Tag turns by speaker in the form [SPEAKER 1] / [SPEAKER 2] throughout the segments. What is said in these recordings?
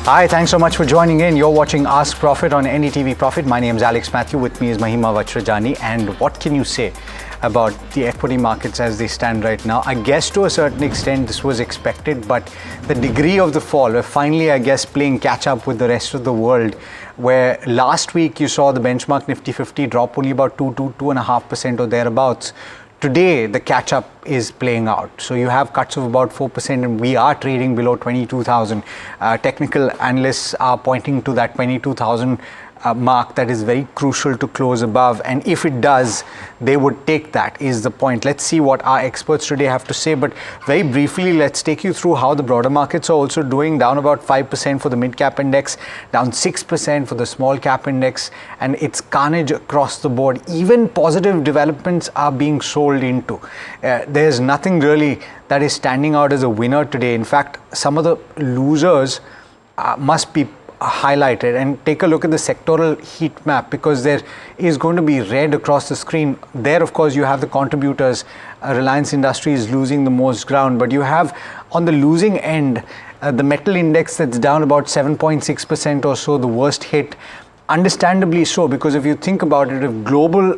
[SPEAKER 1] Hi, thanks so much for joining in. You're watching Ask Profit on NDTV Profit. My name is Alex Matthew. With me is Mahima Vajrajani. And what can you say about the equity markets as they stand right now? I guess to a certain extent this was expected, but the degree of the fall, we're finally, I guess, playing catch up with the rest of the world, where last week you saw the benchmark Nifty 50 drop only about 2.5% or thereabouts. Today, the catch-up is playing out. So you have cuts of about 4% and we are trading below 22,000. Technical analysts are pointing to that 22,000 mark that is very crucial to close above. And if it does, they would take that, is the point. Let's see what our experts today have to say. But very briefly, let's take you through how the broader markets are also doing. Down about 5% for the mid-cap index, down 6% for the small-cap index. And it's carnage across the board. Even positive developments are being sold into. There's nothing really that is standing out as a winner today. In fact, some of the losers must be highlighted. And take a look at the sectoral heat map, because there is going to be red across the screen. There, of course, you have the contributors. Reliance Industries is losing the most ground, but you have on the losing end the metal index that's down about 7.6% or so, the worst hit. Understandably so, because if you think about it, if global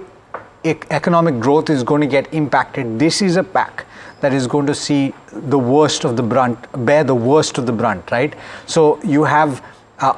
[SPEAKER 1] economic growth is going to get impacted, this is a pack that is going to see the worst of the brunt, bear the worst of the brunt, right? So you have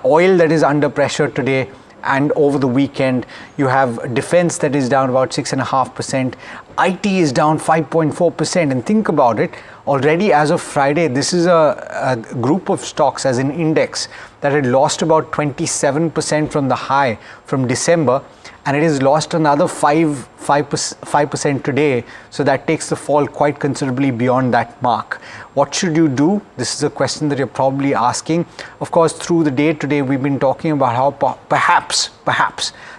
[SPEAKER 1] oil that is under pressure today, and over the weekend you have defense that is down about 6.5%. IT is down 5.4%. And think about it, already as of Friday, this is a group of stocks as an index that had lost about 27% from the high from December, and it has lost another 5% today. So that takes the fall quite considerably beyond that mark. What should you do? This is a question that you're probably asking. Of course, through the day today, we've been talking about how perhaps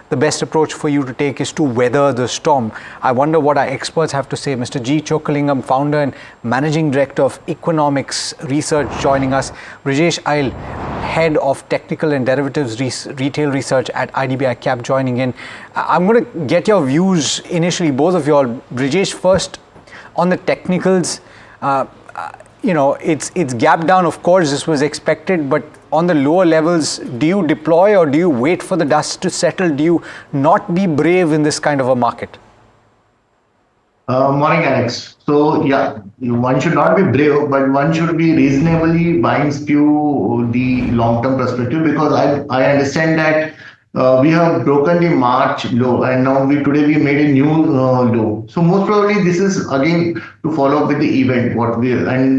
[SPEAKER 1] the best approach for you to take is to weather the storm. I wonder what our experts have to say. Mr. G. Chokkalingam, founder and managing director of Economics Research, joining us. Brijesh Ail, head of technical and derivatives retail research at IDBI Cap, joining in. I'm going to get your views initially, both of you all. Brijesh, first on the technicals. It's gapped down. Of course, this was expected, but on the lower levels, do you deploy or do you wait for the dust to settle? Do you not be brave in this kind of a market?
[SPEAKER 2] Morning, Alex. So, yeah, one should not be brave, but one should be reasonably buying skew the long-term perspective, because I understand that we have broken the March low, and now today we made a new low. So most probably this is again to follow up with the event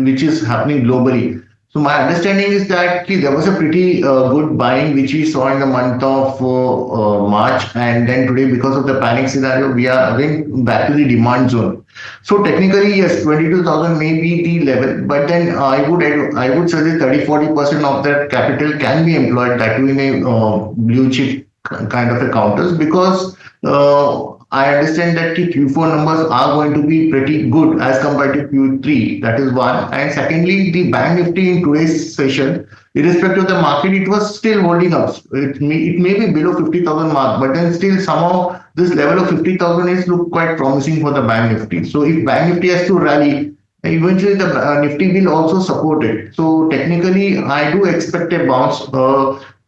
[SPEAKER 2] which is happening globally. So my understanding is that there was a pretty good buying which we saw in the month of March, and then today, because of the panic scenario, we are again back to the demand zone. So technically, yes, 22,000 may be the level, but then I would say that 30-40% of that capital can be employed, that too in a blue chip kind of a counters, because I understand that the Q4 numbers are going to be pretty good as compared to Q3. That is one. And secondly, the Bank Nifty in today's session, irrespective of the market, it was still holding up. It may be below 50,000 mark, but then still somehow this level of 50,000 is look quite promising for the Bank Nifty. So if Bank Nifty has to rally, eventually the Nifty will also support it. So technically, I do expect a bounce.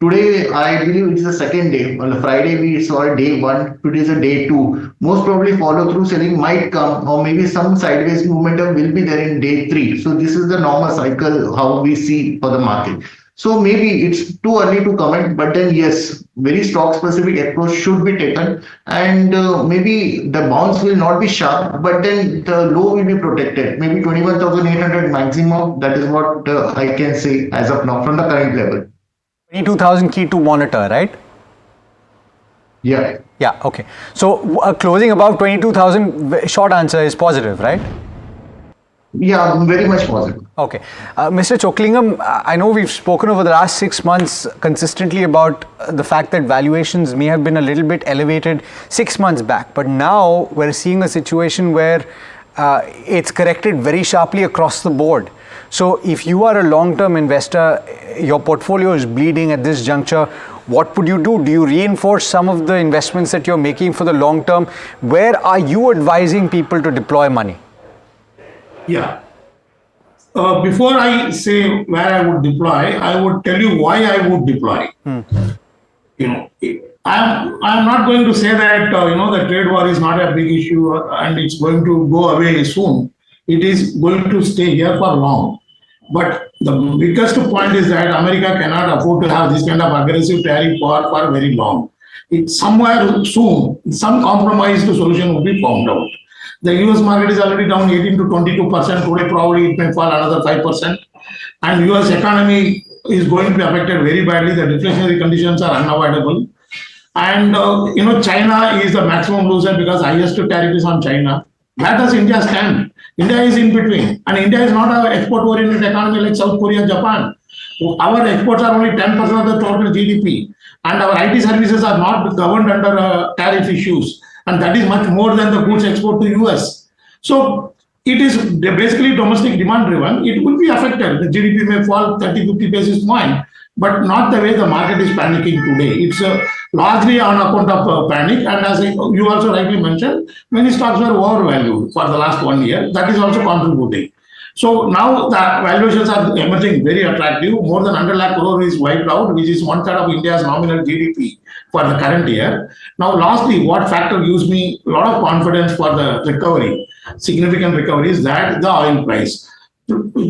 [SPEAKER 2] Today, I believe it's the second day. On Friday, we saw day one. Today is a day two. Most probably follow-through selling might come, or maybe some sideways momentum will be there in day three. So this is the normal cycle, how we see for the market. So maybe it's too early to comment, but then yes, very stock-specific approach should be taken, and maybe the bounce will not be sharp, but then the low will be protected. Maybe 21,800 maximum. That is what I can say as of now from the current level.
[SPEAKER 1] 22,000 key to monitor, right?
[SPEAKER 2] Yeah.
[SPEAKER 1] Yeah, okay. So closing above 22,000, short answer is positive, right?
[SPEAKER 2] Yeah, very much positive.
[SPEAKER 1] Okay. Mr. Chokkalingam, I know we've spoken over the last 6 months consistently about the fact that valuations may have been a little bit elevated 6 months back, but now we're seeing a situation where it's corrected very sharply across the board. So if you are a long-term investor, your portfolio is bleeding at this juncture, what would you do? Do you reinforce some of the investments that you're making for the long term? Where are you advising people to deploy money?
[SPEAKER 3] Yeah. Before I say where I would deploy, I would tell you why I would deploy. You know, I'm not going to say that the trade war is not a big issue and it's going to go away soon. It is going to stay here for long. But the biggest point is that America cannot afford to have this kind of aggressive tariff for very long. It's somewhere soon, some compromised solution will be found out. The US market is already down 18 to 22%. Today, probably it may fall another 5%. And US economy is going to be affected very badly. The deflationary conditions are unavoidable. And China is the maximum loser because highest tariff is on China. Where does India stand? India is in between, and India is not an export-oriented economy like South Korea, Japan. Our exports are only 10% of the total GDP, and our IT services are not governed under tariff issues, and that is much more than the goods export to US. So it is basically domestic demand driven. It will be affected. The GDP may fall 30-50 basis point, but not the way the market is panicking today. It's largely on account of panic. And as you also rightly mentioned, many stocks were overvalued for the last 1 year. That is also contributing. So now the valuations are emerging very attractive. More than 100 lakh crore is wiped out, which is 1/3 of India's nominal GDP for the current year. Now, lastly, what factor gives me a lot of confidence for the recovery, significant recovery, is that the oil price.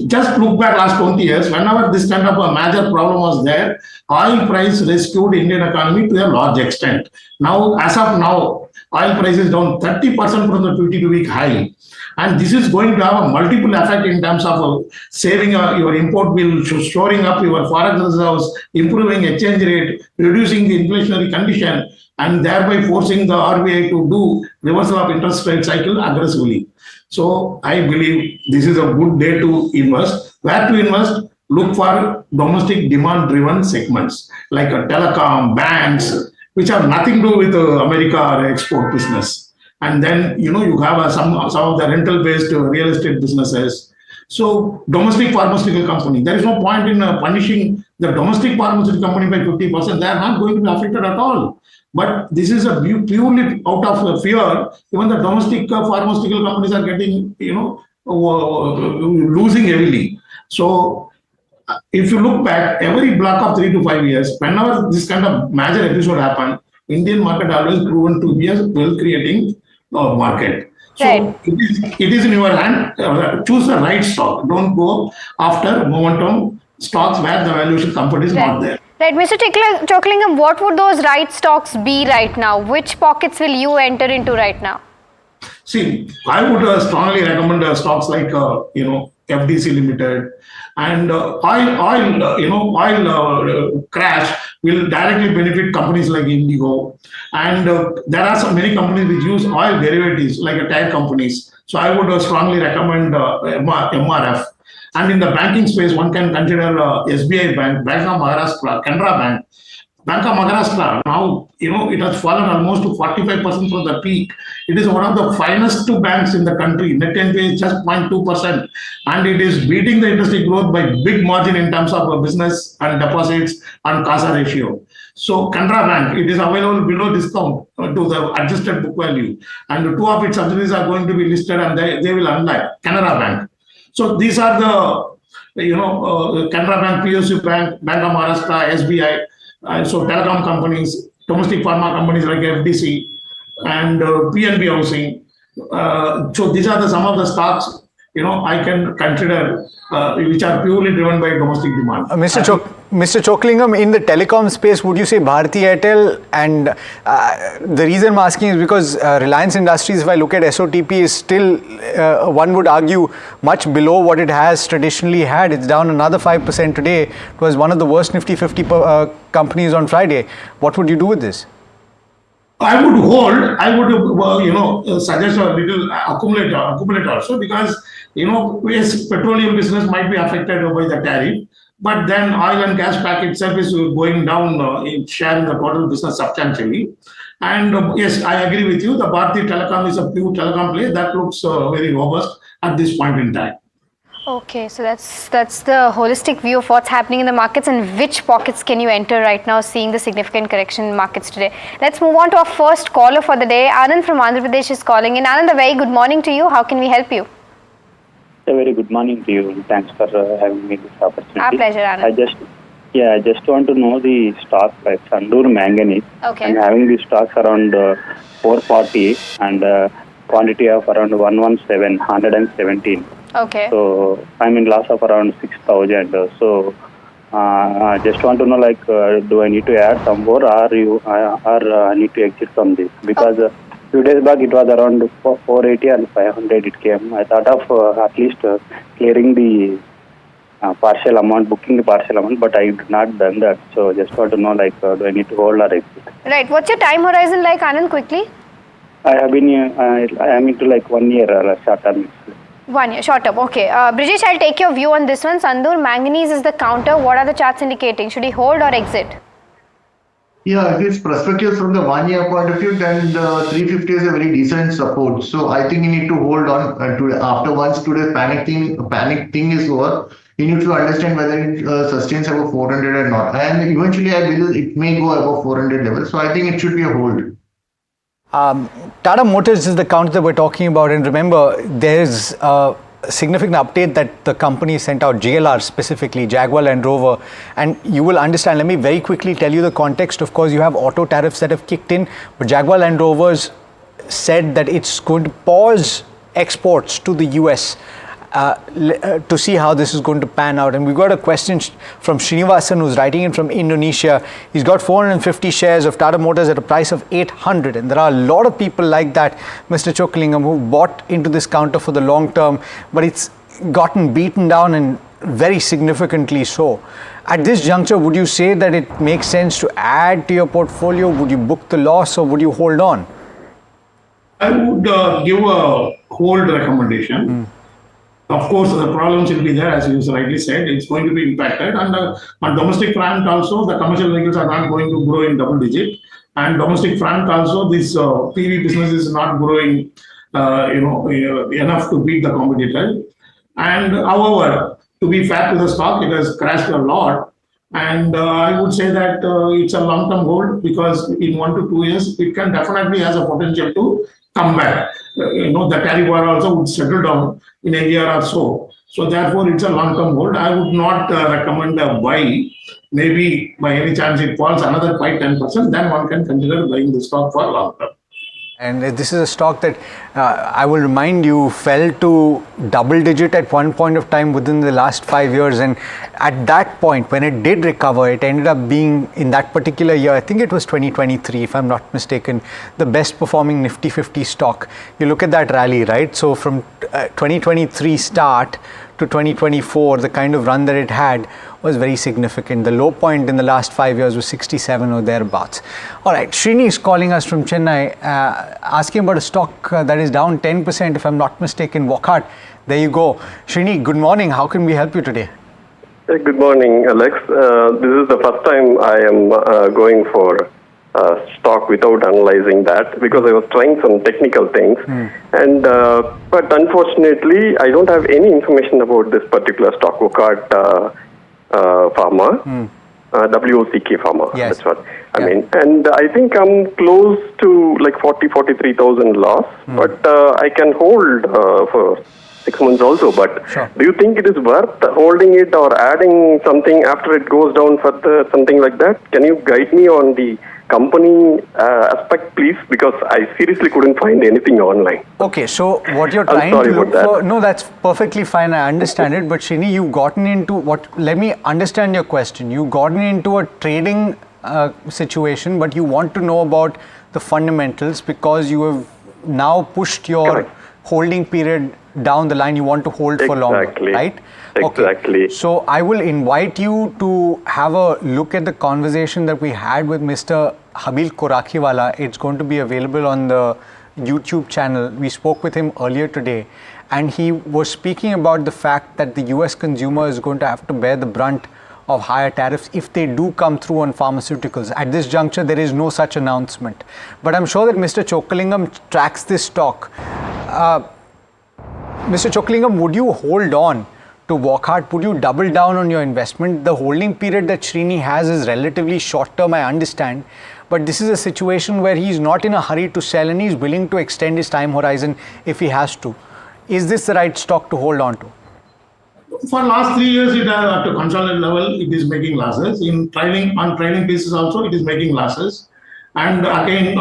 [SPEAKER 3] Just look back last 20 years, whenever this kind of a major problem was there, oil price rescued Indian economy to a large extent. Now, as of now, oil price is down 30% from the 52-week high. And this is going to have a multiple effect in terms of saving your import bill, shoring up your forex reserves, improving exchange rate, reducing the inflationary condition, and thereby forcing the RBI to do reversal of interest rate cycle aggressively. So I believe this is a good day to invest. Where to invest? Look for domestic demand-driven segments like telecom, banks, which have nothing to do with America or export business. And then you have some of the rental-based real estate businesses. So domestic pharmaceutical company, there is no point in punishing the domestic pharmaceutical company by 50%. They are not going to be affected at all. But this is a purely out of fear. Even the domestic pharmaceutical companies are getting, losing heavily. So if you look back, every block of 3 to 5 years, whenever this kind of major episode happened, Indian market always proven to be a well-creating market. So
[SPEAKER 4] Right.
[SPEAKER 3] it is in your hand. Choose the right stock. Don't go after momentum stocks where the valuation comfort is not there.
[SPEAKER 4] Right, Mr. Chocklingam, what would those right stocks be right now? Which pockets will you enter into right now?
[SPEAKER 3] See, I would strongly recommend stocks like FDC Limited and oil crash will directly benefit companies like Indigo. And there are many companies which use oil derivatives like tire companies. So I would strongly recommend MRF. And in the banking space, one can consider SBI Bank, Bank of Maharashtra, Canara Bank. Bank of Maharashtra, now, it has fallen almost to 45% from the peak. It is one of the finest two banks in the country. Net NPA is just 0.2%. And it is beating the industry growth by big margin in terms of business and deposits and CASA ratio. So Canara Bank, it is available below discount to the adjusted book value. And two of its subsidiaries are going to be listed and they will unlock Canara Bank. So these are the, Canara Bank, PSU Bank, Bank of Maharashtra, SBI. So telecom companies, domestic pharma companies like FDC and PNB Housing. So these are some of the stocks I can consider which are purely driven by domestic demand.
[SPEAKER 1] Mr. Chocklingam, in the telecom space, would you say Bharti Airtel? And the reason I'm asking is because Reliance Industries, if I look at SOTP, is still, one would argue, much below what it has traditionally had. It's down another 5% today. It was one of the worst Nifty 50 companies on Friday. What would you do with this?
[SPEAKER 3] I would hold. I would, suggest a little accumulate also because yes, petroleum business might be affected by the tariff, but then oil and gas pack itself is going down in share in the total business substantially. And yes, I agree with you. The Bharti Telecom is a pure telecom play that looks very robust at this point in time.
[SPEAKER 4] Okay, so that's the holistic view of what's happening in the markets and which pockets can you enter right now, seeing the significant correction in markets today. Let's move on to our first caller for the day. Anand from Andhra Pradesh is calling in. Anand, a very good morning to you. How can we help you?
[SPEAKER 5] A very good morning to you. Thanks for having me this opportunity.
[SPEAKER 4] Our pleasure, Anand.
[SPEAKER 5] I just want to know the stock like Sandur Manganese.
[SPEAKER 4] Okay.
[SPEAKER 5] I'm having the stocks around 440 and quantity of around 117.
[SPEAKER 4] Okay.
[SPEAKER 5] So I'm in loss of around 6,000. So I just want to know like do I need to add some more or I need to exit from this because. Few days back, it was around 480 and 500 it came. I thought of at least clearing the partial amount, booking the partial amount, but I did not done that. So just want to know, like, do I need to hold or exit?
[SPEAKER 4] Right. What's your time horizon like, Anand, quickly?
[SPEAKER 5] I have been, I am into like 1 year short term.
[SPEAKER 4] 1 year, short term. Okay. Brijesh, I'll take your view on this one. Sandur Manganese is the counter. What are the charts indicating? Should he hold or exit?
[SPEAKER 2] Yeah, if it's perspective from the 1 year point of view, then the 350 is a very decent support. So I think you need to hold on to after once today's panic thing is over. You need to understand whether it sustains above 400 or not. And eventually, I believe it may go above 400 level. So I think it should be a hold.
[SPEAKER 1] Tata Motors is the counter that we're talking about, and remember, there's a significant update that the company sent out, JLR specifically, Jaguar Land Rover, and you will understand. Let me very quickly tell you the context. Of course, you have auto tariffs that have kicked in, but Jaguar Land Rovers said that it's going to pause exports to the US to see how this is going to pan out. And we've got a question from Srinivasan, who's writing in from Indonesia. He's got 450 shares of Tata Motors at a price of 800, and there are a lot of people like that, Mr. Chokkalingam, who bought into this counter for the long term, but it's gotten beaten down, and very significantly so. At this juncture, would you say that it makes sense to add to your portfolio? Would you book the loss or would you hold on?
[SPEAKER 3] I would give a hold recommendation. Of course, the problems will be there, as you rightly said. It's going to be impacted. And on domestic front also, the commercial vehicles are not going to grow in double digit. And domestic front also, this PV business is not growing, enough to beat the competitor. And however, to be fair to the stock, it has crashed a lot. And I would say that it's a long-term hold because in 1 to 2 years, it can definitely has a potential to come back. The tariff war also would settle down in a year or so. So therefore, it's a long-term hold. I would not recommend a buy. Maybe by any chance it falls another 5-10%, then one can consider buying the stock for long term.
[SPEAKER 1] And this is a stock that I will remind you fell to double digit at one point of time within the last 5 years. And at that point, when it did recover, it ended up being in that particular year, I think it was 2023, if I'm not mistaken, the best performing Nifty 50 stock. You look at that rally, right? So from 2023 start to 2024, the kind of run that it had was very significant. The low point in the last 5 years was 67 or thereabouts. All right, Srini is calling us from Chennai, asking about a stock that is down 10%, if I'm not mistaken, Wockhardt. There you go. Srini, good morning. How can we help you today?
[SPEAKER 6] Good morning, Alex. This is the first time I am going for stock without analyzing that because I was trying some technical things. And but unfortunately, I don't have any information about this particular stock, Wockhardt Pharma, WOCK Pharma.
[SPEAKER 1] Yes.
[SPEAKER 6] That's what I mean. And I think I'm close to like 43,000 loss, but I can hold for 6 months also. But
[SPEAKER 1] sure.
[SPEAKER 6] Do you think it is worth holding it or adding something after it goes down further, something like that? Can you guide me on the company aspect, please? Because I seriously couldn't find anything online.
[SPEAKER 1] Okay, so what you're trying to look for, no, that's perfectly fine. I understand it. But Srini, you've gotten into what? Let me understand your question. You've gotten into a trading situation, but you want to know about the fundamentals because you have now pushed your
[SPEAKER 6] Correct.
[SPEAKER 1] holding period down the line. You want to hold for longer, right?
[SPEAKER 6] Exactly.
[SPEAKER 1] Okay. So I will invite you to have a look at the conversation that we had with Mr. Habil Korakiwala. It's going to be available on the YouTube channel. We spoke with him earlier today, and he was speaking about the fact that the US consumer is going to have to bear the brunt of higher tariffs if they do come through on pharmaceuticals. At this juncture, there is no such announcement. But I'm sure that Mr. Chokkalingam tracks this stock. Mr. Chokkalingam, would you hold on to Wockhardt? Would you double down on your investment? The holding period that Srini has is relatively short term, I understand. But this is a situation where he's not in a hurry to sell and he's willing to extend his time horizon if he has to. Is this the right stock to hold on to?
[SPEAKER 3] For last 3 years, it has at a consolidated level, it is making losses. On trailing basis also, it is making losses. And again,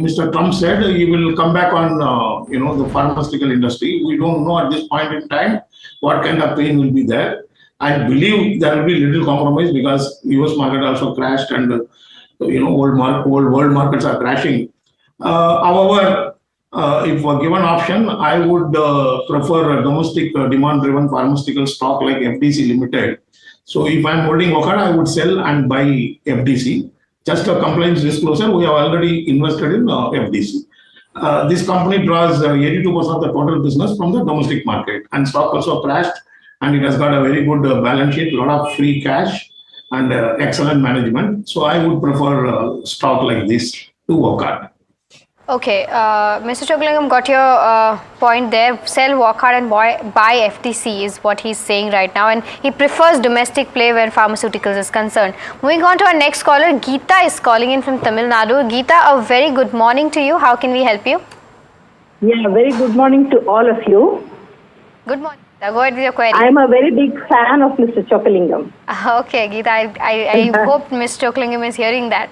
[SPEAKER 3] Mr. Trump said he will come back on, the pharmaceutical industry. We don't know at this point in time what kind of pain will be there. I believe there will be little compromise because US market also crashed and, world markets are crashing. However, if a given option, I would prefer a domestic demand-driven pharmaceutical stock like FDC Limited. So if I'm holding Wockhardt, I would sell and buy FDC. Just a compliance disclosure, we have already invested in FDC. This company draws 82% of the total business from the domestic market, and stock also crashed, and it has got a very good balance sheet, a lot of free cash, and excellent management. So I would prefer a stock like this to Wockhardt.
[SPEAKER 4] Okay, Mr. Chockalingam got your point there. Sell Wockhardt and buy FTC is what he's saying right now, and he prefers domestic play where pharmaceuticals is concerned. Moving on to our next caller, Geeta is calling in from Tamil Nadu. Geeta, a very good morning to you. How can we help you?
[SPEAKER 7] Yeah, very good morning to all of you.
[SPEAKER 4] Good morning. Go ahead with your query.
[SPEAKER 7] I'm a very big fan of Mr. Chockalingam.
[SPEAKER 4] Okay, Geeta, I hope Mr. Chockalingam is hearing that.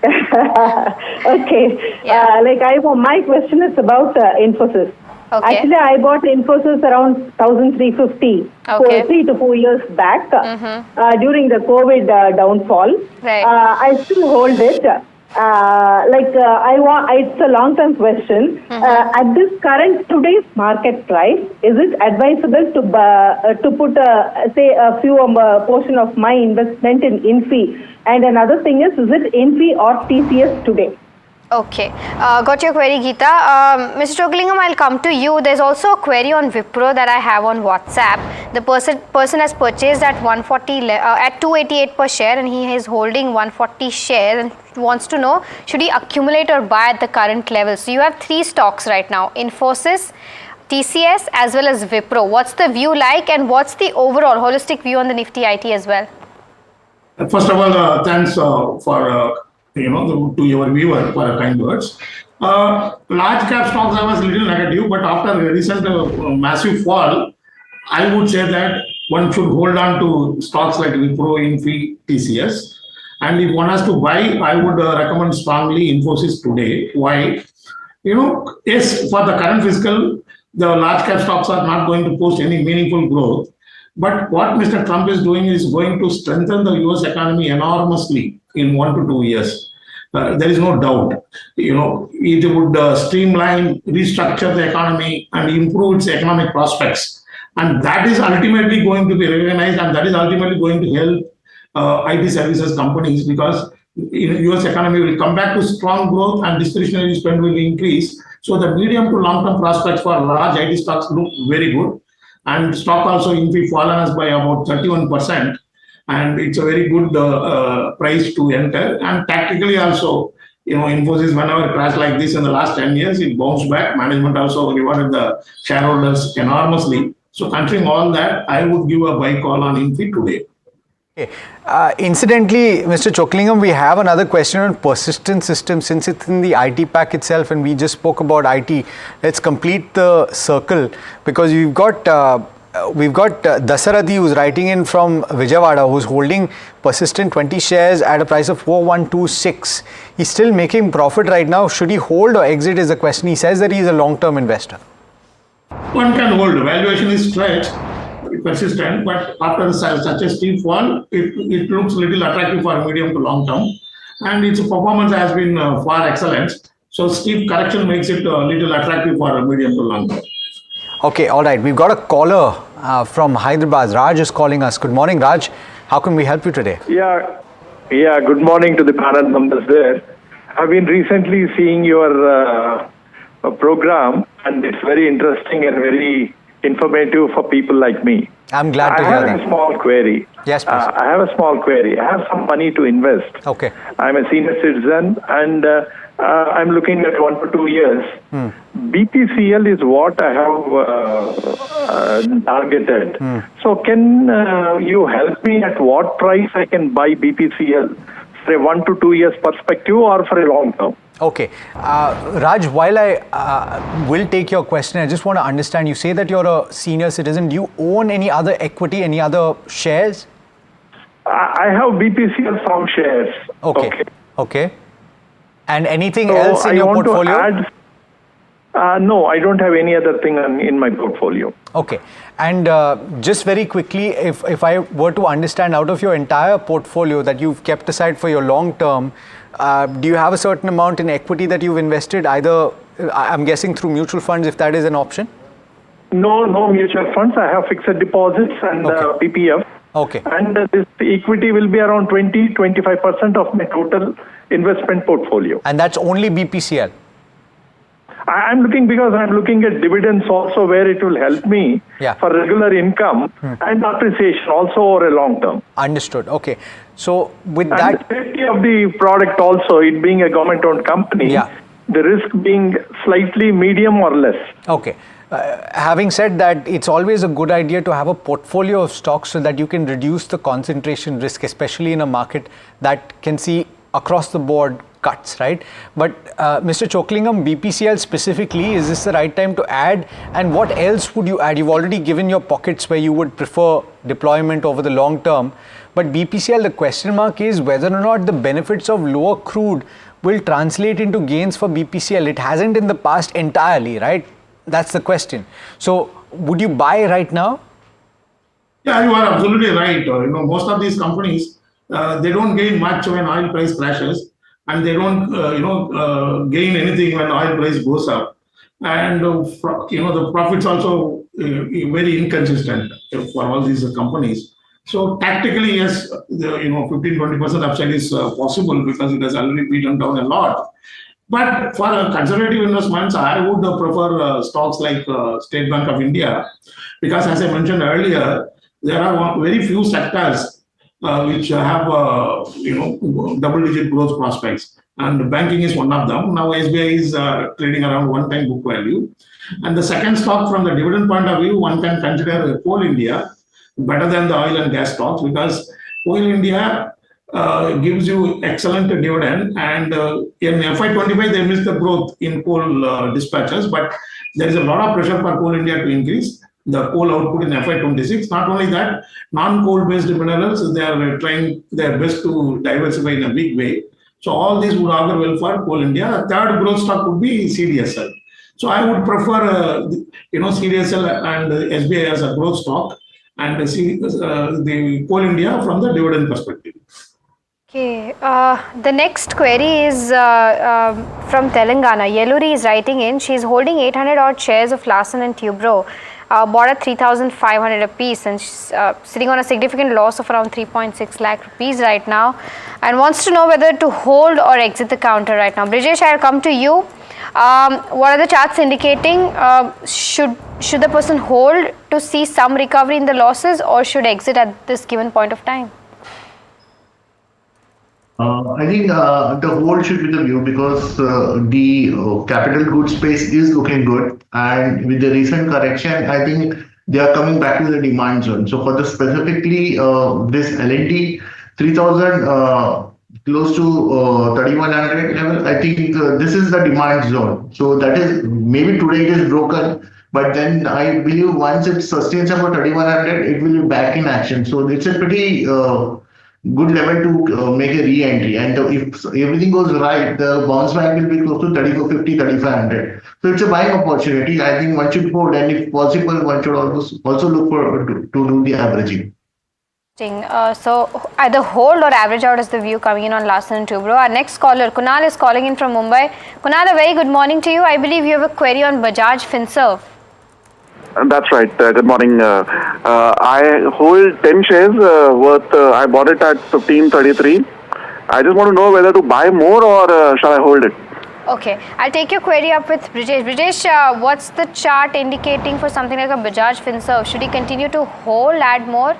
[SPEAKER 7] Okay.
[SPEAKER 4] Yeah.
[SPEAKER 7] My question is about Infosys.
[SPEAKER 4] Okay.
[SPEAKER 7] Actually, I bought Infosys around 1,350 3 to 4 years back during the COVID downfall.
[SPEAKER 4] Right.
[SPEAKER 7] I still hold it. It's a long-term question. At this current today's market price, is it advisable to put a few portion of my investment in Infi? And another thing is it Infi or TCS today?
[SPEAKER 4] Okay, got your query, Geeta. Mr. Chockalingam, I'll come to you. There's also a query on Wipro that I have on WhatsApp. The person has purchased at 288 per share, and he is holding 140 shares and wants to know, should he accumulate or buy at the current level? So you have 3 stocks right now: Infosys, TCS, as well as Wipro. What's the view like, and what's the overall holistic view on the Nifty IT as well?
[SPEAKER 3] First of all, thanks to your viewer for kind words. Large cap stocks I was a little negative, but after a recent massive fall, I would say that one should hold on to stocks like Wipro, Infi, TCS. And if one has to buy, I would recommend strongly Infosys today. Why? Yes, for the current fiscal, the large cap stocks are not going to post any meaningful growth. But what Mr. Trump is doing is going to strengthen the US economy enormously in 1 to 2 years. There is no doubt. It would streamline, restructure the economy and improve its economic prospects. And that is ultimately going to be recognized, and that is ultimately going to help IT services companies, because US economy will come back to strong growth and discretionary spend will increase. So the medium to long-term prospects for large IT stocks look very good. And stock also Infi fallen us by about 31%. And it's a very good price to enter. And tactically also, Infosys, whenever crashed like this in the last 10 years, it bounced back. Management also rewarded the shareholders enormously. So considering all that, I would give a buy call on Infi today.
[SPEAKER 1] Okay. Incidentally, Mr. Chockalingam, we have another question on Persistent Systems, since it's in the IT pack itself and we just spoke about IT. Let's complete the circle, because we've got Dasarathi who's writing in from Vijayawada, who's holding Persistent 20 shares at a price of 4126. He's still making profit right now. Should he hold or exit is the question. He says that he's a long-term investor.
[SPEAKER 3] One can hold. Valuation is stretched, Persistent, but after such a steep fall, it looks a little attractive for medium to long term, and its performance has been far excellent. So steep correction makes it a little attractive for medium to long term.
[SPEAKER 1] Okay, all right. We've got a caller from Hyderabad. Raj is calling us. Good morning, Raj. How can we help you today?
[SPEAKER 8] Yeah. Good morning to the panel members there. I've been recently seeing your program, and it's very interesting and very informative for people like me.
[SPEAKER 1] I'm glad to hear that.
[SPEAKER 8] I have a small query.
[SPEAKER 1] Yes, please.
[SPEAKER 8] I have a small query. I have some money to invest.
[SPEAKER 1] Okay.
[SPEAKER 8] I'm a senior citizen, and I'm looking at 1 to 2 years. BPCL is what I have targeted. So can you help me at what price I can buy BPCL for a 1 to 2 years perspective or for a long term.
[SPEAKER 1] Okay. Raj, while I will take your question, I just want to understand, you say that you're a senior citizen. Do you own any other equity, any other shares?
[SPEAKER 8] I have BPCL some shares.
[SPEAKER 1] Okay. And anything
[SPEAKER 8] So
[SPEAKER 1] else in
[SPEAKER 8] I
[SPEAKER 1] your
[SPEAKER 8] want
[SPEAKER 1] portfolio?
[SPEAKER 8] To add, no, I don't have any other thing in my portfolio.
[SPEAKER 1] Okay. And just very quickly, if I were to understand, out of your entire portfolio that you've kept aside for your long term, do you have a certain amount in equity that you've invested, either, I'm guessing through mutual funds, if that is an option?
[SPEAKER 8] No mutual funds. I have fixed deposits and PPF.
[SPEAKER 1] Okay.
[SPEAKER 8] And this equity will be around 20-25% of my total investment portfolio.
[SPEAKER 1] And that's only BPCL?
[SPEAKER 8] I'm looking at dividends also, where it will help me for regular income and appreciation also over a long term.
[SPEAKER 1] Understood. Okay. So with
[SPEAKER 8] and
[SPEAKER 1] that,
[SPEAKER 8] the safety of the product also, it being a government-owned company, the risk being slightly medium or less.
[SPEAKER 1] Okay. Having said that, it's always a good idea to have a portfolio of stocks so that you can reduce the concentration risk, especially in a market that can see across the board cuts, right? But Mr. Choklingam, BPCL specifically, is this the right time to add? And what else would you add? You've already given your pockets where you would prefer deployment over the long term. But BPCL, the question mark is whether or not the benefits of lower crude will translate into gains for BPCL. It hasn't in the past entirely, right? That's the question. So would you buy right now?
[SPEAKER 3] Yeah, you are absolutely right. Most of these companies, they don't gain much when oil price crashes, and they don't, gain anything when oil price goes up. And, the profits also very inconsistent for all these companies. So tactically, yes, 15-20% upside is possible because it has already beaten down a lot. But for conservative investments, I would prefer stocks like State Bank of India, because as I mentioned earlier, there are very few sectors which have double-digit growth prospects, and banking is one of them. Now SBI is trading around 1 time book value, and the second stock from the dividend point of view, one can consider Coal India better than the oil and gas stocks, because Coal India gives you excellent dividend, and in FY25 they missed the growth in coal dispatches, but there is a lot of pressure for Coal India to increase the coal output in FY26. Not only that, non-coal based minerals, they are trying their best to diversify in a big way. So all these would augur well for Coal India. A third growth stock would be CDSL. So I would prefer CDSL and SBI as a growth stock, and the Coal India from the dividend perspective.
[SPEAKER 4] Okay, the next query is from Telangana. Yeluri is writing in. She is holding 800 odd shares of Larsen and Toubro, bought at 3,500 a piece, and she's sitting on a significant loss of around 3.6 lakh rupees right now, and wants to know whether to hold or exit the counter right now. Brijesh, I'll come to you. What are the charts indicating? Should the person hold to see some recovery in the losses, or should exit at this given point of time?
[SPEAKER 2] I think the hold should be the view, because the capital goods space is looking good, and with the recent correction, I think they are coming back to the demand zone. So for the specifically this L&T 3,000 close to 3,100 level, I think this is the demand zone. So that is, maybe today it is broken, but then I believe once it sustains about 3,100, it will be back in action. So it's a pretty good level to make a re-entry, and if everything goes right, the bounce back will be close to 3,450, 3,500. So it's a buying opportunity. I think one should hold, and if possible, one should also look for to do the averaging.
[SPEAKER 4] So either hold or average out is the view coming in on Larsen and Toubro. Our next caller, Kunal, is calling in from Mumbai. Kunal, a very good morning to you. I believe you have a query on Bajaj Finserv.
[SPEAKER 9] That's right. Good morning. I hold 10 shares worth, I bought it at 15.33. I just want to know whether to buy more or shall I hold it?
[SPEAKER 4] Okay, I'll take your query up with Brijesh. Brijesh, what's the chart indicating for something like a Bajaj Finserv? Should he continue to hold, add more?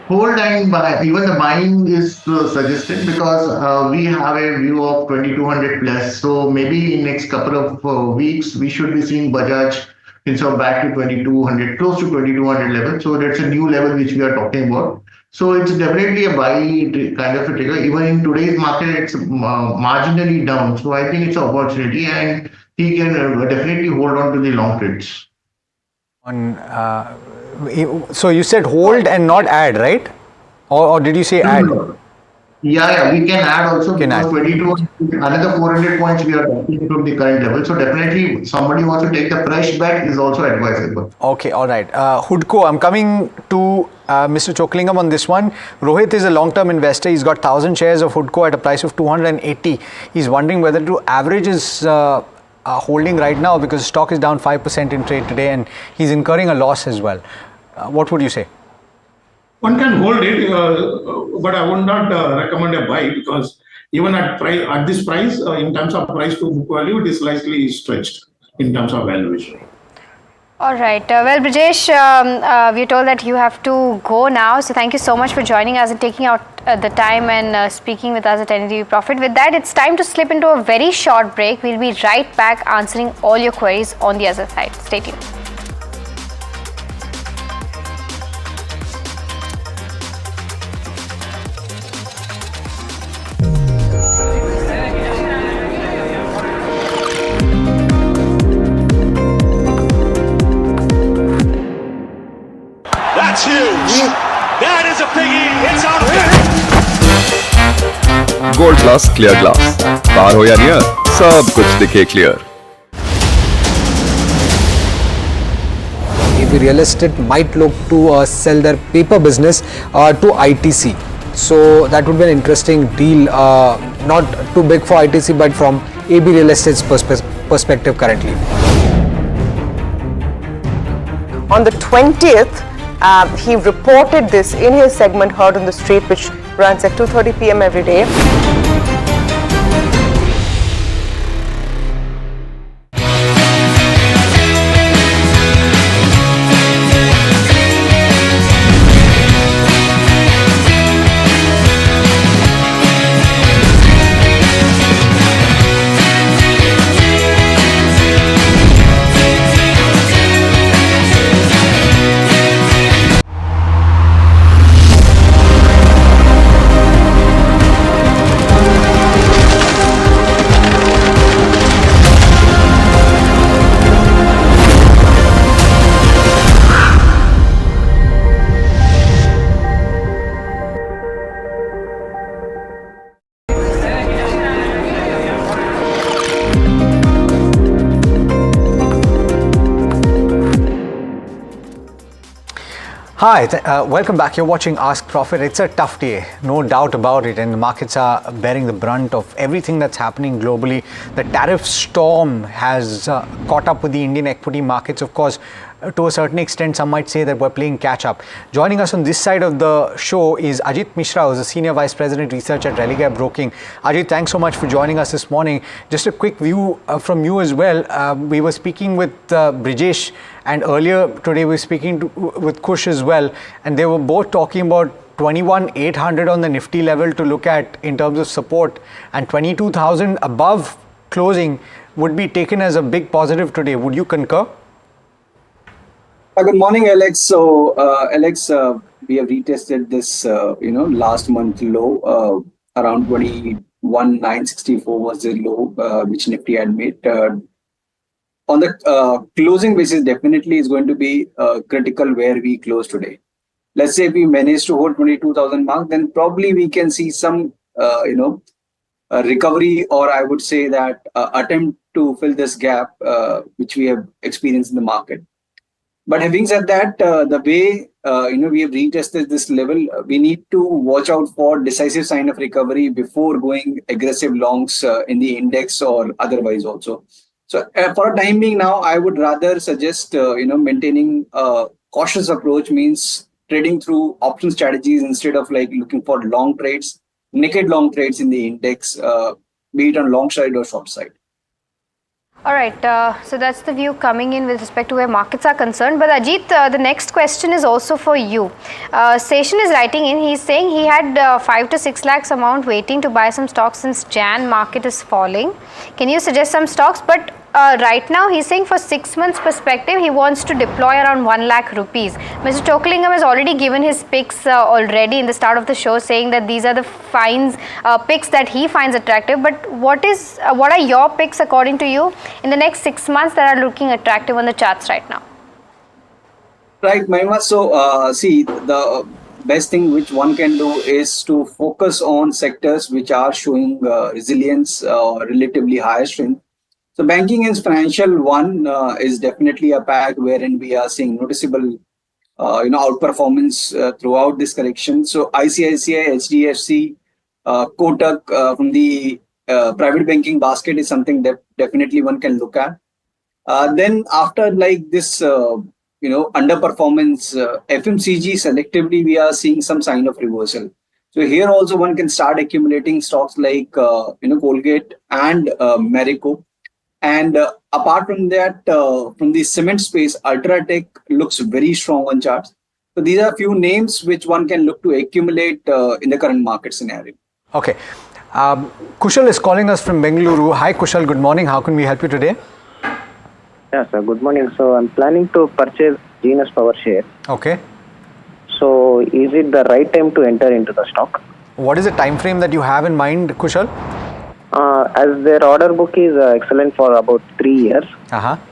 [SPEAKER 2] Hold and buy. Even the buying is suggested, because we have a view of 2,200 plus. So maybe in next couple of weeks, we should be seeing Bajaj Finserv back to 2,200, close to 2,200 level. So that's a new level which we are talking about. So it's definitely a buy kind of a trigger. Even in today's market, it's marginally down. So I think it's an opportunity, and he can definitely hold on to the long trades.
[SPEAKER 1] So you said hold and not add, right? Or did you say add?
[SPEAKER 2] Yeah, we can add also
[SPEAKER 1] Can
[SPEAKER 2] because
[SPEAKER 1] add.
[SPEAKER 2] 22, another 400 points we are talking from the current level. So definitely somebody wants to take the fresh bet is also advisable.
[SPEAKER 1] Okay, all right. Hudko, I'm coming to Mr. Choklingam on this one. Rohit is a long-term investor. He's got 1,000 shares of Hudko at a price of 280. He's wondering whether to average his holding right now because stock is down 5% in trade today and he's incurring a loss as well. What would you say?
[SPEAKER 3] One can hold it, but I would not recommend a buy because even at this price, in terms of price to book value, it is slightly stretched in terms of valuation.
[SPEAKER 4] All right. Well, Brijesh, we're told that you have to go now. So thank you so much for joining us and taking out the time and speaking with us at NDTV Profit. With that, it's time to slip into a very short break. We'll be right back answering all your queries on the other side. Stay tuned.
[SPEAKER 10] That's huge. That is a biggie. It's out of there.
[SPEAKER 11] Gold Plus Clear Glass. पार हो या near, सब कुछ दिखे clear.
[SPEAKER 12] AB Real Estate might look to sell their paper business to ITC. So that would be an interesting deal, not too big for ITC, but from AB Real Estate's perspective currently.
[SPEAKER 13] On the 20th, he reported this in his segment Heard on the Street, which runs at 2:30 p.m. every day.
[SPEAKER 1] Hi, welcome back. You're watching Ask Profit. It's a tough day, no doubt about it, and the markets are bearing the brunt of everything that's happening globally. The tariff storm has caught up with the Indian equity markets. Of course, to a certain extent, some might say that we're playing catch up. Joining us on this side of the show is Ajit Mishra, who's a Senior Vice President Research at Religare Broking. Ajit, thanks so much for joining us this morning. Just a quick view from you as well. We were speaking with Brijesh, and earlier today we were speaking with Kush as well, and they were both talking about 21,800 on the Nifty level to look at in terms of support, and 22,000 above closing would be taken as a big positive today. Would you concur?
[SPEAKER 14] Good morning, Alex. So, Alex, we have retested this, last month low, around 21,964 was the low which Nifty had made. On the closing basis, definitely is going to be critical where we close today. Let's say if we manage to hold 22,000 mark, then probably we can see some, recovery, or I would say that attempt to fill this gap which we have experienced in the market. But having said that, the way we have retested this level, we need to watch out for decisive sign of recovery before going aggressive longs in the index or otherwise also. So for a time being now, I would rather suggest maintaining a cautious approach, means trading through option strategies instead of like looking for long trades, naked long trades in the index, be it on long side or short side.
[SPEAKER 4] All right, so that's the view coming in with respect to where markets are concerned. But Ajit, the next question is also for you. Session is writing in, he's saying he had 5 to 6 lakhs amount waiting to buy some stocks since Jan market is falling. Can you suggest some stocks? But right now he's saying for 6 months perspective he wants to deploy around 1 lakh rupees. Mr. Chokalingam has already given his picks already in the start of the show, saying that these are the picks that he finds attractive. But what are your picks according to you in the next 6 months that are looking attractive on the charts right now?
[SPEAKER 14] Right, Mahima. So, see, the best thing which one can do is to focus on sectors which are showing resilience or relatively higher strength. So, banking and financial one is definitely a pack wherein we are seeing noticeable, outperformance throughout this correction. So, ICICI, HDFC, Kotak from the private banking basket is something that definitely one can look at. Then after like this, underperformance, FMCG selectively, we are seeing some sign of reversal. So here also one can start accumulating stocks like, Colgate and Marico. And apart from that, from the cement space, Ultratech looks very strong on charts. So these are a few names which one can look to accumulate in the current market scenario.
[SPEAKER 1] Okay. Kushal is calling us from Bengaluru. Hi Kushal, good morning. How can we help you today?
[SPEAKER 15] Yeah, sir. Good morning. So I'm planning to purchase Genus Power share.
[SPEAKER 1] Okay.
[SPEAKER 15] So is it the right time to enter into the stock?
[SPEAKER 1] What is the time frame that you have in mind, Kushal?
[SPEAKER 15] As their order book is excellent for about 3 years.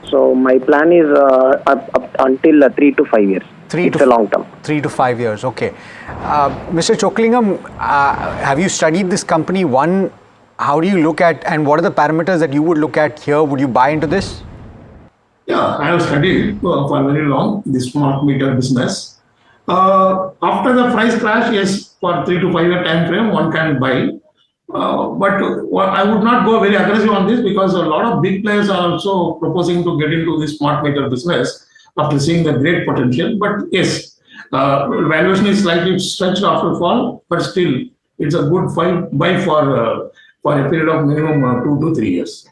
[SPEAKER 15] So my plan is up until 3 to 5 years. It's a long term.
[SPEAKER 1] 3 to 5 years. Okay. Mr. Chokalingam, have you studied this company? One, how do you look at, and what are the parameters that you would look at here? Would you buy into this?
[SPEAKER 3] Yeah, I have studied for very long this smart meter business. After the price crash, yes, for 3 to 5 year time frame, one can buy. But I would not go very aggressive on this because a lot of big players are also proposing to get into this smart meter business after seeing the great potential. But yes, valuation is slightly stretched after fall, but still it's a good buy for a period of minimum 2 to 3 years.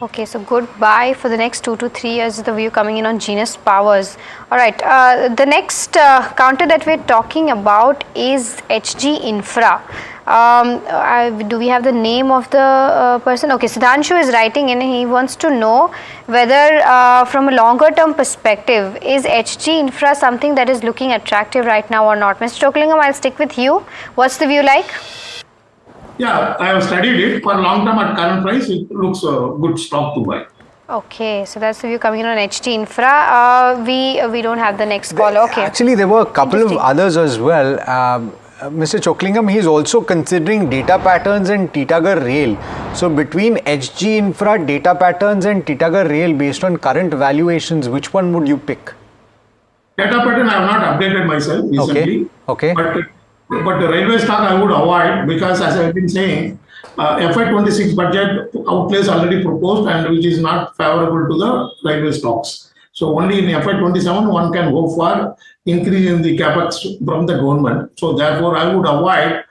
[SPEAKER 4] Okay, so good buy for the next 2 to 3 years is the view coming in on Genus Powers. All right, the next counter that we're talking about is HG Infra. Do we have the name of the person? Okay, Sudhanshu is writing in. He wants to know whether from a longer term perspective, is HG Infra something that is looking attractive right now or not? Mr. Chokalingam, I'll stick with you. What's the view like?
[SPEAKER 3] Yeah, I have studied it. For long term at current price, it looks a good stock to buy.
[SPEAKER 4] Okay, so that's the view coming in on HT Infra. We don't have the next call. Okay.
[SPEAKER 1] Actually, there were a couple of others as well. Mr. Chokalingam, he is also considering Data Patterns and Titagar Rail. So between HG Infra, Data Patterns and Titagar Rail, based on current valuations, which one would you pick?
[SPEAKER 3] Data Pattern, I have not updated myself recently.
[SPEAKER 1] Okay.
[SPEAKER 3] But the railway stock I would avoid because, as I have been saying, FY26 budget outlays already proposed and which is not favorable to the railway stocks. So only in FY27 one can go for increase in the capex from the government. So therefore I would avoid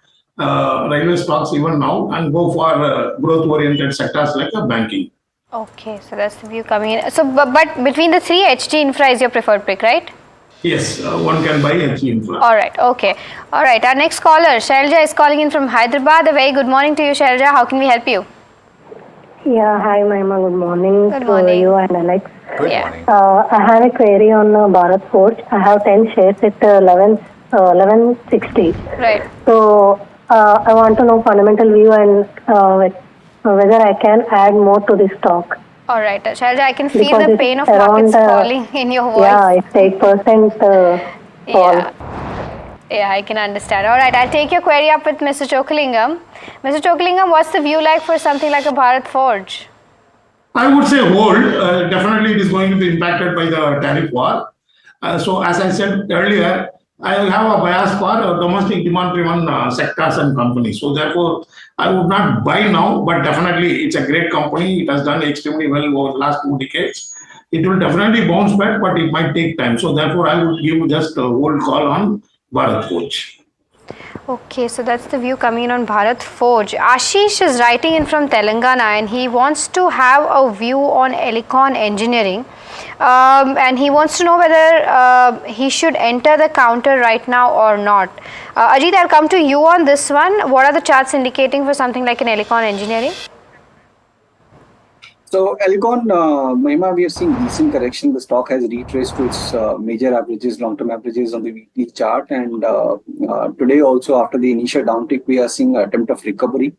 [SPEAKER 3] railway stocks even now and go for growth-oriented sectors like banking.
[SPEAKER 4] Okay, so that's the view coming in. So, but between the three, HG Infra is your preferred pick, right?
[SPEAKER 3] Yes, one can buy HG Infra.
[SPEAKER 4] All right, okay. All right, our next caller, Shailja, is calling in from Hyderabad. A very good morning to you, Shailja. How can we help you?
[SPEAKER 16] Yeah, hi, Mahima. Good morning.
[SPEAKER 4] Good morning.
[SPEAKER 16] To you and Alex.
[SPEAKER 1] Good morning.
[SPEAKER 16] I have a query on Bharat Forge. I have 10 shares at 1160.
[SPEAKER 4] Right.
[SPEAKER 16] So, I want to know fundamental view and whether I can add more to this stock.
[SPEAKER 4] All right, Shailja, I can feel
[SPEAKER 16] Because
[SPEAKER 4] the
[SPEAKER 16] it's
[SPEAKER 4] pain of
[SPEAKER 16] around,
[SPEAKER 4] markets falling in your voice.
[SPEAKER 16] Yeah, it's 8% fall.
[SPEAKER 4] Yeah, I can understand. All right, I'll take your query up with Mr. Chokalingam. Mr. Chokalingam, what's the view like for something like a Bharat Forge?
[SPEAKER 3] I would say hold. Definitely it is going to be impacted by the tariff war. So as I said earlier, I have a bias for domestic demand-driven sectors and companies. So therefore, I would not buy now, but definitely it's a great company. It has done extremely well over the last 2 decades. It will definitely bounce back, but it might take time. So therefore, I would give just a hold call on Bharat Forge.
[SPEAKER 4] Okay, so that's the view coming in on Bharat Forge. Ashish is writing in from Telangana and he wants to have a view on Elecon Engineering. And he wants to know whether he should enter the counter right now or not. Ajit, I'll come to you on this one. What are the charts indicating for something like an Elecon Engineering?
[SPEAKER 14] So Elcon, Mahima, we have seen decent correction. The stock has retraced to its major averages, long-term averages on the weekly chart. And today also, after the initial downtick, we are seeing an attempt of recovery.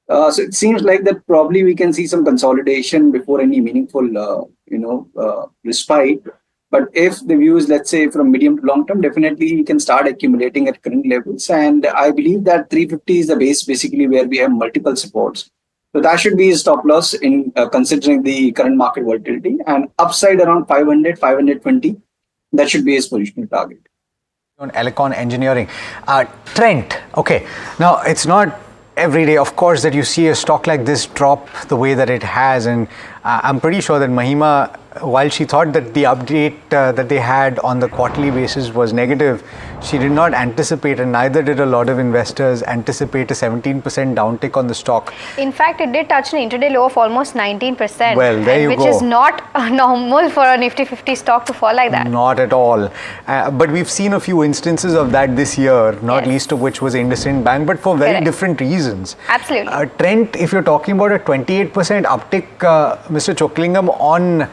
[SPEAKER 14] So it seems like that probably we can see some consolidation before any meaningful, respite. But if the view is, let's say, from medium to long term, definitely we can start accumulating at current levels. And I believe that 350 is the base, basically, where we have multiple supports. So that should be a stop loss in considering the current market volatility, and upside around 500, 520. That should be his positional target.
[SPEAKER 1] On Elecon Engineering, Trent. Okay, now it's not every day, of course, that you see a stock like this drop the way that it has, and I'm pretty sure that Mahima, while she thought that the update that they had on the quarterly basis was negative, she did not anticipate, and neither did a lot of investors anticipate a 17% downtick on the stock.
[SPEAKER 4] In fact, it did touch an intraday low of almost 19%.
[SPEAKER 1] Well, there you
[SPEAKER 4] which
[SPEAKER 1] go.
[SPEAKER 4] Which is not normal for a Nifty 50 stock to fall like that.
[SPEAKER 1] Not at all. But we've seen a few instances of that this year, not least of which was IndusInd Bank, but for very different reasons.
[SPEAKER 4] Absolutely.
[SPEAKER 1] Trent, if you're talking about a 28% uptick, Mr. Choklingam, on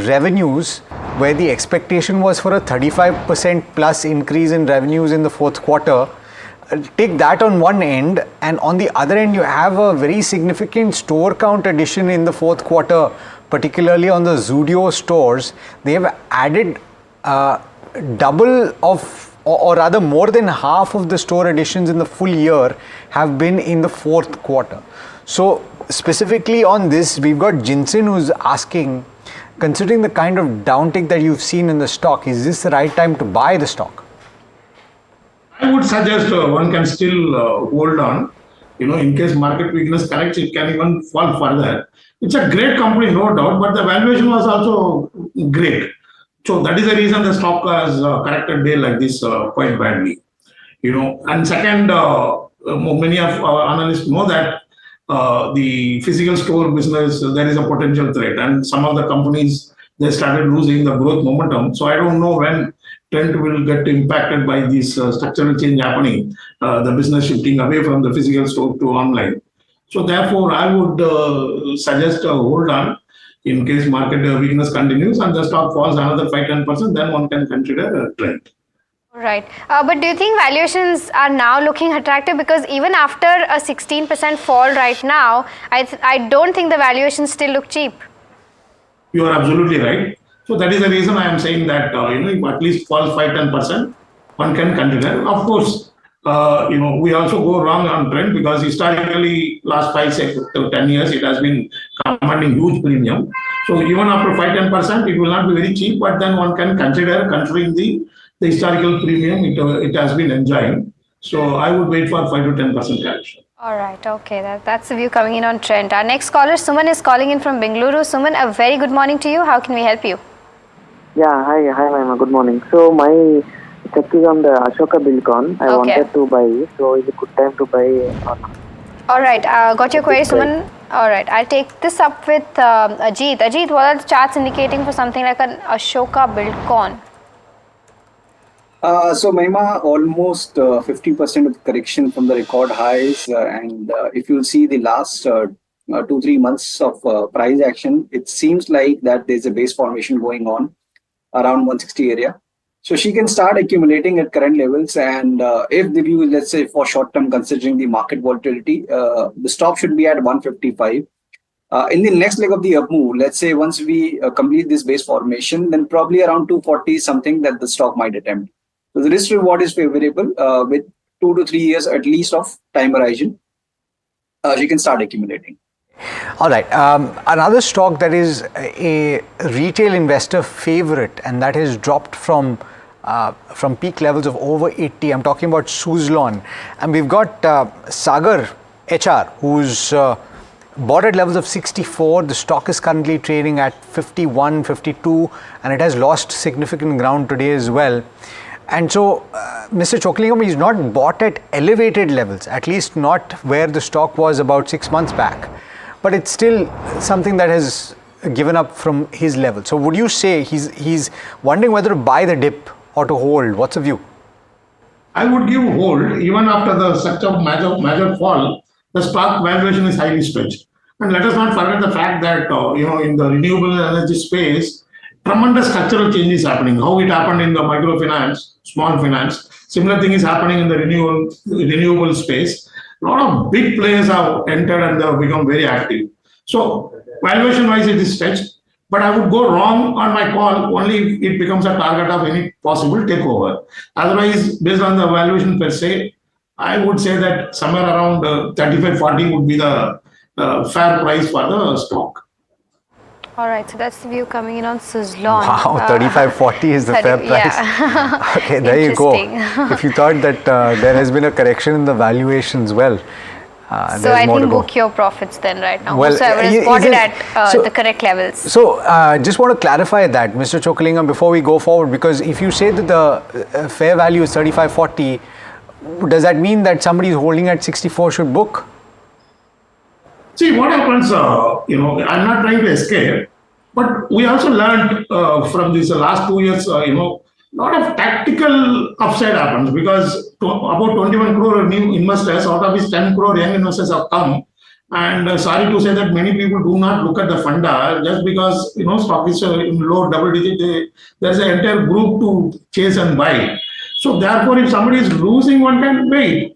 [SPEAKER 1] revenues, where the expectation was for a 35% plus increase in revenues in the fourth quarter, take that on one end, and on the other end you have a very significant store count addition in the fourth quarter, particularly on the Zudio stores. They have added double of, or rather more than half of the store additions in the full year have been in the fourth quarter. So specifically on this, we've got Jinsin who's asking, considering the kind of downtick that you've seen in the stock, is this the right time to buy the stock?
[SPEAKER 3] I would suggest one can still hold on. In case market weakness corrects, it can even fall further. It's a great company, no doubt, but the valuation was also great. So that is the reason the stock has corrected day like this quite badly. And second, many of our analysts know that the physical store business, there is a potential threat, and some of the companies, they started losing the growth momentum. So I don't know when Trend will get impacted by this structural change happening, the business shifting away from the physical store to online. So therefore, I would suggest a hold on in case market weakness continues and the stock falls another 5-10%, then one can consider a Trend.
[SPEAKER 4] Right. But do you think valuations are now looking attractive? Because even after a 16% fall right now, I don't think the valuations still look cheap.
[SPEAKER 3] You are absolutely right. So that is the reason I am saying that, if at least falls 5-10%, one can consider. Of course, we also go wrong on Trend because historically, last 5 to 10 years, it has been commanding huge premium. So even after 5-10%, it will not be very cheap, but then one can consider considering the historical premium it has been enjoying. So I would wait for 5 to 10% correction.
[SPEAKER 4] All right. Okay. That's the view coming in on Trend. Our next caller, Suman, is calling in from Bengaluru. Suman, a very good morning to you. How can we help you?
[SPEAKER 15] Yeah. Hi, Mahima. Good morning. So my check is on the Ashoka Buildcon. I wanted to buy. So is it a good time to buy or not?
[SPEAKER 4] All right. Got your query, Suman. All right. I'll take this up with Ajit. Ajit, what are the charts indicating for something like an Ashoka Buildcon?
[SPEAKER 14] So Mahima, almost 50% of the correction from the record highs, and if you'll see the last 2-3 months of price action, it seems like that there's a base formation going on around 160 area. So she can start accumulating at current levels, and if the view is, let's say, for short term, considering the market volatility, the stop should be at 155. In the next leg of the up move, let's say once we complete this base formation, then probably around 240 is something that the stock might attempt. So the risk reward is favorable with 2 to 3 years at least of time horizon. She can start accumulating.
[SPEAKER 1] All right. Another stock that is a retail investor favorite, and that has dropped from peak levels of over 80. I'm talking about Suzlon. And we've got Sagar HR, who's bought at levels of 64. The stock is currently trading at 51, 52, and it has lost significant ground today as well. And so, Mr. Choklingam is not bought at elevated levels, at least not where the stock was about 6 months back. But it's still something that has given up from his level. So would you say he's wondering whether to buy the dip or to hold? What's the view?
[SPEAKER 3] I would give hold. Even after the such a major fall, the stock valuation is highly stretched. And let us not forget the fact that, in the renewable energy space, tremendous structural change is happening. How it happened in the microfinance, small finance, similar thing is happening in the renewable space. A lot of big players have entered and they have become very active. So valuation wise, it is stretched, but I would go wrong on my call only if it becomes a target of any possible takeover. Otherwise, based on the valuation per se, I would say that somewhere around 35-40 would be the fair price for the stock.
[SPEAKER 4] All right, so that's the view coming in on Suzlon.
[SPEAKER 1] Wow, 35-40 is the fair price.
[SPEAKER 4] Yeah.
[SPEAKER 1] Okay, there you go. If you thought that there has been a correction in the valuations, well,
[SPEAKER 4] so I think book your profits then right now.
[SPEAKER 1] Well,
[SPEAKER 4] whosoever is spotted at the correct levels.
[SPEAKER 1] So just want to clarify that, Mr. Chokkalingam, before we go forward, because if you say that the fair value is 35-40, does that mean that somebody is holding at 64 should book?
[SPEAKER 3] See, what happens, I'm not trying to escape, but we also learned from these last 2 years, a lot of tactical upside happens because about 21 crore new investors, out of which 10 crore young investors have come. And sorry to say that many people do not look at the funda just because, stock is in low double digit, there's an entire group to chase and buy. So therefore, if somebody is losing, one can wait.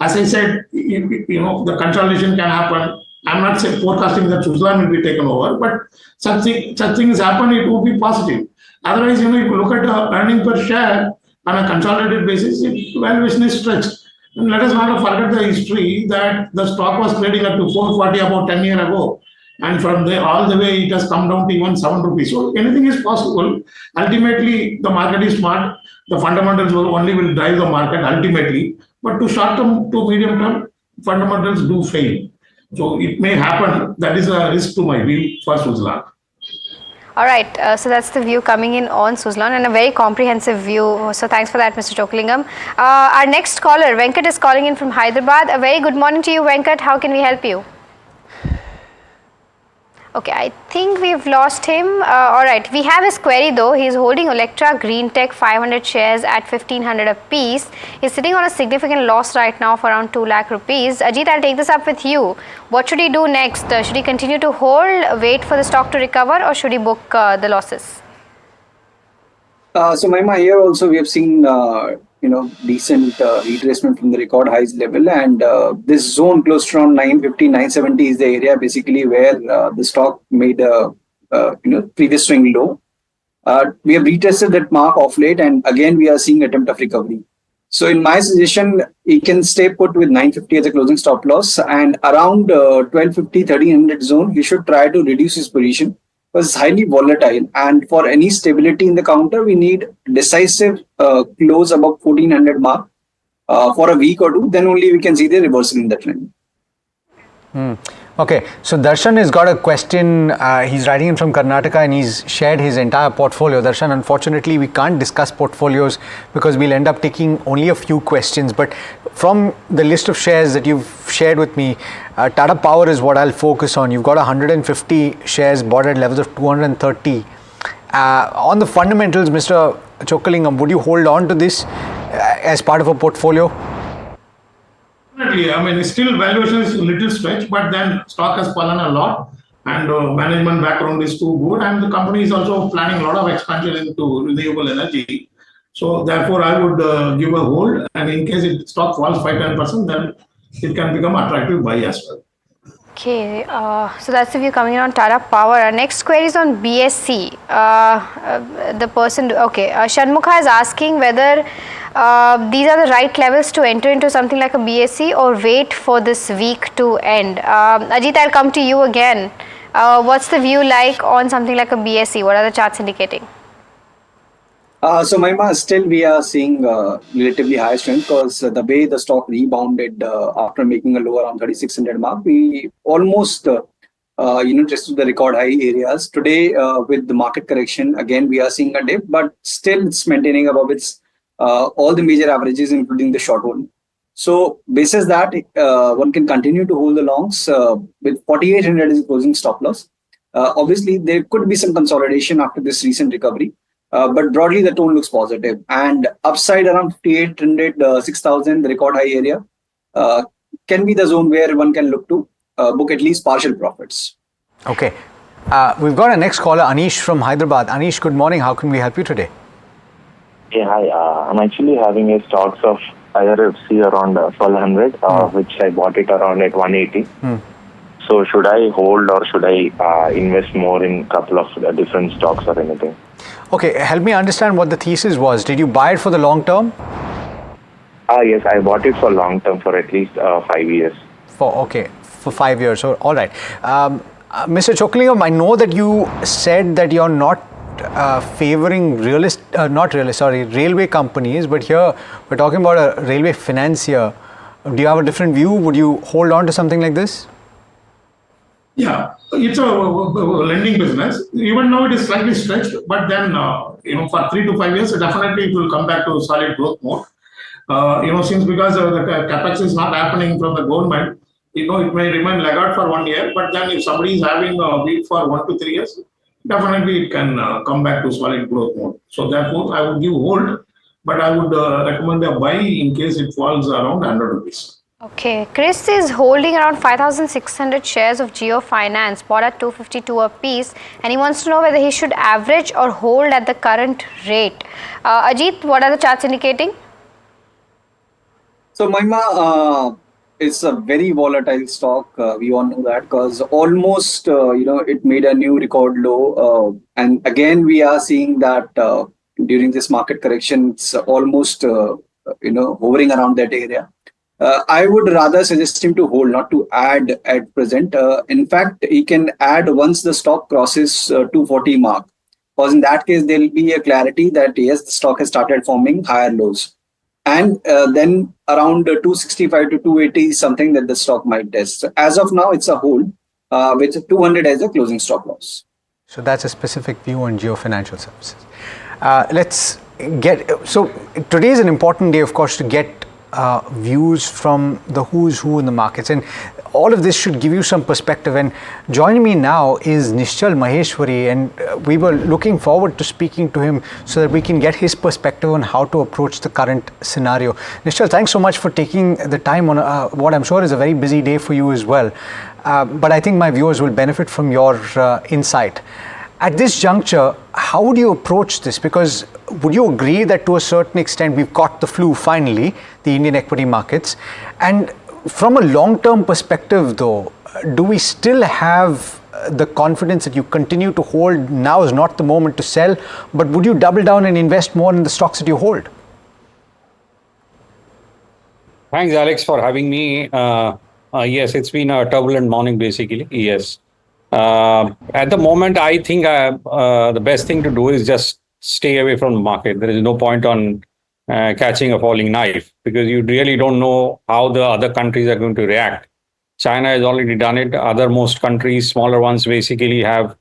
[SPEAKER 3] As I said, the consolidation can happen. I'm not forecasting that Suzlon will be taken over, but such things happen, it would be positive. Otherwise, if you look at the earning per share on a consolidated basis, valuation is stretched. And let us not forget the history that the stock was trading up to 440 about 10 years ago. And from there, all the way, it has come down to even 7 rupees. So anything is possible. Ultimately, the market is smart. The fundamentals will drive the market ultimately. But to short term, to medium term, fundamentals do fail. So it may happen. That is a risk to my view for Suzlon.
[SPEAKER 4] All right, so that's the view coming in on Suzlon and a very comprehensive view. So thanks for that, Mr. Chokkalingam. Our next caller, Venkat, is calling in from Hyderabad. A very good morning to you, Venkat. How can we help you? Okay, I think we've lost him. All right, we have his query though. He's holding Electra Green Tech 500 shares at 1500 a piece. He's sitting on a significant loss right now of around 2 lakh rupees. Ajit, I'll take this up with you. What should he do next? Should he continue to hold, wait for the stock to recover, or should he book the losses?
[SPEAKER 14] So Mahima, here also we have seen decent retracement from the record highs level, and this zone close to around 950, 970 is the area basically where the stock made a previous swing low. We have retested that mark off late, and again we are seeing attempt of recovery. So in my suggestion, he can stay put with 950 as a closing stop loss, and around 1250, 1300 zone, he should try to reduce his position. Was highly volatile, and for any stability in the counter, we need decisive close above 1400 mark for a week or two. Then only we can see the reversal in the trend.
[SPEAKER 1] Okay, so Darshan has got a question. He's writing in from Karnataka and he's shared his entire portfolio. Darshan, unfortunately, we can't discuss portfolios because we'll end up taking only a few questions. But from the list of shares that you've shared with me, Tata Power is what I'll focus on. You've got 150 shares bought at levels of 230. On the fundamentals, Mr. Chokkalingam, would you hold on to this as part of a portfolio?
[SPEAKER 3] Definitely. I mean, still valuation is a little stretch, but then stock has fallen a lot, and management background is too good, and the company is also planning a lot of expansion into renewable energy. So therefore, I would give a hold, and in case it stock falls 5-10%, then it can become attractive buy as well.
[SPEAKER 4] Okay, so that's the view coming in on Tata Power. Our next query is on BSC. The person, Shanmukha is asking whether these are the right levels to enter into something like a BSC or wait for this week to end. Ajit, I'll come to you again. What's the view like on something like a BSC? What are the charts indicating?
[SPEAKER 14] So Mahima, still we are seeing relatively high strength because the way the stock rebounded after making a low around 3600 mark, we almost tested the record high areas. Today with the market correction, again we are seeing a dip, but still it's maintaining above its all the major averages, including the short one. So basis that one can continue to hold the longs with 4800 as a closing stop loss. Obviously there could be some consolidation after this recent recovery. But broadly, the tone looks positive, and upside around 5800, 6000, the record high area can be the zone where one can look to. book at least partial profits.
[SPEAKER 1] Okay. We've got our next caller, Anish from Hyderabad. Anish, good morning. How can we help you today?
[SPEAKER 17] Yeah, hi. I'm actually having a stocks of IRFC around 1200, which I bought it around at 180. So should I hold or should I invest more in a couple of different stocks or anything?
[SPEAKER 1] Okay, help me understand what the thesis was. Did you buy it for the long term?
[SPEAKER 17] Yes, I bought it for long term for at least 5 years.
[SPEAKER 1] For 5 years. So, all right. Mr. Chokalingam, I know that you said that you're not favoring railway companies, but here we're talking about a railway financier. Do you have a different view? Would you hold on to something like this?
[SPEAKER 3] Yeah, it's a lending business. Even now it is slightly stretched, but then, for 3 to 5 years, definitely it will come back to solid growth mode. Since because the capex is not happening from the government, it may remain laggard for 1 year, but then if somebody is having a week for 1 to 3 years, definitely it can come back to solid growth mode. So therefore, I would give hold, but I would recommend a buy in case it falls around 100 rupees.
[SPEAKER 4] Okay, Chris is holding around 5,600 shares of Geo Finance, bought at 252 a piece, and he wants to know whether he should average or hold at the current rate. Ajit, what are the charts indicating?
[SPEAKER 14] So Mahima, it's a very volatile stock. We all know that because almost, it made a new record low. And again, we are seeing that during this market correction, it's almost, hovering around that area. I would rather suggest him to hold, not to add at present. In fact, he can add once the stock crosses 240 mark. Because in that case, there will be a clarity that yes, the stock has started forming higher lows. And then around 265 to 280 is something that the stock might test. So as of now, it's a hold with 200 as a closing stop loss.
[SPEAKER 1] So that's a specific view on Geo Financial Services. So today is an important day, of course, to get views from the who's who in the markets, and all of this should give you some perspective. And joining me now is Nischal Maheshwari, and we were looking forward to speaking to him so that we can get his perspective on how to approach the current scenario. Nischal, thanks so much for taking the time on what I'm sure is a very busy day for you as well, but I think my viewers will benefit from your insight. At this juncture, how would you approach this? Because would you agree that to a certain extent we've got the flu finally, the Indian equity markets? And from a long-term perspective though, do we still have the confidence that you continue to hold? Now is not the moment to sell, but would you double down and invest more in the stocks that you hold?
[SPEAKER 18] Thanks, Alex, for having me. Yes, it's been a turbulent morning, basically. Yes. At the moment, I think the best thing to do is just stay away from the market. There is no point on catching a falling knife because you really don't know how the other countries are going to react. China has already done it. Most countries, smaller ones, basically have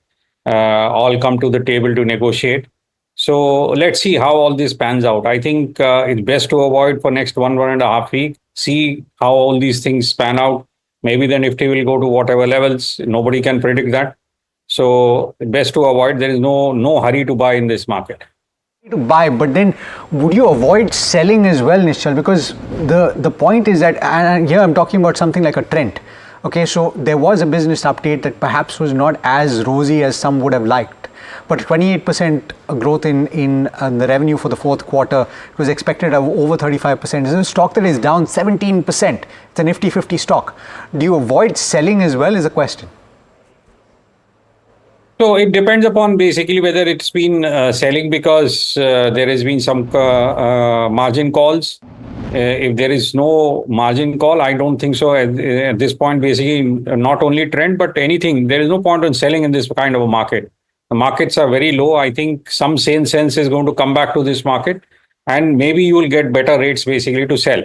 [SPEAKER 18] all come to the table to negotiate. So let's see how all this pans out. I think it's best to avoid for next 1.5 weeks. See how all these things pan out. Maybe the Nifty will go to whatever levels. Nobody can predict that. So best to avoid. There is no hurry to buy in this market.
[SPEAKER 1] To buy, but then would you avoid selling as well, Nischal? Because the point is that, and here I'm talking about something like a trend. Okay, so there was a business update that perhaps was not as rosy as some would have liked, but 28% growth in the revenue for the fourth quarter. It was expected of over 35%. It's a stock that is down 17%. It's a Nifty 50 stock. Do you avoid selling as well is a question.
[SPEAKER 18] So it depends upon basically whether it's been selling because there has been some margin calls. If there is no margin call, I don't think so. At this point, basically, not only trend, but anything. There is no point in selling in this kind of a market. The markets are very low. I think some sane sense is going to come back to this market and maybe you will get better rates basically to sell.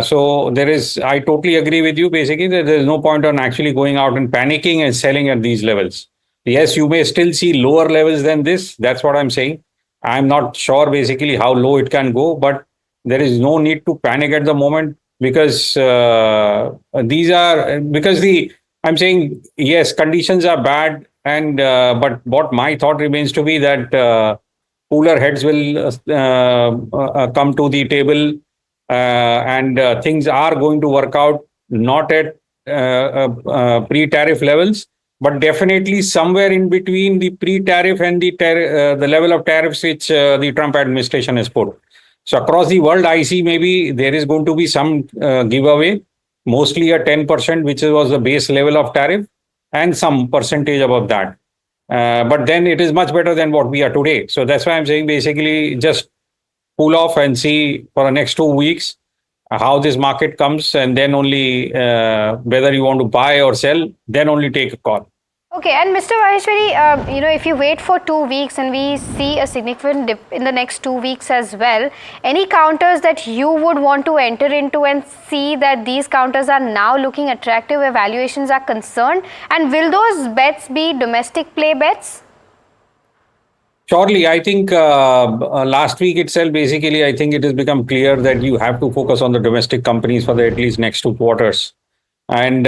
[SPEAKER 18] So I totally agree with you basically that there is no point on actually going out and panicking and selling at these levels. Yes, you may still see lower levels than this. That's what I'm saying. I'm not sure basically how low it can go, but there is no need to panic at the moment because I'm saying, yes, conditions are bad. And but what my thought remains to be that cooler heads will come to the table and things are going to work out not at pre-tariff levels, but definitely somewhere in between the pre-tariff and the level of tariffs which the Trump administration has put. So across the world, I see maybe there is going to be some giveaway, mostly a 10%, which was the base level of tariff, and some percentage above that. But then it is much better than what we are today. So that's why I'm saying basically just cool off and see for the next 2 weeks how this market comes, and then only whether you want to buy or sell, then only take a call.
[SPEAKER 4] Okay, and Mr. Maheshwari, if you wait for 2 weeks and we see a significant dip in the next 2 weeks as well, any counters that you would want to enter into and see that these counters are now looking attractive where valuations are concerned, and will those bets be domestic play bets?
[SPEAKER 18] Surely, I think last week itself, basically, I think it has become clear that you have to focus on the domestic companies for the at least next 2 quarters. And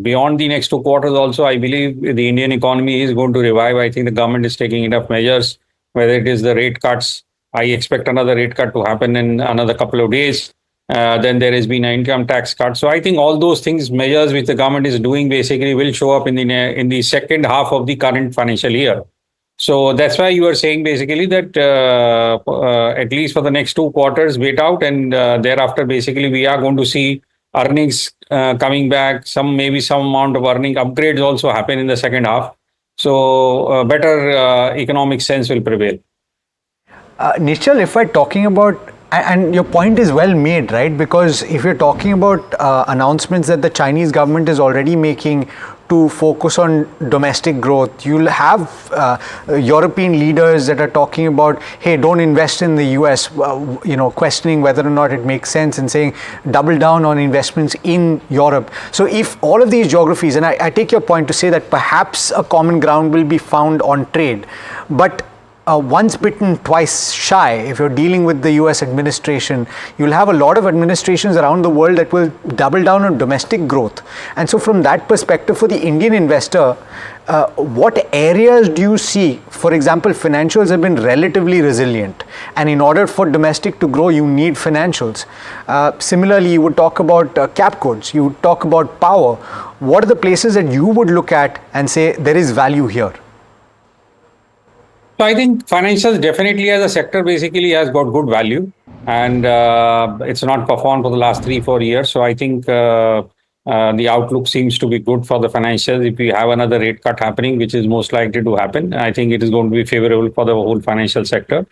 [SPEAKER 18] beyond the next 2 quarters also, I believe the Indian economy is going to revive. I think the government is taking enough measures, whether it is the rate cuts. I expect another rate cut to happen in another couple of days. Then there has been an income tax cut. So I think all those things, measures which the government is doing basically will show up in the second half of the current financial year. So that's why you are saying basically that at least for the next 2 quarters, wait out, and thereafter basically we are going to see earnings coming back, maybe some amount of earning upgrades also happen in the second half. So better economic sense will prevail.
[SPEAKER 1] Nischal, if we're talking about, and your point is well made, right? Because if you're talking about announcements that the Chinese government is already making to focus on domestic growth, you'll have European leaders that are talking about, hey, don't invest in the US, questioning whether or not it makes sense, and saying double down on investments in Europe. So if all of these geographies, and I take your point to say that perhaps a common ground will be found on trade, but once bitten, twice shy. If you're dealing with the US administration, you'll have a lot of administrations around the world that will double down on domestic growth. And so from that perspective, for the Indian investor, what areas do you see? For example, financials have been relatively resilient, and in order for domestic to grow, you need financials. Similarly, you would talk about cap goods, you would talk about power. What are the places that you would look at and say there is value here?
[SPEAKER 18] So I think financials definitely as a sector basically has got good value, and it's not performed for the last 3-4 years. So I think the outlook seems to be good for the financials. If we have another rate cut happening, which is most likely to happen, I think it is going to be favorable for the whole financial sector.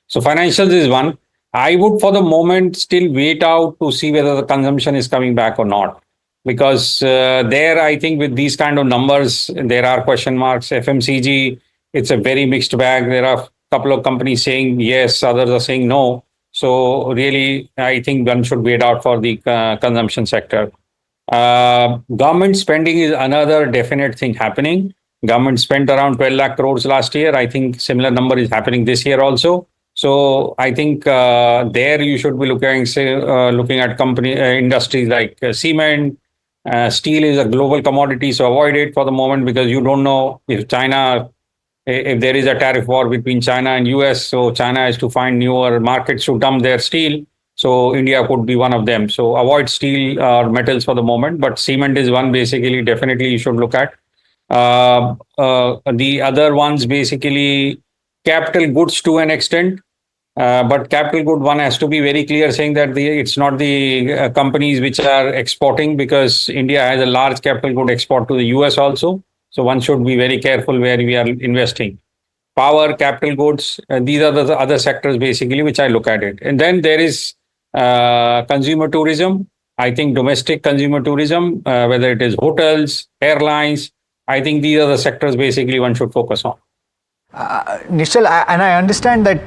[SPEAKER 18] So financials is one. I would for the moment still wait out to see whether the consumption is coming back or not. Because there I think with these kind of numbers, there are question marks. FMCG, it's a very mixed bag. There are a couple of companies saying yes, others are saying no. So really, I think one should wait out for the consumption sector. Government spending is another definite thing happening. Government spent around 12 lakh crores last year. I think similar number is happening this year also. So I think there you should be looking at industries like cement. Steel is a global commodity, so avoid it for the moment because you don't know if there is a tariff war between China and US, so China has to find newer markets to dump their steel. So India could be one of them. So avoid steel or metals for the moment, but cement is one basically definitely you should look at. The other ones basically capital goods to an extent, but capital good one has to be very clear saying that it's not the companies which are exporting, because India has a large capital good export to the US also. So one should be very careful where we are investing. Power, capital goods, these are the other sectors basically which I look at it. And then there is consumer tourism. I think domestic consumer tourism, whether it is hotels, airlines, I think these are the sectors basically one should focus on.
[SPEAKER 1] Nischal, and I understand that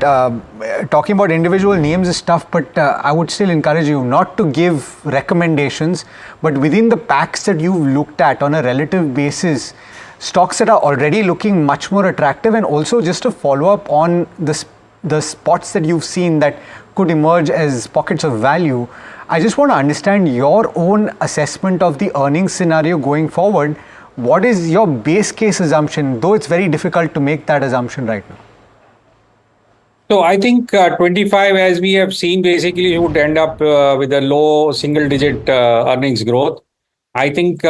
[SPEAKER 1] talking about individual names is tough, but I would still encourage you not to give recommendations, but within the packs that you've looked at on a relative basis, stocks that are already looking much more attractive, and also just to follow up on the spots that you've seen that could emerge as pockets of value. I just want to understand your own assessment of the earnings scenario going forward. What is your base case assumption, though it's very difficult to make that assumption right now?
[SPEAKER 18] So I think 25, as we have seen, basically would end up with a low single-digit earnings growth. I think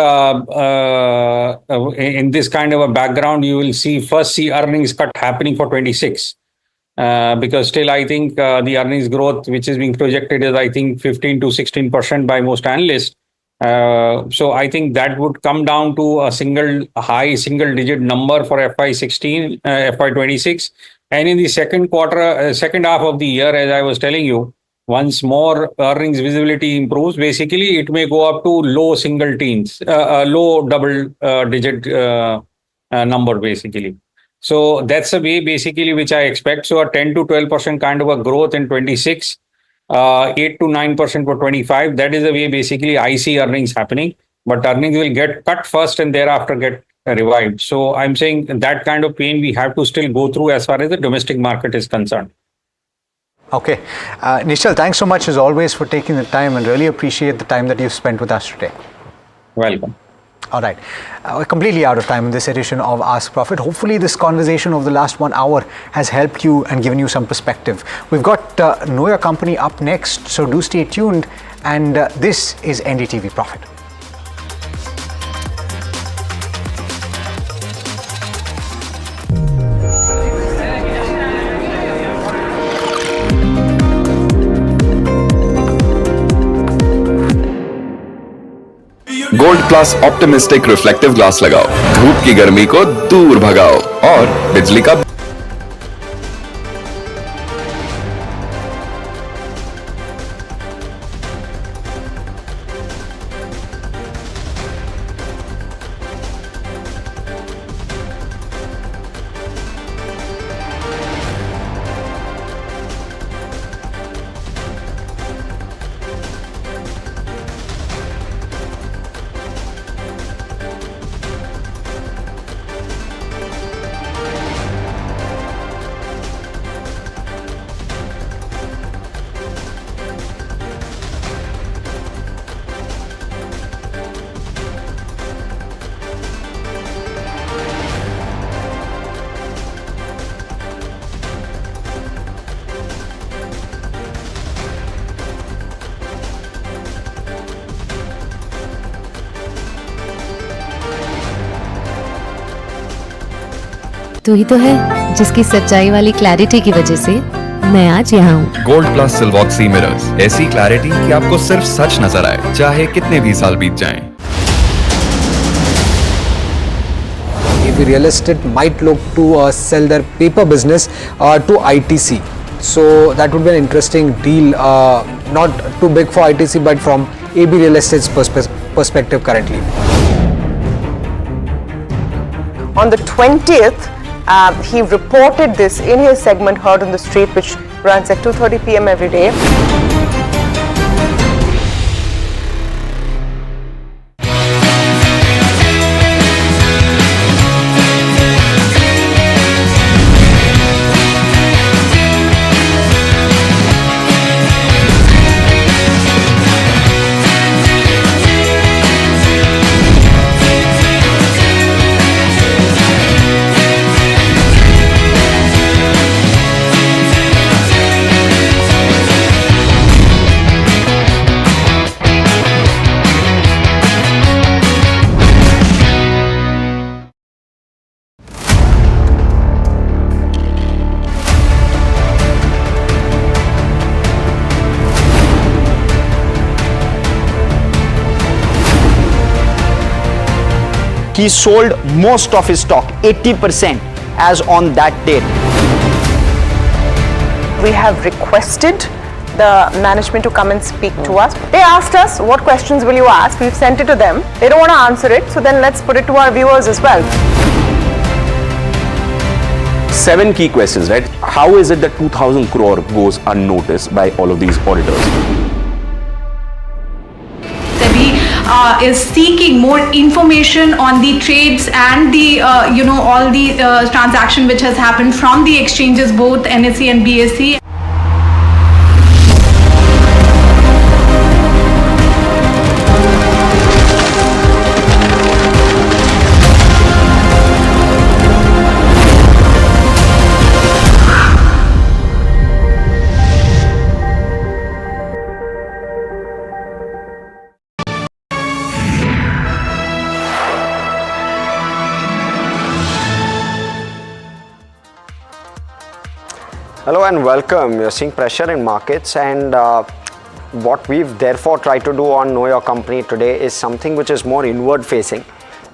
[SPEAKER 18] in this kind of a background, you will first see earnings cut happening for 26. Because still, I think the earnings growth, which is being projected, is I think 15 to 16% by most analysts. So I think that would come down to a high single digit number for FY16, FY26. And in the second half of the year, as I was telling you, once more earnings visibility improves, basically it may go up to low single teens, low double digit number basically. So that's the way basically which I expect. So a 10 to 12% kind of a growth in 26, 8 to 9% for 25. That is the way basically I see earnings happening. But earnings will get cut first and thereafter get revived. So I'm saying that kind of pain we have to still go through as far as the domestic market is concerned.
[SPEAKER 1] Okay. Nishal, thanks so much as always for taking the time, and really appreciate the time that you've spent with us today.
[SPEAKER 18] Welcome.
[SPEAKER 1] All right. We're completely out of time in this edition of Ask Profit. Hopefully this conversation over the last 1 hour has helped you and given you some perspective. We've got Know Your Company up next, so do stay tuned. And this is NDTV Profit.
[SPEAKER 11] Gold plus optimistic reflective glass लगाओ, धूप की गर्मी को दूर भगाओ और बिजली का
[SPEAKER 19] तू ही तो है जिसकी सच्चाई वाली क्लैरिटी की वजह से मैं आज यहाँ हूँ।
[SPEAKER 11] गोल्ड प्लस सिल्वॉक्सी मिरर्स, ऐसी क्लैरिटी कि आपको सिर्फ सच नजर आए, चाहे कितने भी साल बीत जाएं।
[SPEAKER 12] AB Real Estate might look to sell their paper business to ITC. So that would be an interesting deal, not too big for ITC, but from AB Real Estate's perspective currently.
[SPEAKER 13] On the 20th, he reported this in his segment Heard on the Street, which runs at 2:30 p.m. every day.
[SPEAKER 20] He sold most of his stock, 80%, as on that date.
[SPEAKER 13] We have requested the management to come and speak to us. They asked us, what questions will you ask? We've sent it to them. They don't want to answer it, so then let's put it to our viewers as well.
[SPEAKER 21] 7 key questions, right? How is it that 2,000 crore goes unnoticed by all of these auditors?
[SPEAKER 22] Is seeking more information on the trades and the all the transaction which has happened from the exchanges, both NSE and BSE.
[SPEAKER 5] Hello and welcome. You're seeing pressure in markets, and what we've therefore tried to do on Know Your Company today is something which is more inward facing,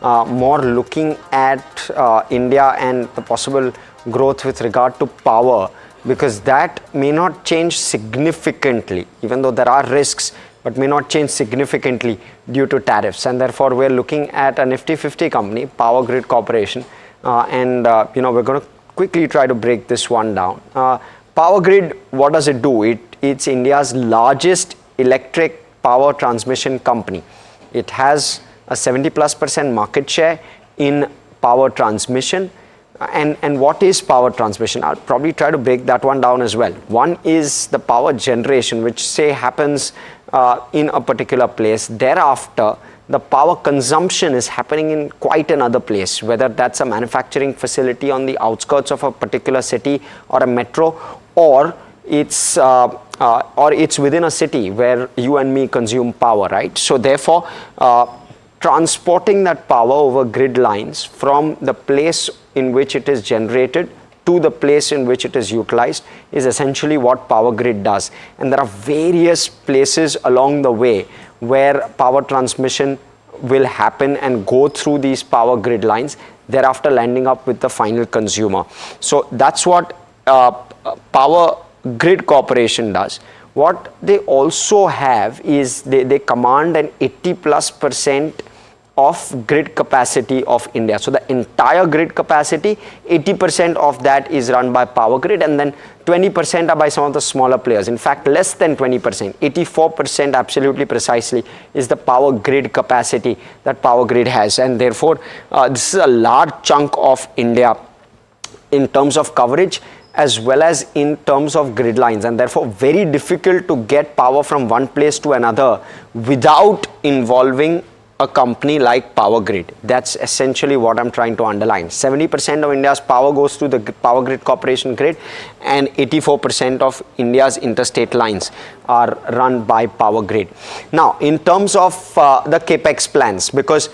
[SPEAKER 5] more looking at India and the possible growth with regard to power, because that may not change significantly, even though there are risks, but may not change significantly due to tariffs. And therefore we're looking at a Nifty 50 company, Power Grid Corporation, and we're going to quickly try to break this one down. Power Grid, what does it do? It's India's largest electric power transmission company. It has a 70+% market share in power transmission. And what is power transmission? I'll probably try to break that one down as well. One is the power generation, which say happens in a particular place. Thereafter, the power consumption is happening in quite another place, whether that's a manufacturing facility on the outskirts of a particular city or a metro, or it's within a city where you and me consume power, right? So therefore, transporting that power over grid lines from the place in which it is generated to the place in which it is utilized is essentially what Power Grid does. And there are various places along the way where power transmission will happen and go through these power grid lines, thereafter landing up with the final consumer. So that's what Power Grid Corporation does. What they also have is they command an 80+% of grid capacity of India. So the entire grid capacity, 80% of that is run by Power Grid, and then 20% are by some of the smaller players. In fact, less than 20%, 84% absolutely precisely is the power grid capacity that Power Grid has. And therefore, this is a large chunk of India in terms of coverage as well as in terms of grid lines, and therefore very difficult to get power from one place to another without involving a company like Power Grid. That's essentially what I'm trying to underline. 70% of India's power goes through the Power Grid Corporation grid, and 84% of India's interstate lines are run by Power Grid. Now, in terms of the capex plans, because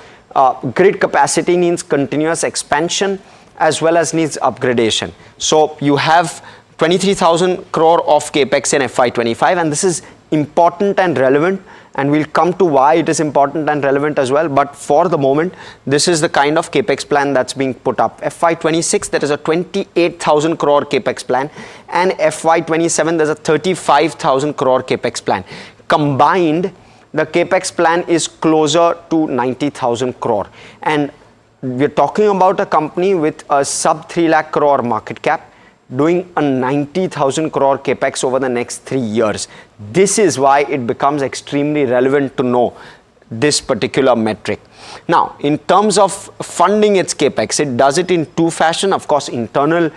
[SPEAKER 5] grid capacity needs continuous expansion as well as needs upgradation. So you have 23,000 crore of capex in FY25, and this is important and relevant, and we'll come to why it is important and relevant as well. But for the moment, this is the kind of capex plan that's being put up. FY26, there is a 28,000 crore capex plan, and FY27, there's a 35,000 crore capex plan. Combined, the capex plan is closer to 90,000 crore. And we're talking about a company with a sub 3 lakh crore market cap, doing a 90,000 crore capex over the next 3 years. This is why it becomes extremely relevant to know this particular metric. Now, in terms of funding its capex, it does it in two fashion. Of course, internal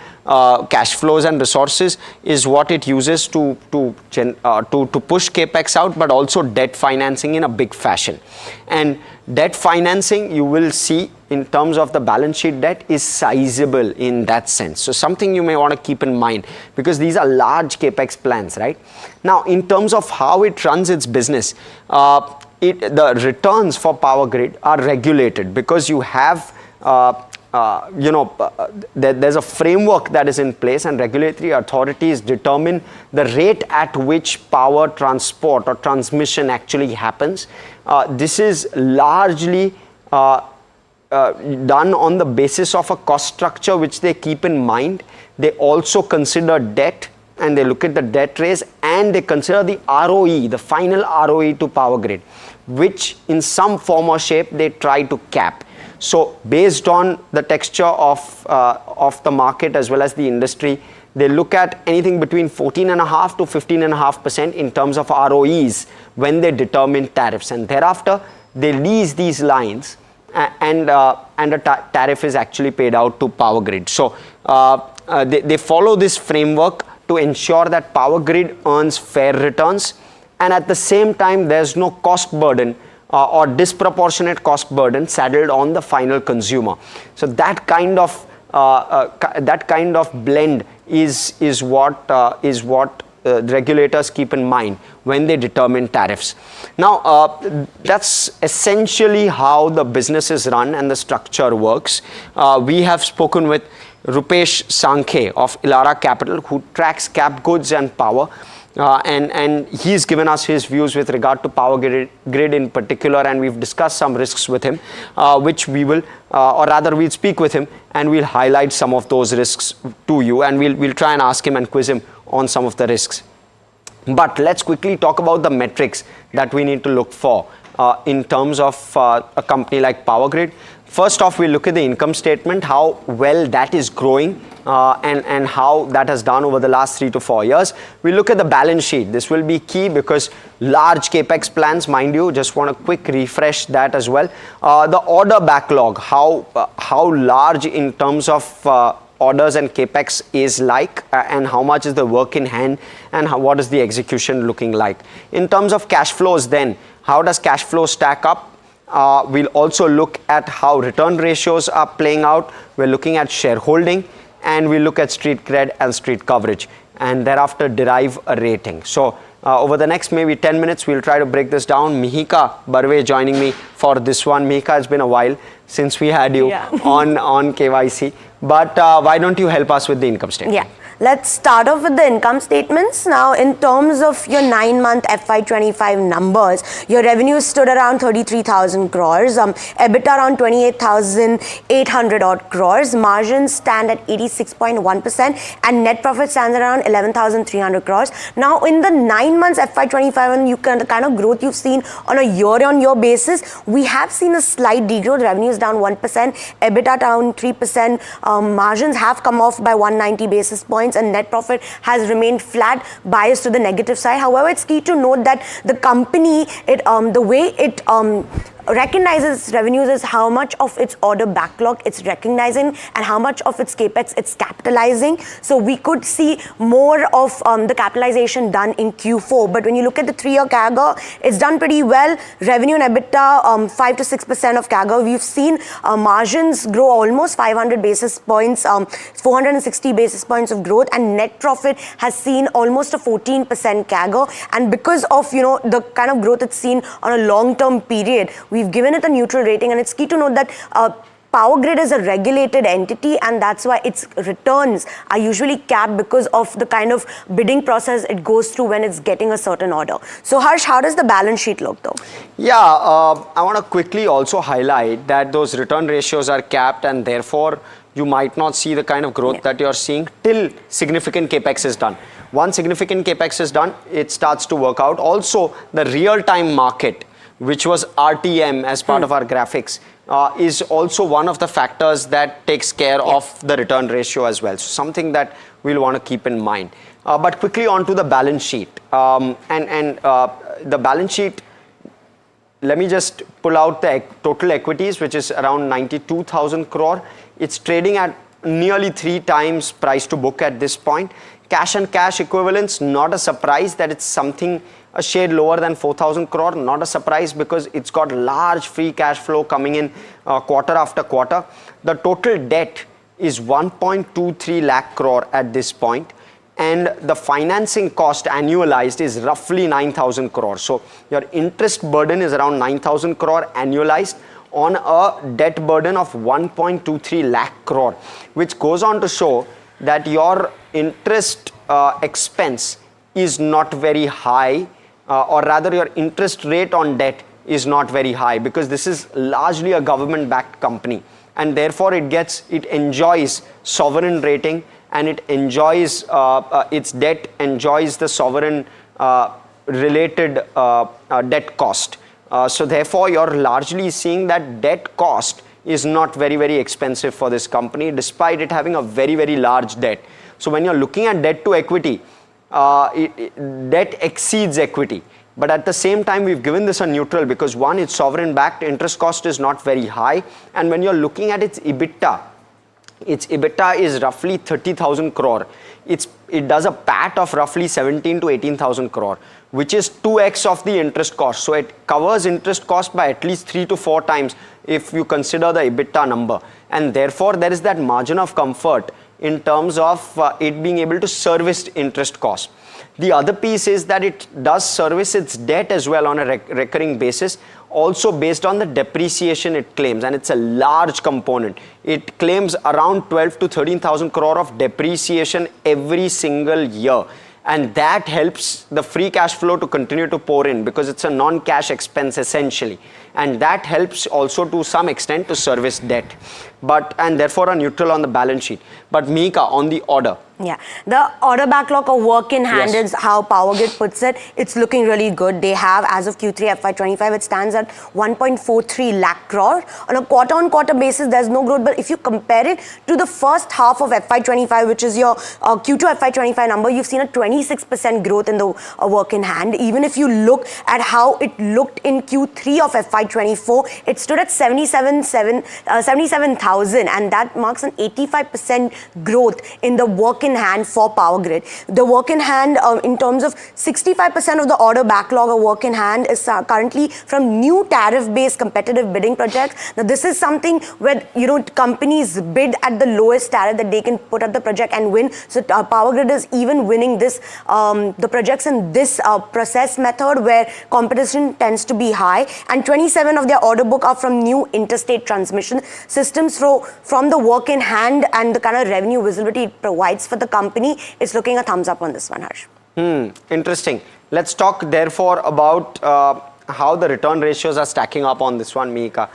[SPEAKER 5] cash flows and resources is what it uses to push capex out, but also debt financing in a big fashion. And debt financing, you will see in terms of the balance sheet debt, is sizable in that sense. So something you may want to keep in mind, because these are large capex plans, right? Now, in terms of how it runs its business, the returns for Power Grid are regulated, because you have there's a framework that is in place, and regulatory authorities determine the rate at which power transport or transmission actually happens. This is largely done on the basis of a cost structure which they keep in mind. They also consider debt, and they look at the debt raise, and they consider the ROE, the final ROE to Power Grid, which in some form or shape they try to cap. So based on the texture of the market as well as the industry, they look at anything between 14.5% to 15.5% in terms of ROEs when they determine tariffs, and thereafter they lease these lines, and a tariff is actually paid out to Power Grid. So they follow this framework to ensure that Power Grid earns fair returns, and at the same time there's no cost burden or disproportionate cost burden saddled on the final consumer. So that kind of blend is what regulators keep in mind when they determine tariffs. Now, that's essentially how the business is run and the structure works. We have spoken with Rupesh Sankhe of Elara Capital, who tracks cap goods and power. And he's given us his views with regard to power grid in particular, and we've discussed some risks with him, which we will, or rather we'll speak with him and we'll highlight some of those risks to you, and we'll try and ask him and quiz him on some of the risks. But let's quickly talk about the metrics that we need to look for in terms of a company like Power Grid. First off, we'll look at the income statement, how well that is growing and how that has done over the last 3 to 4 years. We'll look at the balance sheet. This will be key because large capex plans, mind you, just want a quick refresh that as well. The order backlog, how large in terms of orders and capex is like, and how much is the work in hand, and what is the execution looking like. In terms of cash flows then, how does cash flow stack up? We'll also look at how return ratios are playing out. We're looking at shareholding, and we'll look at street cred and street coverage, and thereafter derive a rating. So over the next maybe 10 minutes, we'll try to break this down. Mihika Barve joining me for this one. Mihika, it's been a while since we had you on KYC, but why don't you help us with the income statement?
[SPEAKER 6] Yeah. Let's start off with the income statements. Now, in terms of your 9-month FY25 numbers, your revenue stood around 33,000 crores, EBITDA around 28,800 odd crores, margins stand at 86.1%, and net profit stands around 11,300 crores. Now, in the 9 months FY25, and the kind of growth you've seen on a year-on-year basis, we have seen a slight degrowth. Revenues down 1%, EBITDA down 3%, margins have come off by 190 basis points, and net profit has remained flat, biased to the negative side. However, it's key to note that the company, the way it recognizes revenues is how much of its order backlog it's recognizing and how much of its capex it's capitalizing. So we could see more of the capitalization done in Q4. But when you look at the 3-year CAGR, it's done pretty well. Revenue and EBITDA, 5 to 6% of CAGR. We've seen margins grow almost 500 basis points, 460 basis points of growth, and net profit has seen almost a 14% CAGR. And because of the kind of growth it's seen on a long-term period, we've given it a neutral rating, and it's key to note that Power Grid is a regulated entity, and that's why its returns are usually capped because of the kind of bidding process it goes through when it's getting a certain order. So Harsh, how does the balance sheet look though?
[SPEAKER 5] Yeah, I want to quickly also highlight that those return ratios are capped, and therefore you might not see the kind of growth that you're seeing till significant capex is done. Once significant capex is done, it starts to work out. Also, the real-time market, which was RTM as part of our graphics, is also one of the factors that takes care of the return ratio as well. So something that we'll want to keep in mind. But quickly on to the balance sheet. The balance sheet, let me just pull out the total equities, which is around 92,000 crore. It's trading at nearly 3 times price to book at this point. Cash and cash equivalents, not a surprise that it's something a shade lower than 4,000 crore, not a surprise because it's got large free cash flow coming in quarter after quarter. The total debt is 1.23 lakh crore at this point, and the financing cost annualized is roughly 9,000 crore. So your interest burden is around 9,000 crore annualized on a debt burden of 1.23 lakh crore, which goes on to show that your interest expense is not very high, or rather your interest rate on debt is not very high, because this is largely a government-backed company, and therefore it enjoys sovereign rating, and it enjoys its debt enjoys the sovereign related debt cost. So therefore you're largely seeing that debt cost is not very, very expensive for this company, despite it having a very, very large debt. So when you're looking at debt to equity, debt exceeds equity, but at the same time we've given this a neutral because one, it's sovereign backed, interest cost is not very high, and when you're looking at its EBITDA is roughly 30,000 crore. It does a PAT of roughly 17 to 18,000 crore, which is 2x of the interest cost. So it covers interest cost by at least 3 to 4 times if you consider the EBITDA number, and therefore there is that margin of comfort in terms of it being able to service interest cost. The other piece is that it does service its debt as well on a recurring basis, also based on the depreciation it claims, and it's a large component. It claims around 12 to 13,000 crore of depreciation every single year. And that helps the free cash flow to continue to pour in because it's a non-cash expense essentially. And that helps also to some extent to service debt, and therefore are neutral on the balance sheet. But Mihika, on the order.
[SPEAKER 6] Yeah, the order backlog or work in hand
[SPEAKER 5] Yes.
[SPEAKER 6] is how PowerGrid puts it. It's looking really good. They have, as of Q3 FY25, it stands at 1.43 lakh crore. On a quarter-on-quarter basis, there's no growth. But if you compare it to the first half of FY25, which is your Q2 FY25 number, you've seen a 26% growth in the work in hand. Even if you look at how it looked in Q3 of FY24, it stood at 77,000, and that marks an 85% growth in the work in hand for PowerGrid. The work in hand, in terms of 65% of the order backlog or work in hand is currently from new tariff-based competitive bidding projects. Now, this is something where, companies bid at the lowest tariff that they can put at the project and win. So, PowerGrid is even winning this, the projects in this process method where competition tends to be high. And 27 of their order book are from new interstate transmission systems. So, from the work in hand and the kind of revenue visibility it provides for the company, it's looking a thumbs up on this one, Harsh.
[SPEAKER 5] Interesting. Let's talk therefore about how the return ratios are stacking up on this one, Mihika.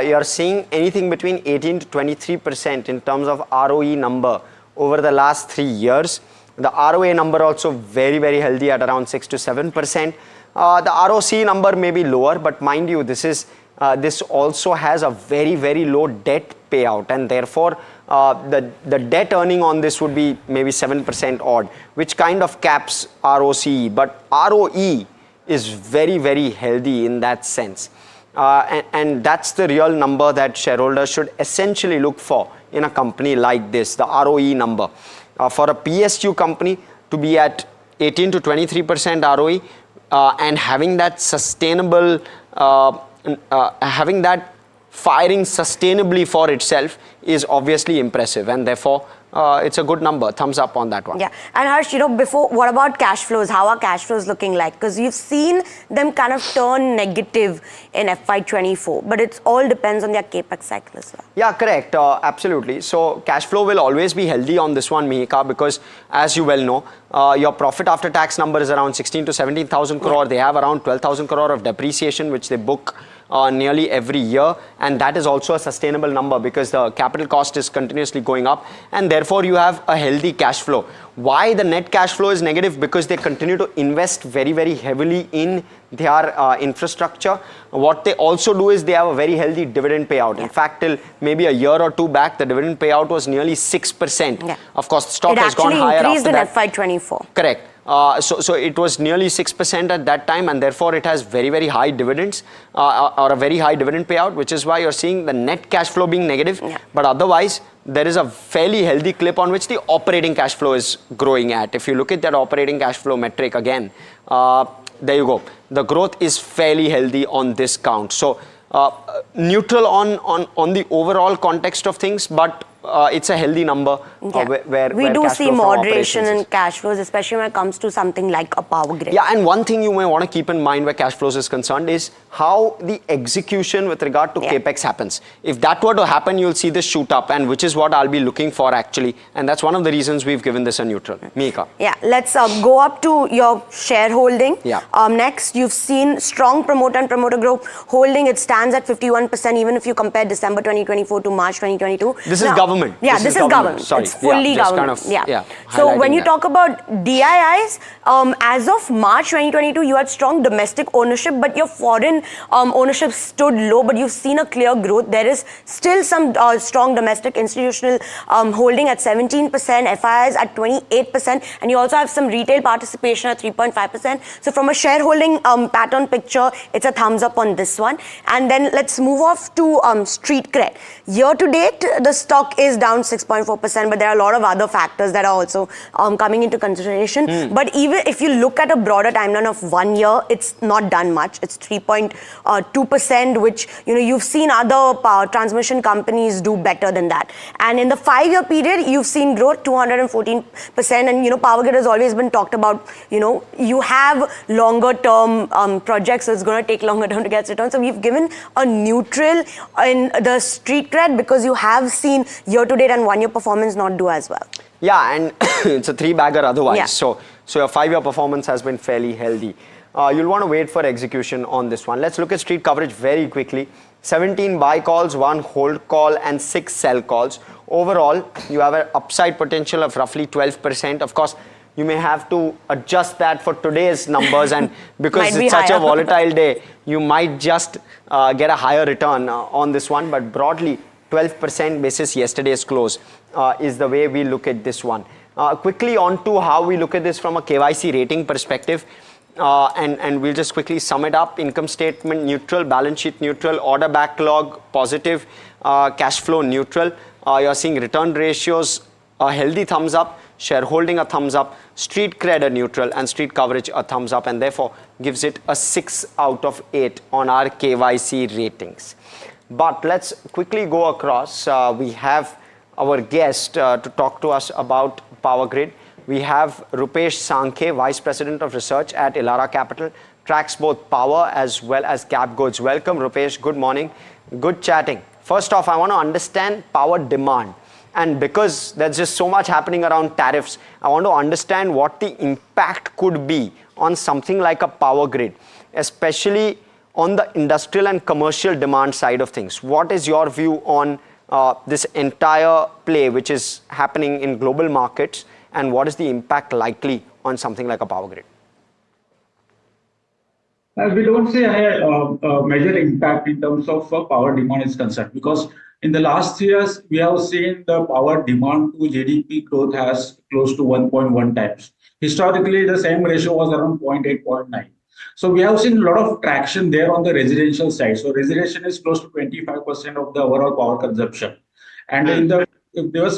[SPEAKER 5] You're seeing anything between 18 to 23% in terms of ROE number over the last 3 years. The ROA number also very, very healthy at around 6 to 7%. The ROC number may be lower, but mind you, this also has a very, very low debt payout, and therefore the debt earning on this would be maybe 7% odd, which kind of caps ROCE, but ROE is very, very healthy in that sense. And that's the real number that shareholders should essentially look for in a company like this, the ROE number. For a PSU company to be at 18 to 23% ROE and having that sustainable, having that firing sustainably for itself is obviously impressive, and therefore it's a good number. Thumbs up on that one.
[SPEAKER 6] Yeah, and Harsh, before, what about cash flows? How are cash flows looking like? Because you've seen them kind of turn negative in FY24, but it all depends on their capex cycle as well.
[SPEAKER 5] Yeah, correct. Absolutely. So cash flow will always be healthy on this one, Mihika, because as you well know, your profit after tax number is around 16 to 17,000 crore. Yeah. They have around 12,000 crore of depreciation, which they book nearly every year, and that is also a sustainable number because the capital cost is continuously going up, and therefore you have a healthy cash flow. Why the net cash flow is negative? Because they continue to invest very, very heavily in their infrastructure. What they also do is they have a very healthy dividend payout. In fact, till maybe a year or two back, the dividend payout was nearly 6%. Yeah. Of course, the stock has gone higher after that.
[SPEAKER 6] It actually increased in FY24.
[SPEAKER 5] Correct. So it was nearly 6% at that time, and therefore it has very, very high dividends or a very high dividend payout, which is why you're seeing the net cash flow being negative. Yeah. But otherwise, there is a fairly healthy clip on which the operating cash flow is growing at. If you look at that operating cash flow metric again, there you go. The growth is fairly healthy on this count. So neutral on the overall context of things, but it's a healthy number.
[SPEAKER 6] Yeah. Where we do see moderation in cash flows, especially when it comes to something like a PowerGrid.
[SPEAKER 5] Yeah, and one thing you may want to keep in mind where cash flows is concerned is how the execution with regard to capex happens. If that were to happen, you'll see this shoot up, and which is what I'll be looking for actually, and that's one of the reasons we've given this a neutral. Mihika.
[SPEAKER 6] Yeah, let's go up to your shareholding. Yeah. Next, you've seen strong promoter and promoter group holding. It stands at 51%, even if you compare December 2024 to March 2022.
[SPEAKER 5] This is government.
[SPEAKER 6] Yeah, this is government.
[SPEAKER 5] Sorry.
[SPEAKER 6] It's fully government.
[SPEAKER 5] Kind of,
[SPEAKER 6] So when you talk about DIIs, as of March 2022, you had strong domestic ownership, but your foreign ownership stood low, but you've seen a clear growth. There is still some strong domestic institutional holding at 17%, FIIs at 28%, and you also have some retail participation at 3.5%. So from a shareholding pattern picture, it's a thumbs up on this one. And then let's move off to Street Cred. Year to date, the stock is down 6.4%, but there are a lot of other factors that are also coming into consideration. But even if you look at a broader timeline of 1 year, it's not done much. It's 3.2%, which you've seen other power transmission companies do better than that. And in the 5-year period, you've seen growth 214%. And Power Grid has always been talked about. You have longer term projects, so it's going to take longer term to get return. So we've given a neutral in the street cred because you have seen year to date and 1 year performance not do as well.
[SPEAKER 5] Yeah, and it's a 3-bagger otherwise.
[SPEAKER 6] Yeah.
[SPEAKER 5] So your 5-year performance has been fairly healthy. You'll want to wait for execution on this one. Let's look at street coverage very quickly. 17 buy calls, 1 hold call and 6 sell calls. Overall, you have an upside potential of roughly 12%. Of course, you may have to adjust that for today's numbers, and because it's such a volatile day, you might just get a higher return on this one. But broadly, 12% basis yesterday's close is the way we look at this one. Quickly on to how we look at this from a KYC rating perspective. And we'll just quickly sum it up. Income statement neutral, balance sheet neutral, order backlog positive, cash flow neutral. You're seeing return ratios a healthy thumbs up, shareholding a thumbs up, street cred a neutral, and street coverage a thumbs up, and therefore gives it a 6 out of 8 on our KYC ratings. But let's quickly go across. We have our guest to talk to us about Power Grid. We have Rupesh Sankhe, Vice President of Research at Elara Capital, tracks both power as well as cap goods. Welcome, Rupesh. Good morning. Good chatting. First off, I want to understand power demand. And because there's just so much happening around tariffs, I want to understand what the impact could be on something like a Power Grid, especially on the industrial and commercial demand side of things. What is your view on this entire play which is happening in global markets, and what is the impact likely on something like a Power Grid?
[SPEAKER 7] We don't see a major impact in terms of power demand is concerned, because in the last 3 years, we have seen the power demand to GDP growth has close to 1.1 times. Historically, the same ratio was around 0.8, 0.9. So we have seen a lot of traction there on the residential side. So residential is close to 25% of the overall power consumption. And in the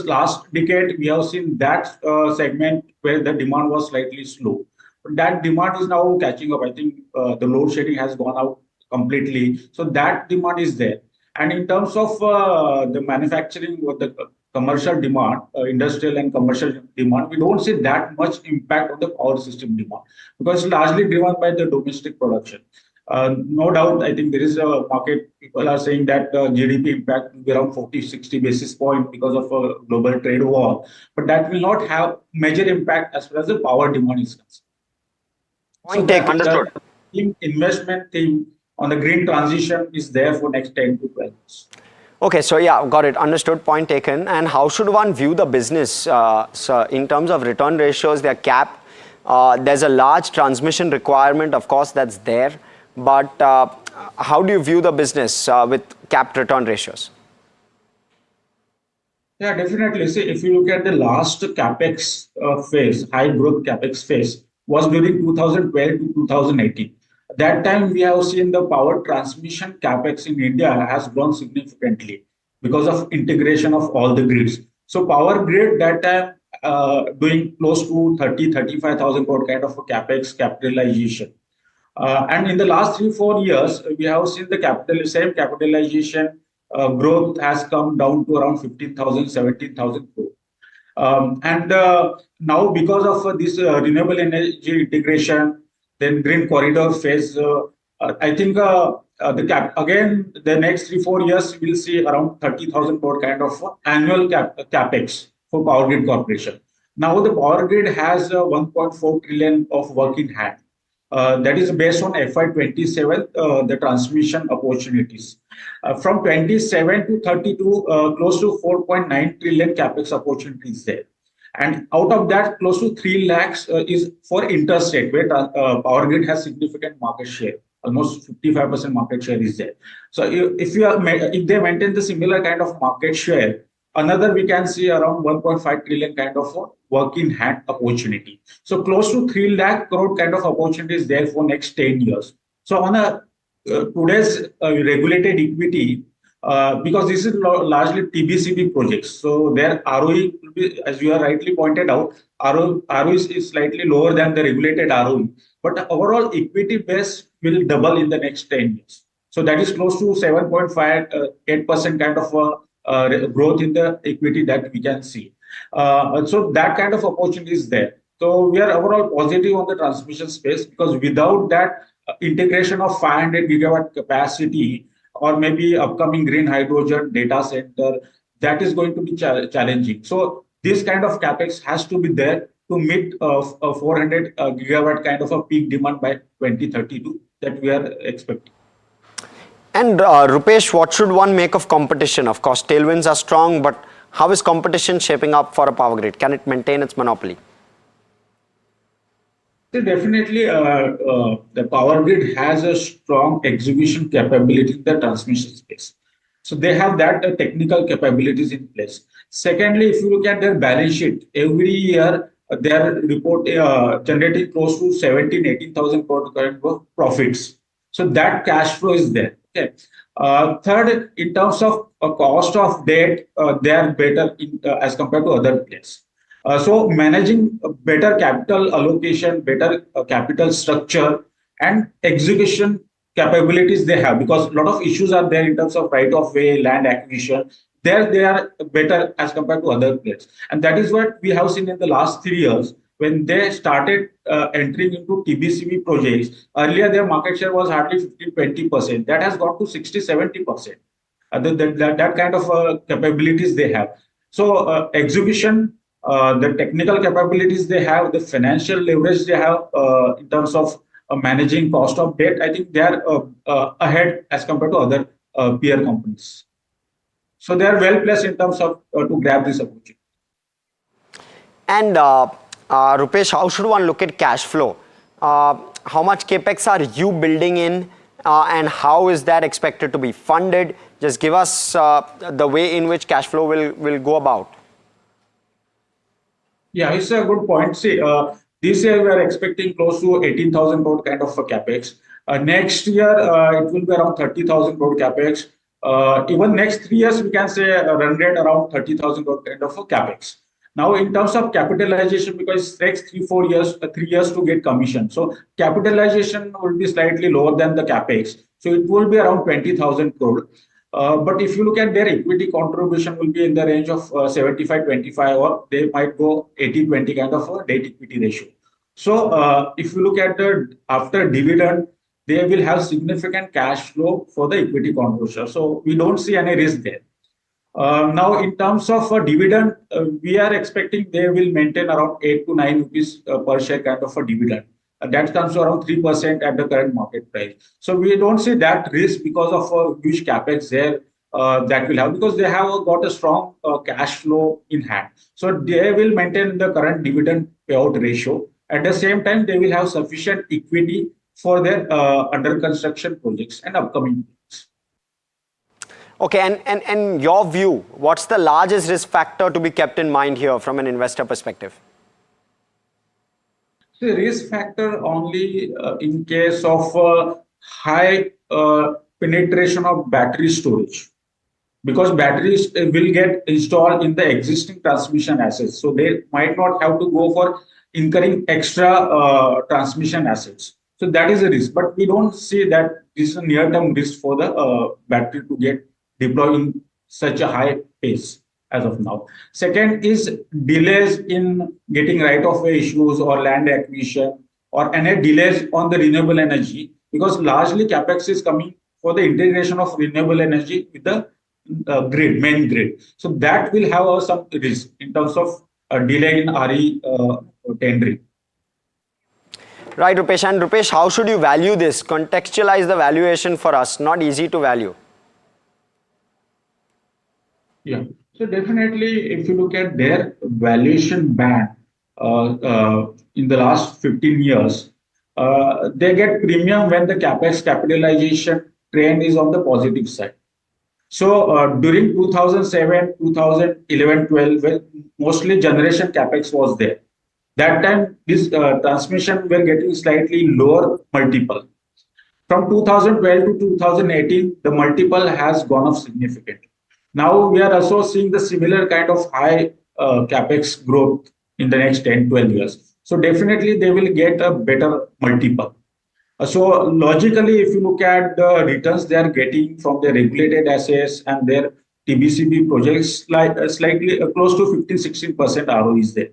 [SPEAKER 7] last decade, we have seen that segment where the demand was slightly slow. But that demand is now catching up. I think the load shedding has gone out completely. So that demand is there. And in terms of the manufacturing or the commercial demand, industrial and commercial demand, we don't see that much impact on the power system demand, because it's largely driven by the domestic production. No doubt, I think there is a market, people are saying that GDP impact will be around 40-60 basis points because of a global trade war, but that will not have major impact as far as the power demand is concerned.
[SPEAKER 5] Point taken, understood.
[SPEAKER 7] Investment theme on the green transition is there for next 10 to 12 years.
[SPEAKER 5] Okay, so yeah, got it. Understood, point taken. And how should one view the business? So in terms of return ratios, they're capped. There's a large transmission requirement, of course, that's there. But how do you view the business with capped return ratios?
[SPEAKER 7] Yeah, definitely. See, if you look at the last capex phase, high growth capex phase, was during 2012 to 2018. At that time, we have seen the power transmission capex in India has grown significantly because of integration of all the grids. So Power Grid that time doing close to 30-35,000 crore kind of a capex capitalization. And in the last 3-4 years, we have seen the same capitalization growth has come down to around 15,000, 17,000 crore. And now because of this renewable energy integration, then green corridor phase, I think again, the next 3-4 years, we'll see around 30,000 crore kind of annual capex for Power Grid Corporation. Now the Power Grid has 1.4 trillion of work in hand. That is based on FY27, the transmission opportunities. From 27 to 32, close to 4.9 trillion capex opportunities there. And out of that, close to 3 lakhs is for interstate, where Power Grid has significant market share. Almost 55% market share is there. So if they maintain the similar kind of market share, another we can see around 1.5 trillion kind of work in hand opportunity. So close to 3 lakh crore kind of opportunity is there for next 10 years. So on a today's regulated equity, because this is largely TBCB projects. So their ROE will be, as you have rightly pointed out, ROE is slightly lower than the regulated ROE, but the overall equity base will double in the next 10 years. So that is close to 7.58% kind of growth in the equity that we can see. So that kind of opportunity is there. So we are overall positive on the transmission space, because without that integration of 500 gigawatt capacity, or maybe upcoming green hydrogen data center, that is going to be challenging. So this kind of capex has to be there to meet a 400 gigawatt kind of a peak demand by 2032 that we are expecting.
[SPEAKER 5] And Rupesh, what should one make of competition? Of course, tailwinds are strong, but how is competition shaping up for a power grid? Can it maintain its monopoly?
[SPEAKER 7] So definitely, the power grid has a strong execution capability in the transmission space. So they have that technical capabilities in place. Secondly, if you look at their balance sheet, every year they are generating close to 18,000 crore current profits. So that cash flow is there. Okay. Third, in terms of cost of debt, they are better as compared to other players. So managing better capital allocation, better capital structure, and execution capabilities they have, because a lot of issues are there in terms of right of way, land acquisition. There they are better as compared to other players, and that is what we have seen in the last 3 years when they started entering into TBCB projects. Earlier, their market share was hardly 15-20%. That has gone to 60-70%. That kind of capabilities they have. So execution, the technical capabilities they have, the financial leverage they have in terms of managing cost of debt, I think they are ahead as compared to other peer companies. So they are well placed in terms of to grab this opportunity.
[SPEAKER 5] And Rupesh, how should one look at cash flow? How much capex are you building in, and how is that expected to be funded? Just give us the way in which cash flow will go about.
[SPEAKER 7] Yeah, it's a good point. See, this year we are expecting close to 18,000 crore kind of a capex. Next year it will be around 30,000 crore capex. Even next 3 years we can say a run rate around 30,000 crore kind of a capex. Now, in terms of capitalization, because it takes 3 years to get commission, so capitalization will be slightly lower than the capex. So it will be around 20,000 crore. But if you look at their equity contribution, will be in the range of 75-25, or they might go 80-20 kind of a debt equity ratio. So if you look at the after dividend, they will have significant cash flow for the equity contribution. So we don't see any risk there. Now, in terms of a dividend, we are expecting they will maintain around 8 to 9 rupees per share kind of a dividend. That comes to around 3% at the current market price. So we don't see that risk because of a huge capex there that will have, because they have got a strong cash flow in hand. So they will maintain the current dividend payout ratio. At the same time, they will have sufficient equity for their under construction projects and upcoming projects.
[SPEAKER 5] Okay, and your view, what's the largest risk factor to be kept in mind here from an investor perspective?
[SPEAKER 7] The risk factor only in case of high penetration of battery storage, because batteries will get installed in the existing transmission assets. So they might not have to go for incurring extra transmission assets. So that is a risk, but we don't see that this is a near-term risk for the battery to get deployed in such a high pace as of now. Second is delays in getting right-of-way issues or land acquisition, or any delays on the renewable energy, because largely capex is coming for the integration of renewable energy with the grid, main grid. So that will have some risk in terms of delay in RE tendering.
[SPEAKER 5] Right, Rupesh. And Rupesh, how should you value this? Contextualize the valuation for us. Not easy to value.
[SPEAKER 7] Yeah. So definitely, if you look at their valuation band in the last 15 years, they get premium when the capex capitalization trend is on the positive side. So during 2007, 2011, 12, when mostly generation capex was there. That time, this transmission were getting slightly lower multiple. From 2012 to 2018, the multiple has gone up significantly. Now we are also seeing the similar kind of high capex growth in the next 10, 12 years. So definitely they will get a better multiple. So logically, if you look at the returns they are getting from their regulated assets and their TBCB projects, like slightly close to 15-16% ROE is there.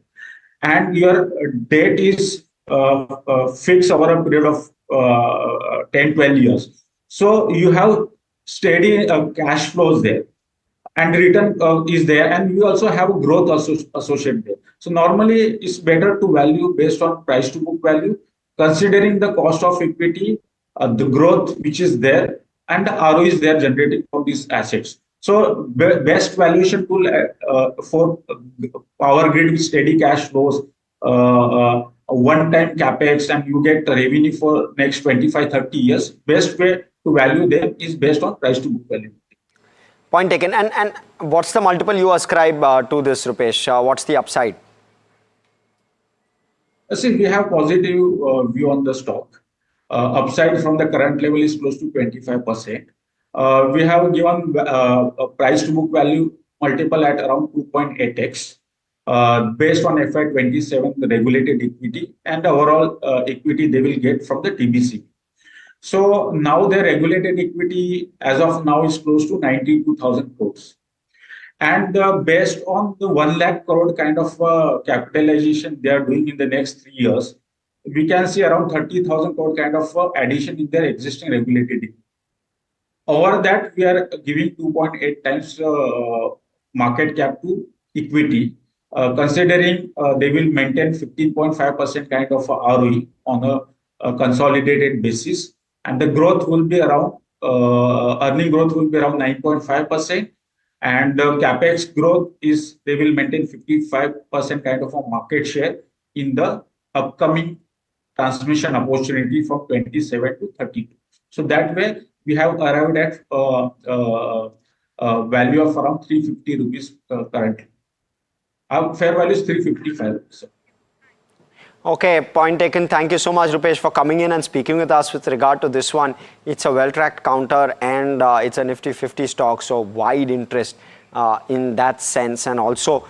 [SPEAKER 7] And your debt is fixed over a period of 10-12 years. So you have steady cash flows there, and return is there, and you also have growth associated there. So normally it's better to value based on price to book value, considering the cost of equity, the growth which is there, and the ROE is there generating from these assets. So best valuation tool for power grid with steady cash flows, one-time capex, and you get the revenue for next 25-30 years. Best way to value them is based on price to book value.
[SPEAKER 5] Point taken. And what's the multiple you ascribe to this, Rupesh? What's the upside?
[SPEAKER 7] See, we have positive view on the stock. Upside from the current level is close to 25%. We have given a price to book value multiple at around 2.8x based on FY27, the regulated equity, and the overall equity they will get from the TBC. So now their regulated equity as of now is close to 92,000 crores. And based on the 1 lakh crore kind of capitalization they are doing in the next 3 years, we can see around 30,000 crore kind of addition in their existing regulated equity. Over that, we are giving 2.8 times market cap to equity, considering they will maintain 15.5% kind of ROE on a consolidated basis. And the growth will be around, earning growth will be around 9.5%. And the capex growth is, they will maintain 55% kind of a market share in the upcoming transmission opportunity from 27 to 32. So that way, we have arrived at value of around 350 rupees currently. Our fair value is 355 rupees.
[SPEAKER 5] Okay, point taken. Thank you so much, Rupesh, for coming in and speaking with us with regard to this one. It's a well-tracked counter, and it's a Nifty 50 stock, so wide interest in that sense, and also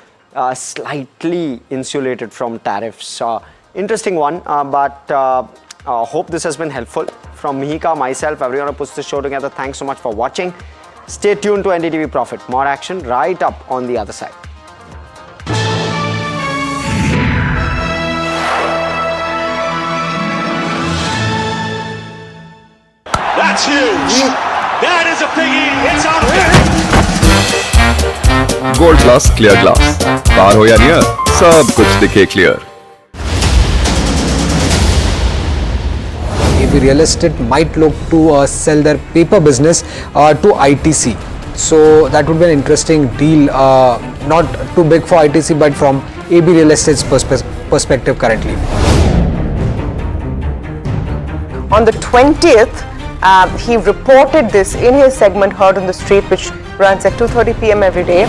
[SPEAKER 5] slightly insulated from tariffs. Interesting one, but hope this has been helpful. From Mihika, myself, everyone who puts the show together, thanks so much for watching. Stay tuned to NDTV Profit. More action right up on the other side.
[SPEAKER 10] That's huge. That is a biggie. It's out of there.
[SPEAKER 11] Gold Plus Clear Glass. Far ho ya near, sab kuch dikhe clear.
[SPEAKER 12] AB Real Estate might look to sell their paper business to ITC. So that would be an interesting deal, not too big for ITC, but from AB Real Estate's perspective currently.
[SPEAKER 13] On the 20th, he reported this in his segment Heard on the Street, which runs at 2:30 p.m. every day.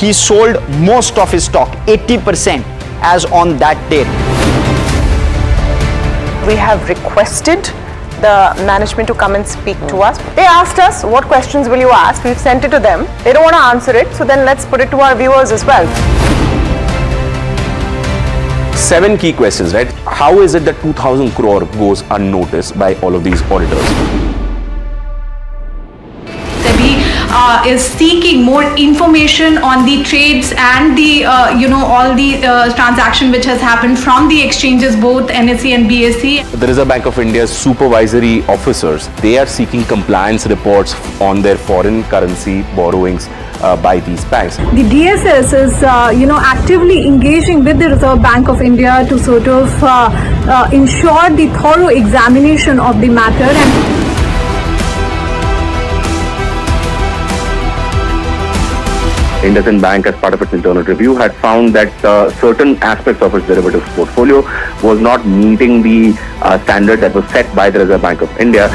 [SPEAKER 20] He sold most of his stock, 80%, as on that date.
[SPEAKER 13] We have requested the management to come and speak to us. They asked us, what questions will you ask? We've sent it to them. They don't want to answer it, so then let's put it to our viewers as well.
[SPEAKER 21] 7 key questions, right? How is it that 2,000 crore goes unnoticed by all of these auditors?
[SPEAKER 22] SEBI is seeking more information on the trades and the all the transaction which has happened from the exchanges, both NSE and BSE.
[SPEAKER 21] The Reserve Bank of India's supervisory officers, they are seeking compliance reports on their foreign currency borrowings by these banks.
[SPEAKER 22] The DSS is actively engaging with the Reserve Bank of India to sort of ensure the thorough examination of the matter. And
[SPEAKER 17] IndusInd Bank, as part of its internal review, had found that certain aspects of its derivatives portfolio was not meeting the standard that was set by the Reserve Bank of India.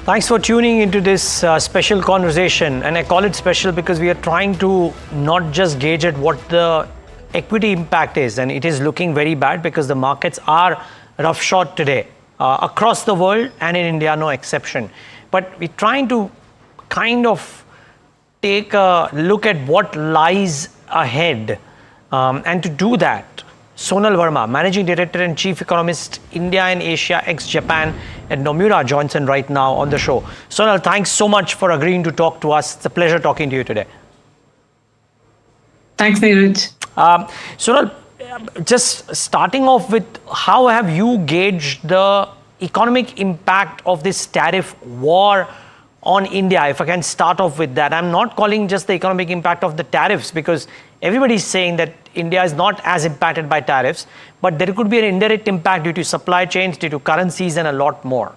[SPEAKER 8] Thanks for tuning into this special conversation, and I call it special because we are trying to not just gauge at what the equity impact is, and it is looking very bad because the markets are roughshod today across the world and in India, no exception. But we're trying to kind of take a look at what lies ahead, and to do that, Sonal Verma, Managing Director and Chief Economist, India and Asia ex-Japan at Nomura, joins in right now on the show. Sonal, thanks so much for agreeing to talk to us. It's a pleasure talking to you today.
[SPEAKER 22] Thanks, Neeraj.
[SPEAKER 8] Sonal, just starting off with, how have you gauged the economic impact of this tariff war on India? If I can start off with that. I'm not calling just the economic impact of the tariffs, because everybody is saying that India is not as impacted by tariffs, but there could be an indirect impact due to supply chains, due to currencies, and a lot more.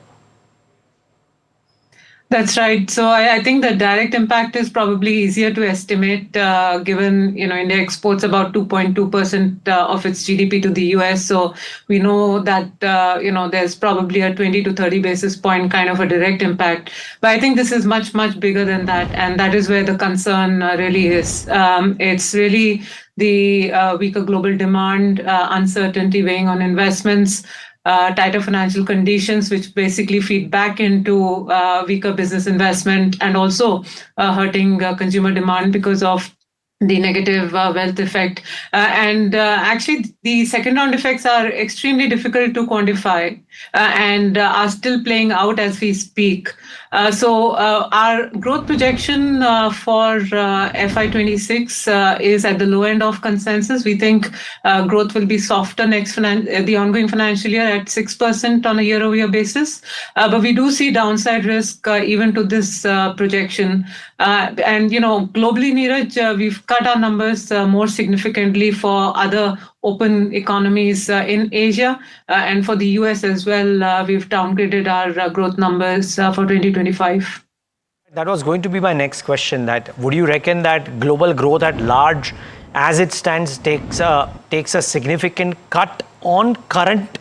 [SPEAKER 22] That's right. So I think the direct impact is probably easier to estimate, given India exports about 2.2% of its GDP to the US. So we know that there's probably a 20 to 30 basis point kind of a direct impact. But I think this is much, much bigger than that, and that is where the concern really is. It's really the weaker global demand, uncertainty weighing on investments, tighter financial conditions, which basically feed back into weaker business investment, and also hurting consumer demand because of the negative wealth effect. And actually, the second round effects are extremely difficult to quantify and are still playing out as we speak. So our growth projection for FY26 is at the low end of consensus. We think growth will be softer the ongoing financial year at 6% on a year-over-year basis. But we do see downside risk even to this projection. And globally, Neeraj, we've cut our numbers more significantly for other open economies in Asia, and for the US as well. We've downgraded our growth numbers for 2025.
[SPEAKER 8] That was going to be my next question, that would you reckon that global growth at large, as it stands, takes a significant cut on current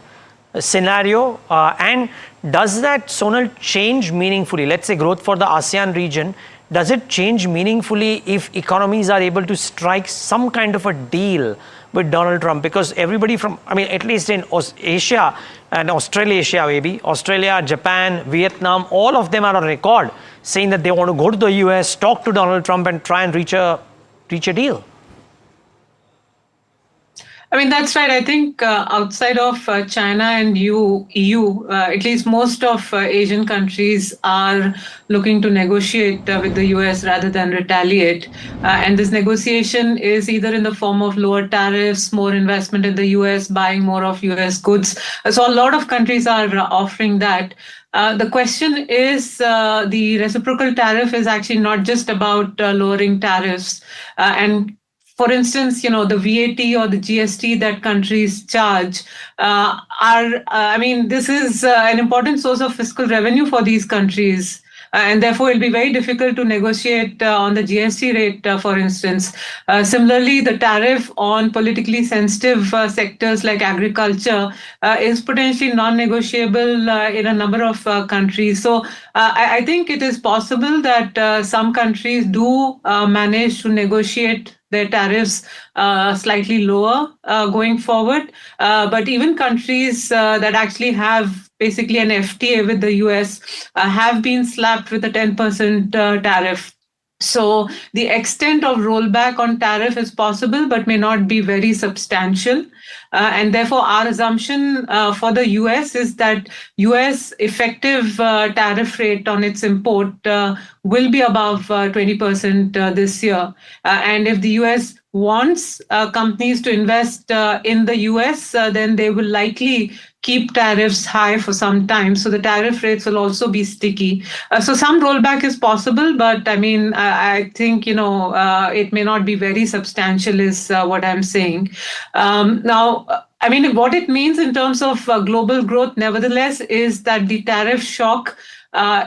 [SPEAKER 8] scenario? And does that, Sonal, change meaningfully? Let's say growth for the ASEAN region, does it change meaningfully if economies are able to strike some kind of a deal with Donald Trump? Because everybody from, at least in Asia and Australasia, maybe, Australia, Japan, Vietnam, all of them are on record saying that they want to go to the US, talk to Donald Trump and try and reach a deal.
[SPEAKER 22] That's right. I think outside of China and EU, at least most of Asian countries are looking to negotiate with the US rather than retaliate. And this negotiation is either in the form of lower tariffs, more investment in the US, buying more of US goods. So a lot of countries are offering that. The question is, the reciprocal tariff is actually not just about lowering tariffs. And for instance, the VAT or the GST that countries charge this is an important source of fiscal revenue for these countries. and therefore it'll be very difficult to negotiate on the GST rate, for instance. Similarly, the tariff on politically sensitive sectors like agriculture is potentially non-negotiable in a number of countries. So I think it is possible that some countries do manage to negotiate their tariffs slightly lower going forward. But even countries that actually have basically an FTA with the US have been slapped with a 10% tariff. So the extent of rollback on tariff is possible, but may not be very substantial. And therefore, our assumption for the US is that US effective tariff rate on its import will be above 20% this year. And if the US wants companies to invest in the US, then they will likely keep tariffs high for some time. So the tariff rates will also be sticky. So some rollback is possible, but I mean, I think, it may not be very substantial is what I'm saying. Now, I mean, what it means in terms of global growth, nevertheless, is that the tariff shock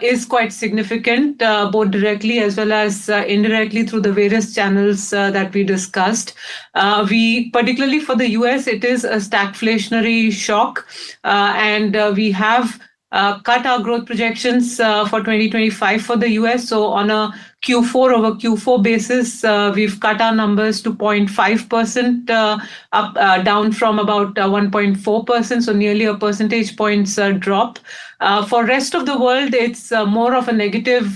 [SPEAKER 22] is quite significant, both directly as well as indirectly through the various channels that we discussed. Particularly for the US, it is a stagflationary shock, and we have cut our growth projections for 2025 for the US. So on a Q4 over Q4 basis, we've cut our numbers to 0.5% up, down from about 1.4%, so nearly a percentage points drop. For rest of the world, it's more of a negative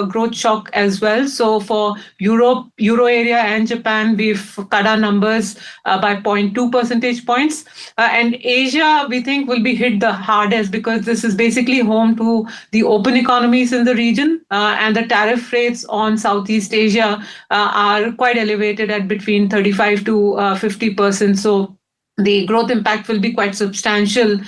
[SPEAKER 22] growth shock as well. So for Europe, Euro area and Japan, we've cut our numbers by 0.2 percentage points. And Asia, we think, will be hit the hardest because this is basically home to the open economies in the region, and the tariff rates on Southeast Asia are quite elevated at between 35 to 50%. So the growth impact will be quite substantial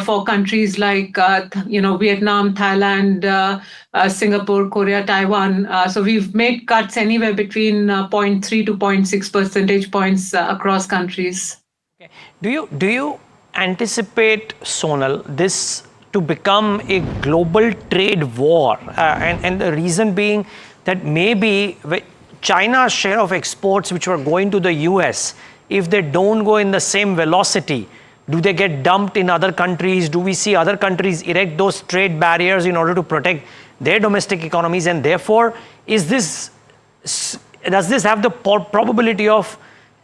[SPEAKER 22] for countries like Vietnam, Thailand, Singapore, Korea, Taiwan. So we've made cuts anywhere between 0.3 to 0.6 percentage points across countries.
[SPEAKER 8] Okay. Do you anticipate, Sonal, this to become a global trade war? And the reason being that maybe China's share of exports which were going to the US, if they don't go in the same velocity, do they get dumped in other countries? Do we see other countries erect those trade barriers in order to protect their domestic economies? And therefore, does this have the probability of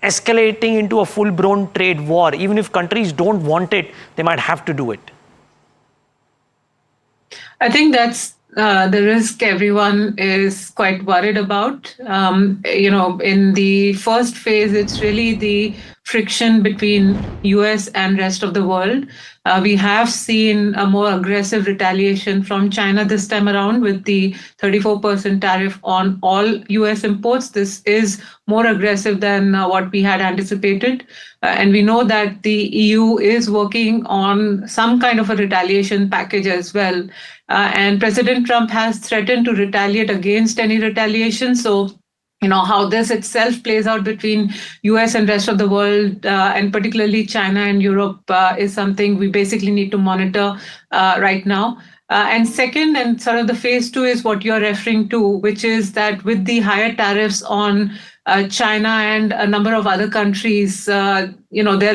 [SPEAKER 8] escalating into a full-blown trade war? Even if countries don't want it, they might have to do it.
[SPEAKER 22] I think that's the risk everyone is quite worried about. In the first phase, it's really the friction between US and rest of the world. We have seen a more aggressive retaliation from China this time around with the 34% tariff on all US imports. This is more aggressive than what we had anticipated. And we know that the EU is working on some kind of a retaliation package as well. And President Trump has threatened to retaliate against any retaliation. So, how this itself plays out between US and rest of the world, and particularly China and Europe, is something we basically need to monitor right now. And second, and sort of the phase two is what you're referring to, which is that with the higher tariffs on China and a number of other countries, there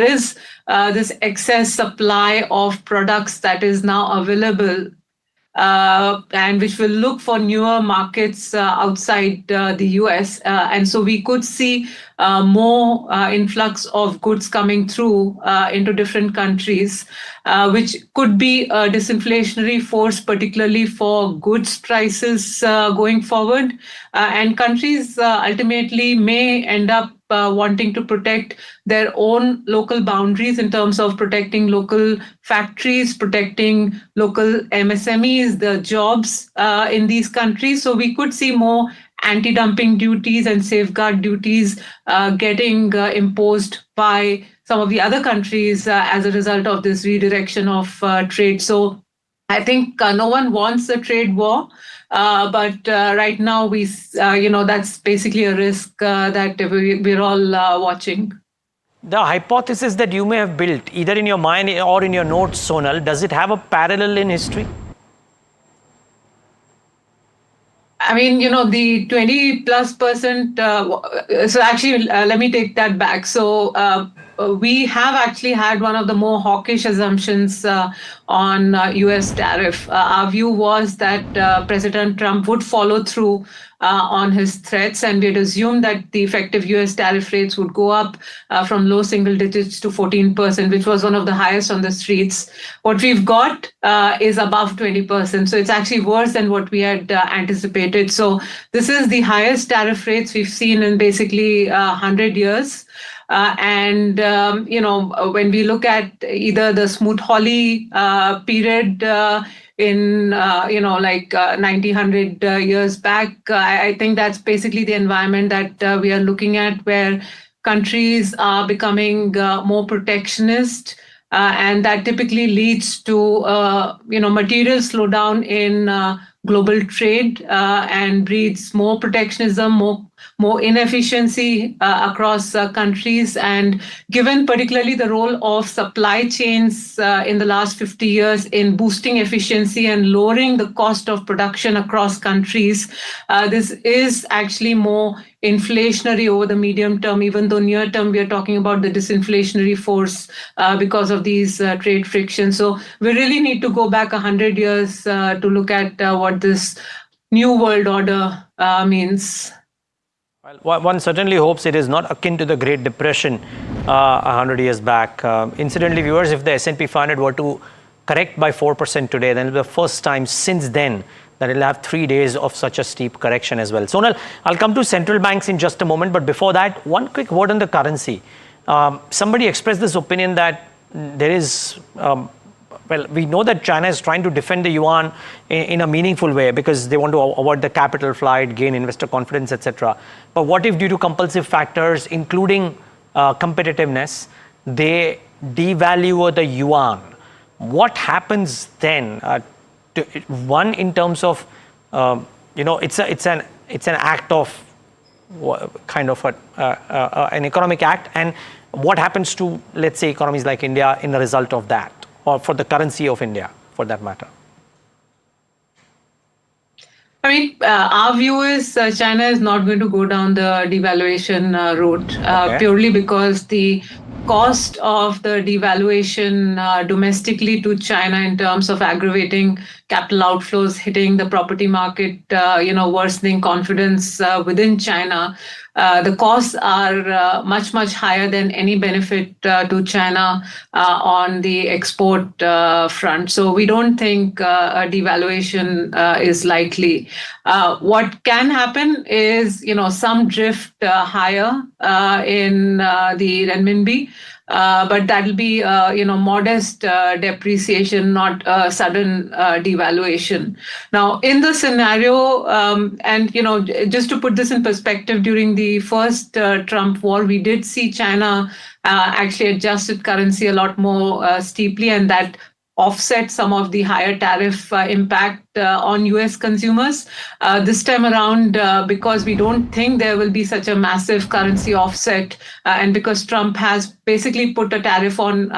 [SPEAKER 22] is this excess supply of products that is now available, and which will look for newer markets outside the US. And so we could see more influx of goods coming through into different countries, which could be a disinflationary force, particularly for goods prices going forward. And countries ultimately may end up wanting to protect their own local boundaries in terms of protecting local factories, protecting local MSMEs, the jobs in these countries. So we could see more anti-dumping duties and safeguard duties getting imposed by some of the other countries as a result of this redirection of trade. So I think no one wants a trade war. But right now, that's basically a risk that we're all watching.
[SPEAKER 8] The hypothesis that you may have built, either in your mind or in your notes, Sonal, does it have a parallel in history?
[SPEAKER 22] I mean, the 20+%. So actually, let me take that back. So we have actually had one of the more hawkish assumptions on US tariff. Our view was that President Trump would follow through on his threats, and we had assumed that the effective US tariff rates would go up from low single digits to 14%, which was one of the highest on the streets. What we've got is above 20%. So it's actually worse than what we had anticipated. So this is the highest tariff rates we've seen in basically 100 years. When we look at either the Smoot-Hawley period in 100 years back, I think that's basically the environment that we are looking at, where countries are becoming more protectionist, and that typically leads to material slowdown in global trade and breeds more protectionism, more inefficiency across countries. And given particularly the role of supply chains in the last 50 years in boosting efficiency and lowering the cost of production across countries, this is actually more inflationary over the medium term, even though near term we are talking about the disinflationary force because of these trade frictions. So we really need to go back 100 years to look at what this new world order means.
[SPEAKER 8] Well, one certainly hopes it is not akin to the Great Depression 100 years back. Incidentally, viewers, if the S&P 500 were to correct by 4% today, then it will be the first time since then that it will have 3 days of such a steep correction as well. Sonal, I'll come to central banks in just a moment, but before that, one quick word on the currency. Somebody expressed this opinion that there is, we know that China is trying to defend the yuan in a meaningful way because they want to avoid the capital flight, gain investor confidence, etc. But what if due to compulsive factors, including competitiveness, they devalue the yuan? What happens then? One, in terms of, it's an act of kind of an economic act, and what happens to, let's say, economies like India in the result of that, or for the currency of India, for that matter?
[SPEAKER 22] I mean, our view is China is not going to go down the devaluation route purely because the cost of the devaluation domestically to China in terms of aggravating capital outflows, hitting the property market, worsening confidence within China, the costs are much, much higher than any benefit to China on the export front. So we don't think a devaluation is likely. What can happen is, some drift higher in the renminbi. But that'll be, modest depreciation, not a sudden devaluation. Now, in the scenario, just to put this in perspective, during the first Trump war, we did see China actually adjust its currency a lot more steeply, and that offset some of the higher tariff impact on US consumers. This time around, because we don't think there will be such a massive currency offset, and because Trump has basically put a tariff on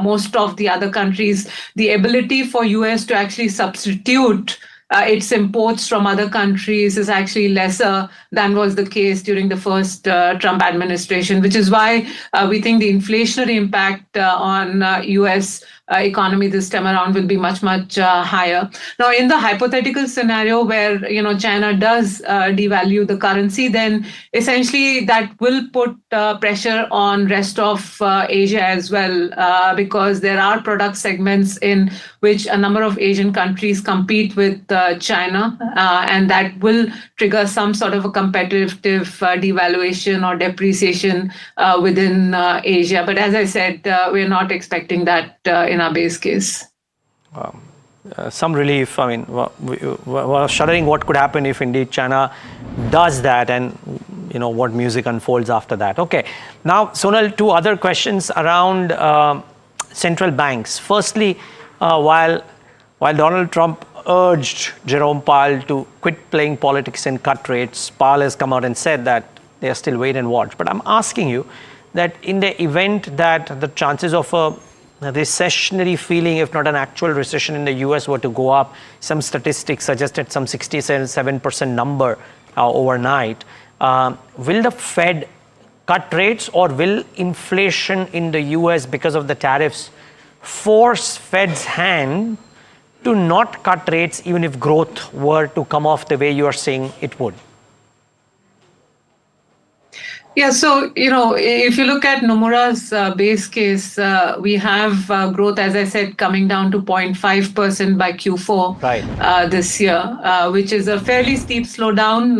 [SPEAKER 22] most of the other countries, the ability for US to actually substitute its imports from other countries is actually lesser than was the case during the first Trump administration, which is why we think the inflationary impact on US economy this time around will be much, much higher. Now, in the hypothetical scenario where China does devalue the currency, then essentially that will put pressure on rest of Asia as well, because there are product segments in which a number of Asian countries compete with China, and that will trigger some sort of a competitive devaluation or depreciation within Asia. But as I said, we're not expecting that in our base case.
[SPEAKER 8] Some relief. I mean, we're shuddering what could happen if indeed China does that, and what music unfolds after that. Okay. Now, Sonal, two other questions around central banks. Firstly, while Donald Trump urged Jerome Powell to quit playing politics and cut rates, Powell has come out and said that they are still wait and watch. But I'm asking you that in the event that the chances of a recessionary feeling, if not an actual recession in the US were to go up, some statistics suggested some 67% number overnight. Will the Fed cut rates, or will inflation in the US because of the tariffs force Fed's hand to not cut rates even if growth were to come off the way you are saying it would?
[SPEAKER 22] Yeah, so, if you look at Nomura's base case, we have growth, as I said, coming down to 0.5% by Q4 this year, which is a fairly steep slowdown,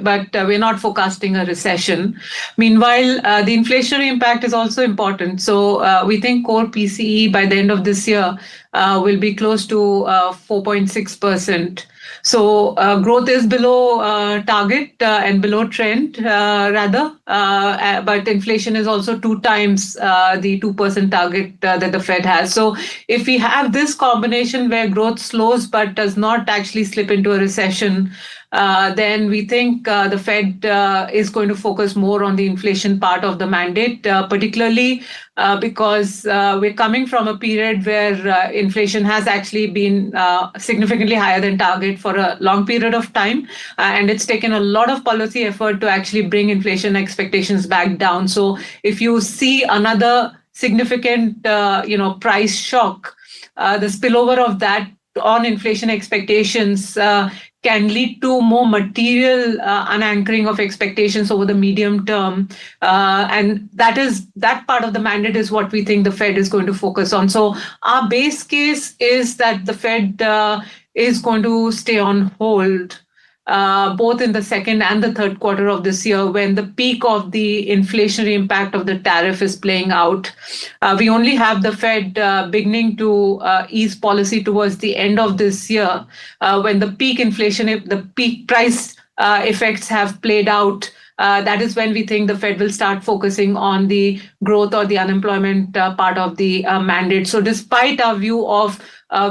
[SPEAKER 22] but we're not forecasting a recession. Meanwhile, the inflationary impact is also important. So we think core PCE by the end of this year will be close to 4.6%. So growth is below target and below trend, rather. But inflation is also 2 times the 2% target that the Fed has. So if we have this combination where growth slows but does not actually slip into a recession, then we think the Fed is going to focus more on the inflation part of the mandate, particularly because we're coming from a period where inflation has actually been significantly higher than target for a long period of time. And it's taken a lot of policy effort to actually bring inflation expectations back down. So if you see another significant, price shock, the spillover of that on inflation expectations can lead to more material unanchoring of expectations over the medium term. And that part of the mandate is what we think the Fed is going to focus on. So our base case is that the Fed is going to stay on hold both in the second and the third quarter of this year, when the peak of the inflationary impact of the tariff is playing out. We only have the Fed beginning to ease policy towards the end of this year, when the peak inflation, the peak price effects have played out. That is when we think the Fed will start focusing on the growth or the unemployment part of the mandate. So despite our view of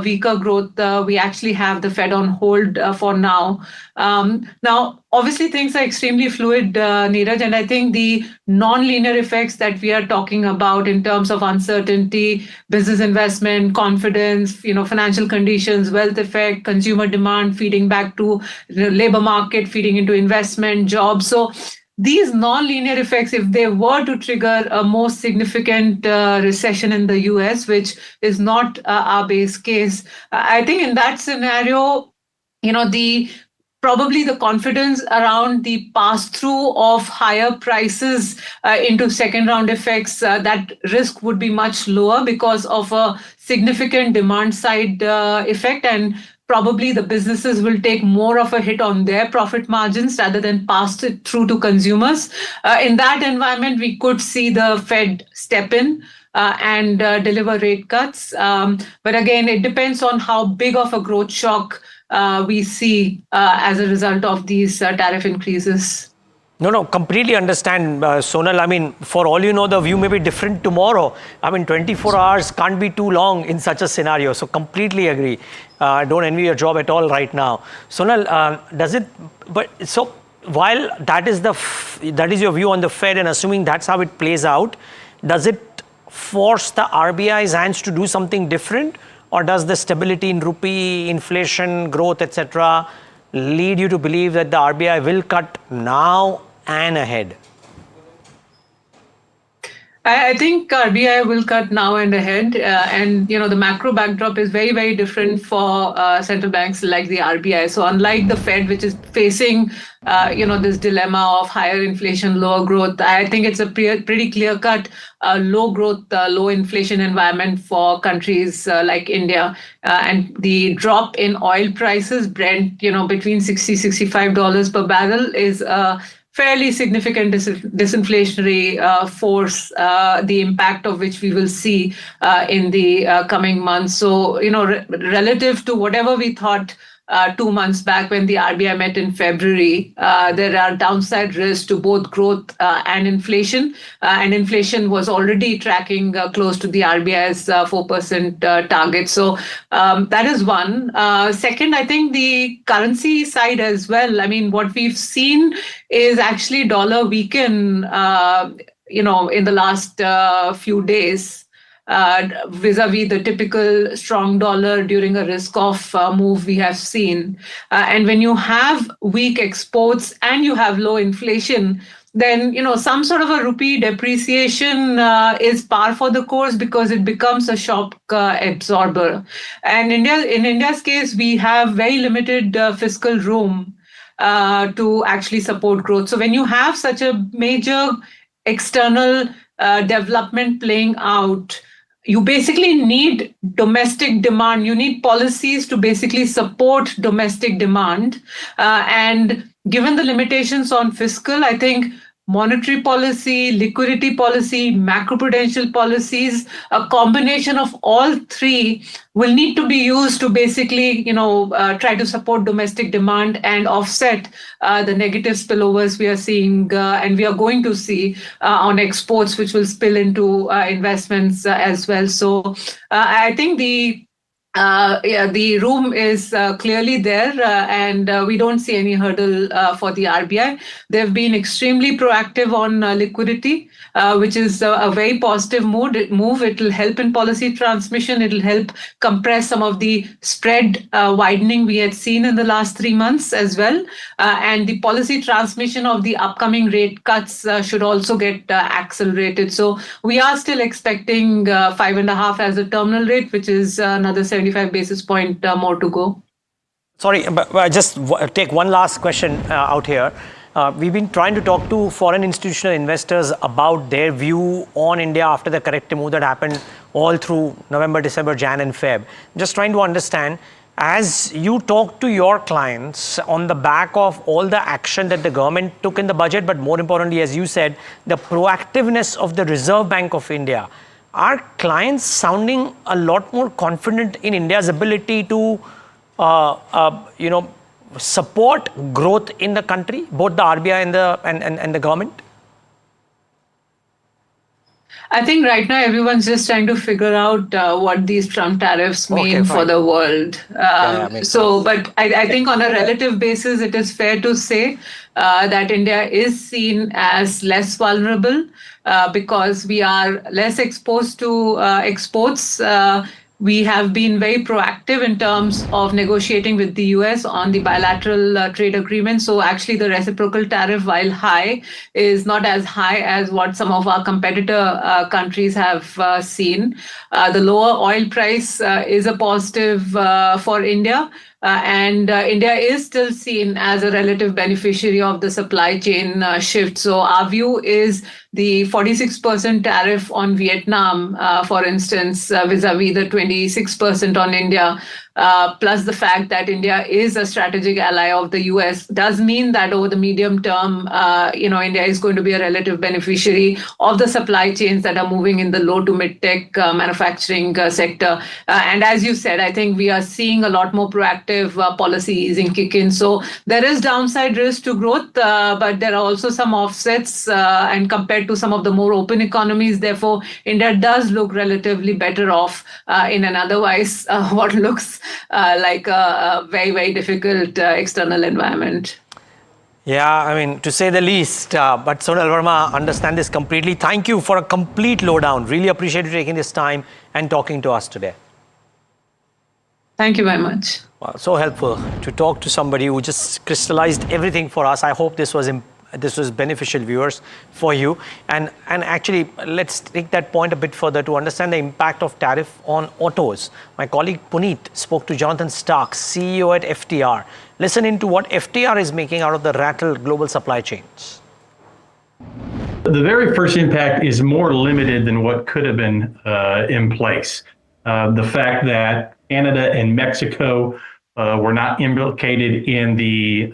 [SPEAKER 22] weaker growth, we actually have the Fed on hold for now. Now, obviously, things are extremely fluid, Neeraj, and I think the non-linear effects that we are talking about in terms of uncertainty, business investment, confidence, financial conditions, wealth effect, consumer demand feeding back to the labor market, feeding into investment, jobs. So these non-linear effects, if they were to trigger a more significant recession in the US, which is not our base case, I think in that scenario, probably the confidence around the pass-through of higher prices into second-round effects, that risk would be much lower because of a significant demand-side effect, and probably the businesses will take more of a hit on their profit margins rather than pass it through to consumers. In that environment, we could see the Fed step in and deliver rate cuts. But again, it depends on how big of a growth shock we see as a result of these tariff increases.
[SPEAKER 8] No, completely understand, Sonal. I mean, for all you know, the view may be different tomorrow. I mean, 24 hours can't be too long in such a scenario. So completely agree. Don't envy your job at all right now. Sonal, while that is your view on the Fed, and assuming that's how it plays out, does it force the RBI's hands to do something different? Or does the stability in rupee, inflation, growth, etc., lead you to believe that the RBI will cut now and ahead?
[SPEAKER 22] I think RBI will cut now and ahead. And, the macro backdrop is very, very different for central banks like the RBI. So unlike the Fed, which is facing, this dilemma of higher inflation, lower growth, I think it's a pretty clear-cut low growth, low inflation environment for countries like India. And the drop in oil prices, Brent, between $60-65 per barrel is fairly significant disinflationary force, the impact of which we will see in the coming months. So, relative to whatever we thought 2 months back when the RBI met in February, there are downside risks to both growth and inflation. And inflation was already tracking close to the RBI's 4% target. So that is one. Second, I think the currency side as well. I mean, what we've seen is actually dollar weaken, in the last few days. vis-a-vis the typical strong dollar during a risk-off move we have seen. And when you have weak exports and you have low inflation, then some sort of a rupee depreciation is par for the course because it becomes a shock absorber. And in India's case, we have very limited fiscal room to actually support growth. So when you have such a major external development playing out, you basically need domestic demand. You need policies to basically support domestic demand. And given the limitations on fiscal, I think monetary policy, liquidity policy, macroprudential policies, a combination of all three will need to be used to basically, try to support domestic demand and offset the negative spillovers we are seeing and we are going to see on exports, which will spill into investments as well. So I think the room is clearly there, and we don't see any hurdle for the RBI. They've been extremely proactive on liquidity, which is a very positive move. It will help in policy transmission. It will help compress some of the spread widening we had seen in the last 3 months as well. And the policy transmission of the upcoming rate cuts should also get accelerated. So we are still expecting 5.5 as a terminal rate, which is another 75 basis point more to go.
[SPEAKER 8] Sorry, but just take one last question out here. We've been trying to talk to foreign institutional investors about their view on India after the corrective move that happened all through November, December, Jan and Feb. Just trying to understand, as you talk to your clients on the back of all the action that the government took in the budget, but more importantly, as you said, the proactiveness of the Reserve Bank of India, are clients sounding a lot more confident in India's ability to, support growth in the country, both the RBI and the government?
[SPEAKER 22] I think right now everyone's just trying to figure out what these Trump tariffs mean for the world. But I think on a relative basis, it is fair to say that India is seen as less vulnerable because we are less exposed to exports. We have been very proactive in terms of negotiating with the US on the bilateral trade agreement. So actually the reciprocal tariff, while high, is not as high as what some of our competitor countries have seen. The lower oil price is a positive for India. And India is still seen as a relative beneficiary of the supply chain shift. So our view is the 46% tariff on Vietnam, for instance, vis-a-vis the 26% on India, plus the fact that India is a strategic ally of the US, does mean that over the medium term, India is going to be a relative beneficiary of the supply chains that are moving in the low to mid-tech manufacturing sector. And as you said, I think we are seeing a lot more proactive policy easing kick in. So there is downside risk to growth, but there are also some offsets and compared to some of the more open economies. Therefore, India does look relatively better off in an otherwise what looks like a very, very difficult external environment.
[SPEAKER 8] Yeah, I mean, to say the least, but Sonal Verma, understand this completely. Thank you for a complete lowdown. Really appreciate you taking this time and talking to us today.
[SPEAKER 22] Thank you very much.
[SPEAKER 8] Wow, so helpful to talk to somebody who just crystallized everything for us. I hope this was beneficial, viewers, for you. And actually, let's take that point a bit further to understand the impact of tariff on autos. My colleague Puneet spoke to Jonathan Starks, CEO at FTR. Listen into what FTR is making out of the rattled global supply chains.
[SPEAKER 2] The very first impact is more limited than what could have been in place. The fact that Canada and Mexico were not implicated in the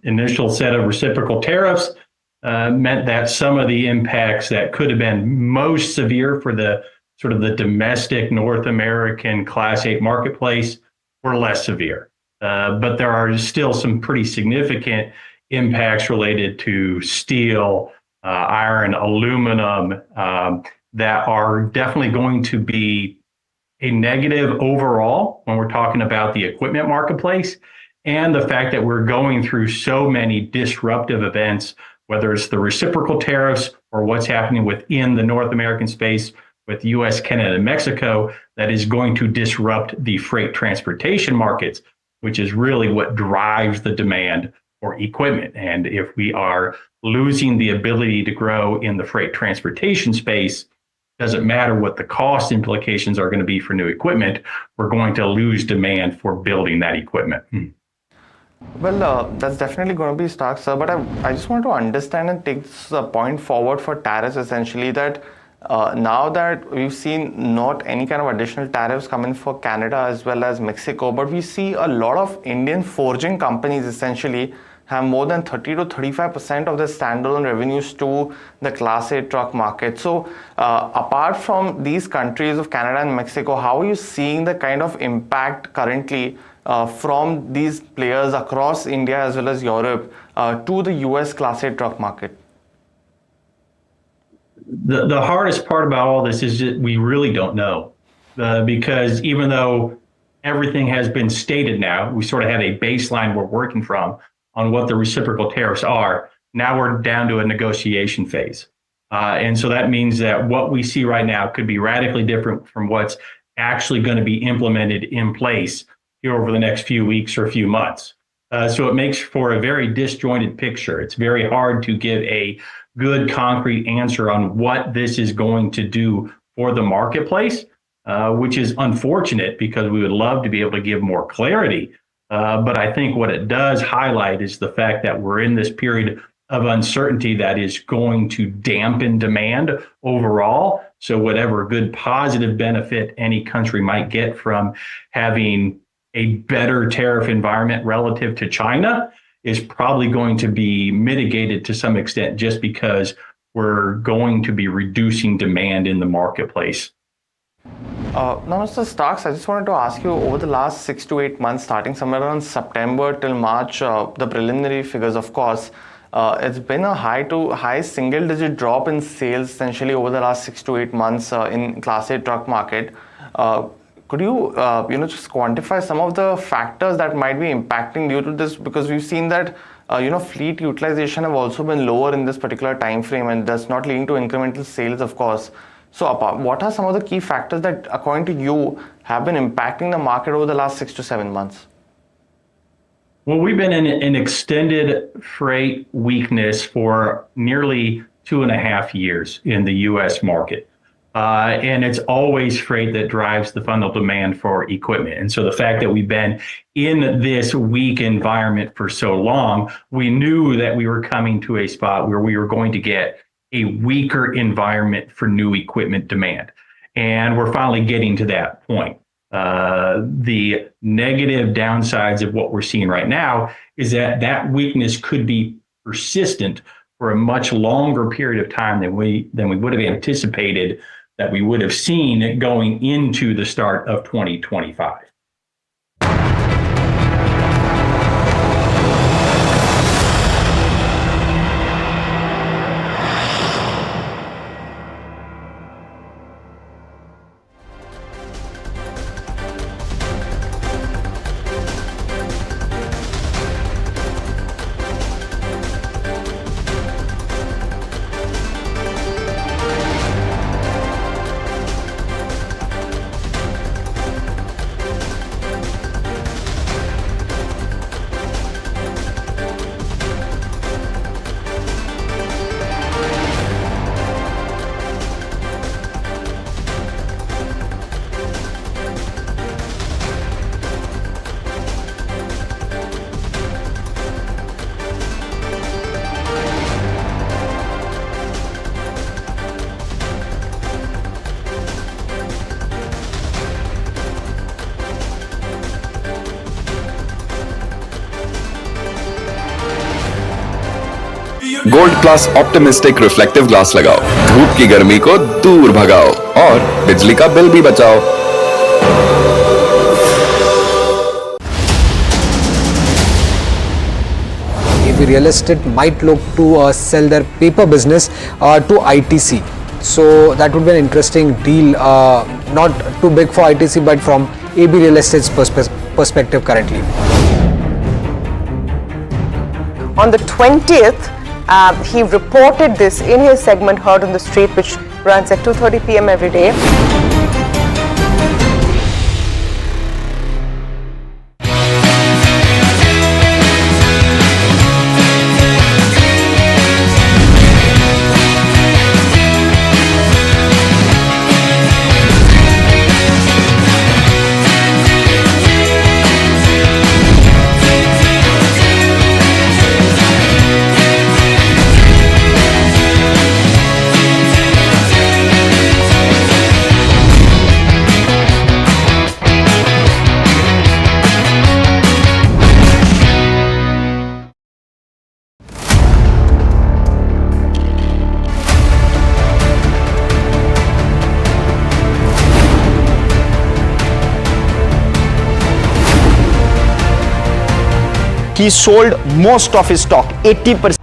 [SPEAKER 2] initial set of reciprocal tariffs meant that some of the impacts that could have been most severe for the sort of the domestic North American Class 8 marketplace were less severe. But there are still some pretty significant impacts related to steel, iron, aluminum that are definitely going to be a negative overall when we're talking about the equipment marketplace, and the fact that we're going through so many disruptive events, whether it's the reciprocal tariffs or what's happening within the North American space with US, Canada, and Mexico that is going to disrupt the freight transportation markets, which is really what drives the demand for equipment. And if we are losing the ability to grow in the freight transportation space, doesn't matter what the cost implications are going to be for new equipment, we're going to lose demand for building that equipment.
[SPEAKER 9] Well, that's definitely going to be stuck, sir. But I just want to understand and take this point forward for tariffs, essentially, that now that we've seen not any kind of additional tariffs come in for Canada as well as Mexico, but we see a lot of Indian forging companies essentially have more than 30 to 35% of their standalone revenues to the Class 8 truck market. So apart from these countries of Canada and Mexico, how are you seeing the kind of impact currently from these players across India as well as Europe to the US Class 8 truck market?
[SPEAKER 2] The hardest part about all this is that we really don't know, because even though everything has been stated now, we sort of have a baseline we're working from on what the reciprocal tariffs are. Now we're down to a negotiation phase. And so that means that what we see right now could be radically different from what's actually going to be implemented in place here over the next few weeks or few months. So it makes for a very disjointed picture. It's very hard to give a good concrete answer on what this is going to do for the marketplace, which is unfortunate because we would love to be able to give more clarity. But I think what it does highlight is the fact that we're in this period of uncertainty that is going to dampen demand overall. So whatever good positive benefit any country might get from having a better tariff environment relative to China is probably going to be mitigated to some extent just because we're going to be reducing demand in the marketplace.
[SPEAKER 9] Now, Mr. Starks, I just wanted to ask you, over the last 6 to 8 months, starting somewhere around September till March, the preliminary figures, of course, it's been a high single-digit drop in sales essentially over the last 6 to 8 months in Class 8 truck market. Could you, just quantify some of the factors that might be impacting due to this? Because we've seen that, fleet utilization have also been lower in this particular time frame, and that's not leading to incremental sales, of course. So what are some of the key factors that, according to you, have been impacting the market over the last 6 to 7 months?
[SPEAKER 2] Well, we've been in an extended freight weakness for nearly 2.5 years in the U.S. market. And it's always freight that drives the fundamental demand for equipment. And so the fact that we've been in this weak environment for so long, we knew that we were coming to a spot where we were going to get a weaker environment for new equipment demand. And we're finally getting to that point. The negative downsides of what we're seeing right now is that that weakness could be persistent for a much longer period of time than we would have anticipated that we would have seen going into the start of 2025.
[SPEAKER 11] Gold plus optimistic reflective glass लगाओ, धूप की गर्मी को दूर भगाओ और बिजली का बिल भी बचाओ।
[SPEAKER 12] AB Real Estate might look to sell their paper business to ITC. So that would be an interesting deal, not too big for ITC, but from AB Real Estate's perspective currently.
[SPEAKER 13] On the 20th, he reported this in his segment Heard on the Street, which runs at 2:30 p.m. every day.
[SPEAKER 20] He sold most of his stock, 80%.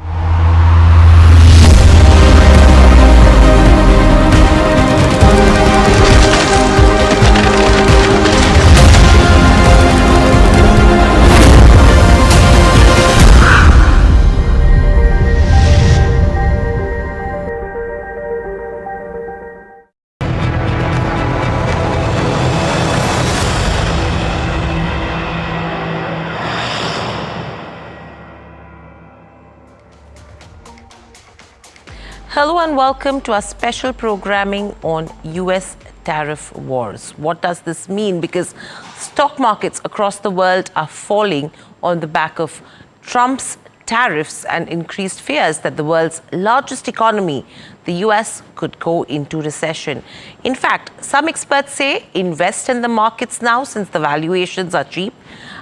[SPEAKER 15] Hello and welcome to our special programming on US tariff wars. What does this mean? Because stock markets across the world are falling on the back of Trump's tariffs and increased fears that the world's largest economy, the US, could go into recession. In fact, some experts say invest in the markets now since the valuations are cheap.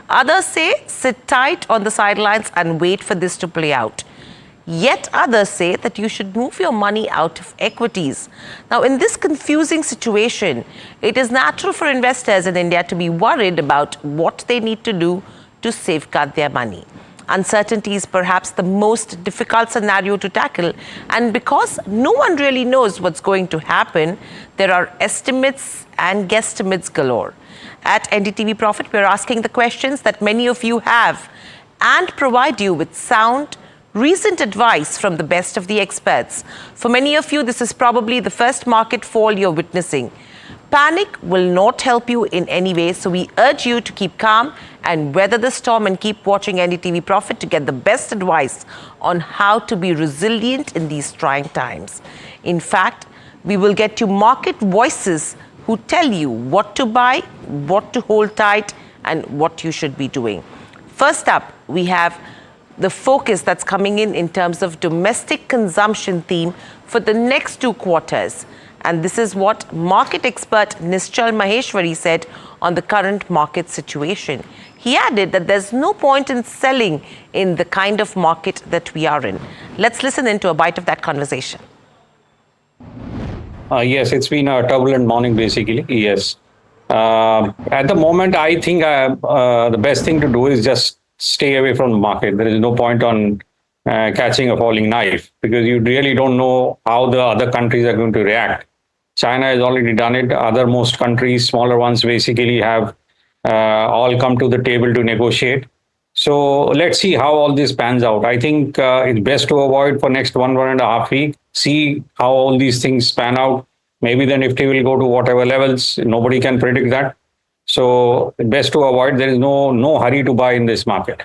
[SPEAKER 15] Others say sit tight on the sidelines and wait for this to play out. Yet others say that you should move your money out of equities. Now, in this confusing situation, it is natural for investors in India to be worried about what they need to do to safeguard their money. Uncertainty is perhaps the most difficult scenario to tackle, and because no one really knows what's going to happen, there are estimates and guesstimates galore. At NDTV Profit, we're asking the questions that many of you have and provide you with sound, recent advice from the best of the experts. For many of you, this is probably the first market fall you're witnessing. Panic will not help you in any way, so we urge you to keep calm and weather the storm and keep watching NDTV Profit to get the best advice on how to be resilient in these trying times. In fact, we will get you market voices who tell you what to buy, what to hold tight, and what you should be doing. First up, we have the focus that's coming in terms of domestic consumption theme for the next 2 quarters. And this is what market expert Nischal Maheshwari said on the current market situation. He added that there's no point in selling in the kind of market that we are in. Let's listen into a bite of that conversation.
[SPEAKER 18] Yes, it's been a turbulent morning, basically. Yes. At the moment, I think the best thing to do is just stay away from the market. There is no point on catching a falling knife because you really don't know how the other countries are going to react. China has already done it. Other most countries, smaller ones, basically have all come to the table to negotiate. So let's see how all this pans out. I think it's best to avoid for next 1.5 weeks. See how all these things pan out. Maybe the Nifty will go to whatever levels. Nobody can predict that. So best to avoid. There is no hurry to buy in this market.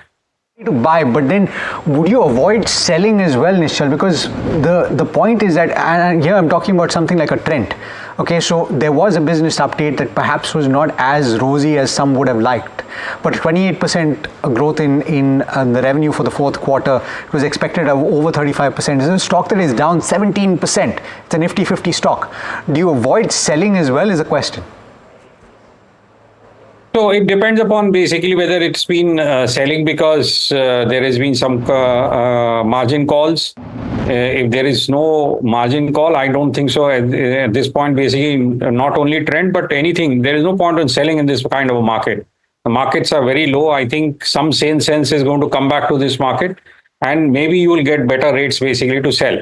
[SPEAKER 1] To buy, but then would you avoid selling as well, Nischal? Because the point is that, and here I'm talking about something like a trend. Okay, so there was a business update that perhaps was not as rosy as some would have liked, but 28% growth in the revenue for the fourth quarter. It was expected of over 35%. It's a stock that is down 17%. It's a Nifty 50 stock. Do you avoid selling as well is a question.
[SPEAKER 18] So it depends upon basically whether it's been selling because there has been some margin calls. If there is no margin call, I don't think so. At this point, basically, not only trend, but anything. There is no point in selling in this kind of a market. The markets are very low. I think some sane sense is going to come back to this market and maybe you will get better rates basically to sell.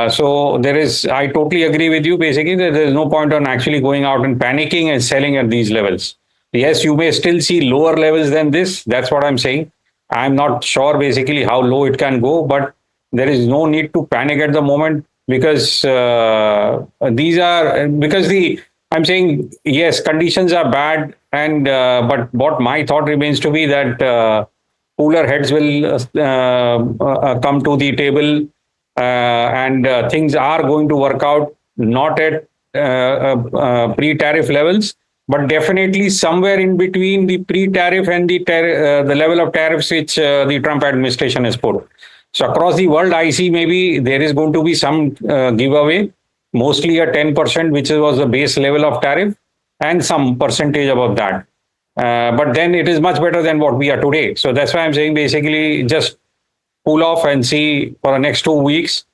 [SPEAKER 18] So I totally agree with you basically that there is no point on actually going out and panicking and selling at these levels. Yes, you may still see lower levels than this. That's what I'm saying. I'm not sure basically how low it can go, but there is no need to panic at the moment. because I'm saying yes, conditions are bad, and but what my thought remains to be that cooler heads will come to the table, and things are going to work out, not at pre-tariff levels, but definitely somewhere in between the pre-tariff and the level of tariffs which the Trump administration has put. So across the world, I see maybe there is going to be some giveaway, mostly a 10%, which was the base level of tariff, and some percentage above that. But then it is much better than what we are today. So that's why I'm saying basically just cool off and see for the next 2 weeks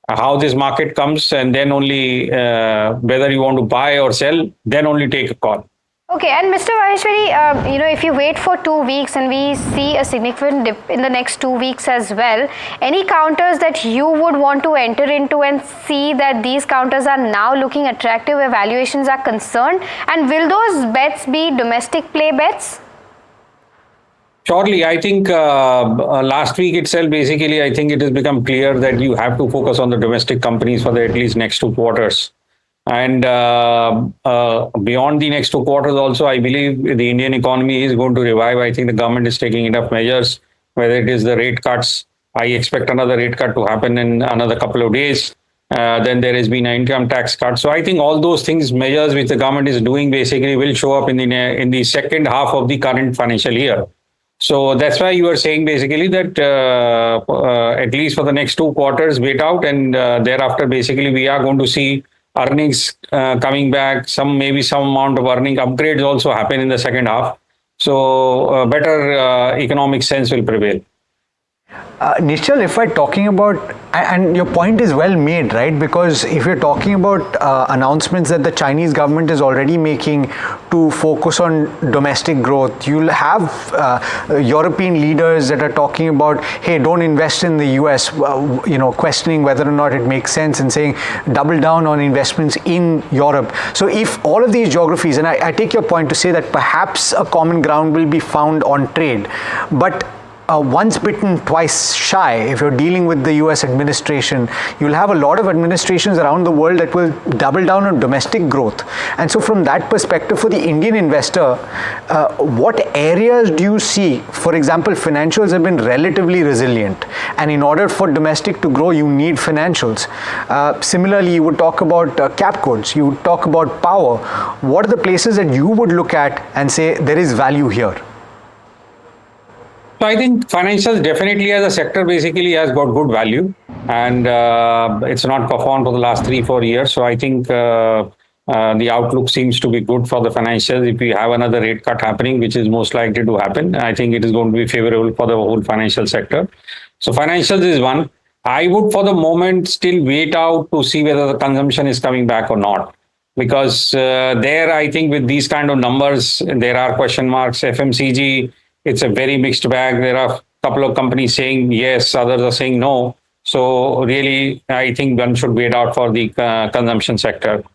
[SPEAKER 18] how this market comes, and then only whether you want to buy or sell, then only take a call.
[SPEAKER 4] Okay, and Mr. Maheshwari, if you wait for 2 weeks and we see a significant dip in the next 2 weeks as well, any counters that you would want to enter into and see that these counters are now looking attractive where valuations are concerned? And will those bets be domestic play bets?
[SPEAKER 18] Surely, I think last week itself, basically, I think it has become clear that you have to focus on the domestic companies for the at least next 2 quarters. And beyond the next 2 quarters also, I believe the Indian economy is going to revive. I think the government is taking enough measures, whether it is the rate cuts. I expect another rate cut to happen in another couple of days. Then there has been an income tax cut. So I think all those things, measures which the government is doing basically will show up in the second half of the current financial year. So that's why you are saying basically that at least for the next 2 quarters, wait out, and thereafter basically we are going to see earnings coming back, maybe some amount of earning upgrades also happen in the second half. So better economic sense will prevail.
[SPEAKER 1] Nischal, if we're talking about, and your point is well made, right? Because if you're talking about announcements that the Chinese government is already making to focus on domestic growth, you'll have European leaders that are talking about, hey, don't invest in the US, questioning whether or not it makes sense and saying double down on investments in Europe. So if all of these geographies, and I take your point to say that perhaps a common ground will be found on trade, but once bitten, twice shy. If you're dealing with the US administration, you'll have a lot of administrations around the world that will double down on domestic growth. And so from that perspective, for the Indian investor, what areas do you see? For example, financials have been relatively resilient. And in order for domestic to grow, you need financials. Similarly, you would talk about cap goods, you would talk about power. What are the places that you would look at and say there is value here?
[SPEAKER 18] So I think financials definitely as a sector basically has got good value, and it's not performed for the last 3-4 years. So I think the outlook seems to be good for the financials. If we have another rate cut happening, which is most likely to happen, I think it is going to be favorable for the whole financial sector. So financials is one. I would for the moment still wait out to see whether the consumption is coming back or not. Because there I think with these kind of numbers, there are question marks. FMCG, it's a very mixed bag. There are a couple of companies saying yes, others are saying no. So really, I think one should wait out for the consumption sector.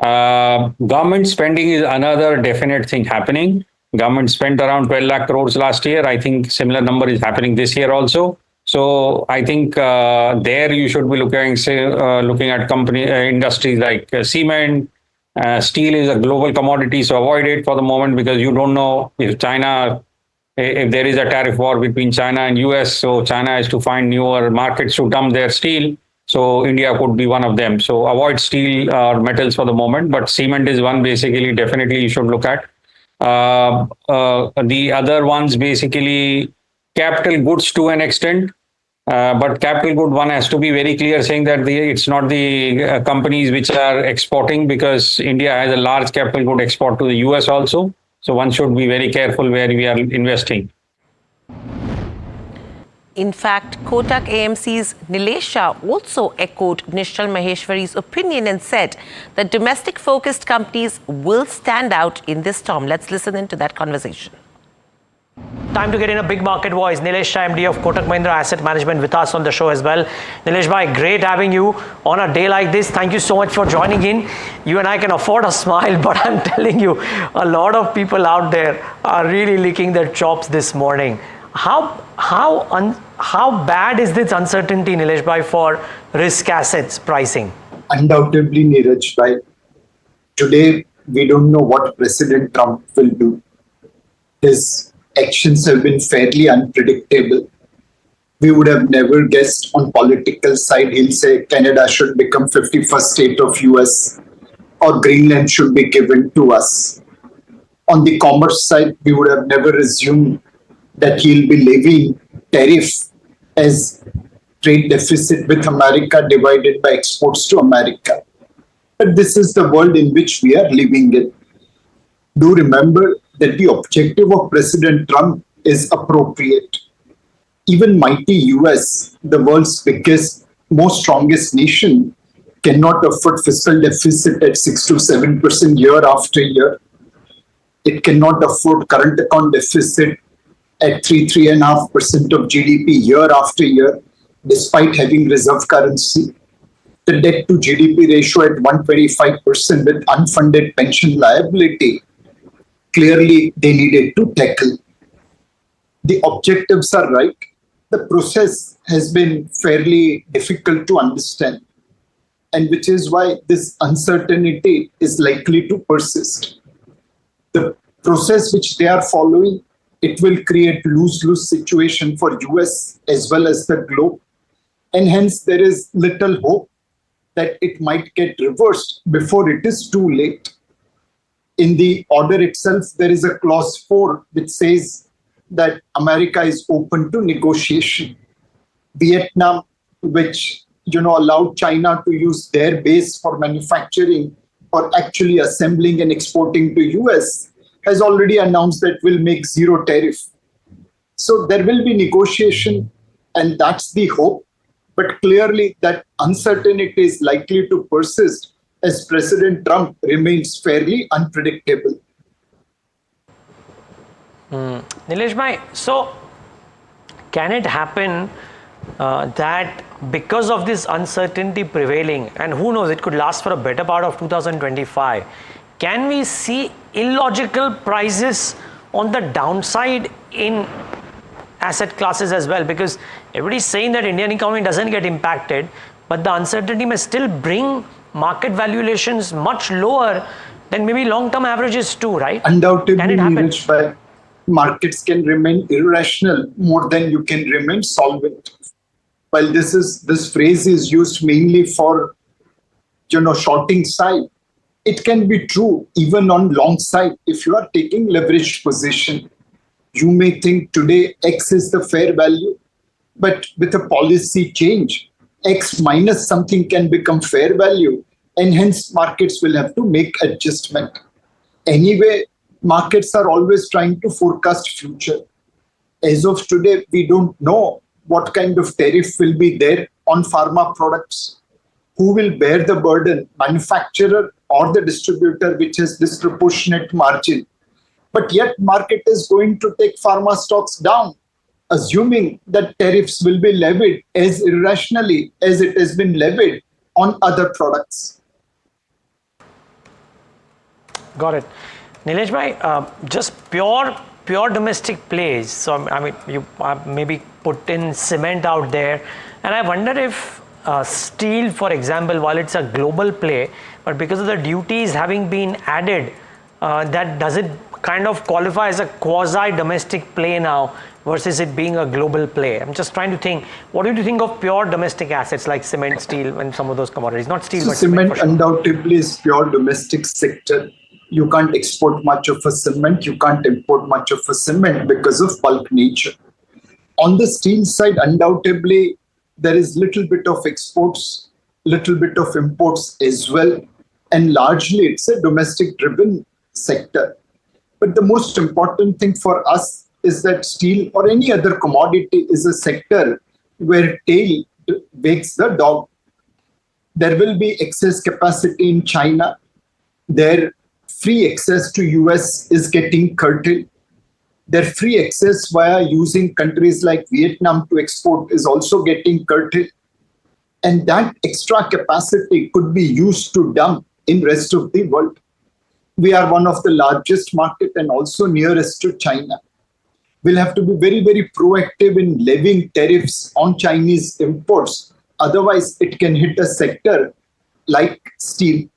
[SPEAKER 18] Government spending is another definite thing happening. Government spent around 12 lakh crores last year. I think similar number is happening this year also. So I think there you should be looking at industries like cement. Steel is a global commodity, so avoid it for the moment because you don't know if there is a tariff war between China and US, so China has to find newer markets to dump their steel. So India could be one of them. So avoid steel or metals for the moment, but cement is one basically definitely you should look at. The other ones basically capital goods to an extent, but capital good one has to be very clear saying that it's not the companies which are exporting because India has a large capital good export to the US also. So one should be very careful where we are investing.
[SPEAKER 15] In fact, Kotak AMC's Nilesh Shah also echoed Nischal Maheshwari's opinion and said that domestic-focused companies will stand out in this storm. Let's listen into that conversation.
[SPEAKER 8] Time to get in a big market voice. Nilesh Shah, MD of Kotak Mahindra Asset Management, with us on the show as well. Nilesh bhai, great having you on a day like this. Thank you so much for joining in. You and I can afford a smile, but I'm telling you, a lot of people out there are really licking their chops this morning. how bad is this uncertainty, Nilesh bhai, for risk assets pricing?
[SPEAKER 3] Undoubtedly, Neeraj bhai, today we don't know what President Trump will do. His actions have been fairly unpredictable. We would have never guessed on political side he'll say Canada should become 51st state of US or Greenland should be given to us. On the commerce side, we would have never assumed that he'll be levying tariff as trade deficit with America divided by exports to America. But this is the world in which we are living in. Do remember that the objective of President Trump is appropriate. Even mighty US, the world's biggest, most strongest nation, cannot afford fiscal deficit at 6 to 7% year after year. It cannot afford current account deficit at 3.5% of GDP year after year, despite having reserve currency. The debt to GDP ratio at 125% with unfunded pension liability, clearly they needed to tackle. The objectives are right. The process has been fairly difficult to understand, and which is why this uncertainty is likely to persist. The process which they are following, it will create lose-lose situation for US as well as the globe, and hence there is little hope that it might get reversed before it is too late. In the order itself, there is a clause 4 which says that America is open to negotiation. Vietnam, which allowed China to use their base for manufacturing or actually assembling and exporting to US, has already announced that will make zero tariff. So there will be negotiation, and that's the hope. But clearly that uncertainty is likely to persist as President Trump remains fairly unpredictable.
[SPEAKER 8] Nilesh bhai, so can it happen that because of this uncertainty prevailing, and who knows, it could last for a better part of 2025, can we see illogical prices on the downside in asset classes as well? Because everybody's saying that Indian economy doesn't get impacted, but the uncertainty may still bring market valuations much lower than maybe long-term averages too, right?
[SPEAKER 3] Undoubtedly,
[SPEAKER 8] can it happen?
[SPEAKER 3] Neeraj, markets can remain irrational more than you can remain solvent. While this phrase is used mainly for shorting side, it can be true even on long side. If you are taking leveraged position, you may think today X is the fair value, but with a policy change, X minus something can become fair value, and hence markets will have to make adjustment. Anyway, markets are always trying to forecast future. As of today, we don't know what kind of tariff will be there on pharma products. Who will bear the burden, manufacturer or the distributor, which has disproportionate margin? But yet market is going to take pharma stocks down, assuming that tariffs will be levied as irrationally as it has been levied on other products.
[SPEAKER 8] Got it. Nilesh bhai, just pure domestic plays. So I mean, you maybe put in cement out there, and I wonder if steel, for example, while it's a global play, but because of the duties having been added, that does it kind of qualify as a quasi-domestic play now versus it being a global play? I'm just trying to think, what do you think of pure domestic assets like cement, steel, and some of those commodities? Not steel,
[SPEAKER 3] So
[SPEAKER 8] but
[SPEAKER 3] cement
[SPEAKER 8] sure.
[SPEAKER 3] undoubtedly is pure domestic sector. You can't export much of a cement, you can't import much of a cement because of bulk nature. On the steel side, undoubtedly, there is little bit of exports, little bit of imports as well, and largely it's a domestic driven sector. But the most important thing for us is that steel or any other commodity is a sector where tail wakes the dog. There will be excess capacity in China. Their free access to US is getting curtailed. Their free access via using countries like Vietnam to export is also getting curtailed. And that extra capacity could be used to dump in rest of the world. We are one of the largest market and also nearest to China. will have to be very, very proactive in levying tariffs on Chinese imports. Otherwise, it can hit a sector like steel.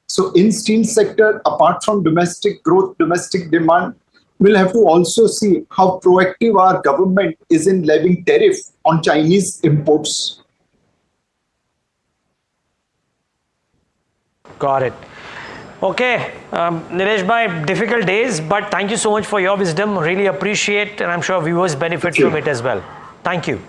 [SPEAKER 3] So in steel sector, apart from domestic growth, domestic demand, we'll have to also see how proactive our government is in levying tariff on Chinese imports.
[SPEAKER 8] Got it. Okay, Nilesh bhai, difficult days, but thank you so much for your wisdom. Really appreciate, and I'm sure viewers benefit from it as well. Thank you.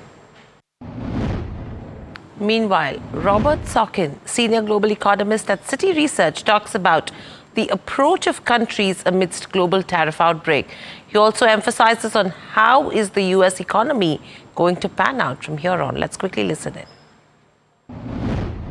[SPEAKER 15] Meanwhile, Robert Sorkin, senior global economist at Citi Research, talks about the approach of countries amidst global tariff outbreak. He also emphasizes on how is the US economy going to pan out from here on. Let's quickly listen in.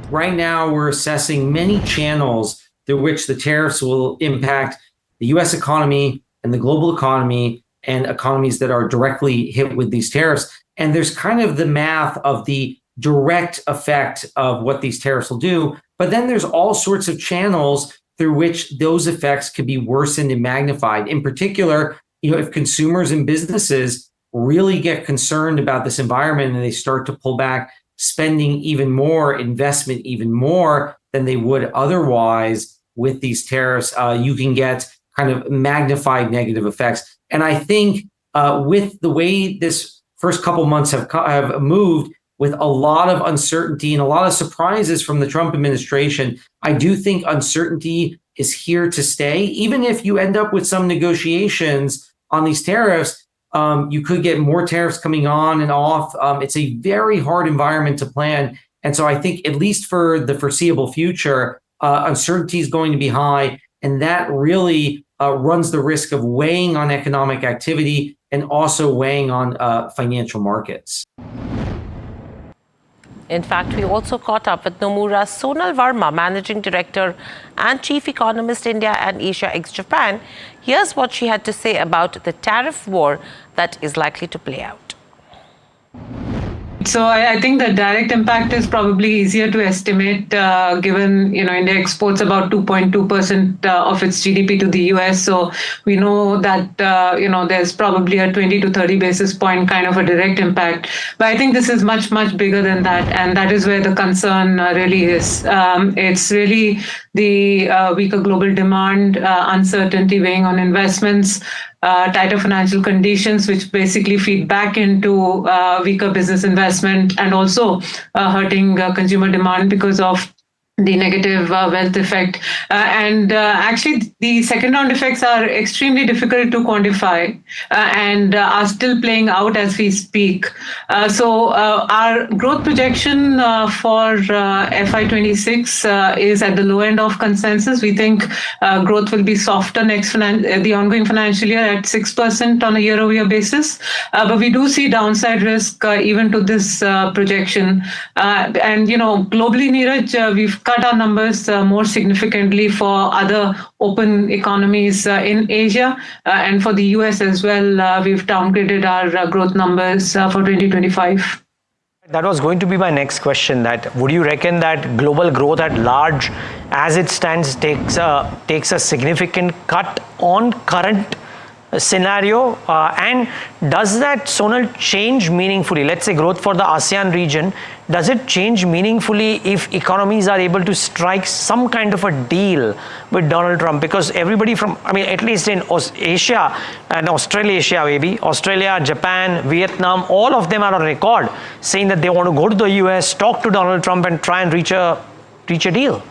[SPEAKER 14] Right now, we're assessing many channels through which the tariffs will impact the US economy and the global economy and economies that are directly hit with these tariffs. And there's kind of the math of the direct effect of what these tariffs will do. But then there's all sorts of channels through which those effects could be worsened and magnified. In particular, if consumers and businesses really get concerned about this environment and they start to pull back spending even more, investment even more than they would otherwise with these tariffs, you can get kind of magnified negative effects. And I think with the way this first couple months have moved, with a lot of uncertainty and a lot of surprises from the Trump administration, I do think uncertainty is here to stay. Even if you end up with some negotiations on these tariffs, you could get more tariffs coming on and off. It's a very hard environment to plan. And so I think at least for the foreseeable future, uncertainty is going to be high. And that really runs the risk of weighing on economic activity and also weighing on financial markets.
[SPEAKER 15] In fact, we also caught up with Nomura's Sonal Verma, Managing Director and Chief Economist, India and Asia ex-Japan. Here's what she had to say about the tariff war that is likely to play out.
[SPEAKER 22] So I think the direct impact is probably easier to estimate, given India exports about 2.2% of its GDP to the US. So we know that there's probably a 20 to 30 basis point kind of a direct impact. But I think this is much bigger than that, and that is where the concern really is. It's really the weaker global demand, uncertainty weighing on investments, tighter financial conditions, which basically feed back into weaker business investment and also hurting consumer demand because of the negative wealth effect. And actually, the second round effects are extremely difficult to quantify and are still playing out as we speak. So our growth projection for FY26 is at the low end of consensus. We think growth will be softer the ongoing financial year at 6% on a year-over-year basis. But we do see downside risk even to this projection. And, globally, Neeraj, we've cut our numbers more significantly for other open economies in Asia, and for the US as well. We've downgraded our growth numbers for 2025.
[SPEAKER 8] That was going to be my next question, that would you reckon that global growth at large as it stands takes a significant cut on current scenario, and does that, Sonal, change meaningfully? Let's say growth for the ASEAN region, does it change meaningfully if economies are able to strike some kind of a deal with Donald Trump? Because everybody at least in Asia and Australasia, maybe Australia, Japan, Vietnam, all of them are on record saying that they want to go to the US, talk to Donald Trump and try and reach a deal.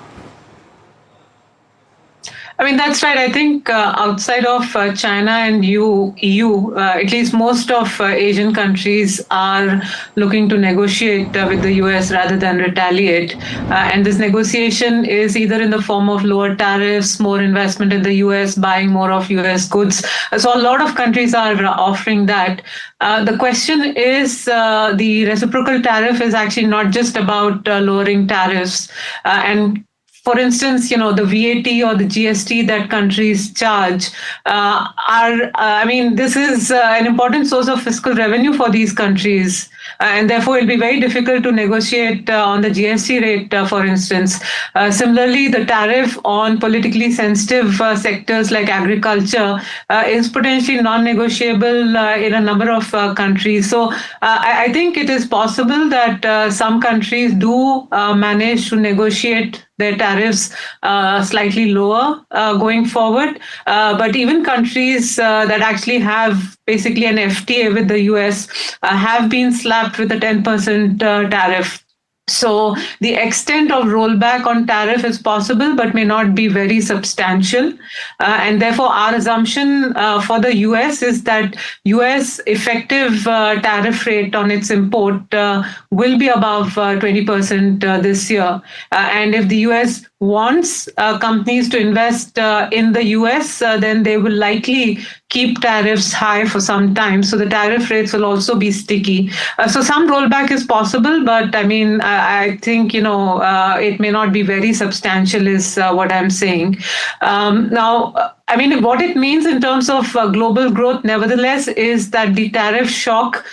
[SPEAKER 22] That's right. I think outside of China and EU, at least most of Asian countries are looking to negotiate with the US rather than retaliate. And this negotiation is either in the form of lower tariffs, more investment in the US, buying more of US goods. So a lot of countries are offering that. The question is the reciprocal tariff is actually not just about lowering tariffs. And for instance, the VAT or the GST that countries charge this is an important source of fiscal revenue for these countries. And therefore, it'll be very difficult to negotiate on the GST rate, for instance. Similarly, the tariff on politically sensitive sectors like agriculture is potentially non-negotiable in a number of countries. So I think it is possible that some countries do manage to negotiate their tariffs slightly lower going forward. But even countries that actually have basically an FTA with the US have been slapped with a 10% tariff. So the extent of rollback on tariff is possible, but may not be very substantial. And therefore, our assumption for the US is that US effective tariff rate on its import will be above 20% this year. And if the US wants companies to invest in the US, then they will likely keep tariffs high for some time. So the tariff rates will also be sticky. So some rollback is possible, but I think, it may not be very substantial is what I'm saying. Now, what it means in terms of global growth, nevertheless, is that the tariff shock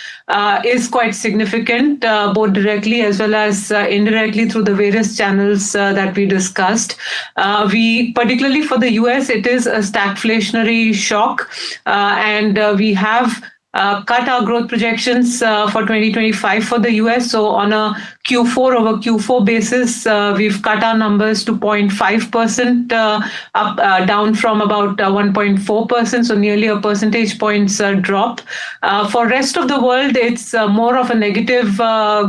[SPEAKER 22] is quite significant, both directly as well as indirectly through the various channels that we discussed. Particularly for the US, it is a stagflationary shock, and we have cut our growth projections for 2025 for the US. So on a Q4 over Q4 basis, we've cut our numbers to 0.5% down from about 1.4%, so nearly a percentage points drop. For rest of the world, it's more of a negative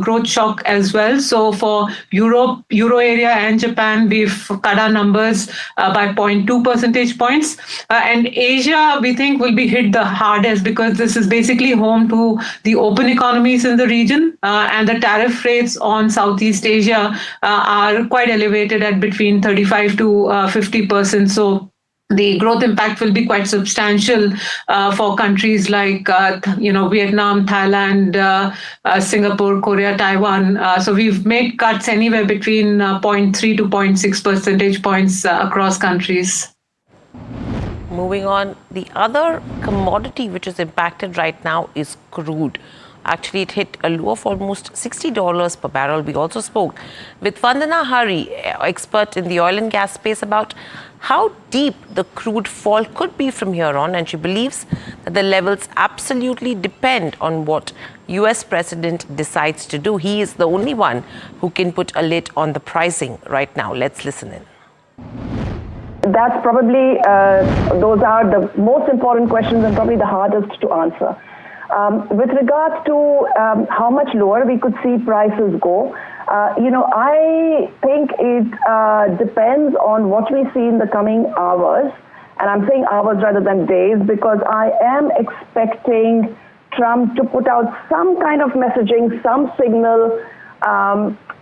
[SPEAKER 22] growth shock as well. So for Europe, Euro area and Japan, we've cut our numbers by 0.2 percentage points. And Asia, we think, will be hit the hardest because this is basically home to the open economies in the region, and the tariff rates on Southeast Asia are quite elevated at between 35 to 50%. So the growth impact will be quite substantial for countries like Vietnam, Thailand, Singapore, Korea, Taiwan. So we've made cuts anywhere between 0.3 to 0.6 percentage points across countries.
[SPEAKER 15] Moving on, the other commodity which is impacted right now is crude. Actually, it hit a low of almost $60 per barrel. We also spoke with Vandana Hari, expert in the oil and gas space, about how deep the crude fall could be from here on. And she believes that the levels absolutely depend on what US President decides to do. He is the only one who can put a lid on the pricing right now. Let's listen in.
[SPEAKER 16] That's probably, those are the most important questions and probably the hardest to answer. With regards to how much lower we could see prices go, I think it depends on what we see in the coming hours. And I'm saying hours rather than days, because I am expecting Trump to put out some kind of messaging, some signal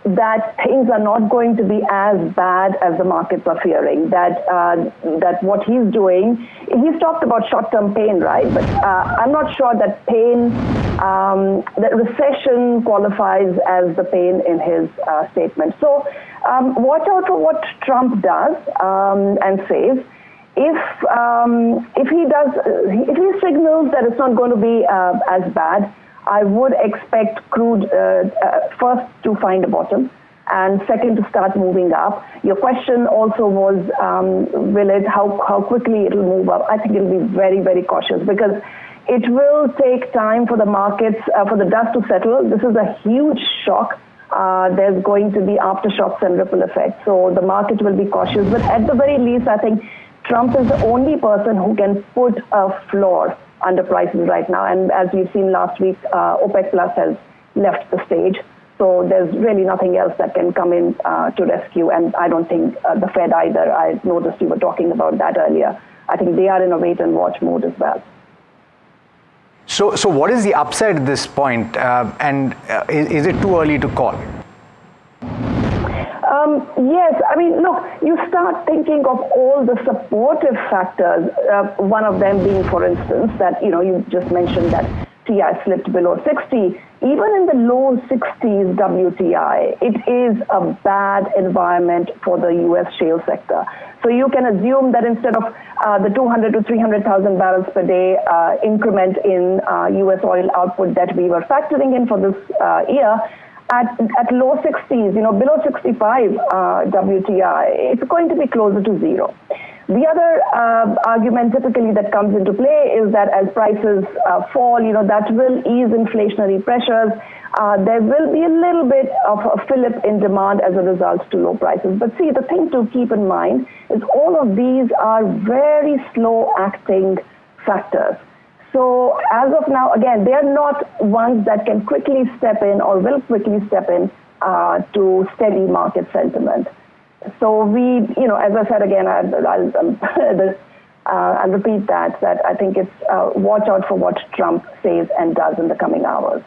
[SPEAKER 16] that things are not going to be as bad as the markets are fearing, that what he's doing, he's talked about short-term pain, right? But I'm not sure that pain, that recession qualifies as the pain in his statement. So watch out for what Trump does and says. If he signals that it's not going to be as bad, I would expect crude first to find a bottom, and second to start moving up. Your question also was, how quickly it will move up? I think it will be very, very cautious, because it will take time for the markets, for the dust to settle. This is a huge shock. There's going to be aftershocks and ripple effects. So the market will be cautious. But at the very least, I think Trump is the only person who can put a floor under prices right now. And as we've seen last week, OPEC Plus has left the stage. So there's really nothing else that can come in to rescue. And I don't think the Fed either. I noticed you were talking about that earlier. I think they are in a wait and watch mode as well.
[SPEAKER 1] So what is the upside at this point? And is it too early to call?
[SPEAKER 16] Yes, I mean, look, you start thinking of all the supportive factors, one of them being, for instance, that, you just mentioned that TI slipped below 60. Even in the low 60s WTI, it is a bad environment for the US shale sector. So you can assume that instead of the 200 to 300,000 barrels per day increment in US oil output that we were factoring in for this year, at low 60s, below 65 WTI, it's going to be closer to zero. The other argument typically that comes into play is that as prices fall, that will ease inflationary pressures. There will be a little bit of a fillip in demand as a result to low prices. But see, the thing to keep in mind is all of these are very slow-acting factors. So as of now, again, they are not ones that can quickly step in or will quickly step in to steady market sentiment. So we, as I said again, I'll repeat that I think it's watch out for what Trump says and does in the coming hours.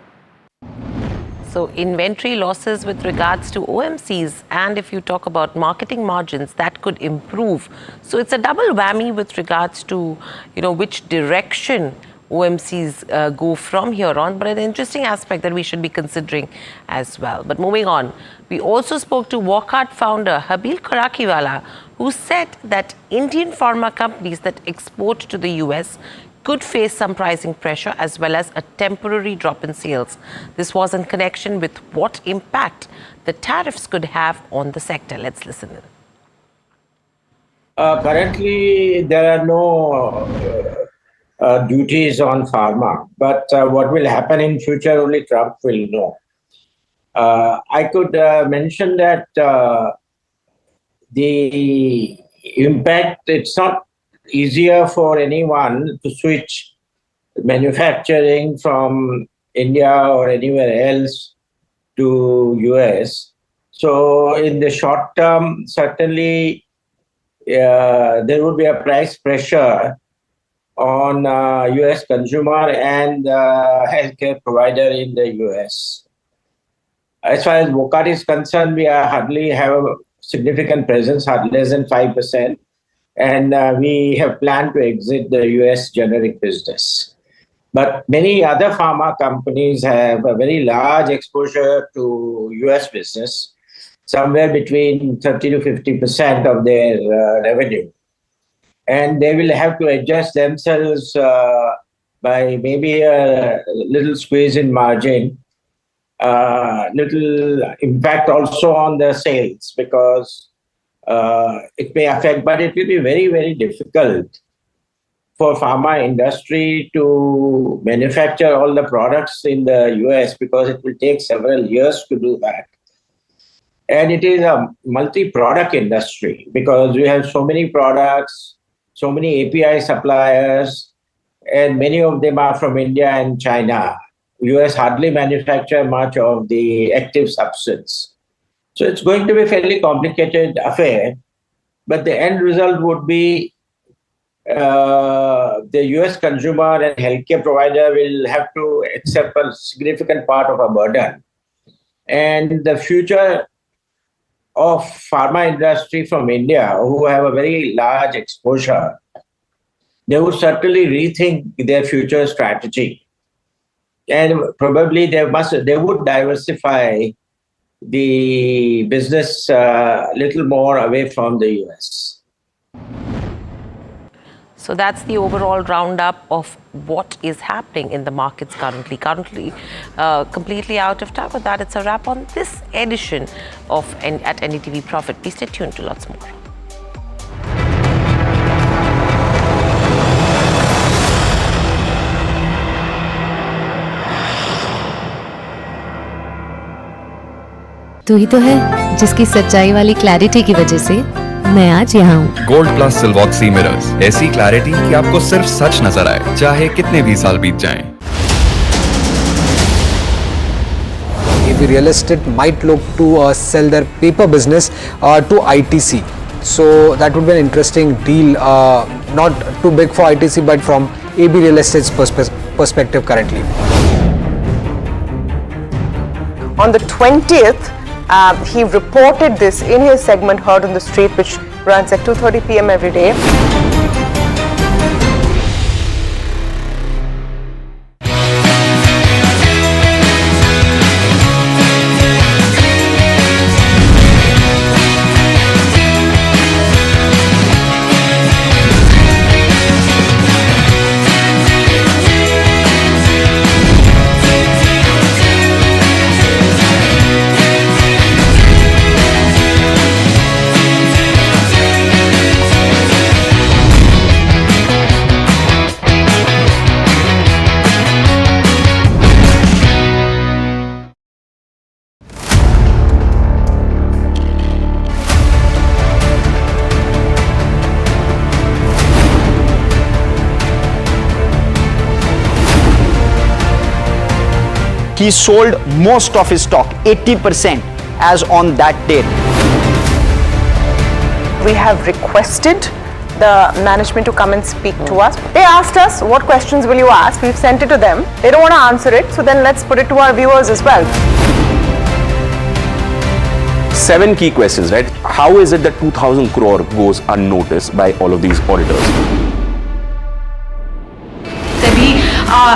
[SPEAKER 15] So inventory losses with regards to OMCs, and if you talk about marketing margins, that could improve. So it's a double whammy with regards to, which direction OMCs go from here on, but an interesting aspect that we should be considering as well. But moving on, we also spoke to Wockhardt founder Habil Karakiwala, who said that Indian pharma companies that export to the US could face some pricing pressure as well as a temporary drop in sales. This was in connection with what impact the tariffs could have on the sector. Let's listen in.
[SPEAKER 6] Currently, there are no duties on pharma, but what will happen in future only Trump will know. I could mention that the impact, it's not easier for anyone to switch manufacturing from India or anywhere else to US. So in the short term, certainly there would be a price pressure on US consumer and healthcare provider in the US. As far as Wockhardt is concerned, we hardly have a significant presence, hardly less than 5%. And we have planned to exit the US generic business. But many other pharma companies have a very large exposure to US business, somewhere between 30 to 50% of their revenue. And they will have to adjust themselves by maybe a little squeeze in margin, little impact also on the sales, because it may affect, but it will be very, very difficult for pharma industry to manufacture all the products in the US, because it will take several years to do that. And it is a multi-product industry, because we have so many products, so many API suppliers, and many of them are from India and China. US hardly manufacture much of the active substance. So it's going to be a fairly complicated affair, but the end result would be the US consumer and healthcare provider will have to accept a significant part of a burden. And the future of pharma industry from India, who have a very large exposure, they would certainly rethink their future strategy. And probably they would diversify the business a little more away from the US.
[SPEAKER 15] So that's the overall roundup of what is happening in the markets currently. Completely out of time. With that, it's a wrap on this edition of at NDTV Profit. Please stay tuned to lots more.
[SPEAKER 19] तू ही तो है जिसकी सच्चाई वाली clarity की वजह से मैं आज यहाँ हूँ।
[SPEAKER 11] गोल्ड प्लस सिल्वॉक्सी मिरर्स, ऐसी क्लैरिटी कि आपको सिर्फ सच नजर आए, चाहे कितने भी साल बीत जाएं।
[SPEAKER 12] AB Real Estate might look to sell their paper business to ITC. So that would be an interesting deal, not too big for ITC, but from AB Real Estate's perspective currently.
[SPEAKER 13] On the 20th, he reported this in his segment Heard on the Street, which runs at 2:30 p.m. every day.
[SPEAKER 20] He sold most of his stock, 80%, as on that date.
[SPEAKER 13] We have requested the management to come and speak to us. They asked us, what questions will you ask? We've sent it to them. They don't want to answer it, so then let's put it to our viewers as well.
[SPEAKER 21] 7 key questions, right? How is it that 2,000 crore goes unnoticed by all of these auditors?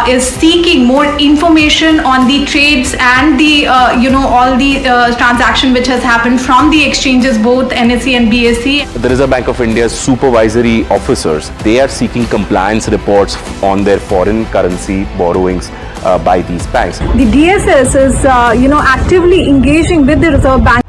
[SPEAKER 5] Is seeking more information on the trades and the all the transaction which has happened from the exchanges, both NSE and BSE.
[SPEAKER 21] The Reserve Bank of India's supervisory officers, they are seeking compliance reports on their foreign currency borrowings by these banks.
[SPEAKER 5] The DSS is actively engaging with the Reserve Bank.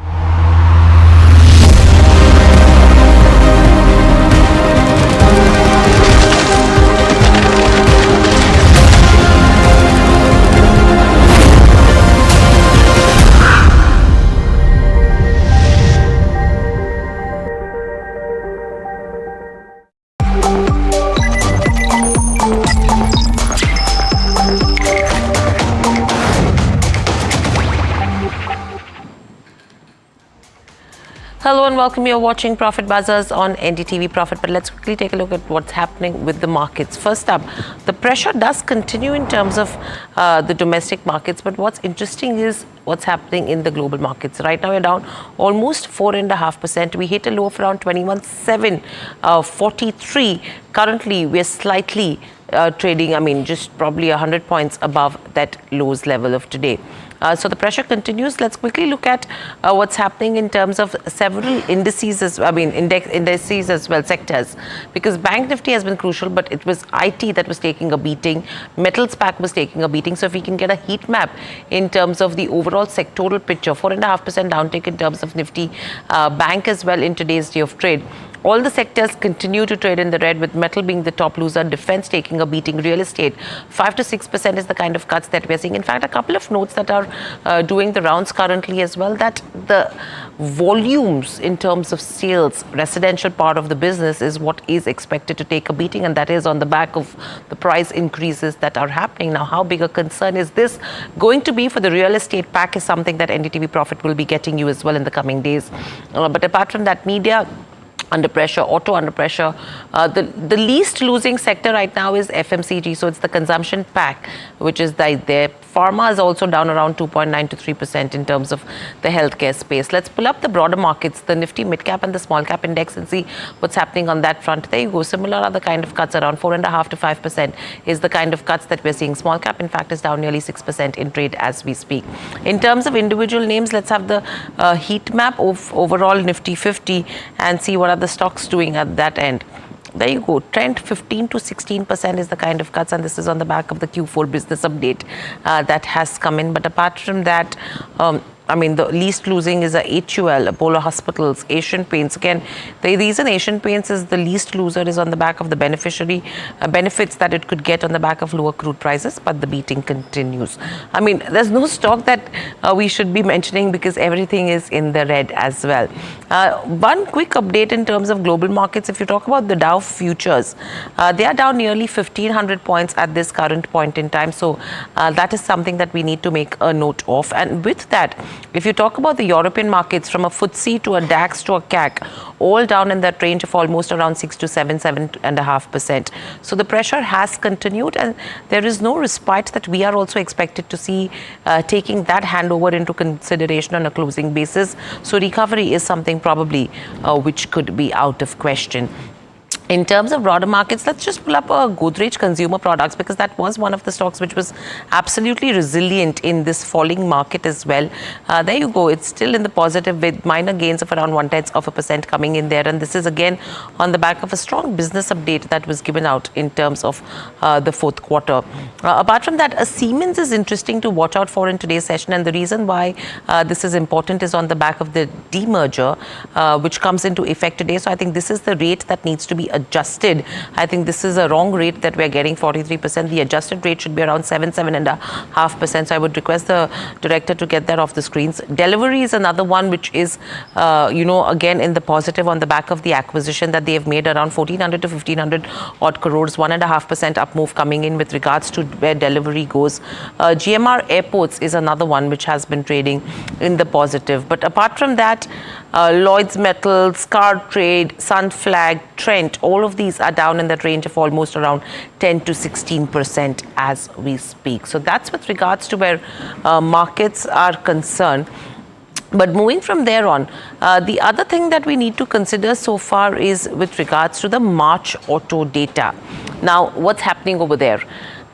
[SPEAKER 15] Hello and welcome. You're watching Profit Buzzers on NDTV Profit, but let's quickly take a look at what's happening with the markets. First up, the pressure does continue in terms of the domestic markets, but what's interesting is what's happening in the global markets. Right now, we're down almost 4.5%. We hit a low of around 21,743. Currently, we're slightly trading, just probably 100 points above that lows level of today. So the pressure continues. Let's quickly look at what's happening in terms of several indices, indices as well, sectors. Because Bank Nifty has been crucial, but it was IT that was taking a beating. Metals pack was taking a beating. So if we can get a heat map in terms of the overall sectoral picture, 4.5% downtick in terms of Nifty Bank as well in today's day of trade. All the sectors continue to trade in the red, with metal being the top loser, defense taking a beating, real estate 5 to 6% is the kind of cuts that we're seeing. In fact, a couple of notes that are doing the rounds currently as well, that the volumes in terms of sales, residential part of the business, is what is expected to take a beating, and that is on the back of the price increases that are happening. Now, how big a concern is this going to be for the real estate pack is something that NDTV Profit will be getting you as well in the coming days. But apart from that, media under pressure, auto under pressure. The least losing sector right now is FMCG, so it's the consumption pack, which is there. Pharma is also down around 2.9 to 3% in terms of the healthcare space. Let's pull up the broader markets, the Nifty mid cap and the small cap index, and see what's happening on that front. There you go. Similar are the kind of cuts, around 4.5 to 5% is the kind of cuts that we're seeing. Small cap, in fact, is down nearly 6% in trade as we speak. In terms of individual names, let's have the heat map of overall Nifty 50 and see what are the stocks doing at that end. There you go. Trend 15 to 16% is the kind of cuts, and this is on the back of the Q4 business update that has come in. But apart from that, the least losing is HUL, Apollo Hospitals, Asian Paints. Again, the reason Asian Paints is the least loser is on the back of the beneficiary benefits that it could get on the back of lower crude prices, but the beating continues. There's no stock that we should be mentioning because everything is in the red as well. One quick update in terms of global markets. If you talk about the Dow futures, they are down nearly 1,500 points at this current point in time. So that is something that we need to make a note of. And with that, if you talk about the European markets, from a FTSE to a DAX to a CAC, all down in that range of almost around 6 to 7.5%. So the pressure has continued, and there is no respite that we are also expected to see taking that handover into consideration on a closing basis. So recovery is something probably which could be out of question. In terms of broader markets, let's just pull up Godrej Consumer Products, because that was one of the stocks which was absolutely resilient in this falling market as well. There you go. It's still in the positive with minor gains of around 0.1% coming in there. And this is again on the back of a strong business update that was given out in terms of the fourth quarter. Apart from that, Siemens is interesting to watch out for in today's session. And the reason why this is important is on the back of the demerger, which comes into effect today. So I think this is the rate that needs to be adjusted adjusted, I think this is a wrong rate that we're getting, 43%. The adjusted rate should be around 7.5%. So I would request the director to get that off the screens. Delivery is another one which is, again in the positive on the back of the acquisition that they have made, around 1,400 to 1,500 odd crores, 1.5% up move coming in with regards to where delivery goes. GMR Airports is another one which has been trading in the positive. But apart from that, Lloyds Metals, Car Trade, Sunflag, Trent, all of these are down in that range of almost around 10 to 16% as we speak. So that's with regards to where markets are concerned. But moving from there on, the other thing that we need to consider so far is with regards to the March auto data. Now, what's happening over there?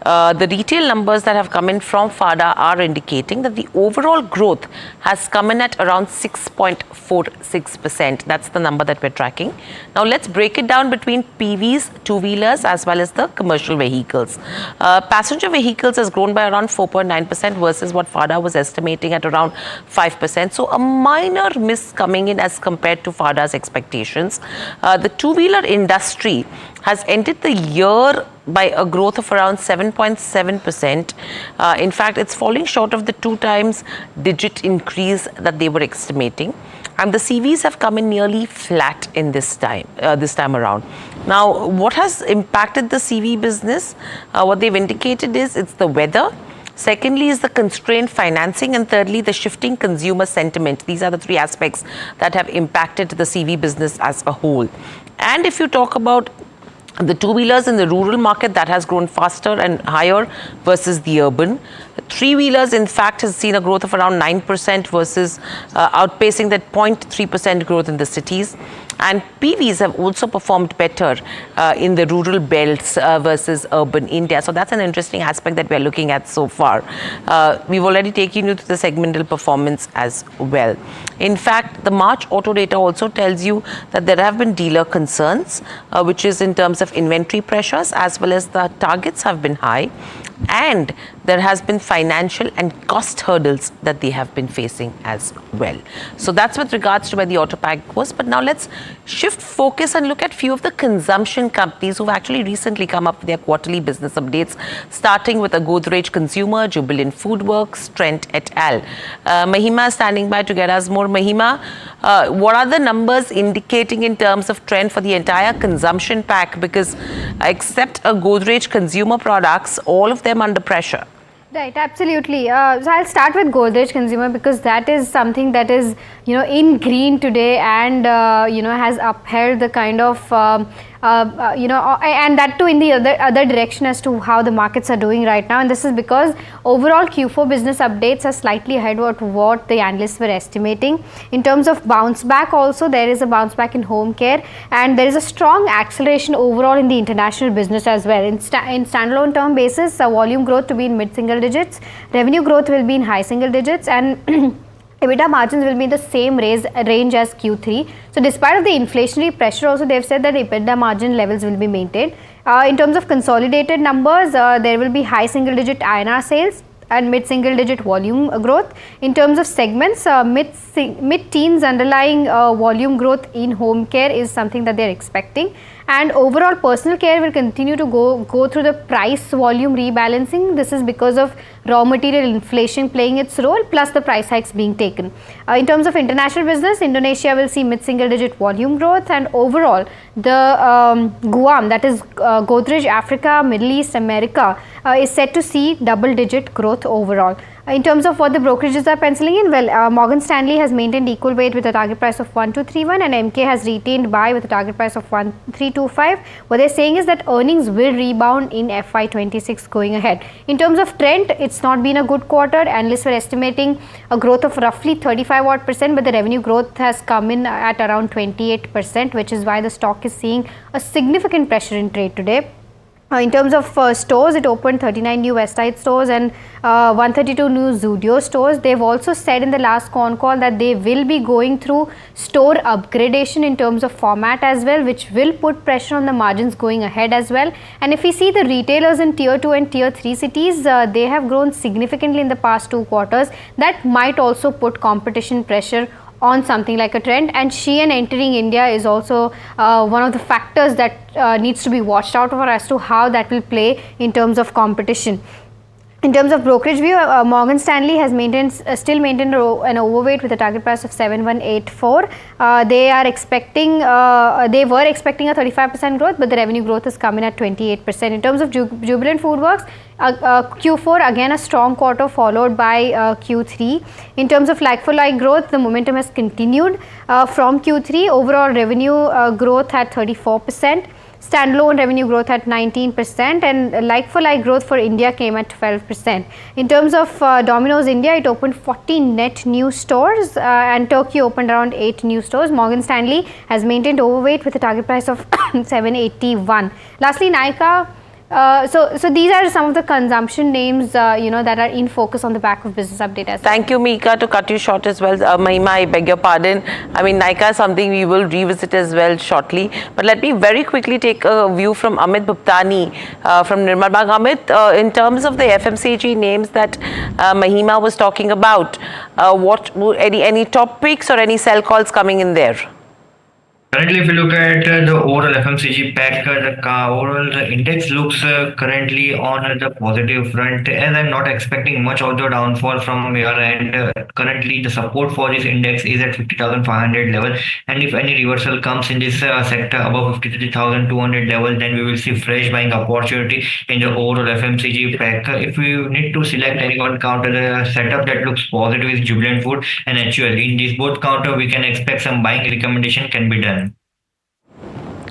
[SPEAKER 15] The retail numbers that have come in from FADA are indicating that the overall growth has come in at around 6.46%. That's the number that we're tracking. Now let's break it down between PVs, two-wheelers as well as the commercial vehicles. Passenger vehicles has grown by around 4.9% versus what FADA was estimating at around 5%. So a minor miss coming in as compared to FADA's expectations. The two-wheeler industry has ended the year by a growth of around 7.7%. In fact, it's falling short of the 2 times digit increase that they were estimating. And the CVs have come in nearly flat in this time around. Now, what has impacted the CV business? What they've indicated is it's the weather. Secondly is the constrained financing, and thirdly, the shifting consumer sentiment. These are the 3 aspects that have impacted the CV business as a whole. And if you talk about the two-wheelers in the rural market, that has grown faster and higher versus the urban. Three-wheelers, in fact, has seen a growth of around 9% versus outpacing that 0.3% growth in the cities. And PVs have also performed better in the rural belts versus urban India. So that's an interesting aspect that we're looking at so far. We've already taken you to the segmental performance as well. In fact, the March auto data also tells you that there have been dealer concerns, which is in terms of inventory pressures, as well as the targets have been high. And there has been financial and cost hurdles that they have been facing as well. So that's with regards to where the auto pack was. But now let's shift focus and look at few of the consumption companies who've actually recently come up with their quarterly business updates, starting with a Godrej Consumer, Jubilant Foodworks, Trent et al. Mahima is standing by to get us more. Mahima, what are the numbers indicating in terms of trend for the entire consumption pack? Because except a Godrej Consumer Products, all of them under pressure.
[SPEAKER 4] Right, absolutely. So I'll start with Godrej Consumer because that is something that is, in green today and, has upheld the kind of, and that too in the other direction as to how the markets are doing right now. And this is because overall Q4 business updates are slightly ahead of what the analysts were estimating. In terms of bounce back also, there is a bounce back in home care and there is a strong acceleration overall in the international business as well. In standalone term basis, volume growth to be in mid-single digits, revenue growth will be in high single digits, and EBITDA margins will be in the same range as Q3. So despite of the inflationary pressure also, they've said that EBITDA margin levels will be maintained. In terms of consolidated numbers, there will be high single digit INR sales and mid-single digit volume growth. In terms of segments, mid-teens underlying volume growth in home care is something that they're expecting. And overall personal care will continue to go through the price volume rebalancing. This is because of raw material inflation playing its role plus the price hikes being taken. In terms of international business, Indonesia will see mid-single digit volume growth, and overall the Guam, that is Godrej Africa, Middle East, America is set to see double-digit growth overall. In terms of what the brokerages are penciling in, well, Morgan Stanley has maintained equal weight with a target price of 1231 and MK has retained buy with a target price of 1325. What they're saying is that earnings will rebound in FY26 going ahead. In terms of trend, it's not been a good quarter. Analysts were estimating a growth of roughly 35%, but the revenue growth has come in at around 28%, which is why the stock is seeing a significant pressure in trade today. In terms of stores, it opened 39 new Westside stores and 132 new Zudio stores. They've also said in the last con call that they will be going through store upgradation in terms of format as well, which will put pressure on the margins going ahead as well. And if we see the retailers in tier 2 and tier 3 cities, they have grown significantly in the past 2 quarters. That might also put competition pressure on something like a trend, and Shein entering India is also one of the factors that needs to be watched out for as to how that will play in terms of competition. In terms of brokerage view, Morgan Stanley has still maintained an overweight with a target price of 7184. They were expecting a 35% growth, but the revenue growth is coming at 28%. In terms of Jubilant FoodWorks, Q4 again a strong quarter followed by Q3. In terms of like-for-like growth, the momentum has continued from Q3. Overall revenue growth at 34%. Standalone revenue growth at 19%, and like-for-like growth for India came at 12%. In terms of Domino's India, it opened 40 net new stores, and Turkey opened around 8 new stores. Morgan Stanley has maintained overweight with a target price of 781. Lastly, Nykaa. So these are some of the consumption names that are in focus on the back of business update as well.
[SPEAKER 15] Thank you, Mika. To cut you short as well, Mahima, I beg your pardon. I mean, Nykaa is something we will revisit as well shortly. But let me very quickly take a view from Amit Bhuptani from Nirmal Bang. Amit, in terms of the FMCG names that Mahima was talking about, any top picks or any sell calls coming in there?
[SPEAKER 7] Currently, if you look at the overall FMCG pack, the index looks currently on the positive front, and I'm not expecting much of the downfall from here. And currently, the support for this index is at 50,500 level. And if any reversal comes in this sector above 53,200 level, then we will see fresh buying opportunity in the overall FMCG pack. If we need to select any one counter, the setup that looks positive is Jubilant Food and HUL. In these both counter, we can expect some buying recommendation can be done.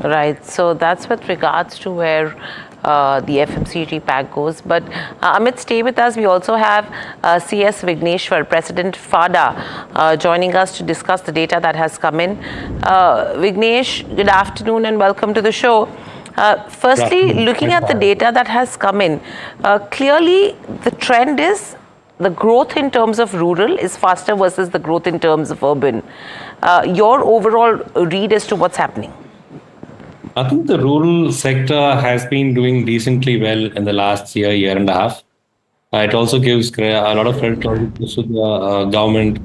[SPEAKER 15] Right, so that's with regards to where the FMCG pack goes. But Amit, stay with us. We also have CS Vigneshwar, President FADA, joining us to discuss the data that has come in. Vignesh, good afternoon and welcome to the show. Firstly, looking at the data that has come in, clearly the trend is the growth in terms of rural is faster versus the growth in terms of urban. Your overall read as to what's happening?
[SPEAKER 18] I think the rural sector has been doing decently well in the last year and a half. It also gives a lot of credit to the government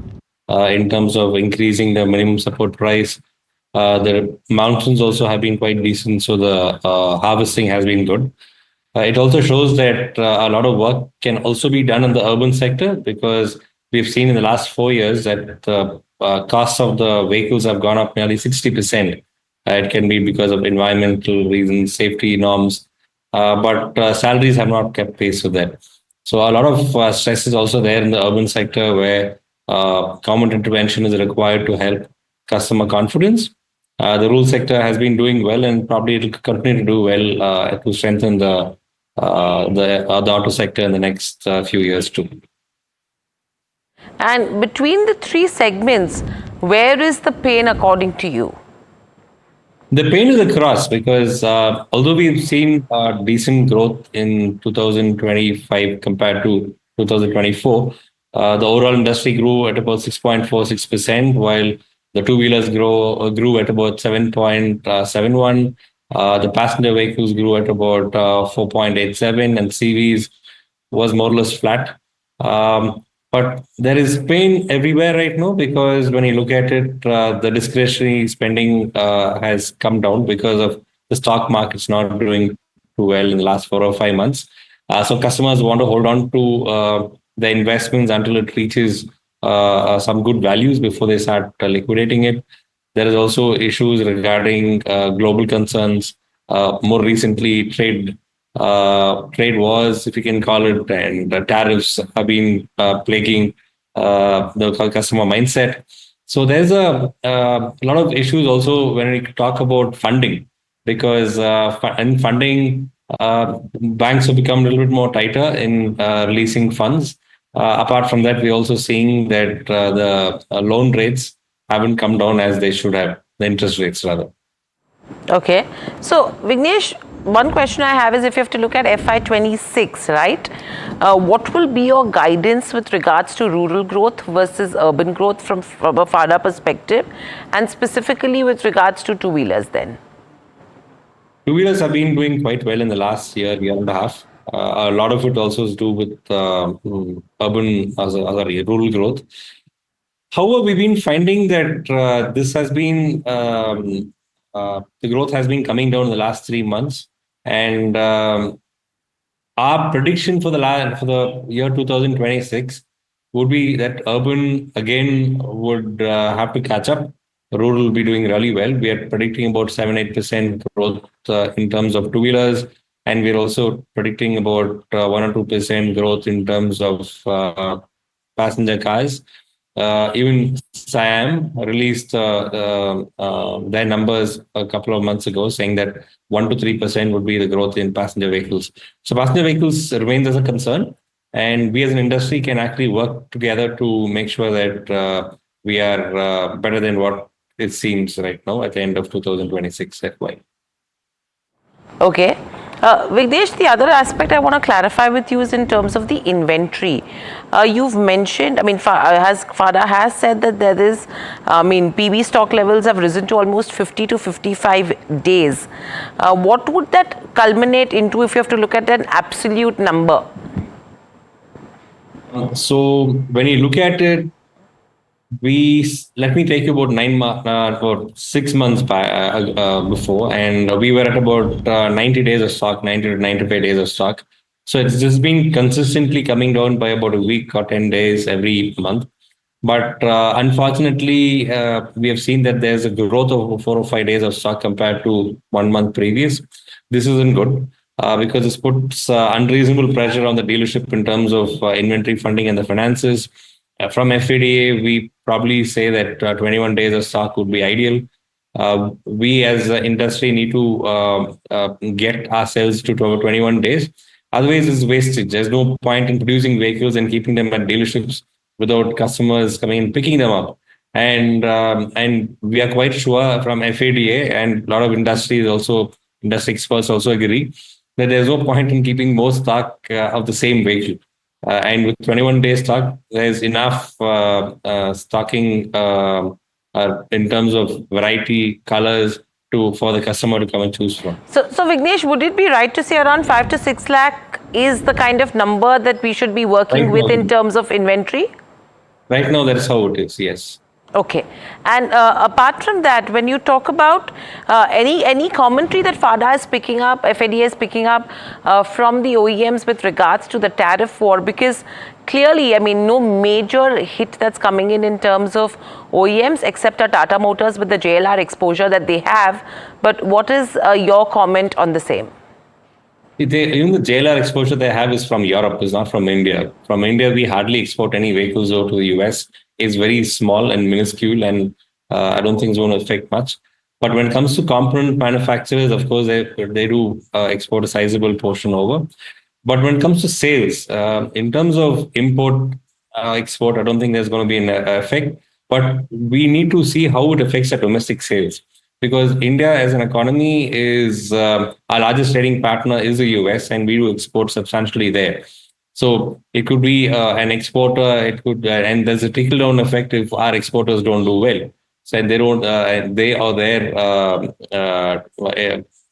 [SPEAKER 18] in terms of increasing the minimum support price. The monsoons also have been quite decent, so the harvesting has been good. It also shows that a lot of work can also be done in the urban sector, because we've seen in the last 4 years that the costs of the vehicles have gone up nearly 60%. It can be because of environmental reasons, safety norms, but salaries have not kept pace with that. So a lot of stress is also there in the urban sector, where government intervention is required to help customer confidence. The rural sector has been doing well, and probably it will continue to do well to strengthen the auto sector in the next few years too.
[SPEAKER 15] And between the three segments, where is the pain according to you?
[SPEAKER 18] The pain is across, because although we've seen decent growth in 2025 compared to 2024, the overall industry grew at about 6.46%, while the two-wheelers grew at about 7.71%. The passenger vehicles grew at about 4.87%, and CVs was more or less flat. But there is pain everywhere right now, because when you look at it, the discretionary spending has come down because of the stock market's not doing too well in the last 4 or 5 months. So customers want to hold on to the investments until it reaches some good values before they start liquidating it. There is also issues regarding global concerns. More recently, trade wars, if you can call it, and the tariffs have been plaguing the customer mindset. So there's a lot of issues also when we talk about funding, because in funding, banks have become a little bit more tighter in releasing funds. Apart from that, we're also seeing that the loan rates haven't come down as they should have, the interest rates rather.
[SPEAKER 15] Okay. So, Vignesh, one question I have is, if you have to look at FY26, right? What will be your guidance with regards to rural growth versus urban growth from a FADA perspective, and specifically with regards to two-wheelers then?
[SPEAKER 18] Two-wheelers have been doing quite well in the last year and a half. A lot of it also is to do with urban as a rural growth. However, we've been finding that this has been the growth has been coming down in the last 3 months, and our prediction for the year 2026 would be that urban again would have to catch up. Rural will be doing really well. We are predicting about 7-8% growth in terms of two-wheelers, and we're also predicting about 1 or 2% growth in terms of passenger cars. Even Siam released their numbers a couple of months ago, saying that 1 to 3% would be the growth in passenger vehicles. So passenger vehicles remains as a concern, and we as an industry can actually work together to make sure that we are better than what it seems right now at the end of 2026 FY.
[SPEAKER 15] Okay. Vignesh, the other aspect I want to clarify with you is in terms of the inventory. You've mentioned, I mean, FADA has said that there is, PB stock levels have risen to almost 50 to 55 days. What would that culminate into if you have to look at an absolute number?
[SPEAKER 18] So when you look at it, let me take you about 6 months before, and we were at about 90 days of stock, 90 to 95 days of stock. So it's just been consistently coming down by about a week or 10 days every month. But unfortunately, we have seen that there's a growth of 4 or 5 days of stock compared to 1 month previous. This isn't good because this puts unreasonable pressure on the dealership in terms of inventory funding and the finances. From FADA, we probably say that 21 days of stock would be ideal. We as an industry need to get ourselves to 21 days. Otherwise, it's wastage. There's no point in producing vehicles and keeping them at dealerships without customers coming and picking them up. And we are quite sure from FADA and a lot of industry experts also agree that there's no point in keeping more stock of the same vehicle. And with 21 days stock, there's enough stocking in terms of variety, colors for the customer to come and choose from.
[SPEAKER 15] So Vignesh, would it be right to say around 5 to 6 lakh is the kind of number that we should be working with in terms of inventory?
[SPEAKER 18] Right now, that's how it is, yes.
[SPEAKER 15] Okay. And apart from that, when you talk about any commentary that FADA is picking up, FADA is picking up from the OEMs with regards to the tariff war, because clearly, I mean, no major hit that's coming in terms of OEMs except Tata Motors with the JLR exposure that they have. But what is your comment on the same?
[SPEAKER 18] Even the JLR exposure they have is from Europe, is not from India. From India, we hardly export any vehicles over to the US. It's very small and minuscule, and I don't think it's going to affect much. But when it comes to component manufacturers, of course, they do export a sizable portion over. But when it comes to sales, in terms of import, export, I don't think there's going to be an effect. But we need to see how it affects our domestic sales. Because India as an economy is our largest trading partner is the US, and we do export substantially there. So it could be an exporter. It could, and there's a trickle down effect if our exporters don't do well. So they don't, they or their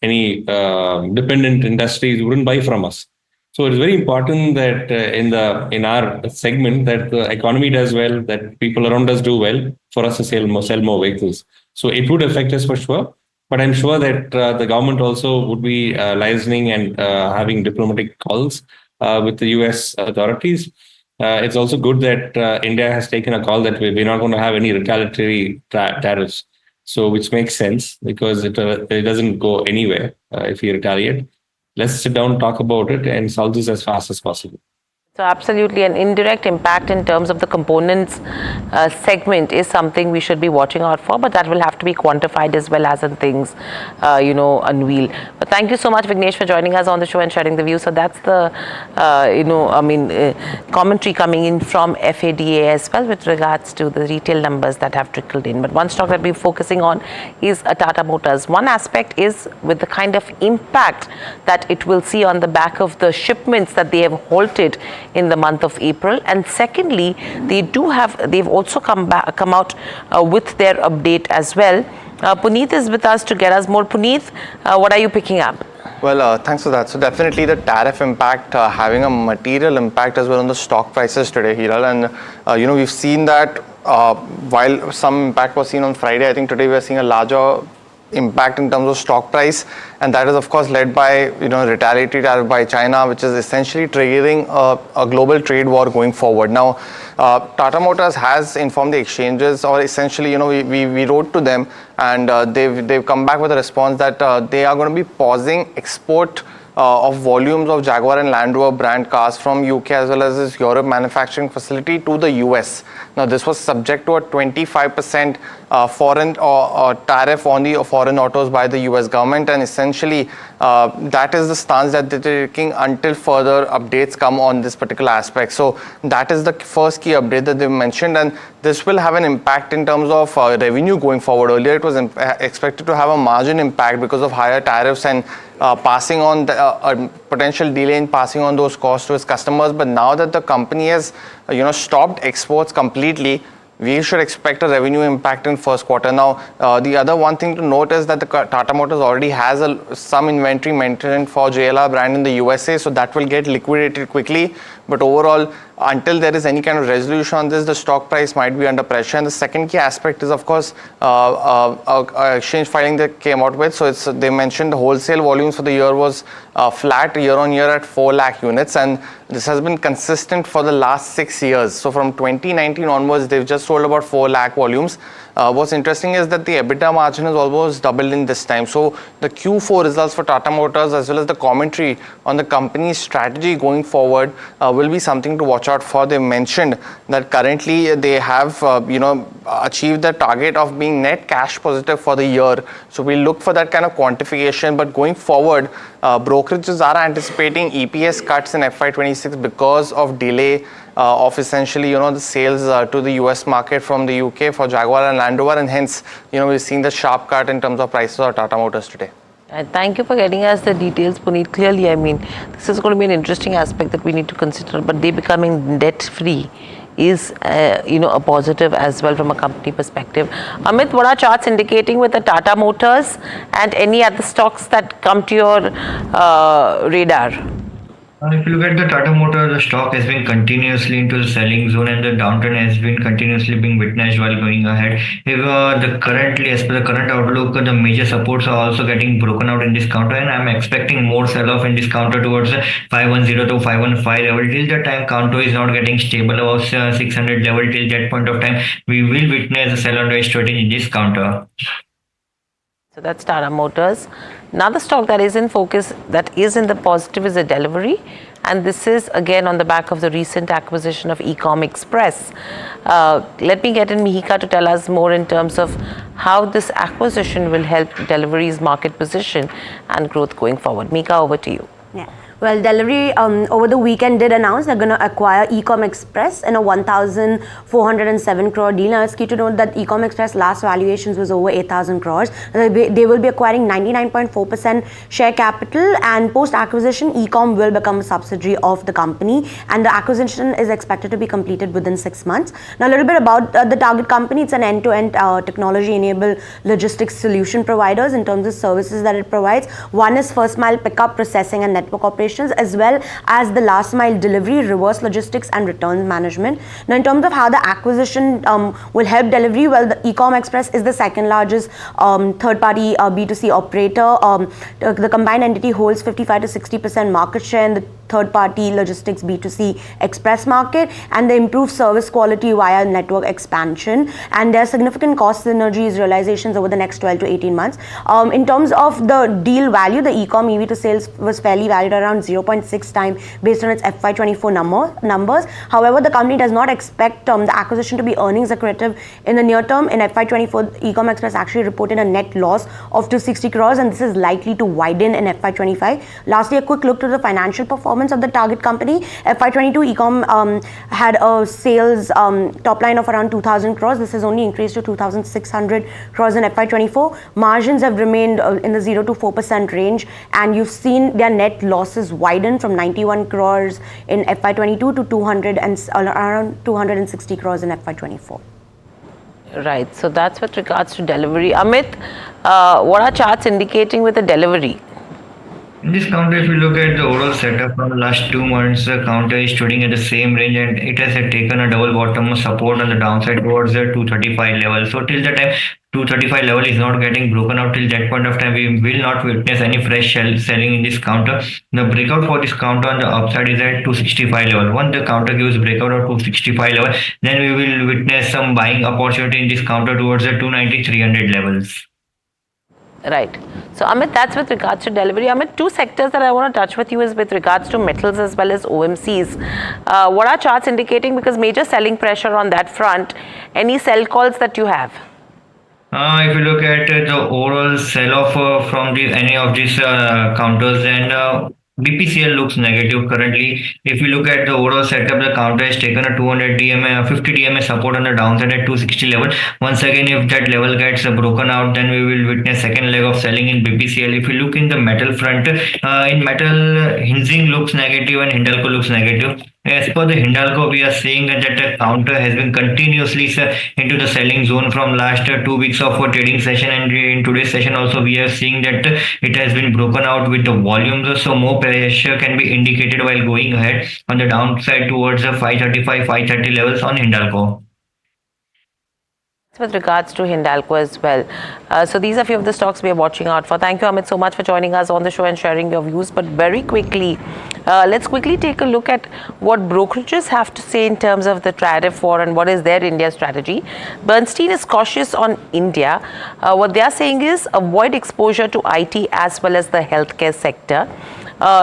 [SPEAKER 18] any dependent industries wouldn't buy from us. So it's very important that in our segment that the economy does well, that people around us do well for us to sell more vehicles. So it would affect us for sure. But I'm sure that the government also would be liaising and having diplomatic calls with the US authorities. It's also good that India has taken a call that we're not going to have any retaliatory tariffs. So which makes sense because it doesn't go anywhere if we retaliate. Let's sit down, talk about it, and solve this as fast as possible.
[SPEAKER 15] So absolutely, an indirect impact in terms of the components segment is something we should be watching out for, but that will have to be quantified as well as in things, unveil. But thank you so much, Vignesh, for joining us on the show and sharing the view. So that's the, commentary coming in from FADA as well with regards to the retail numbers that have trickled in. But one stock that we're focusing on is Tata Motors. One aspect is with the kind of impact that it will see on the back of the shipments that they have halted in the month of April, and secondly, they've also come out with their update as well. Puneet is with us to get us more. Puneet, what are you picking up?
[SPEAKER 9] Well, thanks for that. So definitely the tariff impact having a material impact as well on the stock prices today, Hiral. And, we've seen that while some impact was seen on Friday, I think today we are seeing a larger impact in terms of stock price, and that is of course led by retaliatory tariff by China, which is essentially triggering a global trade war going forward. Now, Tata Motors has informed the exchanges, or essentially, we wrote to them, and they've come back with a response that they are going to be pausing export of volumes of Jaguar and Land Rover brand cars from UK as well as its Europe manufacturing facility to the US. Now, this was subject to a 25% foreign tariff on the foreign autos by the US government, and essentially that is the stance that they're taking until further updates come on this particular aspect. So that is the first key update that they've mentioned, and this will have an impact in terms of revenue going forward. Earlier it was expected to have a margin impact because of higher tariffs and passing on the potential delay in passing on those costs to its customers. But now that the company has stopped exports completely, we should expect a revenue impact in first quarter. Now, the other one thing to note is that the Tata Motors already has some inventory maintained for JLR brand in the USA, so that will get liquidated quickly. But overall, until there is any kind of resolution on this, the stock price might be under pressure. And the second key aspect is, of course, exchange filing that came out with. So they mentioned the wholesale volumes for the year was flat year on year at 4 lakh units, and this has been consistent for the last 6 years. So from 2019 onwards, they've just sold about 4 lakh volumes. What's interesting is that the EBITDA margin is almost doubled in this time. So the Q4 results for Tata Motors as well as the commentary on the company's strategy going forward will be something to watch out for. They mentioned that currently they have achieved the target of being net cash positive for the year. So we'll look for that kind of quantification. But going forward, brokerages are anticipating EPS cuts in FY26 because of delay of essentially the sales to the US market from the UK for Jaguar and Land Rover, and hence we've seen the sharp cut in terms of prices of Tata Motors today.
[SPEAKER 15] And thank you for getting us the details, Puneet. Clearly, I mean, this is going to be an interesting aspect that we need to consider, but they becoming debt free is a positive as well from a company perspective. Amit, what are charts indicating with the Tata Motors and any other stocks that come to your radar?
[SPEAKER 7] If you look at the Tata Motors, the stock has been continuously into the selling zone, and the downturn has been continuously being witnessed while going ahead. If as per the current outlook, the major supports are also getting broken out in this counter, and I'm expecting more sell-off in this counter towards 510 to 515 level. Till the time counter is not getting stable above 600 level, till that point of time, we will witness a sell-on strategy in this counter.
[SPEAKER 15] So that's Tata Motors. Another stock that is in focus, that is in the positive, is a Delivery, and this is again on the back of the recent acquisition of Ecom Express. Let me get in Mihika to tell us more in terms of how this acquisition will help Delivery's market position and growth going forward. Mihika, over to you.
[SPEAKER 10] Yeah. Well, Delivery over the weekend did announce they're going to acquire Ecom Express in a 1,407 crore deal. Now, it's key to note that Ecom Express last valuations was over 8,000 crores. They will be acquiring 99.4% share capital, and post-acquisition, Ecom will become a subsidiary of the company, and the acquisition is expected to be completed within 6 months. Now, a little bit about the target company. It's an end-to-end technology-enabled logistics solution providers in terms of services that it provides. One is first mile pickup, processing and network operations, as well as the last mile delivery, reverse logistics and returns management. Now, in terms of how the acquisition will help Delivery, well, the Ecom Express is the second largest third-party B2C operator. The combined entity holds 55 to 60% market share in the third-party logistics B2C express market, and they improve service quality via network expansion, and there are significant cost synergies realizations over the next 12 to 18 months. In terms of the deal value, the Ecom EV to sales was fairly valued around 0.6 times based on its FY24 numbers. However, the company does not expect the acquisition to be earnings accretive in the near term. In FY24, Ecom Express actually reported a net loss of 260 crores, and this is likely to widen in FY25. Lastly, a quick look to the financial performance of the target company. FY22, Ecom had a sales top line of around 2,000 crores. This has only increased to 2,600 crores in FY24. Margins have remained in the 0 to 4% range, and you've seen their net losses widen from 91 crores in FY22 to around 260 crores in FY24.
[SPEAKER 15] Right, so that's with regards to Delivery. Amit, what are charts indicating with the Delivery?
[SPEAKER 7] In this counter, if you look at the overall setup from last 2 months, the counter is trading at the same range and it has taken a double bottom support on the downside towards the 235 level. So till the time 235 level is not getting broken out, till that point of time, we will not witness any fresh selling in this counter. The breakout for this counter on the upside is at 265 level. Once the counter gives breakout of 265 level, then we will witness some buying opportunity in this counter towards the 290-300 levels.
[SPEAKER 15] Right. So Amit, that's with regards to delivery. Amit, two sectors that I want to touch with you is with regards to metals as well as OMCs. What are charts indicating? Because major selling pressure on that front. Any sell calls that you have?
[SPEAKER 7] If you look at the overall sell-off from any of these counters, then BPCL looks negative currently. If you look at the overall setup, the counter has taken a 200 DMA, 50 DMA support on the downside at 260 level. Once again, if that level gets broken out, then we will witness second leg of selling in BPCL. If you look in the metal front, in metal, Hinzing looks negative and Hindalco looks negative. As per the Hindalco, we are seeing that the counter has been continuously into the selling zone from last 2 weeks of a trading session, and in today's session also we are seeing that it has been broken out with the volumes, so more pressure can be indicated while going ahead on the downside towards the 535, 530 levels on Hindalco.
[SPEAKER 15] With regards to Hindalco as well. So these are a few of the stocks we are watching out for. Thank you, Amit, so much for joining us on the show and sharing your views. But very quickly, let's quickly take a look at what brokerages have to say in terms of the tariff war and what is their India strategy. Bernstein is cautious on India. What they are saying is avoid exposure to IT as well as the healthcare sector.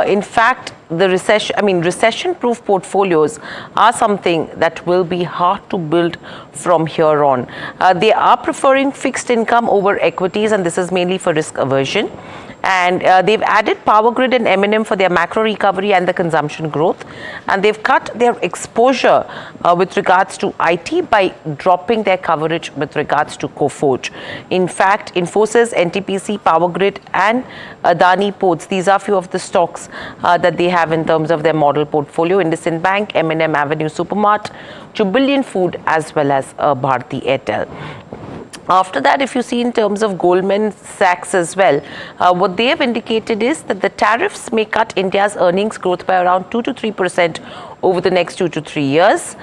[SPEAKER 15] In fact, the recession-proof portfolios are something that will be hard to build from here on. They are preferring fixed income over equities, and this is mainly for risk aversion. And they've added Power Grid and M&M for their macro recovery and the consumption growth. And they've cut their exposure with regards to IT by dropping their coverage with regards to Coforge. In fact, Infosys, NTPC, Power Grid and Adani Ports, these are few of the stocks that they have in terms of their model portfolio. IndusInd Bank, M&M Avenue Supermart, Jubilant Food as well as Bharti Airtel. After that, if you see in terms of Goldman Sachs as well, what they have indicated is that the tariffs may cut India's earnings growth by around 2 to 3% over the next 2 to 3 years.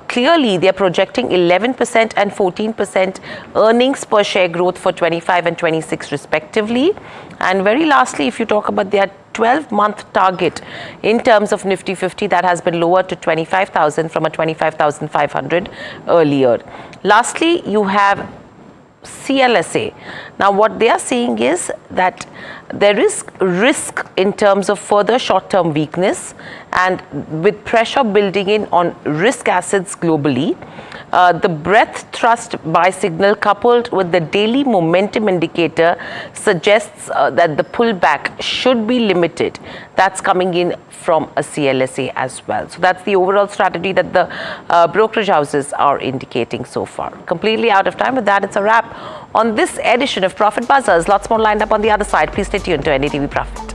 [SPEAKER 15] Clearly, they are projecting 11% and 14% earnings per share growth for 25 and 26 respectively. And very lastly, if you talk about their 12-month target in terms of Nifty 50, that has been lowered to 25,000 from a 25,500 earlier. Lastly, you have CLSA. Now, what they are saying is that there is risk in terms of further short-term weakness and with pressure building in on risk assets globally. The breadth thrust buy signal coupled with the daily momentum indicator suggests that the pullback should be limited. That's coming in from a CLSA as well. So that's the overall strategy that the brokerage houses are indicating so far. Completely out of time. With that, it's a wrap on this edition of Profit Buzzers. Lots more lined up on the other side. Please stay tuned to NDTV Profit.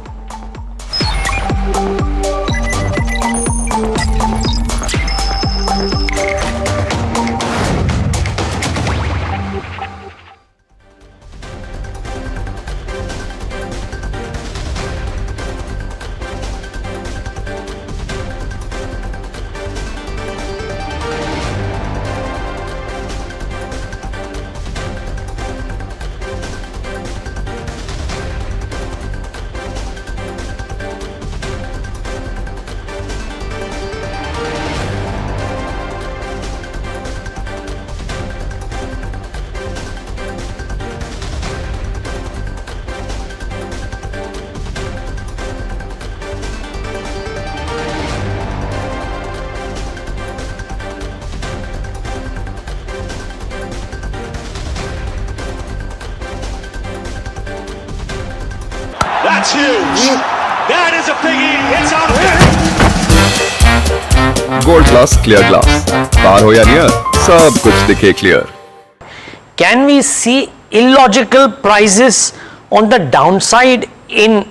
[SPEAKER 2] That's huge. That is a biggie. It's on.
[SPEAKER 11] Gold Plus Clear Glass. पार हो या near, सब कुछ दिखे clear.
[SPEAKER 8] Can we see illogical prices on the downside in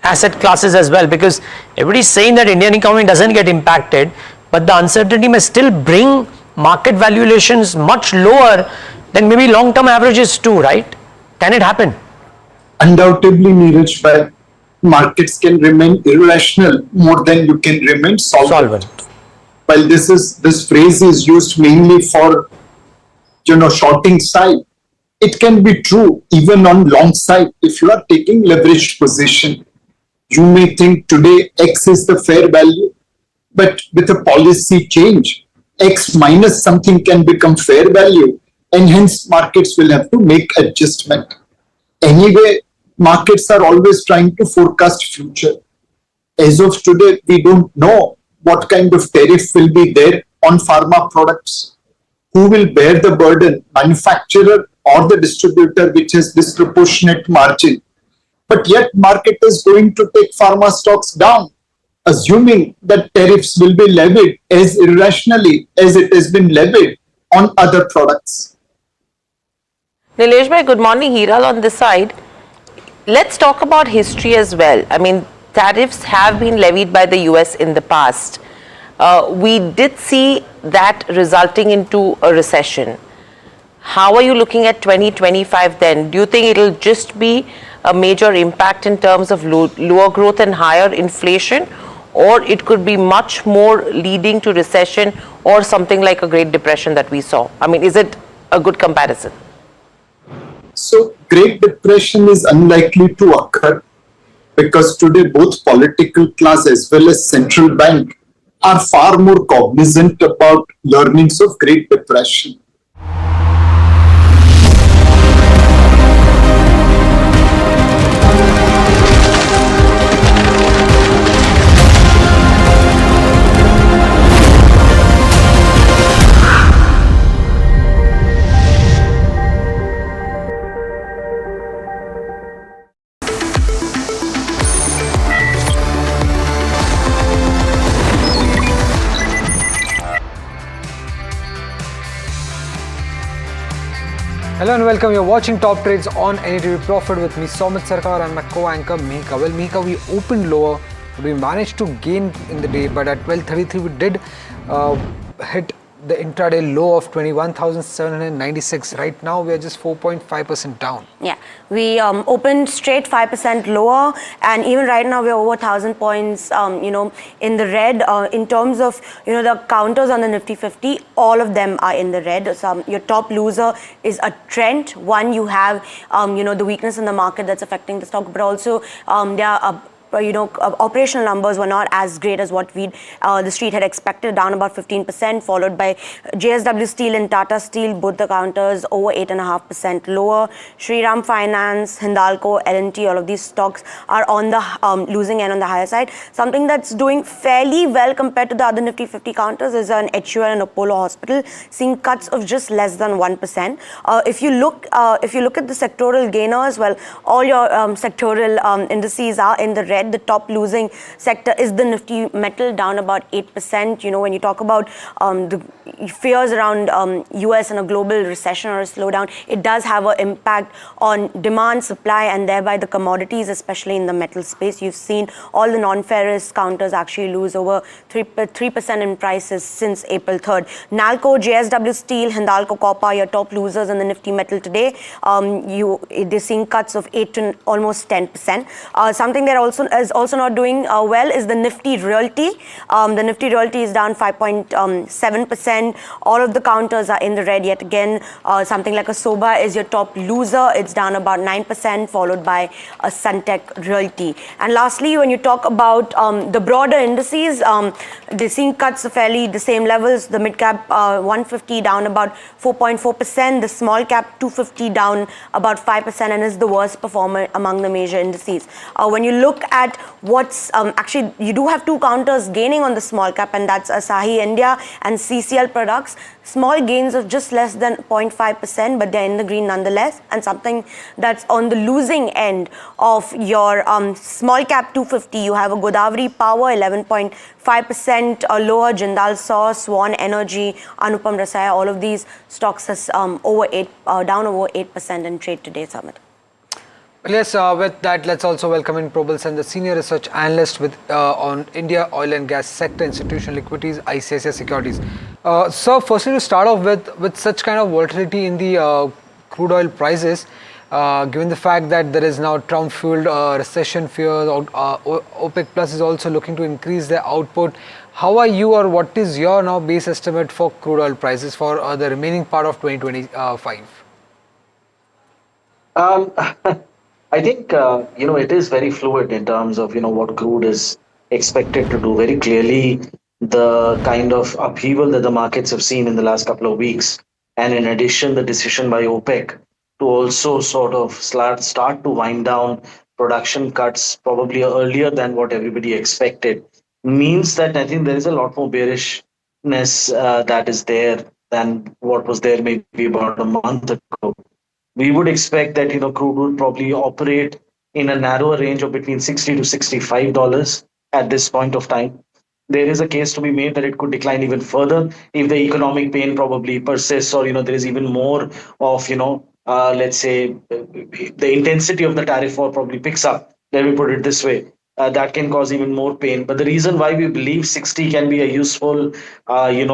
[SPEAKER 8] asset classes as well? Because everybody is saying that Indian economy doesn't get impacted, but the uncertainty may still bring market valuations much lower than maybe long-term averages too, right? Can it happen?
[SPEAKER 3] Undoubtedly, Neeraj, but markets can remain irrational more than you can remain solvent. While this phrase is used mainly for shorting side, it can be true even on long side. If you are taking leveraged position, you may think today X is the fair value, but with a policy change, X minus something can become fair value, and hence markets will have to make adjustment. Anyway, markets are always trying to forecast future. As of today, we don't know what kind of tariff will be there on pharma products. Who will bear the burden, manufacturer or the distributor, which has disproportionate margin? But yet market is going to take pharma stocks down, assuming that tariffs will be levied as irrationally as it has been levied on other products.
[SPEAKER 15] Nilesh bhai, good morning. Hiral on this side. Let's talk about history as well. I mean, tariffs have been levied by the US in the past. We did see that resulting into a recession. How are you looking at 2025 then? Do you think it'll just be a major impact in terms of lower growth and higher inflation, or it could be much more leading to recession or something like a Great Depression that we saw? I mean, is it a good comparison?
[SPEAKER 3] So, Great Depression is unlikely to occur because today both political class as well as central bank are far more cognizant about learnings of Great Depression.
[SPEAKER 12] Hello and welcome. You're watching Top Trades on NDTV Profit with me, Soumit Sarkar, and my co-anchor Mihika. Well, Mihika, we opened lower, but we managed to gain in the day. But at 12:33, we did hit the intraday low of 21,796. Right now, we are just 4.5% down.
[SPEAKER 10] Yeah, we opened straight 5% lower, and even right now we are over 1,000 points, in the red. In terms of, the counters on the Nifty 50, all of them are in the red. So, your top loser is a trend. One, you have, the weakness in the market that's affecting the stock, but also there are operational numbers were not as great as what the street had expected, down about 15%, followed by JSW Steel and Tata Steel, both the counters over 8.5% lower. Shriram Finance, Hindalco, L&T, all of these stocks are on the losing end on the higher side. Something that's doing fairly well compared to the other Nifty 50 counters is an HUL and Apollo Hospital, seeing cuts of just less than 1%. If you look at the sectoral gainers, well, all your sectoral indices are in the red. The top losing sector is the Nifty Metal, down about 8%. When you talk about the fears around US and a global recession or a slowdown, it does have an impact on demand, supply, and thereby the commodities, especially in the metal space. You've seen all the non-ferrous counters actually lose over 3% in prices since April 3rd. Nalco, JSW Steel, Hindalco Copper, your top losers in the Nifty Metal today. They're seeing cuts of 8 to almost 10%. Something that is also not doing well is the Nifty Realty. The Nifty Realty is down 5.7%. All of the counters are in the red yet again. Something like a Soba is your top loser. It's down about 9%, followed by a Suntec Realty. And lastly, when you talk about the broader indices, they're seeing cuts fairly the same levels. The mid cap 150 down about 4.4%. The small cap 250 down about 5%, and is the worst performer among the major indices. When you look at what's actually, you do have two counters gaining on the small cap, and that's Asahi India and CCL Products. Small gains of just less than 0.5%, but they're in the green nonetheless. And something that's on the losing end of your small cap 250, you have a Godavari Power 11.5% lower, Jindal Saw, Swan Energy, Anupam Rasaya. All of these stocks is down over 8% in trade today, Summit.
[SPEAKER 12] Yes, with that, let's also welcome in Probal Sen, the Senior Research Analyst on India Oil and Gas Sector, Institutional Equities, ICICI Securities. Sir, firstly to start off with such kind of volatility in the crude oil prices, given the fact that there is now Trump-fueled recession fears, OPEC Plus is also looking to increase their output. How are you, or what is your now base estimate for crude oil prices for the remaining part of 2025?
[SPEAKER 14] I think it is very fluid in terms of what crude is expected to do. Very clearly, the kind of upheaval that the markets have seen in the last couple of weeks, and in addition, the decision by OPEC to also sort of start to wind down production cuts probably earlier than what everybody expected, means that I think there is a lot more bearishness that is there than what was there maybe about a month ago. We would expect that crude will probably operate in a narrower range of between $60 to $65 at this point of time. There is a case to be made that it could decline even further if the economic pain probably persists, or there is even more of let's say the intensity of the tariff war probably picks up. Let me put it this way. That can cause even more pain. But the reason why we believe 60 can be a useful,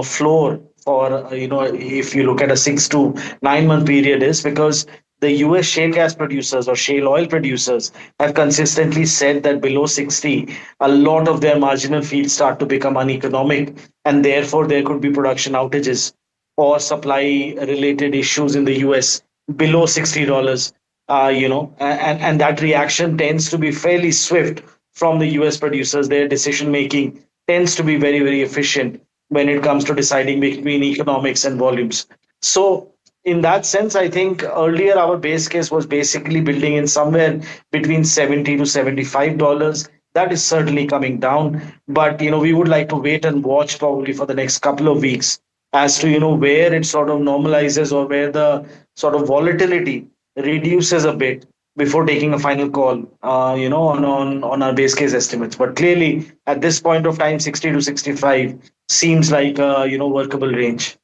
[SPEAKER 14] floor for, if you look at a 6 to 9 month period, is because the US shale gas producers or shale oil producers have consistently said that below 60, a lot of their marginal fields start to become uneconomic, and therefore there could be production outages or supply related issues in the US below $60. And that reaction tends to be fairly swift from the US producers. Their decision making tends to be very, very efficient when it comes to deciding between economics and volumes. So, in that sense, I think earlier our base case was basically building in somewhere between $70 to $75. That is certainly coming down, but we would like to wait and watch probably for the next couple of weeks as to where it sort of normalizes, or where the sort of volatility reduces a bit before taking a final call, on our base case estimates. But clearly, at this point of time, 60 to 65 seems like a workable range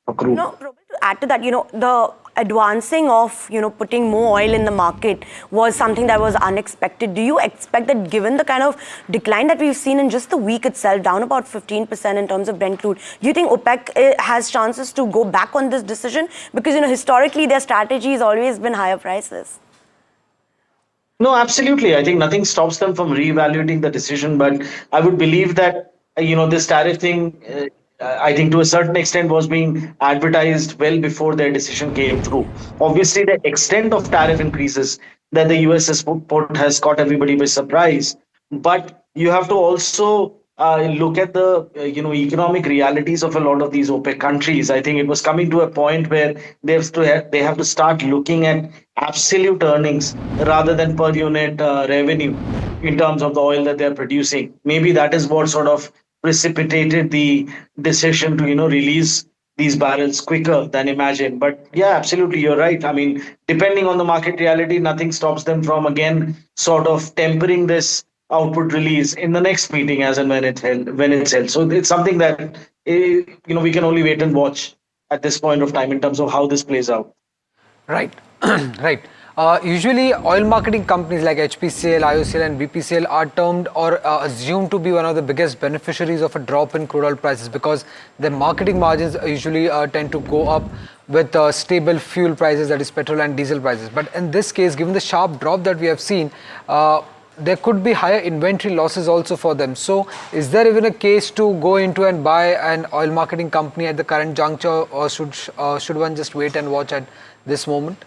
[SPEAKER 14] for crude.
[SPEAKER 10] To add to that, the advancing of putting more oil in the market was something that was unexpected. Do you expect that, given the kind of decline that we've seen in just the week itself, down about 15% in terms of Brent crude, do you think OPEC has chances to go back on this decision? Because historically their strategy has always been higher prices.
[SPEAKER 14] No, absolutely. I think nothing stops them from reevaluating the decision, but I would believe that this tariff thing, I think to a certain extent was being advertised well before their decision came through. Obviously, the extent of tariff increases that the US has put has caught everybody by surprise. But you have to also look at the economic realities of a lot of these OPEC countries. I think it was coming to a point where they have to start looking at absolute earnings rather than per unit revenue in terms of the oil that they're producing. Maybe that is what sort of precipitated the decision to release these barrels quicker than imagined. But yeah, absolutely, you're right. I mean, depending on the market reality, nothing stops them from again sort of tempering this output release in the next meeting as and when it's held. So it's something that we can only wait and watch at this point of time in terms of how this plays out.
[SPEAKER 12] Right. Right. Usually oil marketing companies like HPCL, IOCL and BPCL are termed or assumed to be one of the biggest beneficiaries of a drop in crude oil prices, because their marketing margins usually tend to go up with stable fuel prices, that is petrol and diesel prices. But in this case, given the sharp drop that we have seen, there could be higher inventory losses also for them. So is there even a case to go into and buy an oil marketing company at the current juncture, or should one just wait and watch at this moment?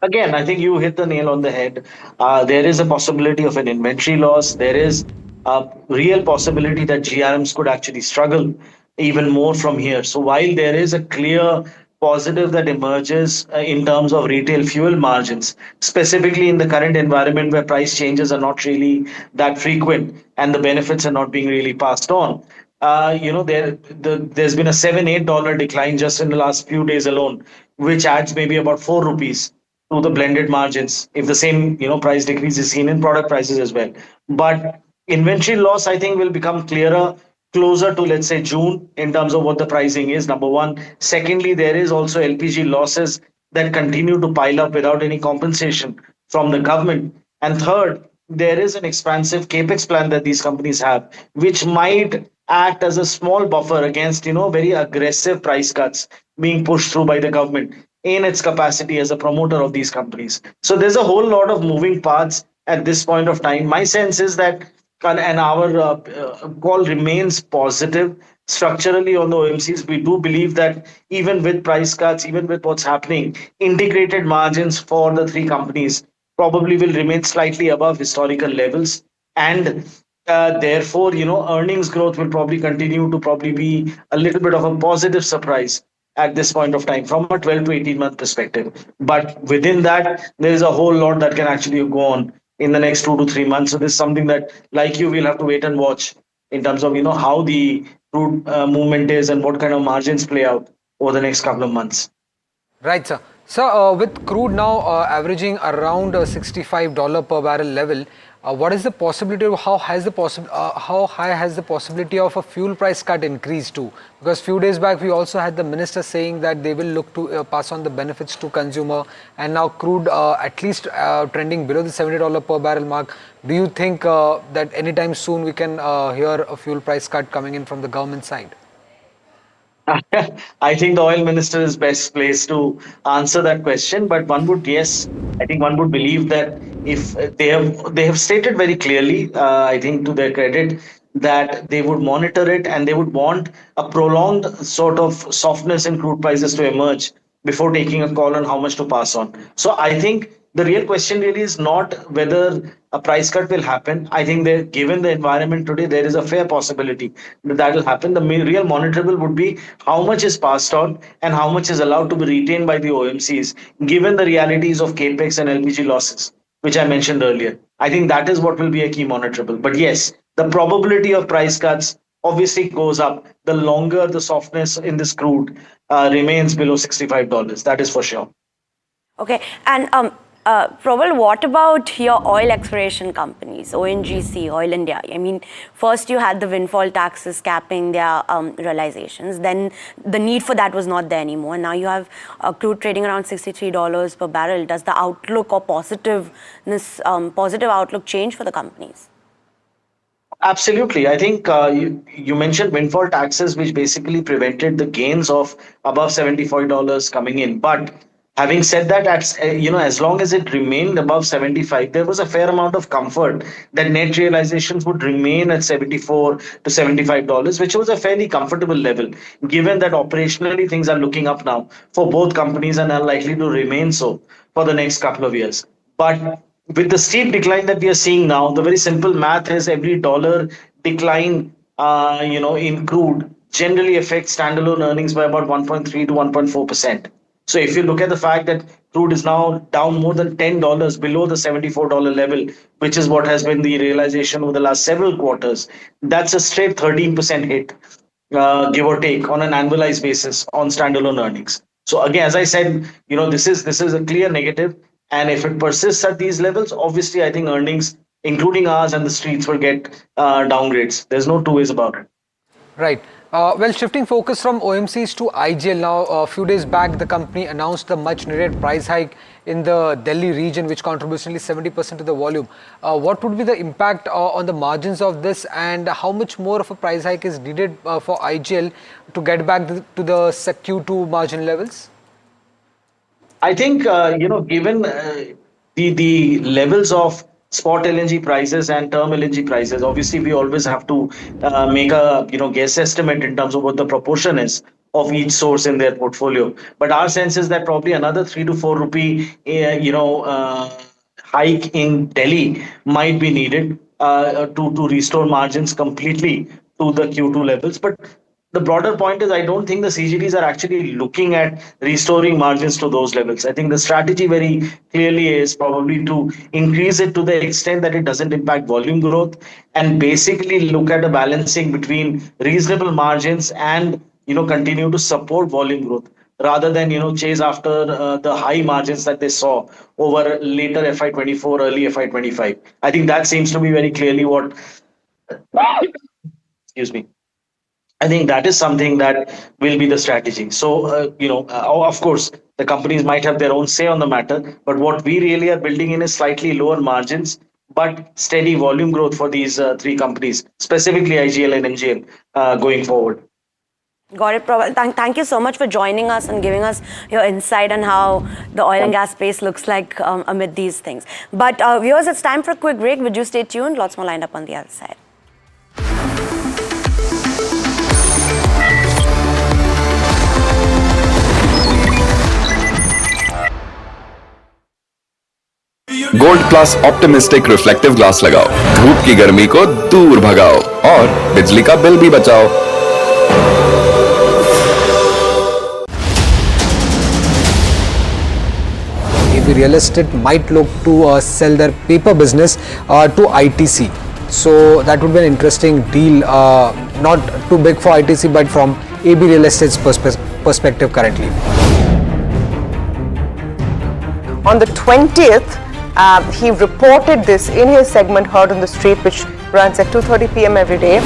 [SPEAKER 14] Again, I think you hit the nail on the head. There is a possibility of an inventory loss. There is a real possibility that GRMs could actually struggle even more from here. So while there is a clear positive that emerges in terms of retail fuel margins, specifically in the current environment where price changes are not really that frequent and the benefits are not being really passed on, there's been a $7-8 decline just in the last few days alone, which adds maybe about 4 rupees to the blended margins if the same price decrease is seen in product prices as well. But inventory loss, I think, will become clearer closer to, let's say, June in terms of what the pricing is, number one. Secondly, there is also LPG losses that continue to pile up without any compensation from the government. And third, there is an expansive capex plan that these companies have, which might act as a small buffer against very aggressive price cuts being pushed through by the government. in its capacity as a promoter of these companies. So there's a whole lot of moving parts at this point of time. My sense is that, and our call remains positive structurally on the OMCs. We do believe that even with price cuts, even with what's happening, integrated margins for the three companies probably will remain slightly above historical levels. And therefore, earnings growth will probably continue to probably be a little bit of a positive surprise at this point of time from a 12 to 18-month perspective. But within that, there is a whole lot that can actually go on in the next 2 to 3 months. So this is something that, like you, we'll have to wait and watch in terms of how the crude movement is and what kind of margins play out over the next couple of months.
[SPEAKER 12] Right, sir. So, with crude now averaging around $65 per barrel level, what is the possibility of how high has the possibility of a fuel price cut increased to? Because few days back we also had the minister saying that they will look to pass on the benefits to consumer, and now crude at least trending below the $70 per barrel mark. Do you think that anytime soon we can hear a fuel price cut coming in from the government side?
[SPEAKER 14] I think the oil minister is best placed to answer that question. But I think one would believe that if they have stated very clearly, I think to their credit, that they would monitor it and they would want a prolonged sort of softness in crude prices to emerge before taking a call on how much to pass on. So I think the real question really is not whether a price cut will happen. I think that given the environment today, there is a fair possibility that will happen. The real monitorable would be how much is passed on and how much is allowed to be retained by the OMCs, given the realities of capex and LPG losses, which I mentioned earlier. I think that is what will be a key monitorable. But yes, the probability of price cuts obviously goes up the longer the softness in this crude remains below $65. That is for sure.
[SPEAKER 10] Okay, and Prabal, what about your oil exploration companies, ONGC, Oil India? I mean, first you had the windfall taxes capping their realizations. Then the need for that was not there anymore. Now you have crude trading around $63 per barrel. Does the outlook or positive outlook change for the companies?
[SPEAKER 14] Absolutely. I think you mentioned windfall taxes, which basically prevented the gains of above $75 coming in. But having said that, as long as it remained above 75, there was a fair amount of comfort that net realizations would remain at $74 to $75, which was a fairly comfortable level, given that operationally things are looking up now for both companies and are likely to remain so for the next couple of years. But with the steep decline that we are seeing now, the very simple math is every dollar decline, in crude generally affects standalone earnings by about 1.3 to 1.4%. So if you look at the fact that crude is now down more than $10 below the $74 level, which is what has been the realization over the last several quarters, that's a straight 13% hit, give or take, on an annualized basis on standalone earnings. So again, as I said, this is a clear negative. And if it persists at these levels, obviously, I think earnings, including ours and the streets, will get downgrades. There's no two ways about it.
[SPEAKER 12] Right. Well, shifting focus from OMCs to IGL now, a few days back, the company announced the much needed price hike in the Delhi region, which contributes nearly 70% to the volume. What would be the impact on the margins of this, and how much more of a price hike is needed for IGL to get back to the Q2 margin levels?
[SPEAKER 14] I think, given the levels of spot LNG prices and term LNG prices, obviously we always have to make a guess estimate in terms of what the proportion is of each source in their portfolio. But our sense is that probably another 3 to 4 rupee, hike in Delhi might be needed to restore margins completely to the Q2 levels. But the broader point is, I don't think the CGDs are actually looking at restoring margins to those levels. I think the strategy very clearly is probably to increase it to the extent that it doesn't impact volume growth, and basically look at a balancing between reasonable margins and continue to support volume growth, rather than chase after the high margins that they saw over later FY24, early FY25. I think that seems to be very clearly what excuse me. I think that is something that will be the strategy. So, of course, the companies might have their own say on the matter, but what we really are building in is slightly lower margins, but steady volume growth for these three companies, specifically IGL and MGL, going forward.
[SPEAKER 10] Got it. Thank you so much for joining us and giving us your insight on how the oil and gas space looks like amid these things. But viewers, it's time for a quick break. Would you stay tuned? Lots more lined up on the other side.
[SPEAKER 11] Gold plus optimistic reflective glass लगाओ, धूप की गर्मी को दूर भगाओ और बिजली का बिल भी बचाओ।
[SPEAKER 12] AB Real Estate might look to sell their paper business to ITC. So that would be an interesting deal, not too big for ITC, but from AB Real Estate's perspective currently.
[SPEAKER 13] On the 20th, he reported this in his segment Heard on the Street, which runs at 2:30 p.m. every day.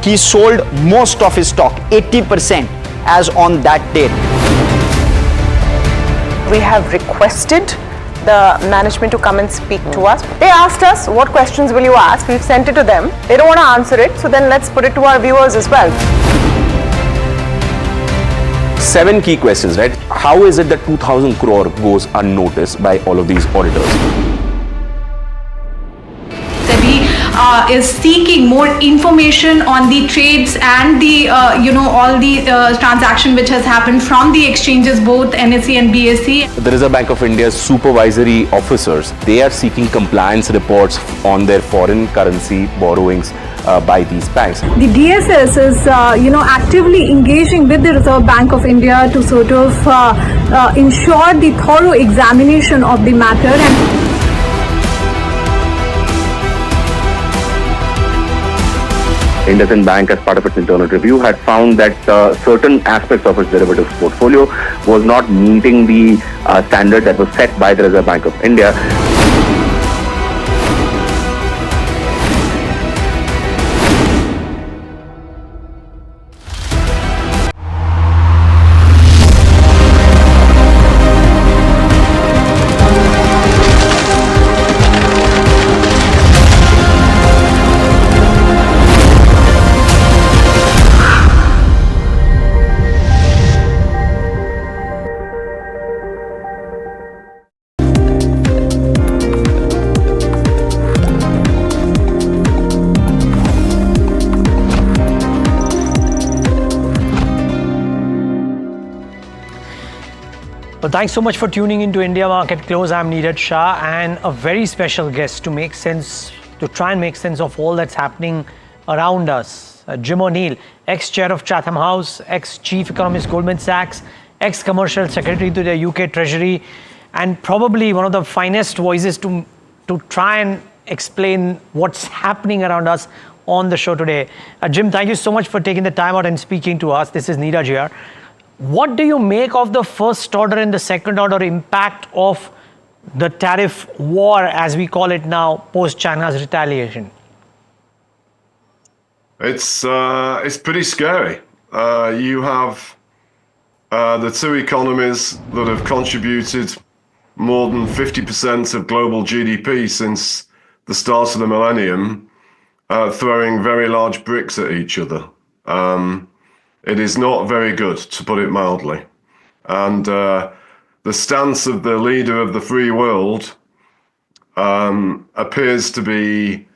[SPEAKER 20] He sold most of his stock, 80%, as on that date.
[SPEAKER 13] We have requested the management to come and speak to us. They asked us, what questions will you ask? We've sent it to them. They don't want to answer it, so then let's put it to our viewers as well.
[SPEAKER 21] 7 key questions, right? How is it that 2,000 crore goes unnoticed by all of these auditors?
[SPEAKER 5] Is seeking more information on the trades and the all the transaction which has happened from the exchanges, both NSE and BSE.
[SPEAKER 21] The Reserve Bank of India's supervisory officers, they are seeking compliance reports on their foreign currency borrowings by these banks.
[SPEAKER 5] The DSS is actively engaging with the Reserve Bank of India to sort of ensure the thorough examination of the matter. And
[SPEAKER 21] IndusInd Bank, as part of its internal review, had found that certain aspects of its derivatives portfolio was not meeting the standard that was set by the Reserve Bank of India.
[SPEAKER 8] Well, thanks so much for tuning into India Market Close. I'm Neeraj Shah, and a very special guest to try and make sense of all that's happening around us. Jim O'Neill, ex-chair of Chatham House, ex-chief economist Goldman Sachs, ex-commercial secretary to the UK Treasury, and probably one of the finest voices to try and explain what's happening around us on the show today. Jim, thank you so much for taking the time out and speaking to us. This is Neeraj here. What do you make of the first order and the second order impact of the tariff war, as we call it now, post China's retaliation?
[SPEAKER 17] It's pretty scary. You have the two economies that have contributed more than 50% of global GDP since the start of the millennium, throwing very large bricks at each other. It is not very good, to put it mildly. And the stance of the leader of the free world appears to be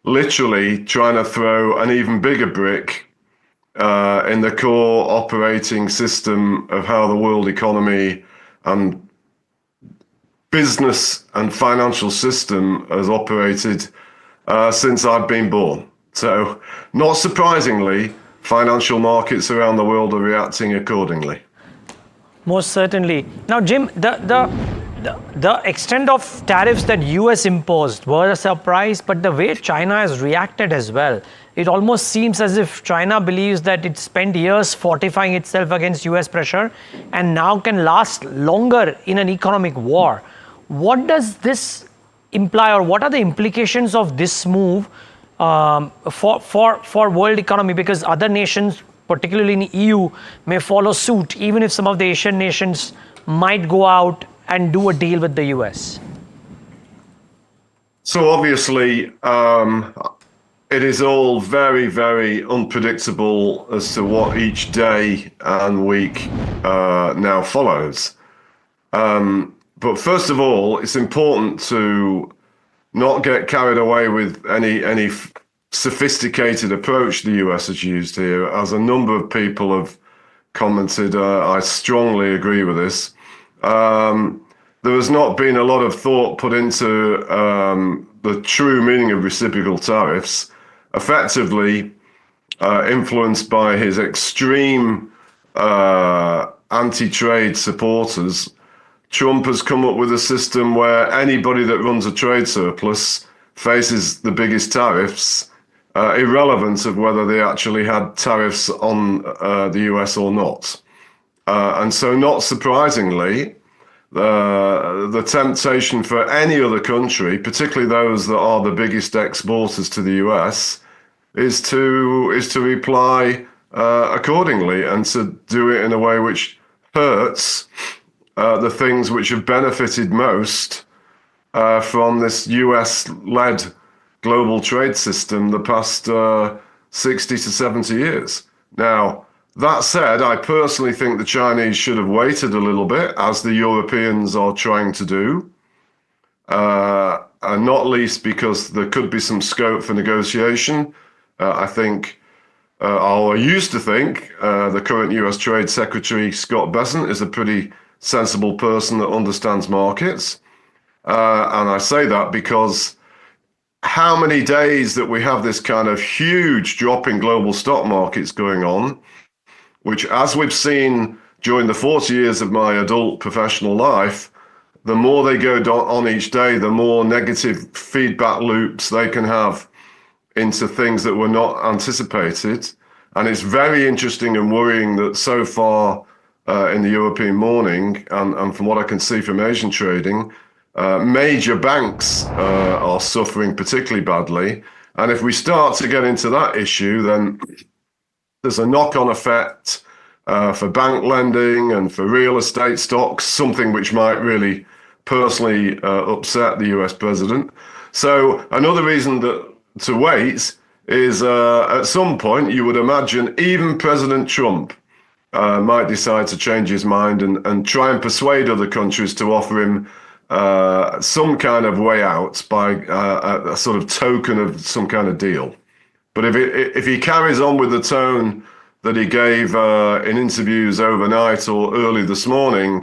[SPEAKER 17] literally trying to throw an even bigger brick in the core operating system of how the world economy and business and financial system has operated since I've been born. So, not surprisingly, financial markets around the world are reacting accordingly.
[SPEAKER 8] Most certainly. Now, Jim, the extent of tariffs that US imposed were a surprise, but the way China has reacted as well, it almost seems as if China believes that it spent years fortifying itself against US pressure and now can last longer in an economic war. What does this imply, or what are the implications of this move for world economy? Because other nations, particularly in EU, may follow suit, even if some of the Asian nations might go out and do a deal with the US.
[SPEAKER 17] So obviously, it is all very, very unpredictable as to what each day and week now follows. But first of all, it's important to not get carried away with any sophisticated approach the US has used here. As a number of people have commented, I strongly agree with this. There has not been a lot of thought put into the true meaning of reciprocal tariffs, effectively influenced by his extreme anti-trade supporters. Trump has come up with a system where anybody that runs a trade surplus faces the biggest tariffs, irrelevant of whether they actually had tariffs on the US or not. And so, not surprisingly, the temptation for any other country, particularly those that are the biggest exporters to the US, is to reply accordingly and to do it in a way which hurts the things which have benefited most from this US-led global trade system the past 60 to 70 years. Now, that said, I personally think the Chinese should have waited a little bit, as the Europeans are trying to do, and not least because there could be some scope for negotiation. I think, or I used to think, the current US Trade Secretary, Scott Bessent, is a pretty sensible person that understands markets. And I say that because how many days that we have this kind of huge drop in global stock markets going on, which, as we've seen during the 40 years of my adult professional life, the more they go on each day, the more negative feedback loops they can have into things that were not anticipated. And it's very interesting and worrying that so far in the European morning, and from what I can see from Asian trading, major banks are suffering particularly badly. And if we start to get into that issue, then there's a knock-on effect for bank lending and for real estate stocks, something which might really personally upset the US president. So another reason to wait is at some point you would imagine even President Trump might decide to change his mind and try and persuade other countries to offer him some kind of way out by a sort of token of some kind of deal. But if he carries on with the tone that he gave in interviews overnight or early this morning,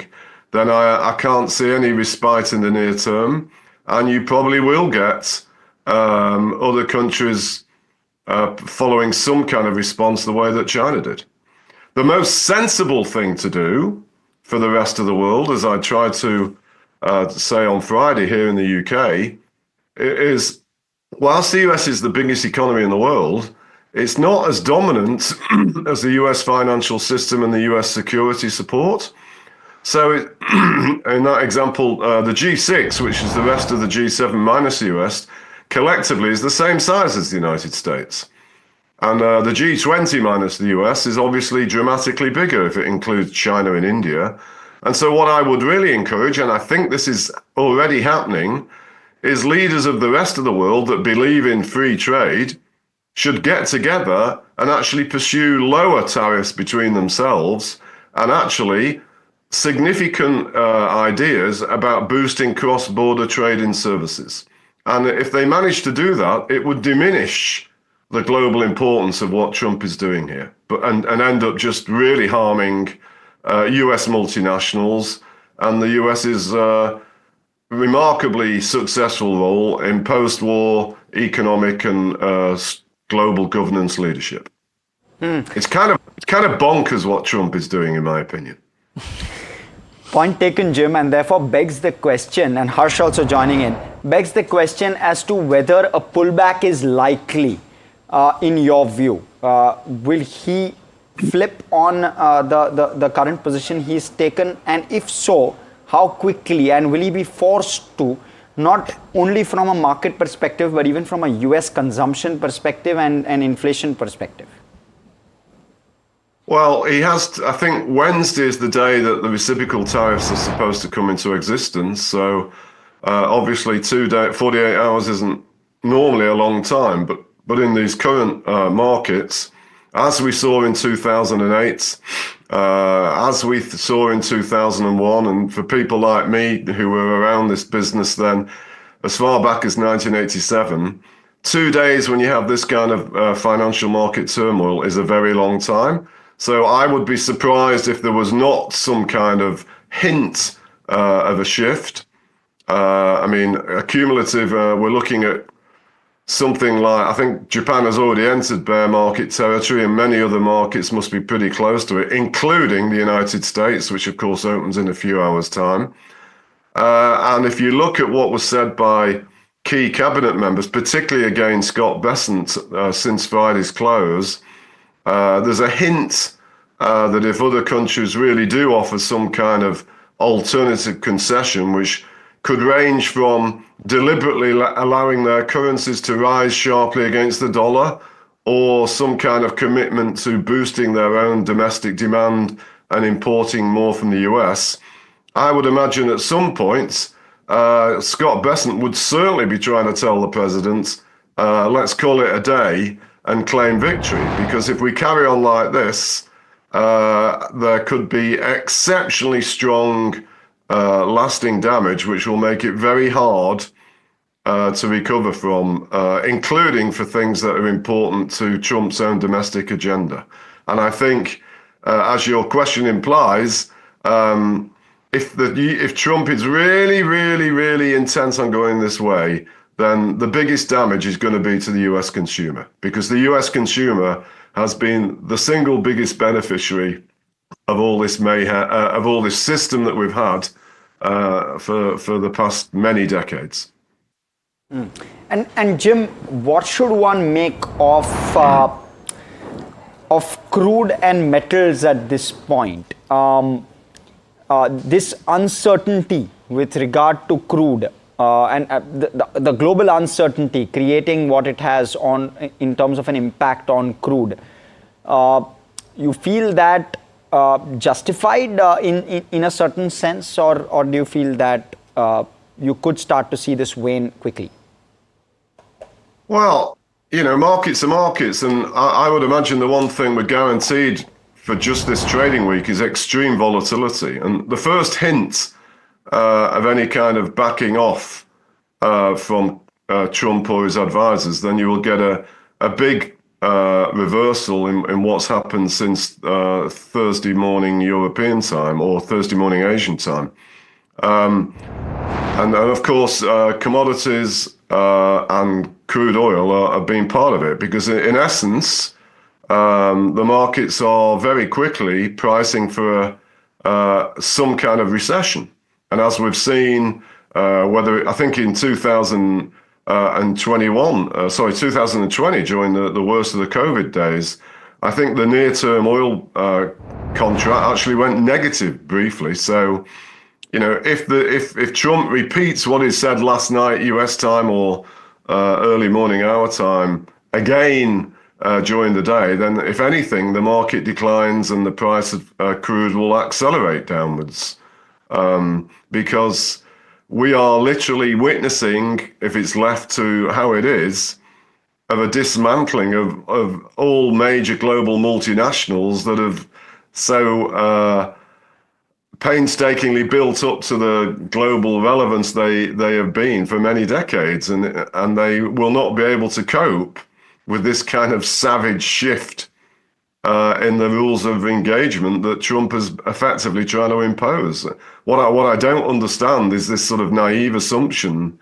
[SPEAKER 17] then I can't see any respite in the near term. And you probably will get other countries following some kind of response the way that China did. The most sensible thing to do for the rest of the world, as I tried to say on Friday here in the UK, is whilst the US is the biggest economy in the world, it's not as dominant as the US financial system and the US security support. So in that example, the G6, which is the rest of the G7 minus the US, collectively is the same size as the United States. And the G20 minus the US is obviously dramatically bigger if it includes China and India. And so what I would really encourage, and I think this is already happening, is leaders of the rest of the world that believe in free trade should get together and actually pursue lower tariffs between themselves and actually significant ideas about boosting cross-border trade in services. And if they manage to do that, it would diminish the global importance of what Trump is doing here, and end up just really harming US multinationals and the US's remarkably successful role in post-war economic and global governance leadership. It's kind of bonkers what Trump is doing, in my opinion.
[SPEAKER 20] Point taken, Jim, and therefore begs the question, and Harsh also joining in, begs the question as to whether a pullback is likely in your view. Will he flip on the current position he's taken, and if so, how quickly, and will he be forced to, not only from a market perspective but even from a US consumption perspective and inflation perspective?
[SPEAKER 17] Well, he has to, I think Wednesday is the day that the reciprocal tariffs are supposed to come into existence. So obviously 48 hours isn't normally a long time, but in these current markets, as we saw in 2008, as we saw in 2001, and for people like me who were around this business then, as far back as 1987, 2 days when you have this kind of financial market turmoil is a very long time. So I would be surprised if there was not some kind of hint of a shift. I mean, cumulative, we're looking at something like, I think Japan has already entered bear market territory, and many other markets must be pretty close to it, including the United States, which of course opens in a few hours' time. And if you look at what was said by key cabinet members, particularly again Scott Bessent, since Friday's close, there's a hint that if other countries really do offer some kind of alternative concession, which could range from deliberately allowing their currencies to rise sharply against the dollar, or some kind of commitment to boosting their own domestic demand and importing more from the US, I would imagine at some point, Scott Bessent would certainly be trying to tell the president, let's call it a day and claim victory. Because if we carry on like this, there could be exceptionally strong lasting damage, which will make it very hard to recover from, including for things that are important to Trump's own domestic agenda. And I think, as your question implies, if Trump is really, really, really intent on going this way, then the biggest damage is going to be to the US consumer, because the US consumer has been the single biggest beneficiary of all this mayhem, of all this system that we've had for the past many decades.
[SPEAKER 20] And Jim, what should one make of crude and metals at this point? This uncertainty with regard to crude and the global uncertainty creating what it has on in terms of an impact on crude. You feel that justified in a certain sense, or do you feel that you could start to see this wane quickly?
[SPEAKER 17] Well, you know, markets are markets, and I would imagine the one thing we're guaranteed for just this trading week is extreme volatility. And the first hint of any kind of backing off from Trump or his advisors, then you will get a big reversal in what's happened since Thursday morning European time or Thursday morning Asian time. And of course, commodities and crude oil have been part of it, because in essence, the markets are very quickly pricing for some kind of recession. And as we've seen, I think in 2020, during the worst of the COVID days, I think the near-term oil contract actually went negative briefly. So, you know, if Trump repeats what he said last night US time or early morning our time again during the day, then if anything, the market declines and the price of crude will accelerate downwards, because we are literally witnessing, if it's left to how it is, of a dismantling of all major global multinationals that have so painstakingly built up to the global relevance they have been for many decades, and they will not be able to cope with this kind of savage shift in the rules of engagement that Trump is effectively trying to impose. What I don't understand is this sort of naive assumption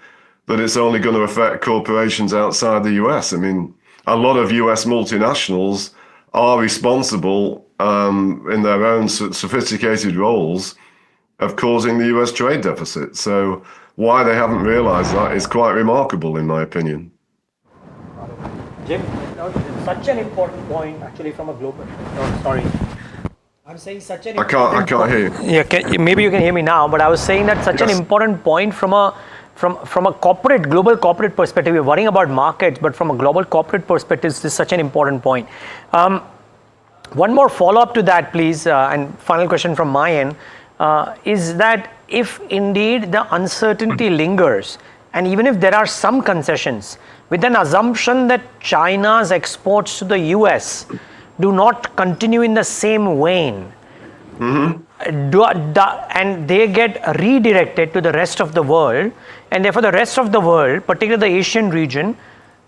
[SPEAKER 17] that it's only going to affect corporations outside the US. I mean, a lot of US multinationals are responsible in their own sophisticated roles of causing the US trade deficit. So why they haven't realized that is quite remarkable, in my opinion.
[SPEAKER 8] Jim, such an important point actually from a global, sorry. I'm saying such an
[SPEAKER 17] I can't hear you.
[SPEAKER 8] Yeah, maybe you can hear me now, but I was saying that such an important point from a global corporate perspective. We're worrying about markets, but from a global corporate perspective, this is such an important point. One more follow-up to that, please, and final question from my end, is that if indeed the uncertainty lingers, and even if there are some concessions, with an assumption that China's exports to the US do not continue in the same vein, and they get redirected to the rest of the world, and therefore the rest of the world, particularly the Asian region,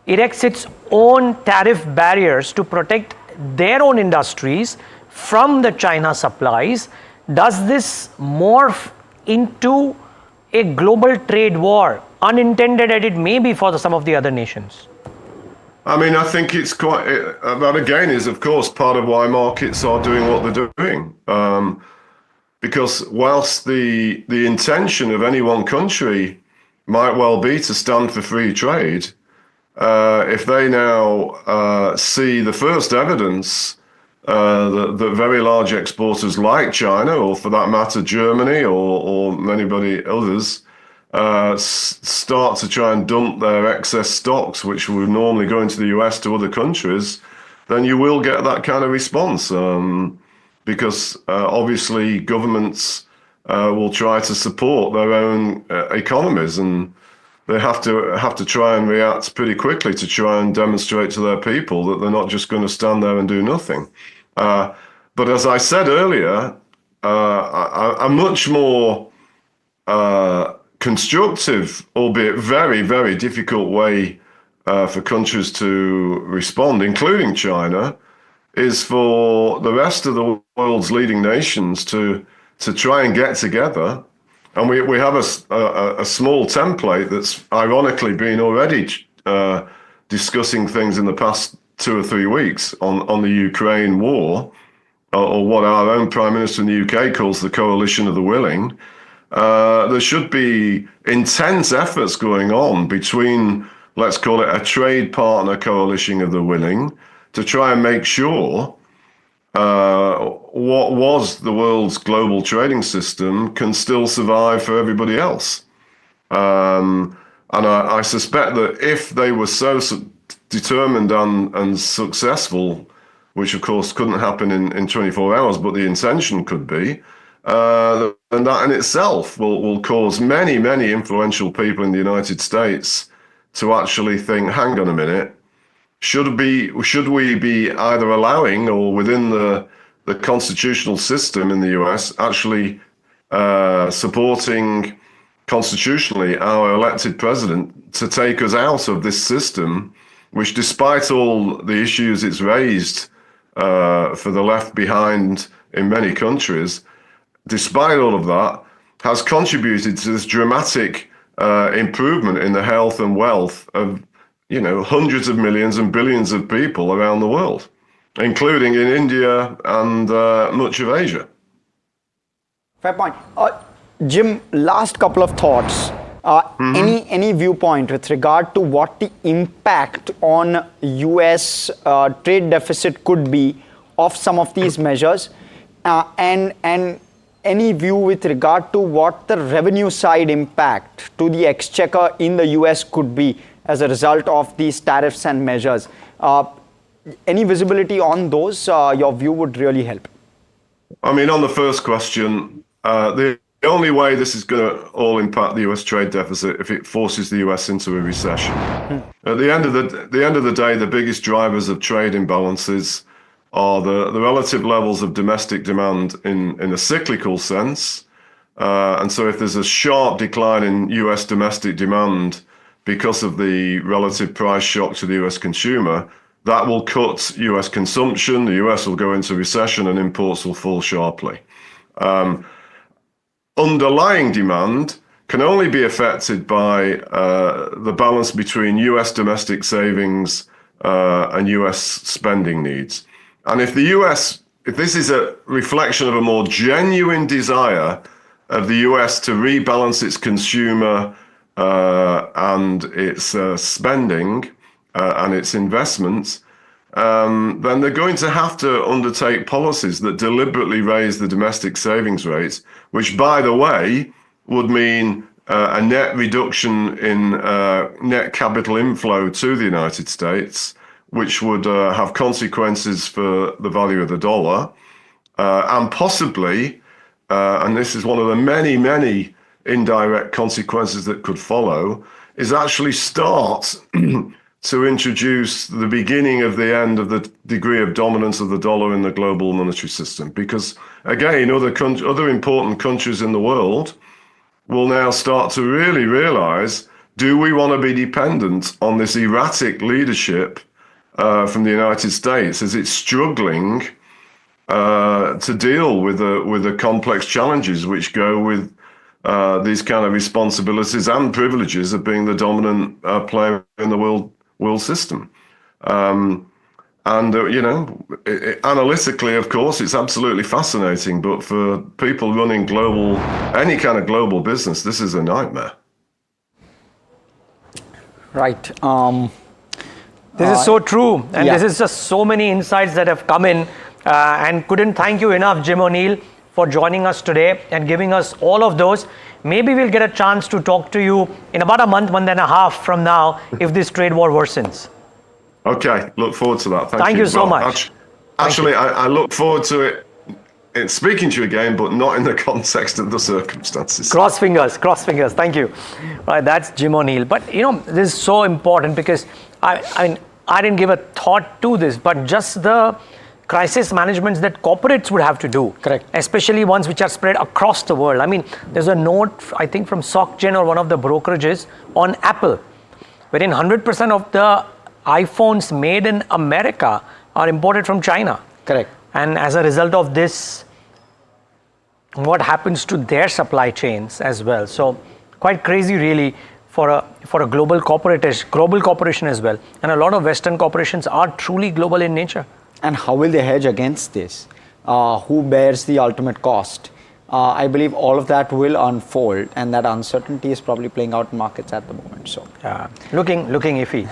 [SPEAKER 8] erects its own tariff barriers to protect their own industries from the China supplies, does this morph into a global trade war, unintended as it may be for some of the other nations?
[SPEAKER 17] I mean, I think it's quite, that again is of course part of why markets are doing what they're doing. Because whilst the intention of any one country might well be to stand for free trade, if they now see the first evidence that very large exporters like China, or for that matter Germany or many others, start to try and dump their excess stocks, which would normally go into the US to other countries, then you will get that kind of response. Because obviously governments will try to support their own economies, and they have to try and react pretty quickly to try and demonstrate to their people that they're not just going to stand there and do nothing. But as I said earlier, a much more constructive, albeit very, very difficult way for countries to respond, including China, is for the rest of the world's leading nations to try and get together. And we have a small template that's ironically been already discussing things in the past 2 or 3 weeks on the Ukraine war, or what our own Prime Minister in the UK calls the coalition of the willing. There should be intense efforts going on between, let's call it a trade partner coalition of the willing, to try and make sure what was the world's global trading system can still survive for everybody else. And I suspect that if they were so determined and successful, which of course couldn't happen in 24 hours, but the intention could be, then that in itself will cause many, many influential people in the United States to actually think, hang on a minute, should we be either allowing or within the constitutional system in the US actually supporting constitutionally our elected president to take us out of this system, which despite all the issues it's raised for the left behind in many countries, despite all of that, has contributed to this dramatic improvement in the health and wealth of, hundreds of millions and billions of people around the world, including in India and much of Asia.
[SPEAKER 20] Fair point. Jim, last couple of thoughts. Any viewpoint with regard to what the impact on US trade deficit could be of some of these measures, and any view with regard to what the revenue side impact to the exchequer in the US could be as a result of these tariffs and measures? Any visibility on those? Your view would really help.
[SPEAKER 17] I mean, on the first question, the only way this is going to all impact the US trade deficit if it forces the US into a recession. At the end of the day, the biggest drivers of trade imbalances are the relative levels of domestic demand in a cyclical sense. And so if there's a sharp decline in US domestic demand because of the relative price shock to the US consumer, that will cut US consumption, the US will go into recession, and imports will fall sharply. Underlying demand can only be affected by the balance between US domestic savings and US spending needs. And if this is a reflection of a more genuine desire of the US to rebalance its consumer and its spending and its investments, then they're going to have to undertake policies that deliberately raise the domestic savings rates, which, by the way, would mean a net reduction in net capital inflow to the United States, which would have consequences for the value of the dollar, and possibly, and this is one of the many, many indirect consequences that could follow, is actually start to introduce the beginning of the end of the degree of dominance of the dollar in the global monetary system. Because, again, other important countries in the world will now start to really realize, do we want to be dependent on this erratic leadership from the United States as it's struggling to deal with the complex challenges which go with these kind of responsibilities and privileges of being the dominant player in the world system. Analytically, of course, it's absolutely fascinating, but for people running any kind of global business, this is a nightmare.
[SPEAKER 20] Right.
[SPEAKER 8] This is so true, and this is just so many insights that have come in, and couldn't thank you enough, Jim O'Neill, for joining us today and giving us all of those. Maybe we'll get a chance to talk to you in about a month and a half from now if this trade war worsens.
[SPEAKER 17] Okay, look forward to that.
[SPEAKER 8] Thank you so much.
[SPEAKER 17] Actually, I look forward to it speaking to you again, but not in the context of the circumstances.
[SPEAKER 8] Cross fingers. Thank you. Right, that's Jim O'Neill. But this is so important because I didn't give a thought to this, but just the crisis management that corporates would have to do.
[SPEAKER 12] Correct.
[SPEAKER 8] Especially ones which are spread across the world. I mean, there's a note, I think, from SocGen or one of the brokerages on Apple, wherein 100% of the iPhones made in America are imported from China.
[SPEAKER 12] Correct.
[SPEAKER 8] And as a result of this, what happens to their supply chains as well? So quite crazy, really, for a global corporation as well. And a lot of Western corporations are truly global in nature.
[SPEAKER 20] And how will they hedge against this? Who bears the ultimate cost? I believe all of that will unfold, and that uncertainty is probably playing out in markets at the moment. So,
[SPEAKER 8] looking iffy.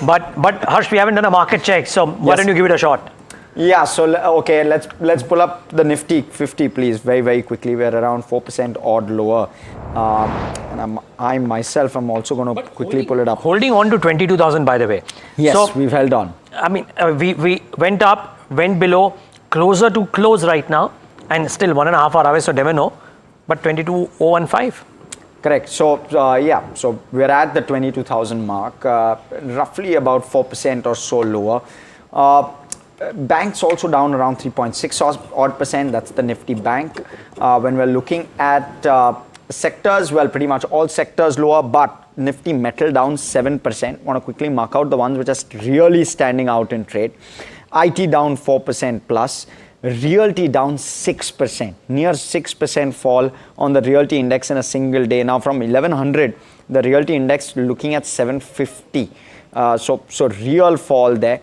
[SPEAKER 8] But Harsh, we haven't done a market check, so why don't you give it a shot?
[SPEAKER 20] Yeah. So okay, let's pull up the Nifty 50, please, very, very quickly. We're around 4% odd lower, and I myself am also going to quickly pull it up.
[SPEAKER 8] Holding on to 22,000, by the way.
[SPEAKER 20] Yes,
[SPEAKER 8] so,
[SPEAKER 20] we've held on.
[SPEAKER 8] I mean, we went up, went below, closer to close right now, and still 1.5 hour away, so never know. But 22,015.
[SPEAKER 20] Correct. So so we're at the 22,000 mark, roughly about 4% or so lower. Banks also down around 3.6 odd percent. That's the Nifty Bank. When we're looking at sectors, well, pretty much all sectors lower, but Nifty Metal down 7%. Want to quickly mark out the ones which are really standing out in trade. IT down 4% plus. Realty down 6%, near 6% fall on the Realty Index in a single day. Now from 1100, the Realty Index looking at 750. So real fall there.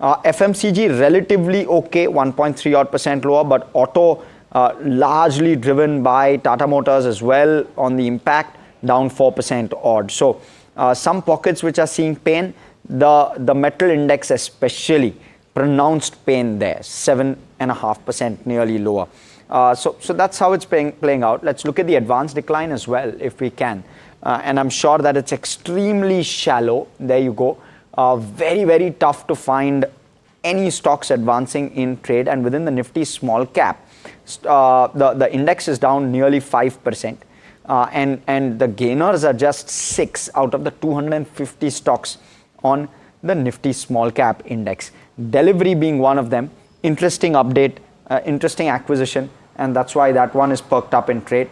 [SPEAKER 20] FMCG relatively okay, 1.3 odd percent lower, but auto largely driven by Tata Motors as well on the impact, down 4% odd. So some pockets which are seeing pain, the metal index especially, pronounced pain there, 7.5% nearly lower. So that's how it's playing out. Let's look at the advanced decline as well, if we can. And I'm sure that it's extremely shallow. There you go. Very, very tough to find any stocks advancing in trade. And within the Nifty small cap, the index is down nearly 5%. And the gainers are just 6 out of the 250 stocks on the Nifty small cap index. Delivery being one of them. Interesting update, interesting acquisition, and that's why that one is perked up in trade.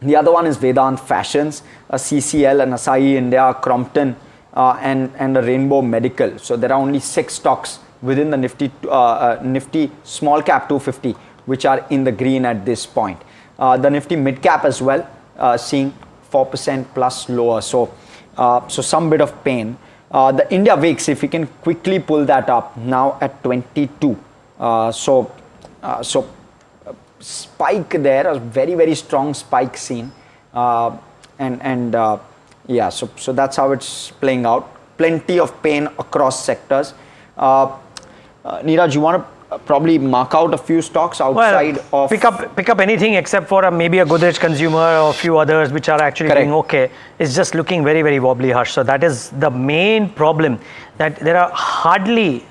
[SPEAKER 20] The other one is Vedant Fashions, a CCL, an Asahi India, Crompton, and a Rainbow Medical. So there are only 6 stocks within the Nifty small cap 250 which are in the green at this point. The Nifty mid cap as well, seeing 4% plus lower. So some bit of pain. The India VIX, if we can quickly pull that up, now at 22. Spike there, a very, very strong spike seen. So that's how it's playing out. Plenty of pain across sectors. Neeraj, you want to probably mark out a few stocks outside of...
[SPEAKER 8] Pick up anything except for maybe a Godrej Consumer or a few others which are actually doing okay. It's just looking very, very wobbly, Harsh. So that is the main problem, that there are hardly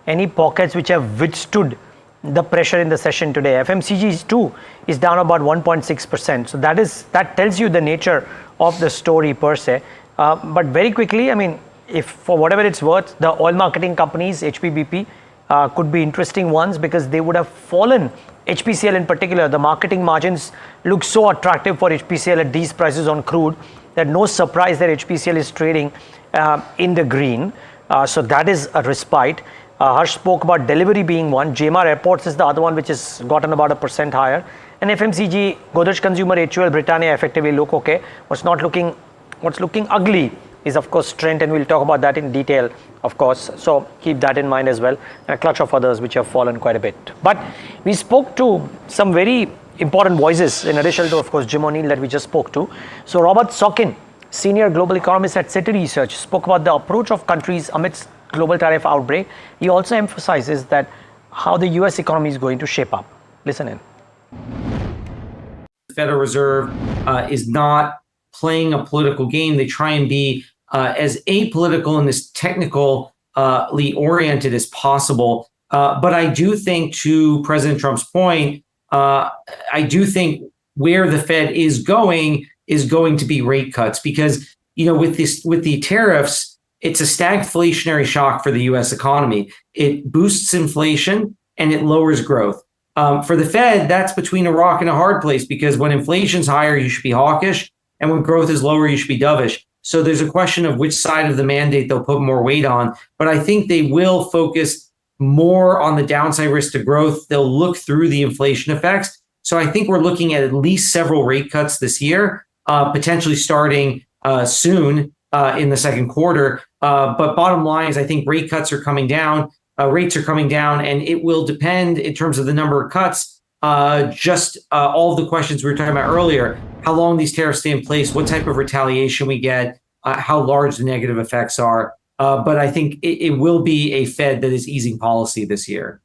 [SPEAKER 8] any pockets which have withstood the pressure in the session today. FMCG too is down about 1.6%. So that tells you the nature of the story per se. But very quickly, I mean, if for whatever it's worth, the oil marketing companies, HPBP, could be interesting ones because they would have fallen. HPCL in particular, the marketing margins look so attractive for HPCL at these prices on crude that no surprise that HPCL is trading in the green. So that is a respite. Harsh spoke about delivery being one. GMR Airports is the other one which has gotten about 1% higher. And FMCG, Godrej Consumer, HUL, Britannia effectively look okay. What's looking ugly is of course Trent, and we'll talk about that in detail, of course. So keep that in mind as well. And a clutch of others which have fallen quite a bit. But we spoke to some very important voices in addition to, of course, Jim O'Neill that we just spoke to. So Robert Sokin, senior global economist at Citi Research, spoke about the approach of countries amidst global tariff outbreak. He also emphasizes that how the US economy is going to shape up. Listen in.
[SPEAKER 1] The Federal Reserve is not playing a political game. They try and be as apolitical and as technically oriented as possible. But I do think, to President Trump's point, I do think where the Fed is going to be rate cuts, because with the tariffs, it's a stagflationary shock for the U.S. economy. It boosts inflation and it lowers growth. For the Fed, that's between a rock and a hard place, because when inflation's higher, you should be hawkish, and when growth is lower, you should be dovish. So there's a question of which side of the mandate they'll put more weight on. But I think they will focus more on the downside risk to growth. They'll look through the inflation effects. So I think we're looking at least several rate cuts this year, potentially starting soon in the second quarter. But bottom line is, I think rate cuts are coming down. Rates are coming down, and it will depend in terms of the number of cuts. All of the questions we were talking about earlier, how long these tariffs stay in place, what type of retaliation we get, how large the negative effects are. But I think it will be a Fed that is easing policy this year.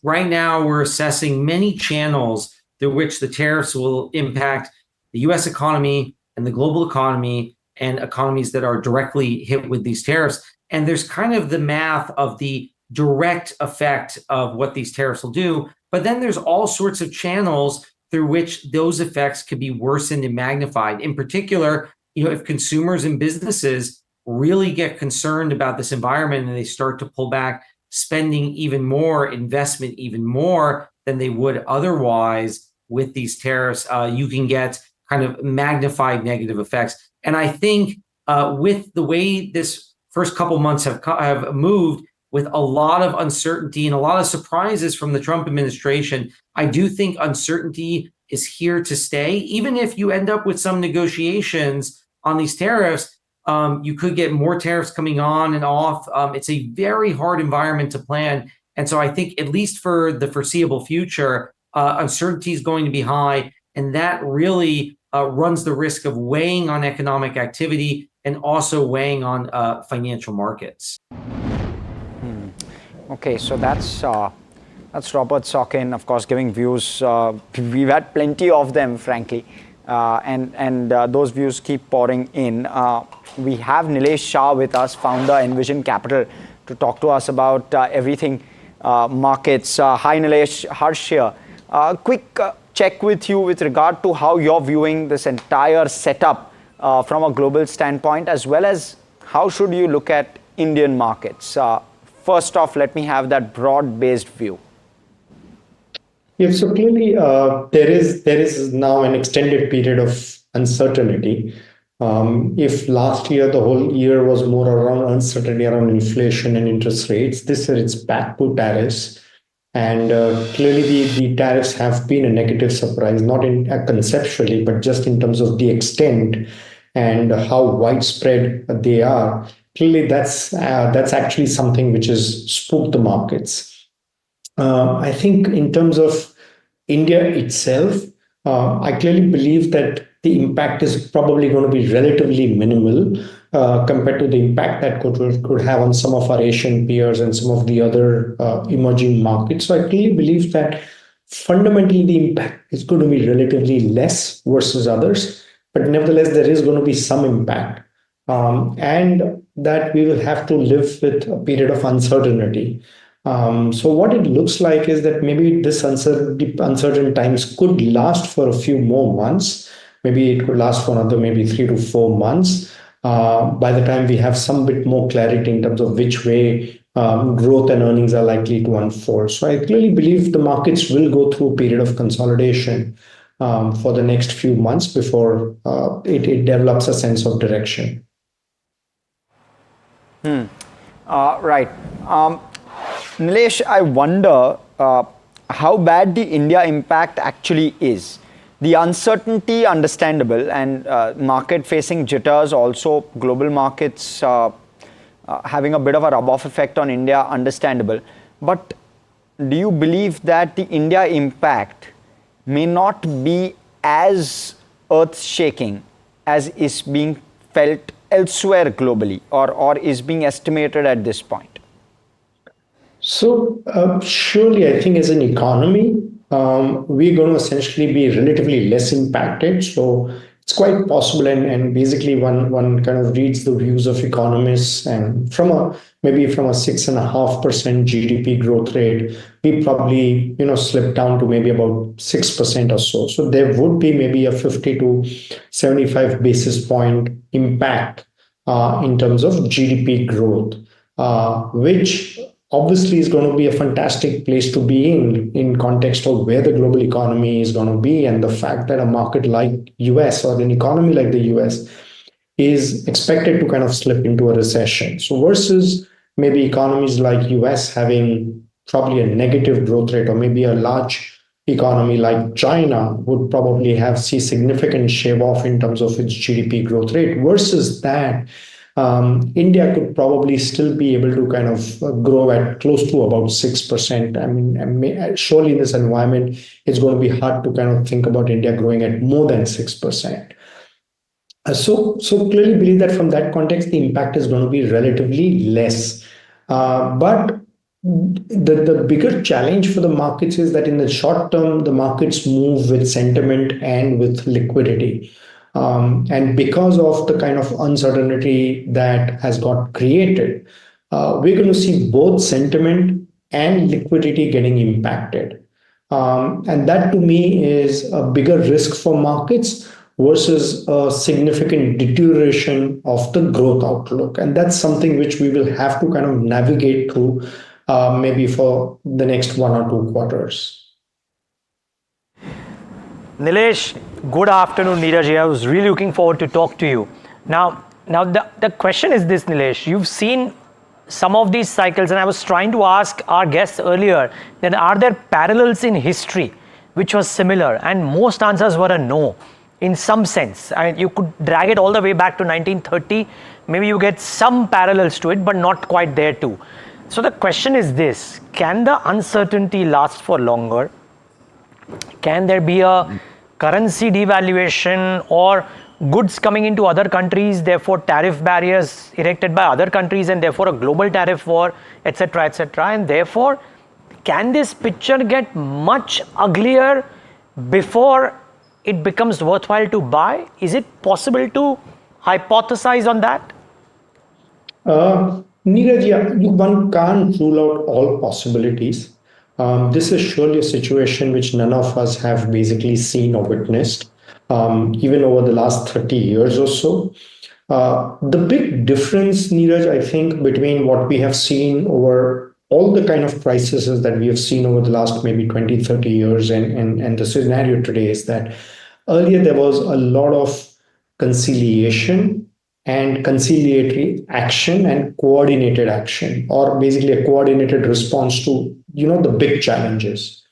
[SPEAKER 1] Right now, we're assessing many channels through which the tariffs will impact the U.S. economy and the global economy and economies that are directly hit with these tariffs. And there's kind of the math of the direct effect of what these tariffs will do. But then there's all sorts of channels through which those effects could be worsened and magnified. In particular, if consumers and businesses really get concerned about this environment and they start to pull back spending even more, investment even more than they would otherwise with these tariffs, you can get kind of magnified negative effects. And I think with the way this first couple months have moved, with a lot of uncertainty and a lot of surprises from the Trump administration, I do think uncertainty is here to stay. Even if you end up with some negotiations on these tariffs, you could get more tariffs coming on and off. It's a very hard environment to plan. And so I think, at least for the foreseeable future, uncertainty is going to be high. And that really runs the risk of weighing on economic activity and also weighing on financial markets.
[SPEAKER 20] Okay, so that's Robert Sokin, of course, giving views. We've had plenty of them, frankly, and those views keep pouring in. We have Nilesh Shah with us, founder Envision Capital, to talk to us about everything markets. Hi, Nilesh, Harsh here. Quick check with you with regard to how you're viewing this entire setup from a global standpoint, as well as how should you look at Indian markets. First off, let me have that broad-based view.
[SPEAKER 22] Yeah, so clearly there is now an extended period of uncertainty. If last year, the whole year was more around uncertainty around inflation and interest rates, this year it's back to tariffs. And clearly, the tariffs have been a negative surprise, not in conceptually, but just in terms of the extent and how widespread they are. Clearly, that's actually something which has spooked the markets. I think in terms of India itself, I clearly believe that the impact is probably going to be relatively minimal compared to the impact that could have on some of our Asian peers and some of the other emerging markets. So I clearly believe that fundamentally the impact is going to be relatively less versus others, but nevertheless there is going to be some impact, and that we will have to live with a period of uncertainty. So what it looks like is that maybe this uncertain times could last for a few more months. Maybe it could last for another maybe 3 to 4 months. By the time we have some bit more clarity in terms of which way growth and earnings are likely to unfold. So I clearly believe the markets will go through a period of consolidation for the next few months before it develops a sense of direction.
[SPEAKER 20] Right. Nilesh, I wonder how bad the India impact actually is. The uncertainty, understandable, and market-facing jitters, also global markets having a bit of a rub-off effect on India, understandable. But do you believe that the India impact may not be as earth-shaking as is being felt elsewhere globally, or is being estimated at this point?
[SPEAKER 22] So surely, I think as an economy, we're going to essentially be relatively less impacted. So it's quite possible, and basically one kind of reads the views of economists, and maybe from a 6.5% GDP growth rate, we probably slip down to maybe about 6% or so. So there would be maybe a 50 to 75 basis point impact in terms of GDP growth, which obviously is going to be a fantastic place to be in context of where the global economy is going to be, and the fact that a market like US or an economy like the US is expected to kind of slip into a recession. So versus maybe economies like US having probably a negative growth rate, or maybe a large economy like China would probably see significant shave off in terms of its GDP growth rate. Versus that, India could probably still be able to kind of grow at close to about 6%. I mean, surely in this environment, it's going to be hard to kind of think about India growing at more than 6%. So clearly believe that from that context, the impact is going to be relatively less. But the bigger challenge for the markets is that in the short term, the markets move with sentiment and with liquidity. And because of the kind of uncertainty that has got created, we're going to see both sentiment and liquidity getting impacted. And that to me is a bigger risk for markets versus a significant deterioration of the growth outlook. And that's something which we will have to kind of navigate through maybe for the next 1 or 2 quarters.
[SPEAKER 8] Nilesh, good afternoon. Neeraj here. I was really looking forward to talk to you. Now the question is this, Nilesh. You've seen some of these cycles, and I was trying to ask our guests earlier that are there parallels in history which was similar, and most answers were a no in some sense. You could drag it all the way back to 1930. Maybe you get some parallels to it, but not quite there too. So the question is this: can the uncertainty last for longer? Can there be a currency devaluation or goods coming into other countries, therefore tariff barriers erected by other countries, and therefore a global tariff war, etc., etc.? And therefore, can this picture get much uglier before it becomes worthwhile to buy? Is it possible to hypothesize on that?
[SPEAKER 22] Neeraj, yeah, one can't rule out all possibilities. This is surely a situation which none of us have basically seen or witnessed, even over the last 30 years or so. The big difference, Neeraj, I think, between what we have seen over all the kind of crises that we have seen over the last maybe 20, 30 years and the scenario today is that earlier there was a lot of conciliation and conciliatory action and coordinated action, or basically a coordinated response to the big challenges,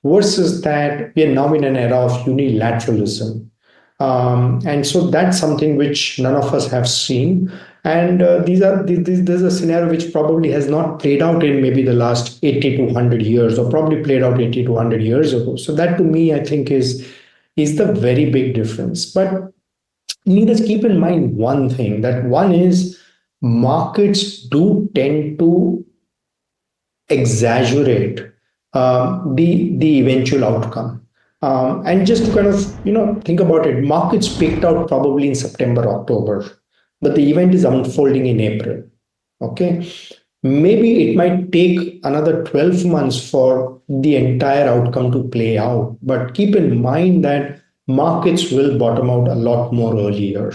[SPEAKER 22] versus that we are now in an era of unilateralism. And so that's something which none of us have seen. And there's a scenario which probably has not played out in maybe the last 80 to 100 years, or probably played out 80 to 100 years ago. So that to me, I think is the very big difference. But let's keep in mind one thing, that one is markets do tend to exaggerate the eventual outcome. And just to kind of think about it, markets peaked out probably in September, October, but the event is unfolding in April. Okay, maybe it might take another 12 months for the entire outcome to play out, but keep in mind that markets will bottom out a lot more earlier.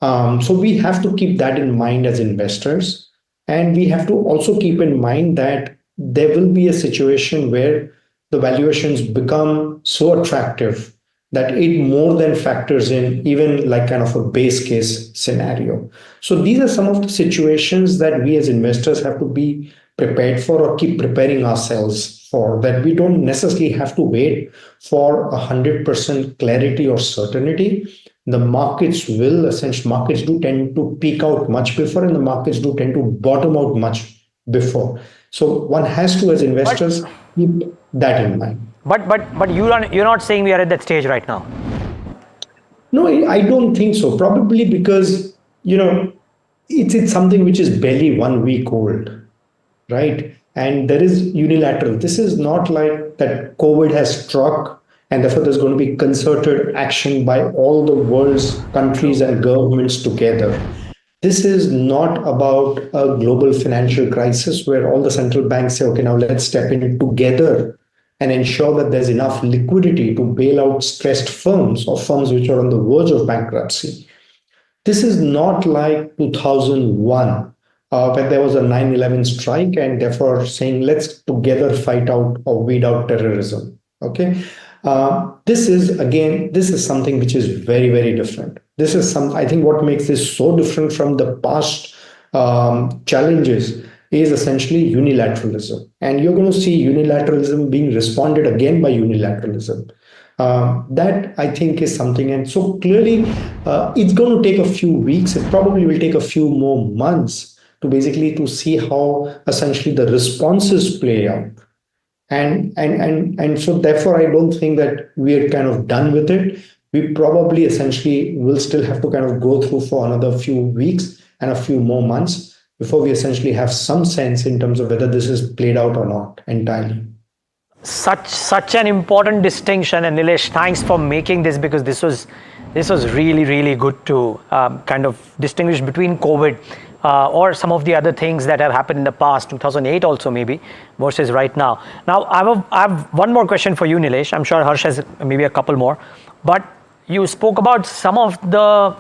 [SPEAKER 22] So we have to keep that in mind as investors. And we have to also keep in mind that there will be a situation where the valuations become so attractive that it more than factors in even like kind of a base case scenario. So these are some of the situations that we as investors have to be prepared for, or keep preparing ourselves for, that we don't necessarily have to wait for 100% clarity or certainty. The markets do tend to peak out much before, and the markets do tend to bottom out much before. So one has to, as investors, keep that in mind.
[SPEAKER 8] But you're not saying we are at that stage right now.
[SPEAKER 22] No, I don't think so. Probably because it's something which is barely 1 week old, right? And there is unilateral. This is not like that COVID has struck and therefore there's going to be concerted action by all the world's countries and governments together. This is not about a global financial crisis where all the central banks say, okay, now let's step in together and ensure that there's enough liquidity to bail out stressed firms or firms which are on the verge of bankruptcy. This is not like 2001, when there was a 9/11 strike and therefore saying, let's together fight out or weed out terrorism. Okay. This is something which is very, very different. This is I think what makes this so different from the past challenges is essentially unilateralism. And you're going to see unilateralism being responded again by unilateralism. That I think is something. And so clearly it's going to take a few weeks. It probably will take a few more months to see how essentially the responses play out. And so therefore, I don't think that we're kind of done with it. We probably essentially will still have to kind of go through for another few weeks and a few more months before we essentially have some sense in terms of whether this is played out or not entirely.
[SPEAKER 8] Such an important distinction, and Nilesh, thanks for making this, because this was really, really good to kind of distinguish between COVID or some of the other things that have happened in the past, 2008 also maybe, versus right now. Now, I have one more question for you, Nilesh. I'm sure Harsh has maybe a couple more. But you spoke about some of the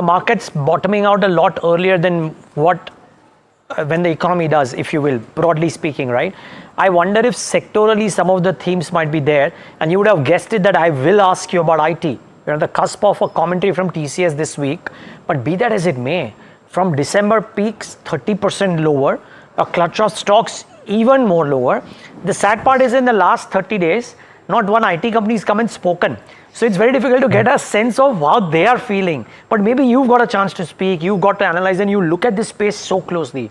[SPEAKER 8] markets bottoming out a lot earlier than when the economy does, if you will, broadly speaking, right? I wonder if sectorally some of the themes might be there, and you would have guessed it that I will ask you about IT. We're on the cusp of a commentary from TCS this week, but be that as it may, from December peaks 30% lower, a clutch of stocks even more lower. The sad part is in the last 30 days, not one IT company has come and spoken. So it's very difficult to get a sense of how they are feeling. But maybe you've got a chance to speak, you've got to analyze, and you look at this space so closely.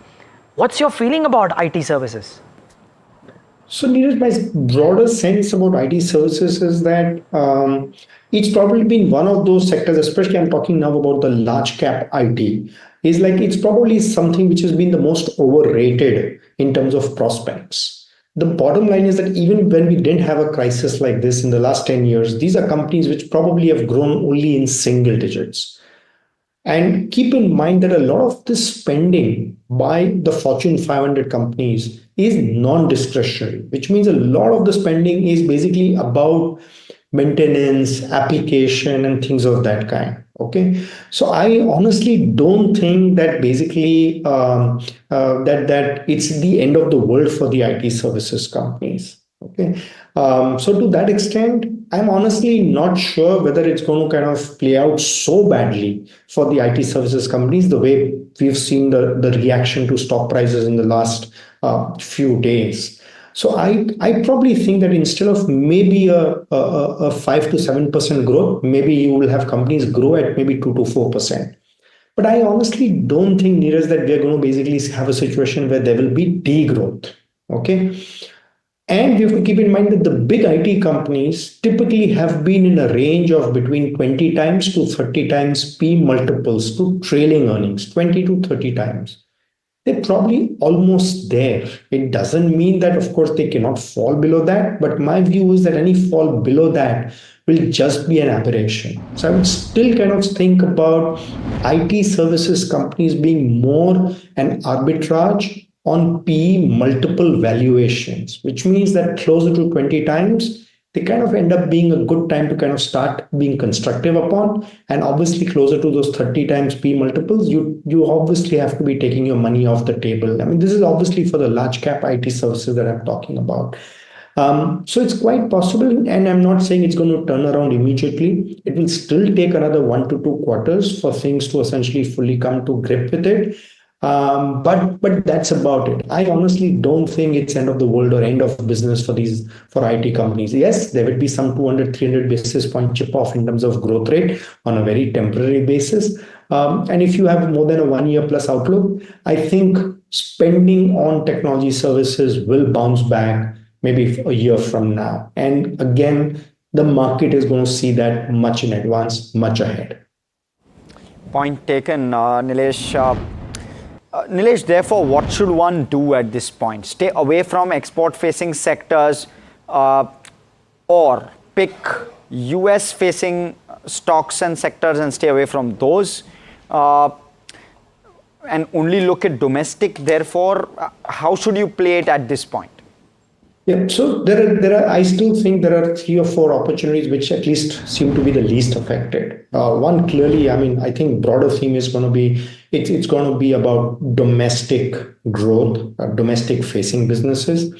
[SPEAKER 8] What's your feeling about IT services?
[SPEAKER 22] So Neeraj, my broader sense about IT services is that it's probably been one of those sectors, especially I'm talking now about the large cap IT, is like it's probably something which has been the most overrated in terms of prospects. The bottom line is that even when we didn't have a crisis like this in the last 10 years, these are companies which probably have grown only in single digits. And keep in mind that a lot of this spending by the Fortune 500 companies is non-discretionary, which means a lot of the spending is basically about maintenance, application, and things of that kind. Okay, so I honestly don't think that basically that it's the end of the world for the IT services companies. Okay, so to that extent, I'm honestly not sure whether it's going to kind of play out so badly for the IT services companies the way we've seen the reaction to stock prices in the last few days. So I probably think that instead of maybe a 5 to 7% growth, maybe you will have companies grow at maybe 2 to 4%. But I honestly don't think, Neeraj, that we are going to basically have a situation where there will be degrowth. Okay. And we have to keep in mind that the big IT companies typically have been in a range of between 20 times to 30 times P multiples to trailing earnings, 20 to 30 times. They're probably almost there. It doesn't mean that, of course, they cannot fall below that. But my view is that any fall below that will just be an aberration. So I would still kind of think about IT services companies being more an arbitrage on PE multiple valuations, which means that closer to 20 times, they kind of end up being a good time to kind of start being constructive upon. And obviously closer to those 30 times P multiples, you obviously have to be taking your money off the table. I mean, this is obviously for the large cap IT services that I'm talking about. So it's quite possible, and I'm not saying it's going to turn around immediately. It will still take another 1 to 2 quarters for things to essentially fully come to grip with it. But that's about it. I honestly don't think it's end of the world or end of business for IT companies. Yes, there will be some 200, 300 basis point chip off in terms of growth rate on a very temporary basis. And if you have more than a 1 year plus outlook, I think spending on technology services will bounce back maybe a year from now. And again, the market is going to see that much in advance, much ahead.
[SPEAKER 20] Point taken, Nilesh. Nilesh, therefore, what should one do at this point? Stay away from export-facing sectors or pick US-facing stocks and sectors and stay away from those and only look at domestic. Therefore, how should you play it at this point?
[SPEAKER 22] Yeah, so there are. I still think there are 3 or 4 opportunities which at least seem to be the least affected. One, clearly, I mean, I think broader theme is going to be it's going to be about domestic growth, domestic facing businesses.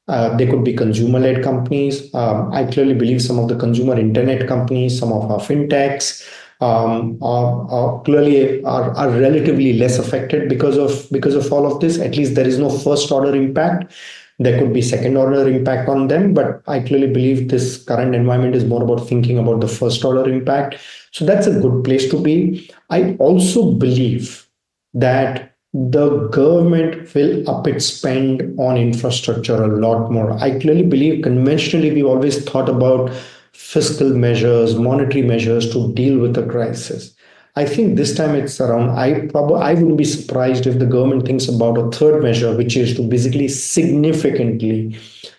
[SPEAKER 22] They could be consumer-led companies. I clearly believe some of the consumer internet companies, some of our fintechs, are clearly are relatively less affected because of all of this. At least there is no first order impact. There could be second order impact on them, but I clearly believe this current environment is more about thinking about the first order impact. So that's a good place to be. I also believe that the government will up its spend on infrastructure a lot more. I clearly believe conventionally we've always thought about fiscal measures, monetary measures to deal with the crisis. I think this time it's around, I wouldn't be surprised if the government thinks about a third measure, which is to basically significantly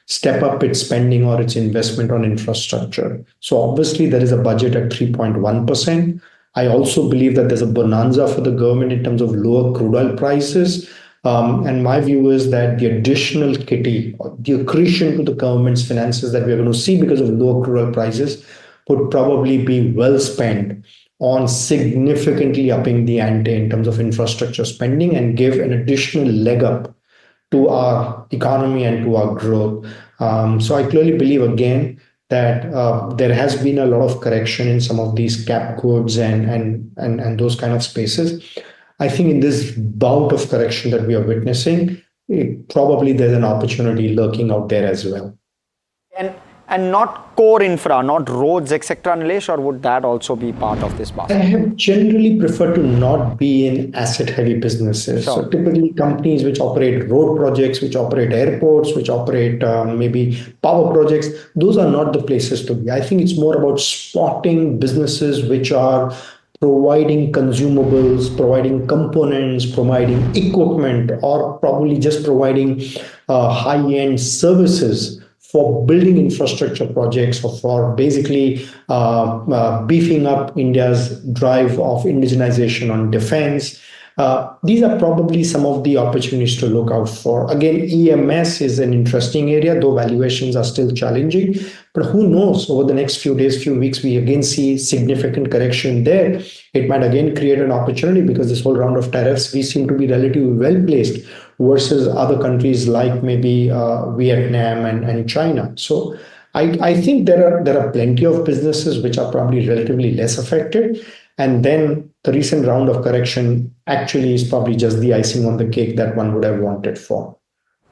[SPEAKER 22] step up its spending or its investment on infrastructure. So obviously there is a budget at 3.1%. I also believe that there's a bonanza for the government in terms of lower crude oil prices. And my view is that the additional kitty, the accretion to the government's finances that we're going to see because of lower crude oil prices would probably be well spent on significantly upping the ante in terms of infrastructure spending and give an additional leg up to our economy and to our growth. So I clearly believe again that there has been a lot of correction in some of these cap goods and those kind of spaces. I think in this bout of correction that we are witnessing, probably there's an opportunity lurking out there as well.
[SPEAKER 20] And not core infra, not roads, etc., Nilesh, or would that also be part of this basket?
[SPEAKER 22] I have generally preferred to not be in asset-heavy businesses.
[SPEAKER 20] Sure.
[SPEAKER 22] So typically companies which operate road projects, which operate airports, which operate maybe power projects, those are not the places to be. I think it's more about spotting businesses which are providing consumables, providing components, providing equipment, or probably just providing high-end services for building infrastructure projects or for basically beefing up India's drive of indigenization on defense. These are probably some of the opportunities to look out for. Again, EMS is an interesting area, though valuations are still challenging. But who knows, over the next few days, few weeks, we again see significant correction there. It might again create an opportunity because this whole round of tariffs, we seem to be relatively well placed versus other countries like maybe Vietnam and China. So I think there are plenty of businesses which are probably relatively less affected. And then the recent round of correction actually is probably just the icing on the cake that one would have wanted for.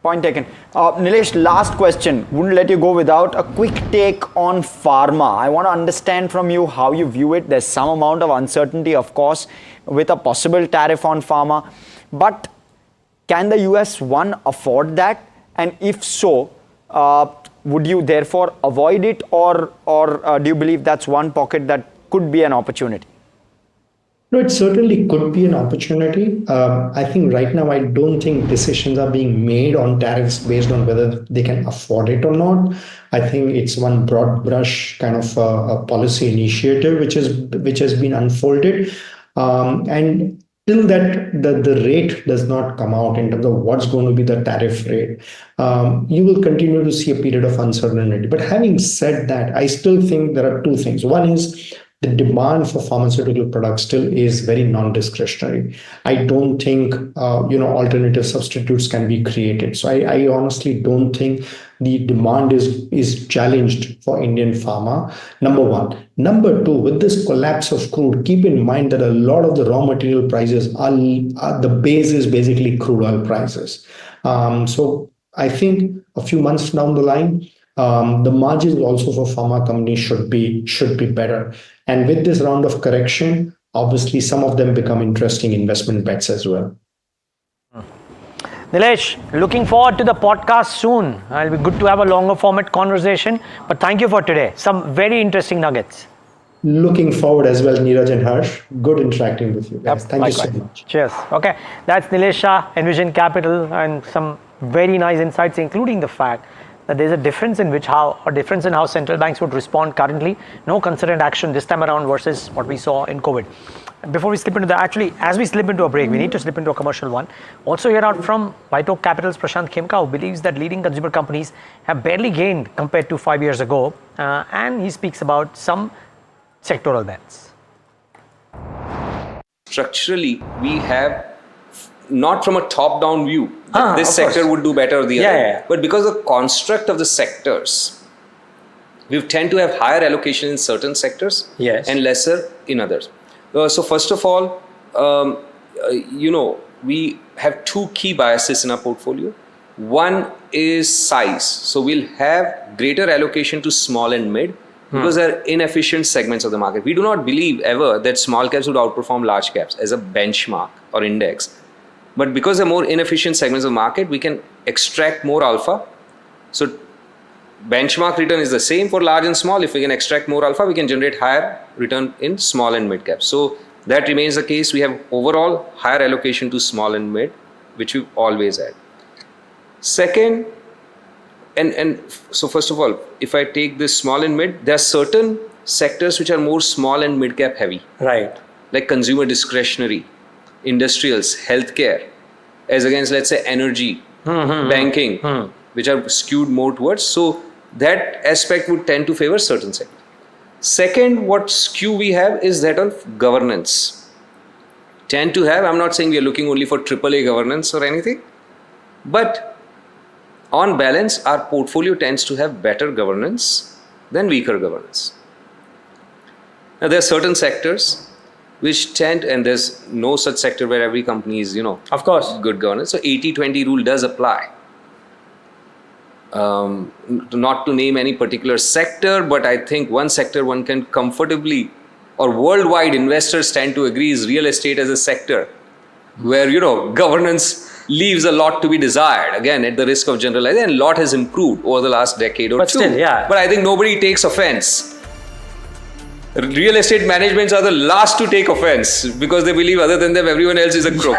[SPEAKER 20] Point taken. Nilesh, last question. Wouldn't let you go without a quick take on pharma. I want to understand from you how you view it. There's some amount of uncertainty, of course, with a possible tariff on pharma. But can the US, one, afford that? And if so, would you therefore avoid it, or do you believe that's one pocket that could be an opportunity?
[SPEAKER 22] No, it certainly could be an opportunity. I think right now, I don't think decisions are being made on tariffs based on whether they can afford it or not. I think it's one broad brush kind of a policy initiative which has been unfolded. And till that the rate does not come out in terms of what's going to be the tariff rate, you will continue to see a period of uncertainty. But having said that, I still think there are two things. One is the demand for pharmaceutical products still is very non-discretionary. I don't think alternative substitutes can be created. So I honestly don't think the demand is challenged for Indian pharma. Number one. Number two, with this collapse of crude, keep in mind that a lot of the raw material prices are the base is basically crude oil prices. So I think a few months down the line, the margins also for pharma companies should be better. And with this round of correction, obviously some of them become interesting investment bets as well.
[SPEAKER 8] Nilesh, looking forward to the podcast soon. It'll be good to have a longer format conversation. But thank you for today. Some very interesting nuggets.
[SPEAKER 22] Looking forward as well, Neeraj and Harsh. Good interacting with you guys. Thank you so much.
[SPEAKER 8] Cheers. Okay, that's Nilesh Shah, Envision Capital, and some very nice insights, including the fact that there's a difference in how central banks would respond currently. No concerted action this time around versus what we saw in COVID. Before we slip into as we slip into a break, we need to slip into a commercial one. Also hear out from White Oak Capital's Prashant Khemka, who believes that leading consumer companies have barely gained compared to 5 years ago. And he speaks about some sectoral bets.
[SPEAKER 6] Structurally, we have not from a top-down view that this sector would do better or the other, but because of the construct of the sectors, we tend to have higher allocation in certain sectors and lesser in others. So first of all, we have two key biases in our portfolio. One is size. So we'll have greater allocation to small and mid because they're inefficient segments of the market. We do not believe ever that small caps would outperform large caps as a benchmark or index. But because they're more inefficient segments of the market, we can extract more alpha. So benchmark return is the same for large and small. If we can extract more alpha, we can generate higher return in small and mid caps. So that remains the case. We have overall higher allocation to small and mid, which we've always had. Second, so first of all, if I take this small and mid, there are certain sectors which are more small and mid cap heavy.
[SPEAKER 8] Right.
[SPEAKER 6] Like consumer discretionary, industrials, healthcare, as against, let's say, energy, banking, which are skewed more towards. So that aspect would tend to favor certain sectors. Second, what skew we have is that of governance. Tend to have, I'm not saying we are looking only for AAA governance or anything, but on balance, our portfolio tends to have better governance than weaker governance. Now, there are certain sectors which tend, and there's no such sector where every company is, of course, good governance. So 80-20 rule does apply. Not to name any particular sector, but I think one sector one can comfortably, or worldwide investors tend to agree, is real estate as a sector where, governance leaves a lot to be desired. Again, at the risk of generalizing, and a lot has improved over the last decade or two.
[SPEAKER 8] Still,
[SPEAKER 6] But I think nobody takes offense. Real estate managements are the last to take offense because they believe other than them, everyone else is a crook.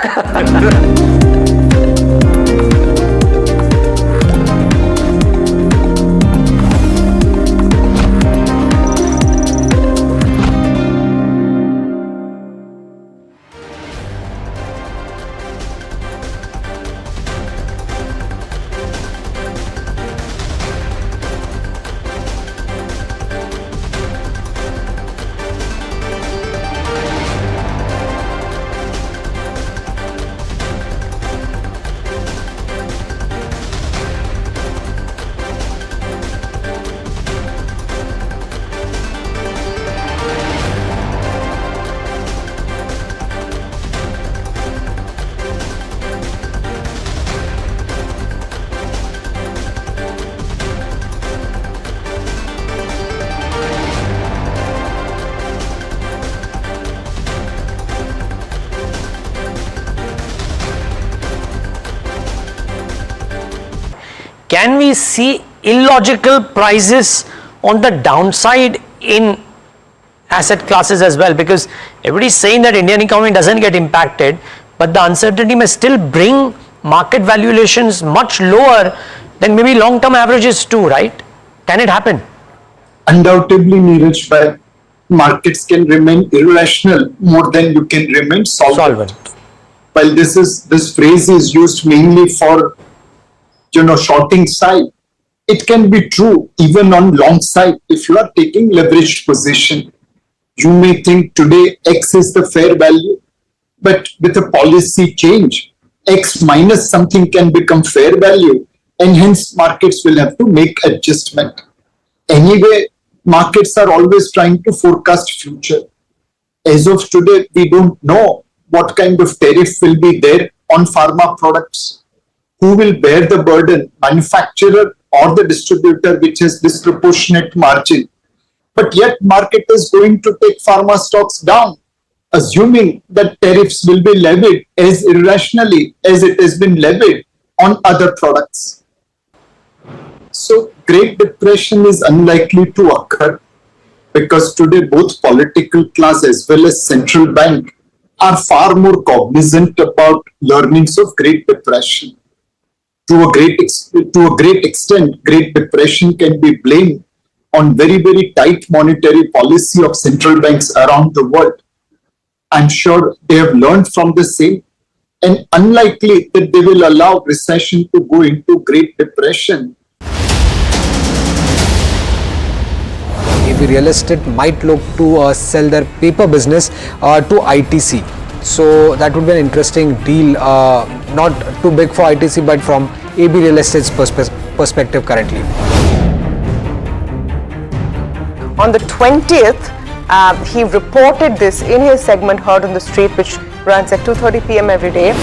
[SPEAKER 8] can we see illogical prices on the downside in asset classes as well? Because everybody's saying that Indian economy doesn't get impacted, but the uncertainty may still bring market valuations much lower than maybe long-term averages too, right? Can it happen?
[SPEAKER 3] Undoubtedly, Neeraj, but markets can remain irrational more than you can remain solvent. While this phrase is used mainly for shorting side, it can be true even on long side. If you are taking leveraged position, you may think today X is the fair value, but with a policy change, X minus something can become fair value, and hence markets will have to make adjustment. Anyway, markets are always trying to forecast future. As of today, we don't know what kind of tariff will be there on pharma products. Who will bear the burden, manufacturer or the distributor, which has disproportionate margin? But yet market is going to take pharma stocks down, assuming that tariffs will be levied as irrationally as it has been levied on other products. So Great Depression is unlikely to occur because today both political class as well as central bank are far more cognizant about learnings of Great Depression. To a great extent, Great Depression can be blamed on very, very tight monetary policy of central banks around the world. I'm sure they have learned from the same, and unlikely that they will allow recession to go into Great Depression.
[SPEAKER 12] AB Real Estate might look to sell their paper business to ITC. So that would be an interesting deal, not too big for ITC, but from AB Real Estate's perspective currently.
[SPEAKER 13] On the 20th, he reported this in his segment Heard on the Street, which runs at 2:30 p.m. every day.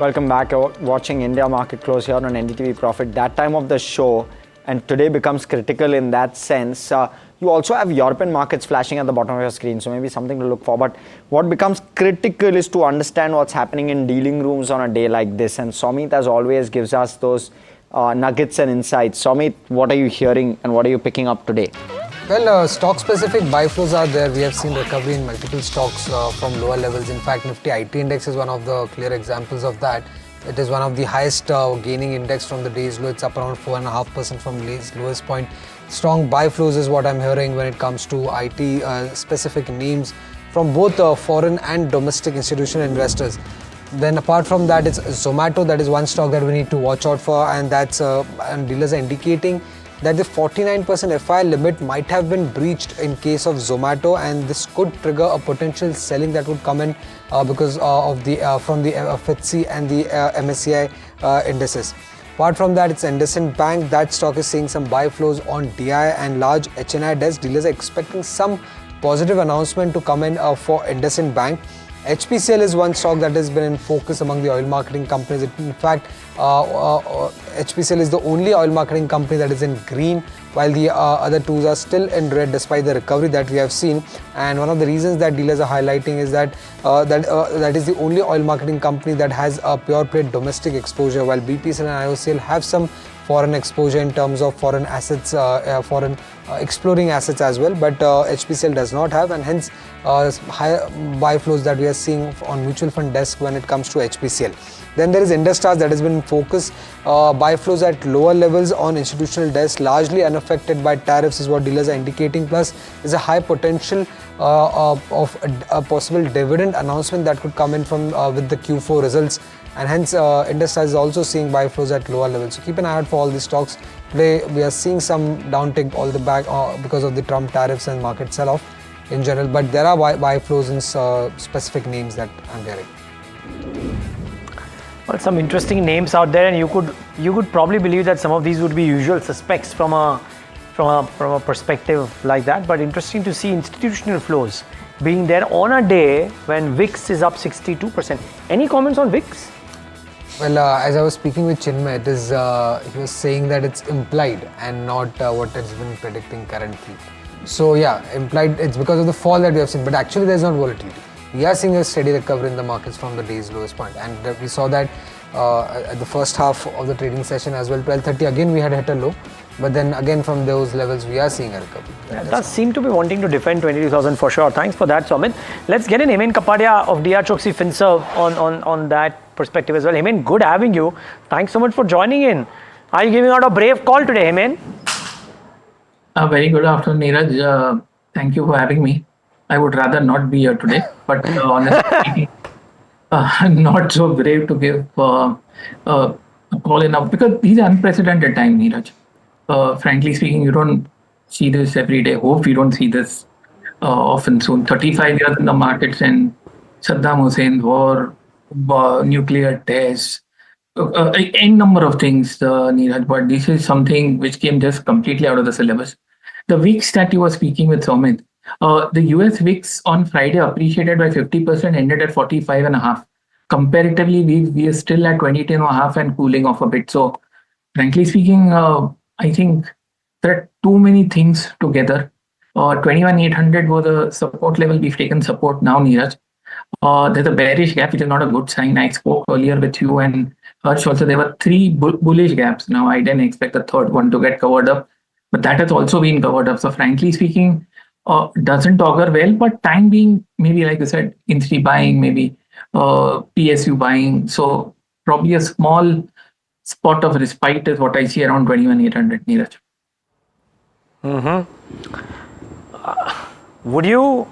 [SPEAKER 20] Welcome back. You're watching India Market Close here on NDTV Profit. That time of the show, and today becomes critical in that sense. You also have European markets flashing at the bottom of your screen, so maybe something to look for. But what becomes critical is to understand what's happening in dealing rooms on a day like this. And Somit, as always, gives us those nuggets and insights. Somit, what are you hearing and what are you picking up today?
[SPEAKER 12] Well, stock-specific buy flows are there. We have seen recovery in multiple stocks from lower levels. In fact, Nifty IT index is one of the clear examples of that. It is one of the highest gaining index from the day's low. It's up around 4.5% from its lowest point. Strong buy flows is what I'm hearing when it comes to IT specific names from both foreign and domestic institutional investors. Then apart from that, it's Zomato. That is one stock that we need to watch out for, and that's and dealers are indicating that the 49% FI limit might have been breached in case of Zomato, and this could trigger a potential selling that would come in because of the from the FTSE and the MSCI indices. Apart from that, it's IndusInd Bank. That stock is seeing some buy flows on DI and large HNI desks. Dealers are expecting some positive announcement to come in for IndusInd Bank. HPCL is one stock that has been in focus among the oil marketing companies. In fact, HPCL is the only oil marketing company that is in green, while the other two are still in red despite the recovery that we have seen. And one of the reasons that dealers are highlighting is that that is the only oil marketing company that has a pure play domestic exposure, while BPCL and IOCL have some foreign exposure in terms of foreign assets, foreign exploring assets as well, but HPCL does not have, and hence high buy flows that we are seeing on mutual fund desk when it comes to HPCL. Then there is Industars that has been in focus. Buy flows at lower levels on institutional desks, largely unaffected by tariffs is what dealers are indicating. Plus, there's a high potential of a possible dividend announcement that could come in from with the Q4 results, and hence Industars is also seeing buy flows at lower levels. So keep an eye out for all these stocks. Today we are seeing some downtick all the back because of the Trump tariffs and market sell-off in general, but there are buy flows in specific names that I'm hearing.
[SPEAKER 8] Well, some interesting names out there, and you could probably believe that some of these would be usual suspects from a perspective like that. But interesting to see institutional flows being there on a day when VIX is up 62%. Any comments on VIX?
[SPEAKER 12] Well, as I was speaking with Chinmay, it is he was saying that it's implied and not what it's been predicting currently. So yeah, implied it's because of the fall that we have seen, but actually there's not volatility. We are seeing a steady recovery in the markets from the day's lowest point, and we saw that at the first half of the trading session as well. 12:30 again we had hit a low, but then again from those levels we are seeing a recovery.
[SPEAKER 8] It does seem to be wanting to defend 22,000 for sure. Thanks for that, Somit. Let's get in Hemen Kapadia of DR Choksi FinServ on that perspective as well. Hemen, good having you. Thanks so much for joining in. Are you giving out a brave call today, Hemen?
[SPEAKER 16] Very good afternoon, Neeraj. Thank you for having me. I would rather not be here today, but honestly, I'm not so brave to give a call enough because these are unprecedented times, Neeraj. Frankly speaking, you don't see this every day. Hope we don't see this often soon. 35 years in the markets and Saddam Hussein's war, nuclear tests, any number of things, Neeraj, but this is something which came just completely out of the syllabus. The VIX that you were speaking with, Somit, the US VIX on Friday appreciated by 50%, ended at 45.5. Comparatively, we are still at 22.5 and cooling off a bit. So, frankly speaking, I think there are too many things together. 21,800 was a support level. We've taken support now, Neeraj. There's a bearish gap, which is not a good sign. I spoke earlier with you and Harsh also. There were three bullish gaps. Now, I didn't expect the third one to get covered up, but that has also been covered up. So, frankly speaking, doesn't augur well, but time being, maybe like I said, insti buying, maybe PSU buying. So probably a small spot of respite is what I see around 21,800, Neeraj.
[SPEAKER 8] Would you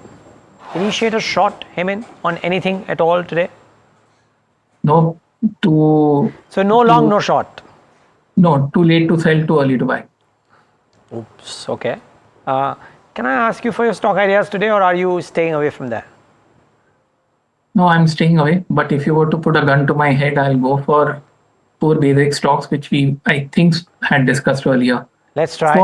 [SPEAKER 8] initiate a short, Hemen, on anything at all today?
[SPEAKER 16] No.
[SPEAKER 8] So no long, no short?
[SPEAKER 16] No, too late to sell, too early to buy.
[SPEAKER 8] Oops, okay. Can I ask you for your stock ideas today, or are you staying away from that?
[SPEAKER 16] No, I'm staying away. But if you were to put a gun to my head, I'll go for 4 basic stocks, which I think, had discussed earlier.
[SPEAKER 8] Let's try.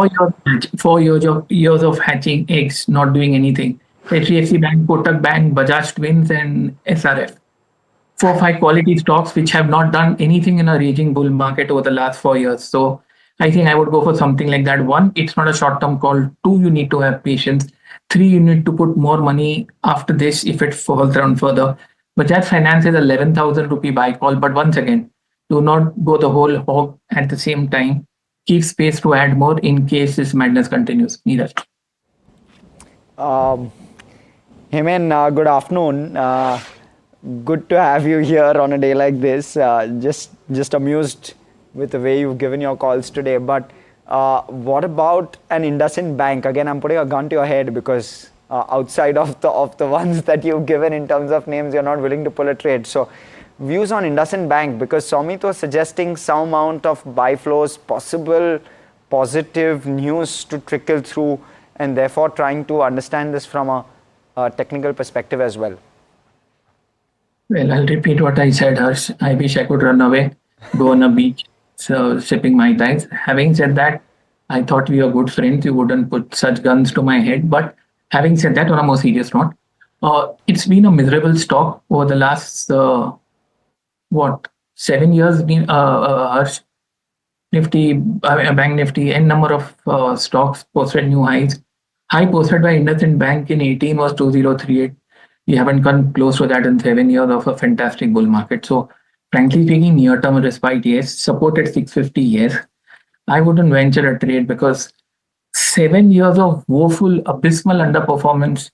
[SPEAKER 16] 4 years of hatching eggs, not doing anything. HDFC Bank, Kotak Bank, Bajaj Twins, and SRF. 4 or 5 quality stocks which have not done anything in a raging bull market over the last 4 years. So I think I would go for something like that. 1, it's not a short-term call. 2, you need to have patience. 3, you need to put more money after this if it falls down further. Bajaj Finance is 11,000 rupee buy call. But once again, do not go the whole hog at the same time. Keep space to add more in case this madness continues. Neeraj.
[SPEAKER 20] Hemen, good afternoon. Good to have you here on a day like this. Just amused with the way you've given your calls today. But what about an IndusInd Bank? Again, I'm putting a gun to your head because outside of the ones that you've given in terms of names, you're not willing to pull a trade. So views on IndusInd Bank, because Somit was suggesting some amount of buy flows, possible positive news to trickle through, and therefore trying to understand this from a technical perspective as well.
[SPEAKER 16] Well, I'll repeat what I said, Harsh. I wish I could run away, go on a beach, sipping my ties. Having said that, I thought we were good friends. You wouldn't put such guns to my head. But having said that, on a more serious note, it's been a miserable stock over the last, 7 years. Harsh, Nifty, Bank Nifty, n number of stocks posted new highs. High posted by IndusInd Bank in 18 was 2038. We haven't come close to that in 7 years of a fantastic bull market. So, frankly speaking, near-term respite, yes. Support at 650, yes. I wouldn't venture a trade because 7 years of woeful, abysmal underperformance,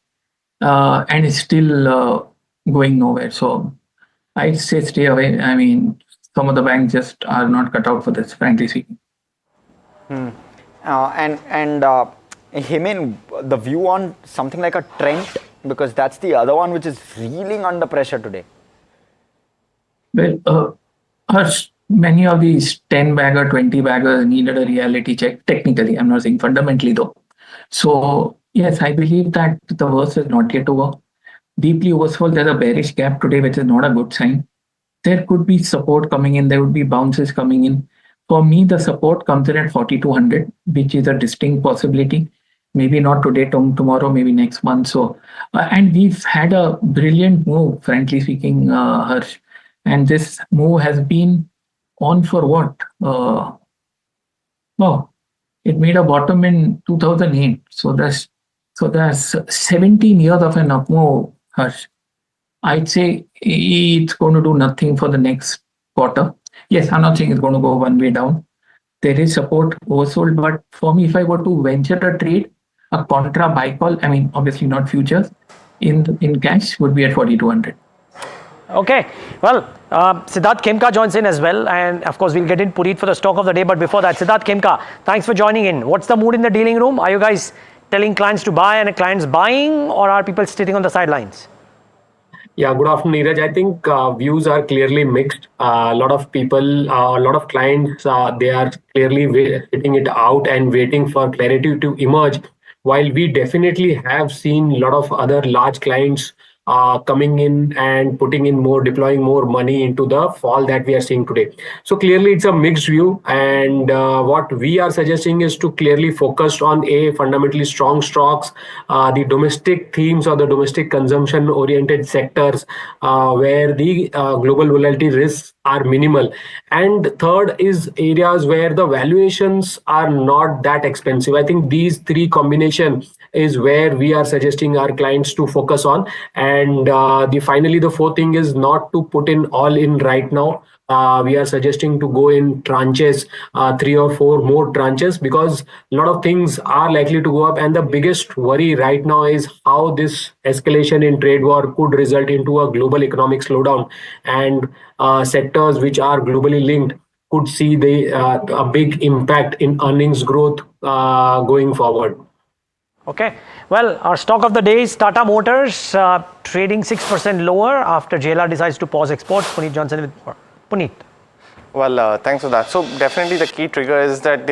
[SPEAKER 16] and it's still going nowhere. So I'd say stay away. I mean, some of the banks just are not cut out for this, frankly speaking.
[SPEAKER 20] Himin, the view on something like a Trent, because that's the other one which is reeling under pressure today.
[SPEAKER 16] Well, many of these 10-bagger, 20-baggers needed a reality check. Technically, I'm not saying fundamentally though. So yes, I believe that the worst is not yet over. Deeply oversold, there's a bearish gap today, which is not a good sign. There could be support coming in. There would be bounces coming in. For me, the support comes in at 4,200, which is a distinct possibility. Maybe not today, tomorrow, maybe next month. So, and we've had a brilliant move, frankly speaking, Harsh. And this move has been on for what? It made a bottom in 2008. So that's 17 years of an up move, Harsh. I'd say it's going to do nothing for the next quarter. Yes, I'm not saying it's going to go one way down. There is support oversold, but for me, if I were to venture a trade, a contra buy call, I mean, obviously not futures, in cash would be at 4,200.
[SPEAKER 8] Okay, well, Siddharth Khemka joins in as well, and of course we'll get in Puneet for the stock of the day, but before that, Siddharth Khemka, thanks for joining in. What's the mood in the dealing room? Are you guys telling clients to buy and clients buying, or are people sitting on the sidelines?
[SPEAKER 4] Yeah, good afternoon, Neeraj. I think views are clearly mixed. A lot of people, a lot of clients, they are clearly sitting it out and waiting for clarity to emerge. While we definitely have seen a lot of other large clients coming in and deploying more money into the fall that we are seeing today. So clearly it's a mixed view, and what we are suggesting is to clearly focus on fundamentally strong stocks, the domestic themes or the domestic consumption oriented sectors where the global volatility risks are minimal. And third is areas where the valuations are not that expensive. I think these three combination is where we are suggesting our clients to focus on. And finally, the fourth thing is not to put in all in right now. We are suggesting to go in tranches, 3 or 4 more tranches, because a lot of things are likely to go up. And the biggest worry right now is how this escalation in trade war could result into a global economic slowdown, and sectors which are globally linked could see a big impact in earnings growth going forward.
[SPEAKER 8] Okay, well, our stock of the day is Tata Motors, trading 6% lower after JLR decides to pause exports. Puneet Johnson with more. Puneet.
[SPEAKER 9] Well, thanks for that. So definitely the key trigger is that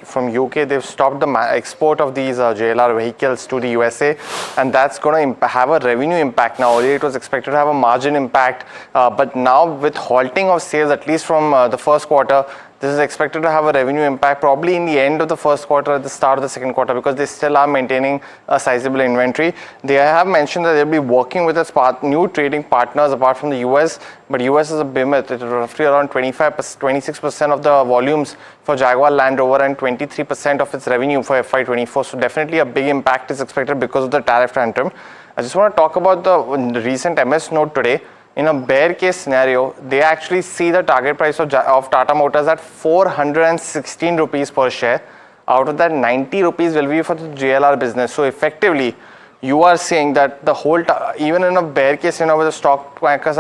[SPEAKER 9] from UK, they've stopped the export of these JLR vehicles to the USA, and that's going to have a revenue impact. Now, earlier it was expected to have a margin impact, but now with halting of sales, at least from the first quarter, this is expected to have a revenue impact probably in the end of the first quarter, at the start of the second quarter, because they still are maintaining a sizable inventory. They have mentioned that they'll be working with its new trading partners apart from the US, but US is a behemoth. It's roughly around 26% of the volumes for Jaguar Land Rover and 23% of its revenue for FY24. So definitely a big impact is expected because of the tariff tantrum. I just want to talk about the recent MS note today. In a bear case scenario, they actually see the target price of Tata Motors at 416 rupees per share. Out of that, 90 rupees will be for the JLR business. So effectively, you are saying that the whole, even in a bear case, where the stock prices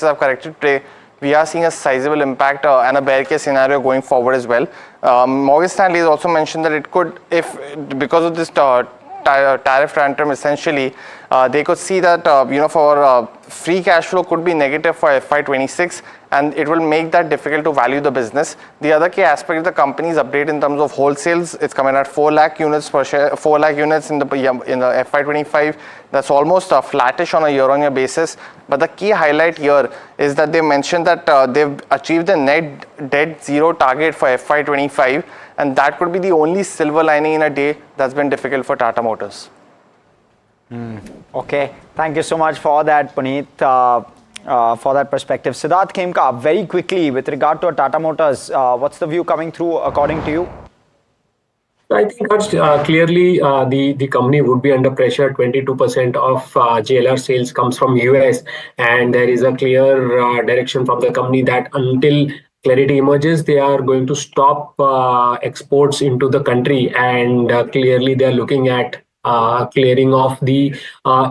[SPEAKER 9] have corrected today, we are seeing a sizable impact and a bear case scenario going forward as well. Morgan Stanley has also mentioned that it could, because of this tariff tantrum, essentially, they could see that for free cash flow could be negative for FY26, and it will make that difficult to value the business. The other key aspect of the company's update in terms of wholesales, it's coming at 4 lakh units per share, 4 lakh units in the FY25. That's almost flattish on a year-on-year basis. But the key highlight here is that they mentioned that they've achieved the net debt zero target for FY25, and that could be the only silver lining in a day that's been difficult for Tata Motors.
[SPEAKER 20] Okay, thank you so much for that, Puneet, for that perspective. Siddharth Khemka, very quickly, with regard to Tata Motors, what's the view coming through according to you?
[SPEAKER 4] I think clearly the company would be under pressure. 22% of JLR sales comes from US, and there is a clear direction from the company that until clarity emerges, they are going to stop exports into the country, and clearly they are looking at clearing off the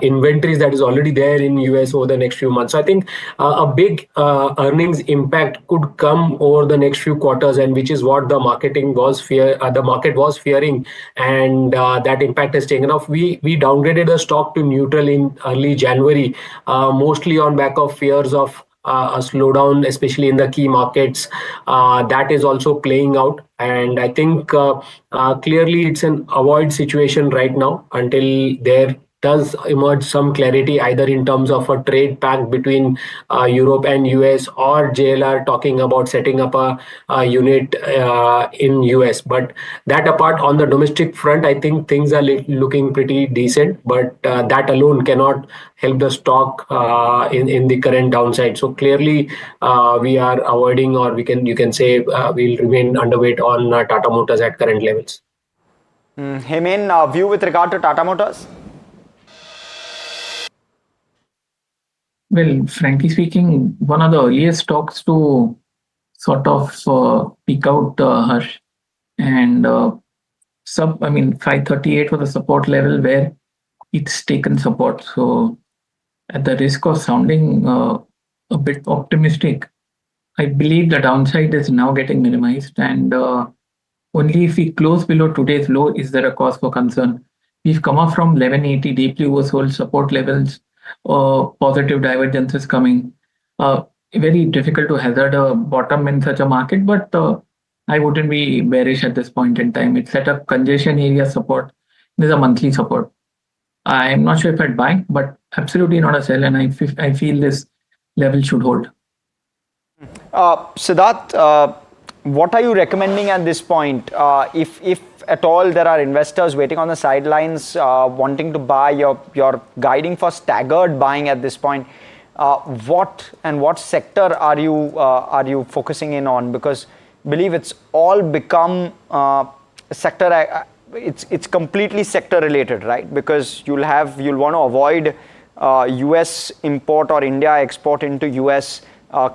[SPEAKER 4] inventories that is already there in US over the next few months. So I think a big earnings impact could come over the next few quarters, and which is what the the market was fearing, and that impact has taken off. We downgraded the stock to neutral in early January, mostly on back of fears of a slowdown, especially in the key markets. That is also playing out. And I think clearly it's an avoid situation right now until there does emerge some clarity, either in terms of a trade pact between Europe and US, or JLR talking about setting up a unit in US. But that apart, on the domestic front, I think things are looking pretty decent, but that alone cannot help the stock in the current downside. So clearly we are avoiding, or you can say we'll remain underweight on Tata Motors at current levels.
[SPEAKER 20] Hemant, view with regard to Tata Motors?
[SPEAKER 16] Well, frankly speaking, one of the earliest stocks to sort of peak out, Harsh, and 538 was the support level where it's taken support. So at the risk of sounding a bit optimistic, I believe the downside is now getting minimized, and only if we close below today's low is there a cause for concern. We've come up from 1180 deeply oversold support levels, positive divergences coming. Very difficult to hazard a bottom in such a market, but I wouldn't be bearish at this point in time. It's at a congestion area support. There's a monthly support. I'm not sure if I'd buy, but absolutely not a sell, and I feel this level should hold.
[SPEAKER 20] Siddharth, what are you recommending at this point? If at all there are investors waiting on the sidelines wanting to buy, you're guiding for staggered buying at this point. What sector are you focusing in on? Because I believe it's all become sector. It's completely sector related, right? Because you'll want to avoid US import or India export into US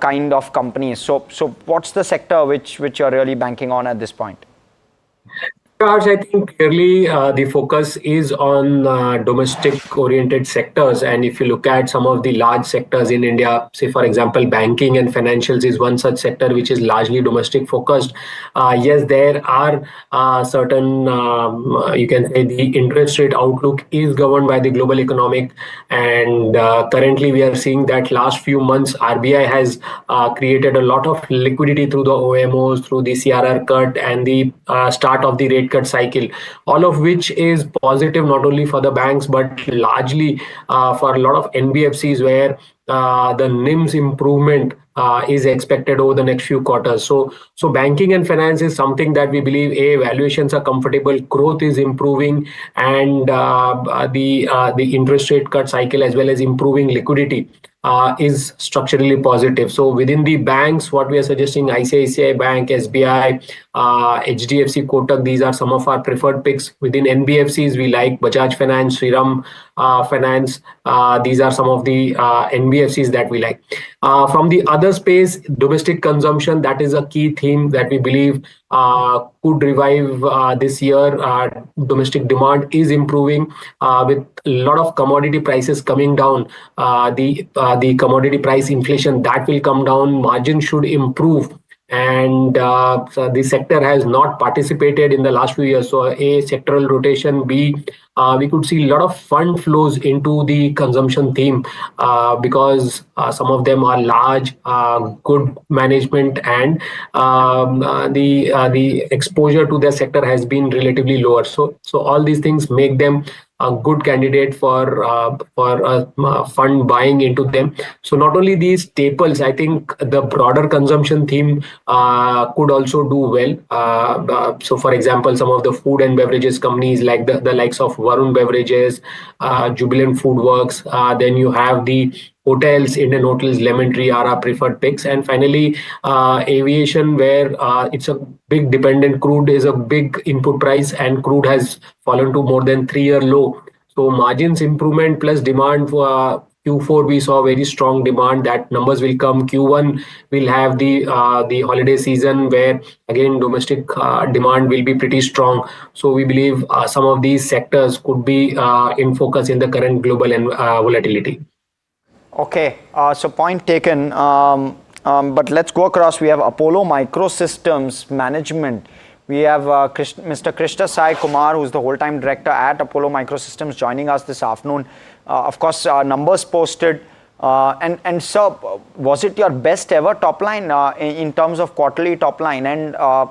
[SPEAKER 20] kind of companies. So what's the sector which you're really banking on at this point?
[SPEAKER 4] I think clearly the focus is on domestic-oriented sectors. And if you look at some of the large sectors in India, say, for example, banking and financials is one such sector which is largely domestic-focused. Yes, there are certain, you can say the interest rate outlook is governed by the global economic. And currently we are seeing that last few months, RBI has created a lot of liquidity through the OMOs, through the CRR cut and the start of the rate cut cycle, all of which is positive not only for the banks but largely for a lot of NBFCs where the NIMS improvement is expected over the next few quarters. So banking and finance is something that we believe valuations are comfortable, growth is improving, and the interest rate cut cycle as well as improving liquidity is structurally positive. So within the banks, what we are suggesting, ICICI Bank, SBI, HDFC, Kotak, these are some of our preferred picks. Within NBFCs, we like Bajaj Finance, Shriram Finance. These are some of the NBFCs that we like. From the other space, domestic consumption, that is a key theme that we believe could revive this year. Domestic demand is improving with a lot of commodity prices coming down. The commodity price inflation, that will come down, margin should improve. And so the sector has not participated in the last few years. So A, sectoral rotation, B, we could see a lot of fund flows into the consumption theme because some of them are large, good management, and the exposure to the sector has been relatively lower. So all these things make them a good candidate for fund buying into them. So not only these staples, I think the broader consumption theme could also do well. So for example, some of the food and beverages companies like the likes of Varun Beverages, Jubilant Foodworks, then you have the hotels, Indian Hotels, Lemon Tree are our preferred picks. And finally, aviation, where it's a big dependent, crude is a big input price and crude has fallen to more than 3-year low. So margins improvement plus demand Q4 we saw very strong demand. That numbers will come. Q1 will have the holiday season where again domestic demand will be pretty strong. So we believe some of these sectors could be in focus in the current global and volatility.
[SPEAKER 20] Okay, so point taken. But let's go across. We have Apollo Microsystems Management. We have Mr. Krishna Sai Kumar, who's the whole-time director at Apollo Microsystems, joining us this afternoon. Of course, numbers posted. And sir, was it your best ever top line in terms of quarterly top line? And I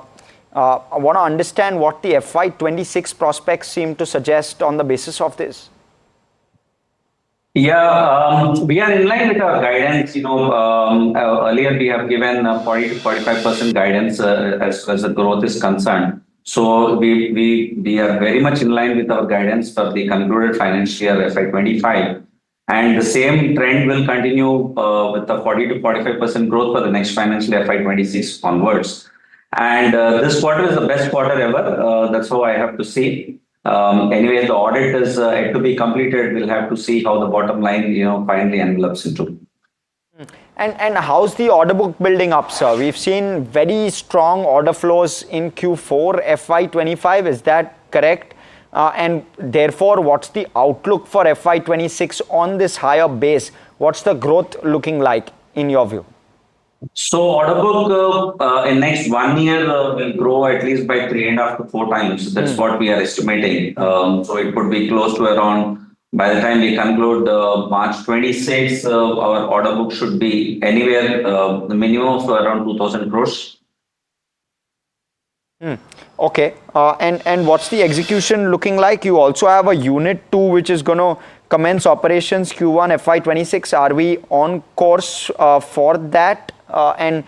[SPEAKER 20] want to understand what the FY26 prospects seem to suggest on the basis of this.
[SPEAKER 18] Yeah, we are in line with our guidance. Earlier we have given 40 to 45% guidance as the growth is concerned. So we are very much in line with our guidance for the concluded financial year FY25. And the same trend will continue with the 40 to 45% growth for the next financial year FY26 onwards. And this quarter is the best quarter ever. That's how I have to say. Anyway, the audit is yet to be completed. We'll have to see how the bottom line, finally envelops into.
[SPEAKER 20] And how's the order book building up, sir? We've seen very strong order flows in Q4 FY25. Is that correct? And therefore, what's the outlook for FY26 on this higher base? What's the growth looking like in your view?
[SPEAKER 18] So order book in next 1 year will grow at least by 3.5 to 4 times. That's what we are estimating. So it could be close to around, by the time we conclude March 26, our order book should be anywhere the minimum of around 2,000 crores.
[SPEAKER 20] Okay. And what's the execution looking like? You also have a unit 2 which is going to commence operations Q1 FY26. Are we on course for that? And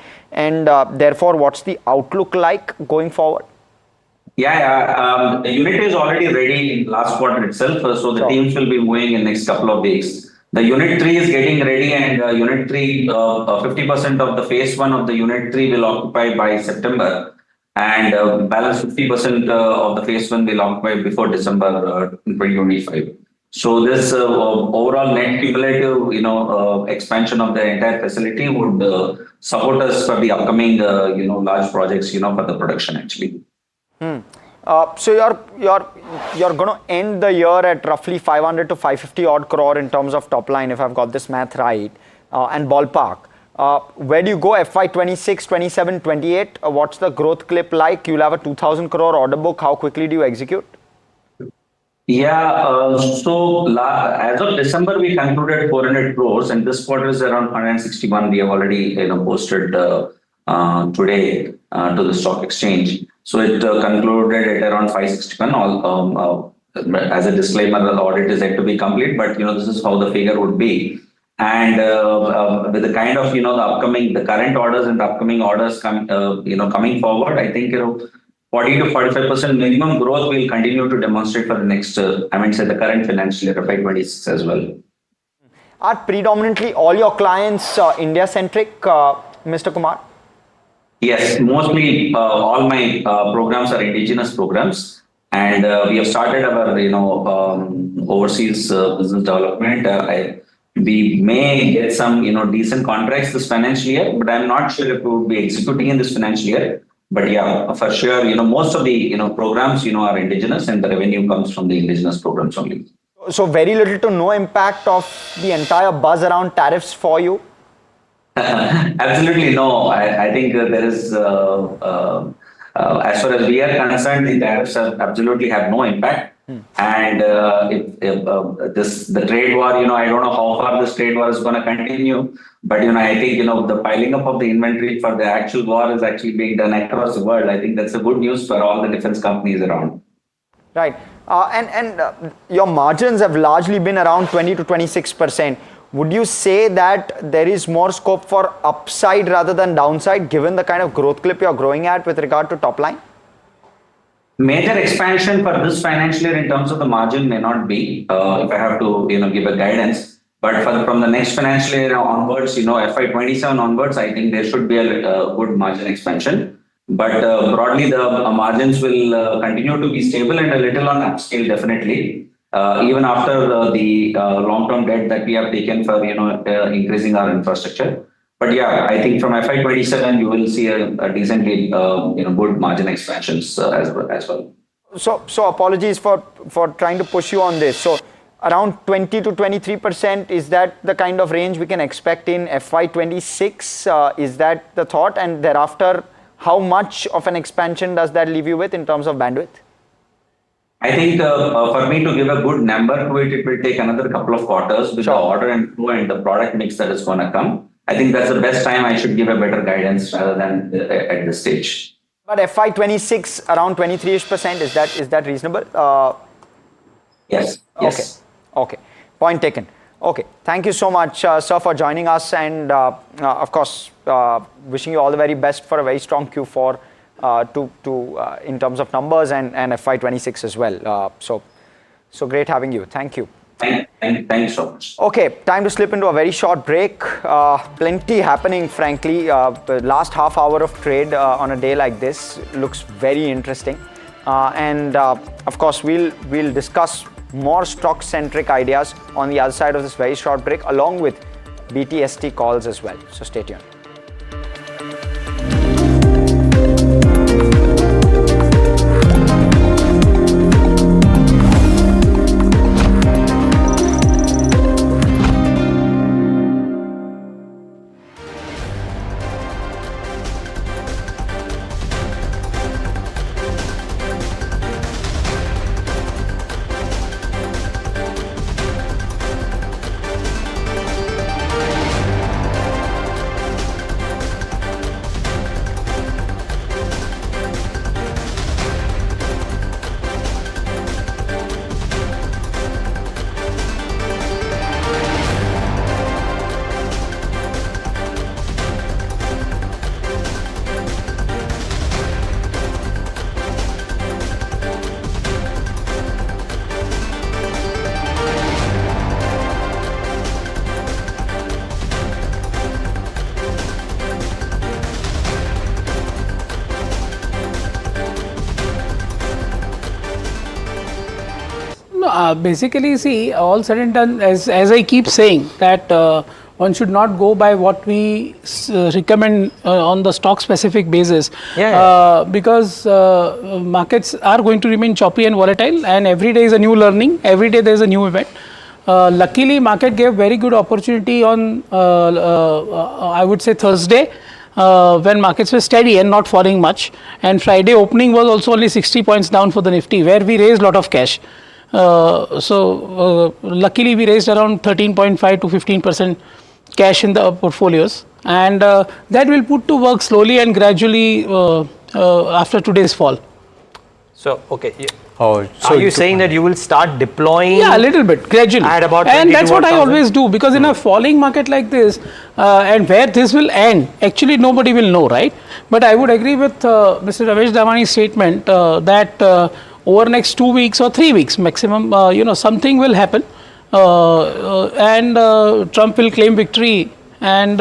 [SPEAKER 20] therefore, what's the outlook like going forward?
[SPEAKER 18] Yeah. The unit is already ready in last quarter itself. So the teams will be moving in next couple of weeks. The unit 3 is getting ready, and unit 3, 50% of the phase 1 of the unit 3 will occupy by September. And balance 50% of the phase 1 will occupy before December 2025. So this overall net cumulative, expansion of the entire facility would support us for the upcoming, large projects, for the production actually.
[SPEAKER 20] So you're going to end the year at roughly 500 to 550 odd crore in terms of top line, if I've got this math right, and ballpark. Where do you go FY26, 27, 28? What's the growth clip like? You'll have a 2,000 crore order book. How quickly do you execute?
[SPEAKER 18] Yeah, so as of December, we concluded 400 crores, and this quarter is around 161. We have already posted today to the stock exchange. So it concluded at around 561. As a disclaimer, the audit is yet to be complete, but this is how the figure would be. And with the kind of the current orders and the upcoming orders coming forward, I think 40 to 45% minimum growth will continue to demonstrate for the next, the current financial year, FY26 as well.
[SPEAKER 20] Are predominantly all your clients India-centric, Mr. Kumar?
[SPEAKER 18] Yes, mostly all my programs are indigenous programs. And we have started our, overseas business development. We may get some, decent contracts this financial year, but I'm not sure if we will be executing in this financial year. But yeah, for sure, most of the, programs, are indigenous, and the revenue comes from the indigenous programs only.
[SPEAKER 20] So very little to no impact of the entire buzz around tariffs for you?
[SPEAKER 18] Absolutely no. I think there is, as far as we are concerned, the tariffs absolutely have no impact. And if the trade war, I don't know how far this trade war is going to continue, but I think the piling up of the inventory for the actual war is actually being done across the world. I think that's a good news for all the defense companies around.
[SPEAKER 20] Right, and your margins have largely been around 20 to 26%. Would you say that there is more scope for upside rather than downside, given the kind of growth clip you're growing at with regard to top line?
[SPEAKER 18] Major expansion for this financial year in terms of the margin may not be, if I have to, give a guidance. But from the next financial year onwards, FY27 onwards, I think there should be a good margin expansion. But broadly, the margins will continue to be stable and a little on upscale, definitely. even after the long-term debt that we have taken for increasing our infrastructure. But yeah, I think from FY27 you will see a decently good margin expansions as well.
[SPEAKER 20] So apologies for trying to push you on this. So around 20 to 23%, is that the kind of range we can expect in FY26? Is that the thought? And thereafter, how much of an expansion does that leave you with in terms of bandwidth?
[SPEAKER 18] I think for me to give a good number to it, it will take another couple of quarters with the order inflow and the product mix that is going to come. I think that's the best time I should give a better guidance rather than at this stage.
[SPEAKER 20] But FY26 around 23%, is that reasonable?
[SPEAKER 18] Yes.
[SPEAKER 20] Okay. Point taken. Okay. Thank you so much, sir, for joining us, and of course, wishing you all the very best for a very strong Q4 in terms of numbers and FY26 as well. So great having you. Thank you.
[SPEAKER 18] Thanks so much.
[SPEAKER 20] Okay, time to slip into a very short break. Plenty happening, frankly. The last half hour of trade on a day like this looks very interesting. And of course, we'll discuss more stock-centric ideas on the other side of this very short break, along with BTST calls as well. So stay tuned.
[SPEAKER 7] Basically, see, all said and done, as I keep saying, that one should not go by what we recommend on the stock specific basis, because markets are going to remain choppy and volatile, and every day is a new learning, every day there is a new event. Luckily, market gave very good opportunity on I would say Thursday, when markets were steady and not falling much, and Friday opening was also only 60 points down for the Nifty, where we raised a lot of cash. Luckily we raised around 13.5 to 15% cash in the portfolios, and that will put to work slowly and gradually after today's fall.
[SPEAKER 8] So, okay. So are you saying that you will start deploying?
[SPEAKER 7] Yeah, a little bit, gradually.
[SPEAKER 8] At about
[SPEAKER 7] and that's what I always do, because in a falling market like this, and where this will end, actually nobody will know, right? But I would agree with Mr. Ramesh Damani's statement that over next 2 weeks or 3 weeks maximum, something will happen, and Trump will claim victory, and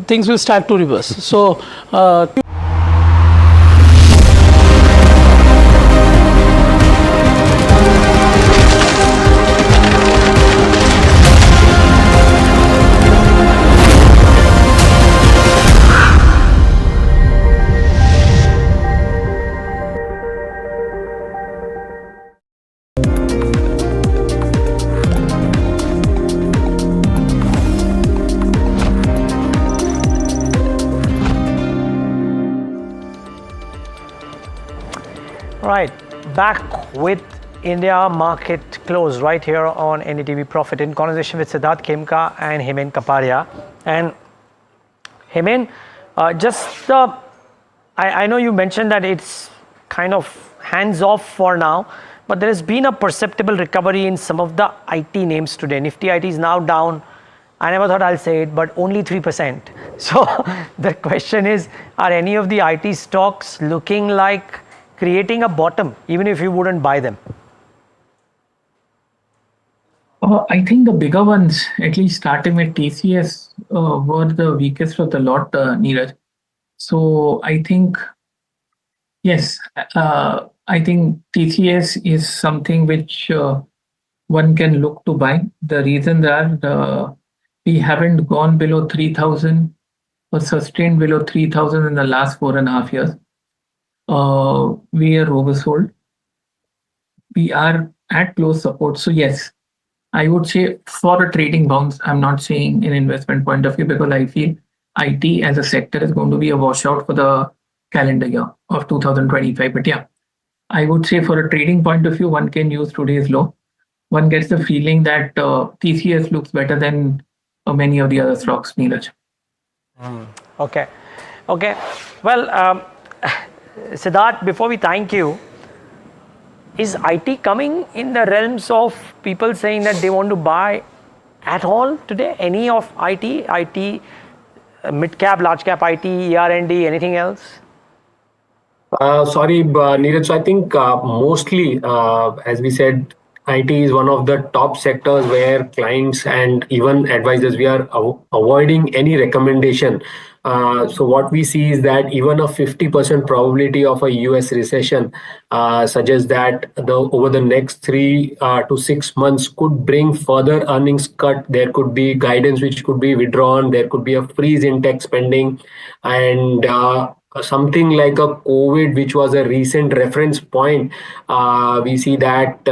[SPEAKER 7] things will start to reverse. So.
[SPEAKER 8] Right, back with India market close right here on NDTV Profit, in conversation with Siddharth Khemka and Hemen Kapadia. And Hemen, I know you mentioned that it's kind of hands off for now, but there has been a perceptible recovery in some of the IT names today. Nifty IT is now down, I never thought I'll say it, but only 3%. So the question is, are any of the IT stocks looking like creating a bottom, even if you wouldn't buy them?
[SPEAKER 16] I think the bigger ones, at least starting with TCS, were the weakest of the lot, Neeraj. So I think, yes, I think TCS is something which one can look to buy. The reasons are we haven't gone below 3,000 or sustained below 3,000 in the last 4.5 years. We are oversold. We are at close support. So yes, I would say for a trading bounce, I'm not saying an investment point of view, because I feel IT as a sector is going to be a washout for the calendar year of 2025. But yeah, I would say for a trading point of view, one can use today's low. One gets the feeling that TCS looks better than many of the other stocks, Neeraj.
[SPEAKER 8] Okay. Well, Siddharth, before we thank you, is IT coming in the realms of people saying that they want to buy at all today? Any of IT, mid-cap, large-cap IT, ER&D, anything else?
[SPEAKER 4] Sorry, Neeraj. So I think mostly, as we said, IT is one of the top sectors where clients and even advisors, we are avoiding any recommendation. So what we see is that even a 50% probability of a US recession suggests that over the next 3 to 6 months could bring further earnings cut. There could be guidance which could be withdrawn. There could be a freeze in tech spending, and something like a COVID, which was a recent reference point, we see that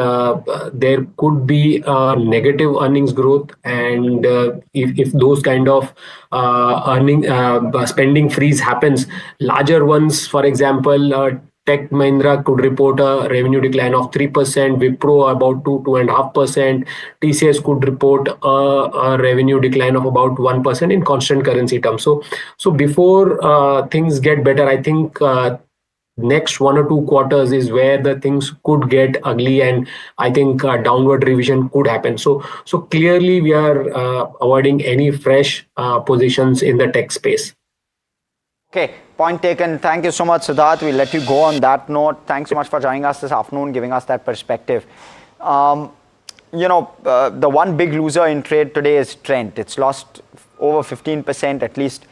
[SPEAKER 4] there could be negative earnings growth, and if those kind of spending freeze happens, larger ones, for example, Tech Mahindra could report a revenue decline of 3%, Wipro about 2.5%, TCS could report a revenue decline of about 1% in constant currency terms. So before things get better, I think next 1 or 2 quarters is where the things could get ugly, and I think downward revision could happen. So clearly we are avoiding any fresh positions in the tech space.
[SPEAKER 20] Okay, point taken. Thank you so much, Siddharth. We'll let you go on that note. Thanks so much for joining us this afternoon, giving us that perspective. The one big loser in trade today is Trent. It's lost over 15%, at least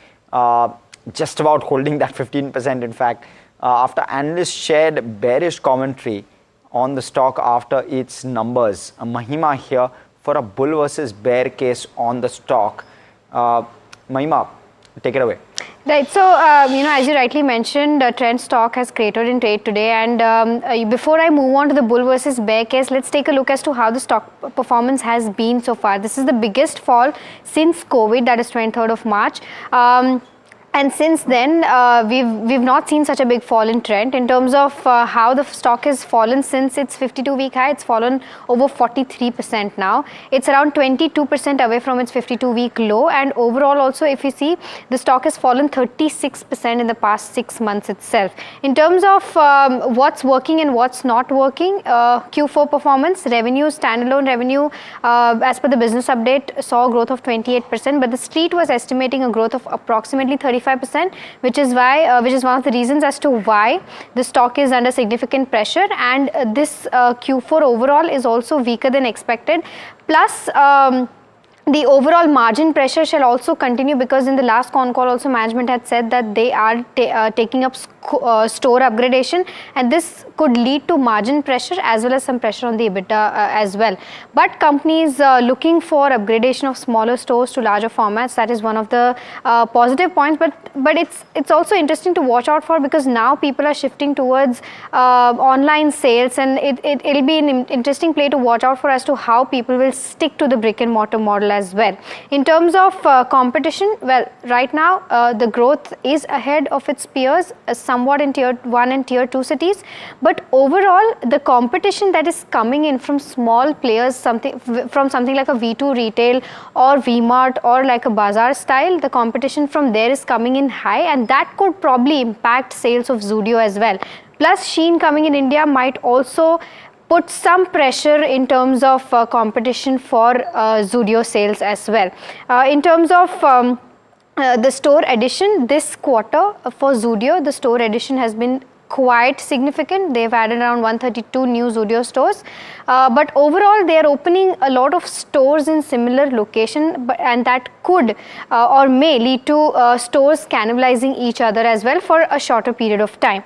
[SPEAKER 20] just about holding that 15%, in fact, after analysts shared bearish commentary on the stock after its numbers. Mahima here for a bull versus bear case on the stock. Mahima, take it away.
[SPEAKER 2] Right. So, as you rightly mentioned, Trent stock has cratered in trade today. And before I move on to the bull versus bear case, let's take a look as to how the stock performance has been so far. This is the biggest fall since COVID, that is 23rd of March. And since then, we've not seen such a big fall in Trent. In terms of how the stock has fallen since its 52-week high, it's fallen over 43% now. It's around 22% away from its 52-week low. And overall also, if you see, the stock has fallen 36% in the past 6 months itself. In terms of what's working and what's not working, Q4 performance, revenue, standalone revenue, as per the business update, saw a growth of 28%. But the street was estimating a growth of approximately 35%, which is one of the reasons as to why the stock is under significant pressure, and this Q4 overall is also weaker than expected. Plus, the overall margin pressure shall also continue, because in the last con call also management had said that they are taking up store upgradation, and this could lead to margin pressure as well as some pressure on the EBITDA as well. But companies looking for upgradation of smaller stores to larger formats, that is one of the positive points. But it's also interesting to watch out for, because now people are shifting towards online sales, and it'll be an interesting play to watch out for as to how people will stick to the brick and mortar model as well. In terms of competition, well, right now the growth is ahead of its peers, somewhat in tier 1 and tier 2 cities, but overall the competition that is coming in from small players, something like a V2 retail or V-Mart or like a bazaar style, the competition from there is coming in high, and that could probably impact sales of Zudio as well. Plus, Shein coming in India might also put some pressure in terms of competition for Zudio sales as well. In terms of the store addition this quarter for Zudio, the store addition has been quite significant. They've added around 132 new Zudio stores. But overall, they are opening a lot of stores in similar location, and that could or may lead to stores cannibalizing each other as well for a shorter period of time.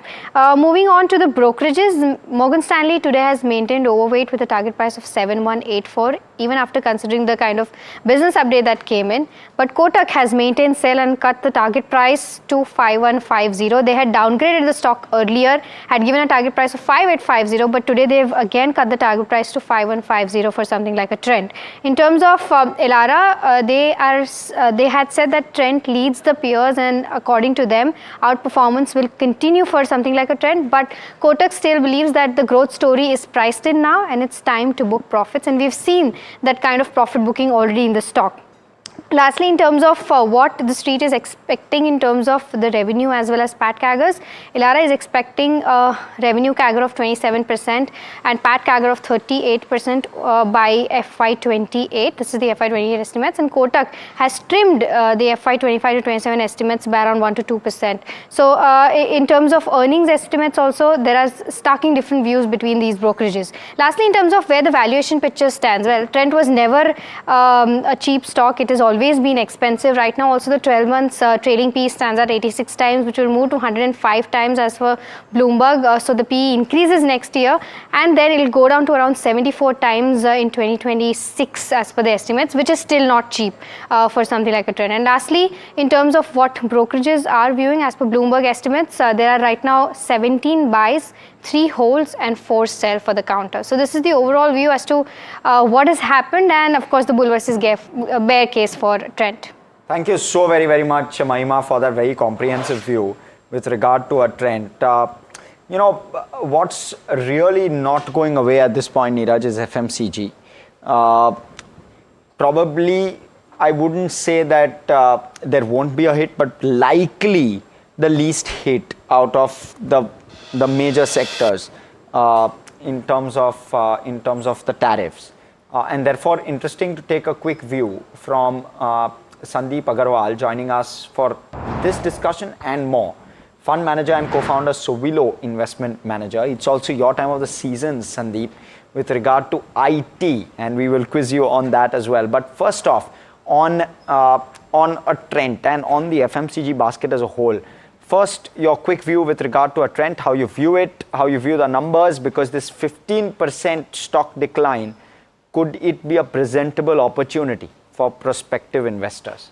[SPEAKER 2] Moving on to the brokerages, Morgan Stanley today has maintained overweight with a target price of 7184, even after considering the kind of business update that came in. But Kotak has maintained sell and cut the target price to 5150. They had downgraded the stock earlier, had given a target price of 5850, but today they've again cut the target price to 5150 for something like a trend. In terms of Elara, they had said that trend leads the peers, and according to them, outperformance will continue for something like a trend. But Kotak still believes that the growth story is priced in now, and it's time to book profits, and we've seen that kind of profit booking already in the stock. Lastly, in terms of what the street is expecting in terms of the revenue as well as PAT CAGRs, Elara is expecting a revenue CAGR of 27% and PAT CAGR of 38% by FY28. This is the FY28 estimates, and Kotak has trimmed the FY25 to 27 estimates by around 1 to 2%. So, in terms of earnings estimates also, there are starking different views between these brokerages. Lastly, in terms of where the valuation picture stands, well, Trent was never a cheap stock. It is always been expensive. Right now also the 12 months trailing PE stands at 86 times, which will move to 105 times as per Bloomberg. So the PE increases next year, and then it will go down to around 74 times in 2026 as per the estimates, which is still not cheap for something like a trend. And lastly, in terms of what brokerages are viewing as per Bloomberg estimates, there are right now 17 buys, 3 holds and 4 sell for the counter. So this is the overall view as to what has happened, and of course the bull versus bear case for Trent.
[SPEAKER 20] Thank you so very, very much, Mahima, for that very comprehensive view with regard to a trend. You know, what's really not going away at this point, Neeraj, is FMCG. Probably, I wouldn't say that there won't be a hit, but likely the least hit out of the major sectors in terms of the tariffs. And therefore, interesting to take a quick view from Sandeep Agarwal joining us for this discussion and more. Fund manager and co-founder Sovilo Investment Manager. It's also your time of the season, Sandeep, with regard to IT, and we will quiz you on that as well. But first off, on a trend and on the FMCG basket as a whole, first, your quick view with regard to a trend, how you view it, how you view the numbers, because this 15% stock decline, could it be a presentable opportunity for prospective investors?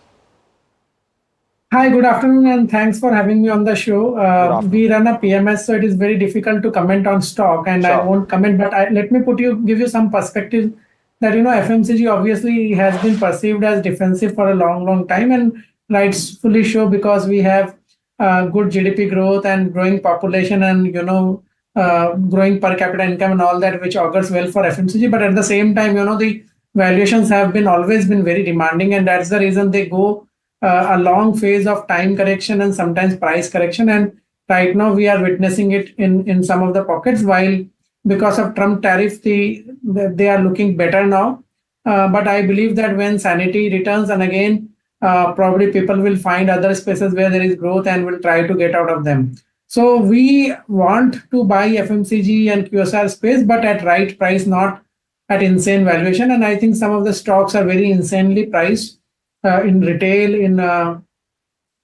[SPEAKER 15] Hi, good afternoon, and thanks for having me on the show. We run a PMS, so it is very difficult to comment on stock, and I won't comment, but let me give you some perspective that, FMCG obviously has been perceived as defensive for a long time, and rightfully so, because we have good GDP growth and growing population and, growing per capita income and all that, which augurs well for FMCG. But at the same time, the valuations have always been very demanding, and that's the reason they go a long phase of time correction and sometimes price correction. And right now we are witnessing it in some of the pockets, while because of Trump tariff, they are looking better now. But I believe that when sanity returns, and again, probably people will find other spaces where there is growth and will try to get out of them. So we want to buy FMCG and QSR space, but at right price, not at insane valuation. And I think some of the stocks are very insanely priced in retail, in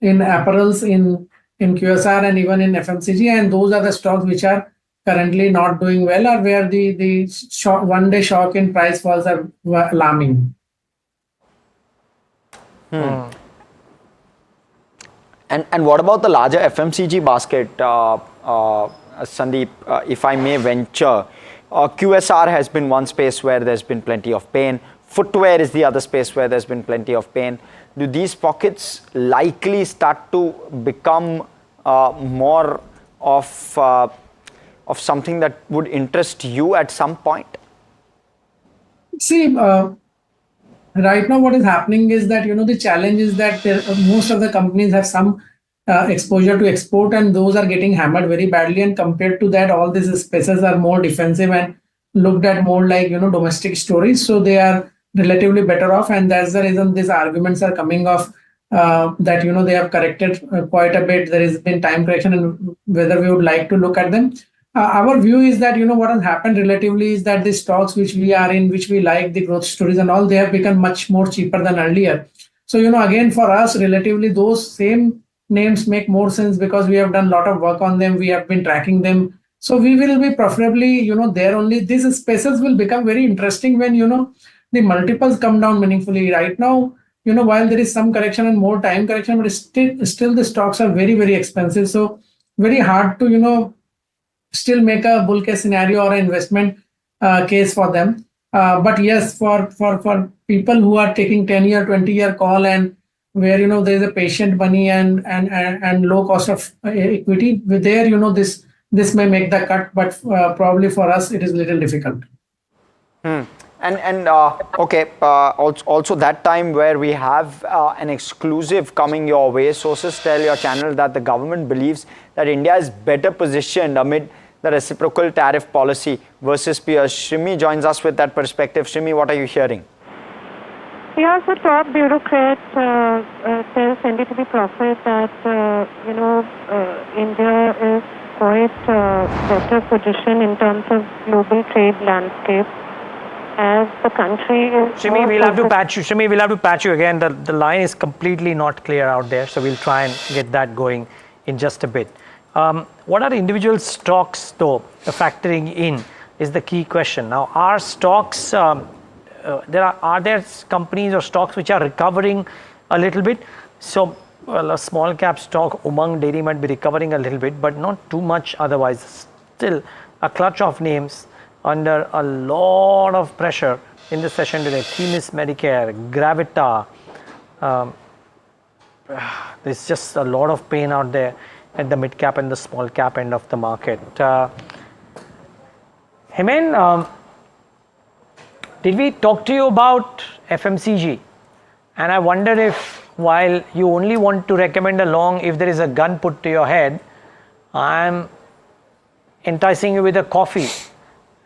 [SPEAKER 15] apparels, in QSR, and even in FMCG. And those are the stocks which are currently not doing well, or where the one-day shock in price falls are alarming.
[SPEAKER 20] And what about the larger FMCG basket, Sandeep, if I may venture? QSR has been one space where there's been plenty of pain. Footwear is the other space where there's been plenty of pain. Do these pockets likely start to become more of something that would interest you at some point?
[SPEAKER 15] See, right now what is happening is that, the challenge is that most of the companies have some exposure to export, and those are getting hammered very badly. And compared to that, all these spaces are more defensive and looked at more like, domestic stories. So they are relatively better off. And that's the reason these arguments are coming of that they have corrected quite a bit. There has been time correction, and whether we would like to look at them. Our view is that what has happened relatively is that the stocks which we are in, which we like, the growth stories and all, they have become much more cheaper than earlier. So again, for us, relatively those same names make more sense because we have done a lot of work on them. We have been tracking them. So we will be preferably there only. These spaces will become very interesting when the multiples come down meaningfully. Right now, while there is some correction and more time correction, but still the stocks are very, very expensive. So very hard to still make a bull case scenario or an investment case for them. But yes, for people who are taking 10-year, 20-year call, and where there is a patient money and low cost of equity, there this may make the cut, but probably for us it is a little difficult.
[SPEAKER 20] Okay, also that time where we have an exclusive coming your way. Sources tell your channel that the government believes that India is better positioned amid the reciprocal tariff policy versus peers. Shrimi joins us with that perspective. Shrimi, what are you hearing?
[SPEAKER 14] Yeah, so top bureaucrat tells NDTV Profit that India is quite better positioned in terms of global trade landscape, as the country is.
[SPEAKER 8] Shimi, we'll have to patch you. Shimi, we'll have to patch you again. The line is completely not clear out there, so we'll try and get that going in just a bit. What are individual stocks, though, factoring in is the key question. Now, are stocks, are there companies or stocks which are recovering a little bit? So, well, a small cap stock, Umang Dairy might be recovering a little bit, but not too much otherwise. Still, a clutch of names under a lot of pressure in the session today. Themis Medicare, Gravita. There's just a lot of pain out there at the mid cap and the small cap end of the market. Himen, did we talk to you about FMCG? And I wonder if, while you only want to recommend a long if there is a gun put to your head, I'm enticing you with a coffee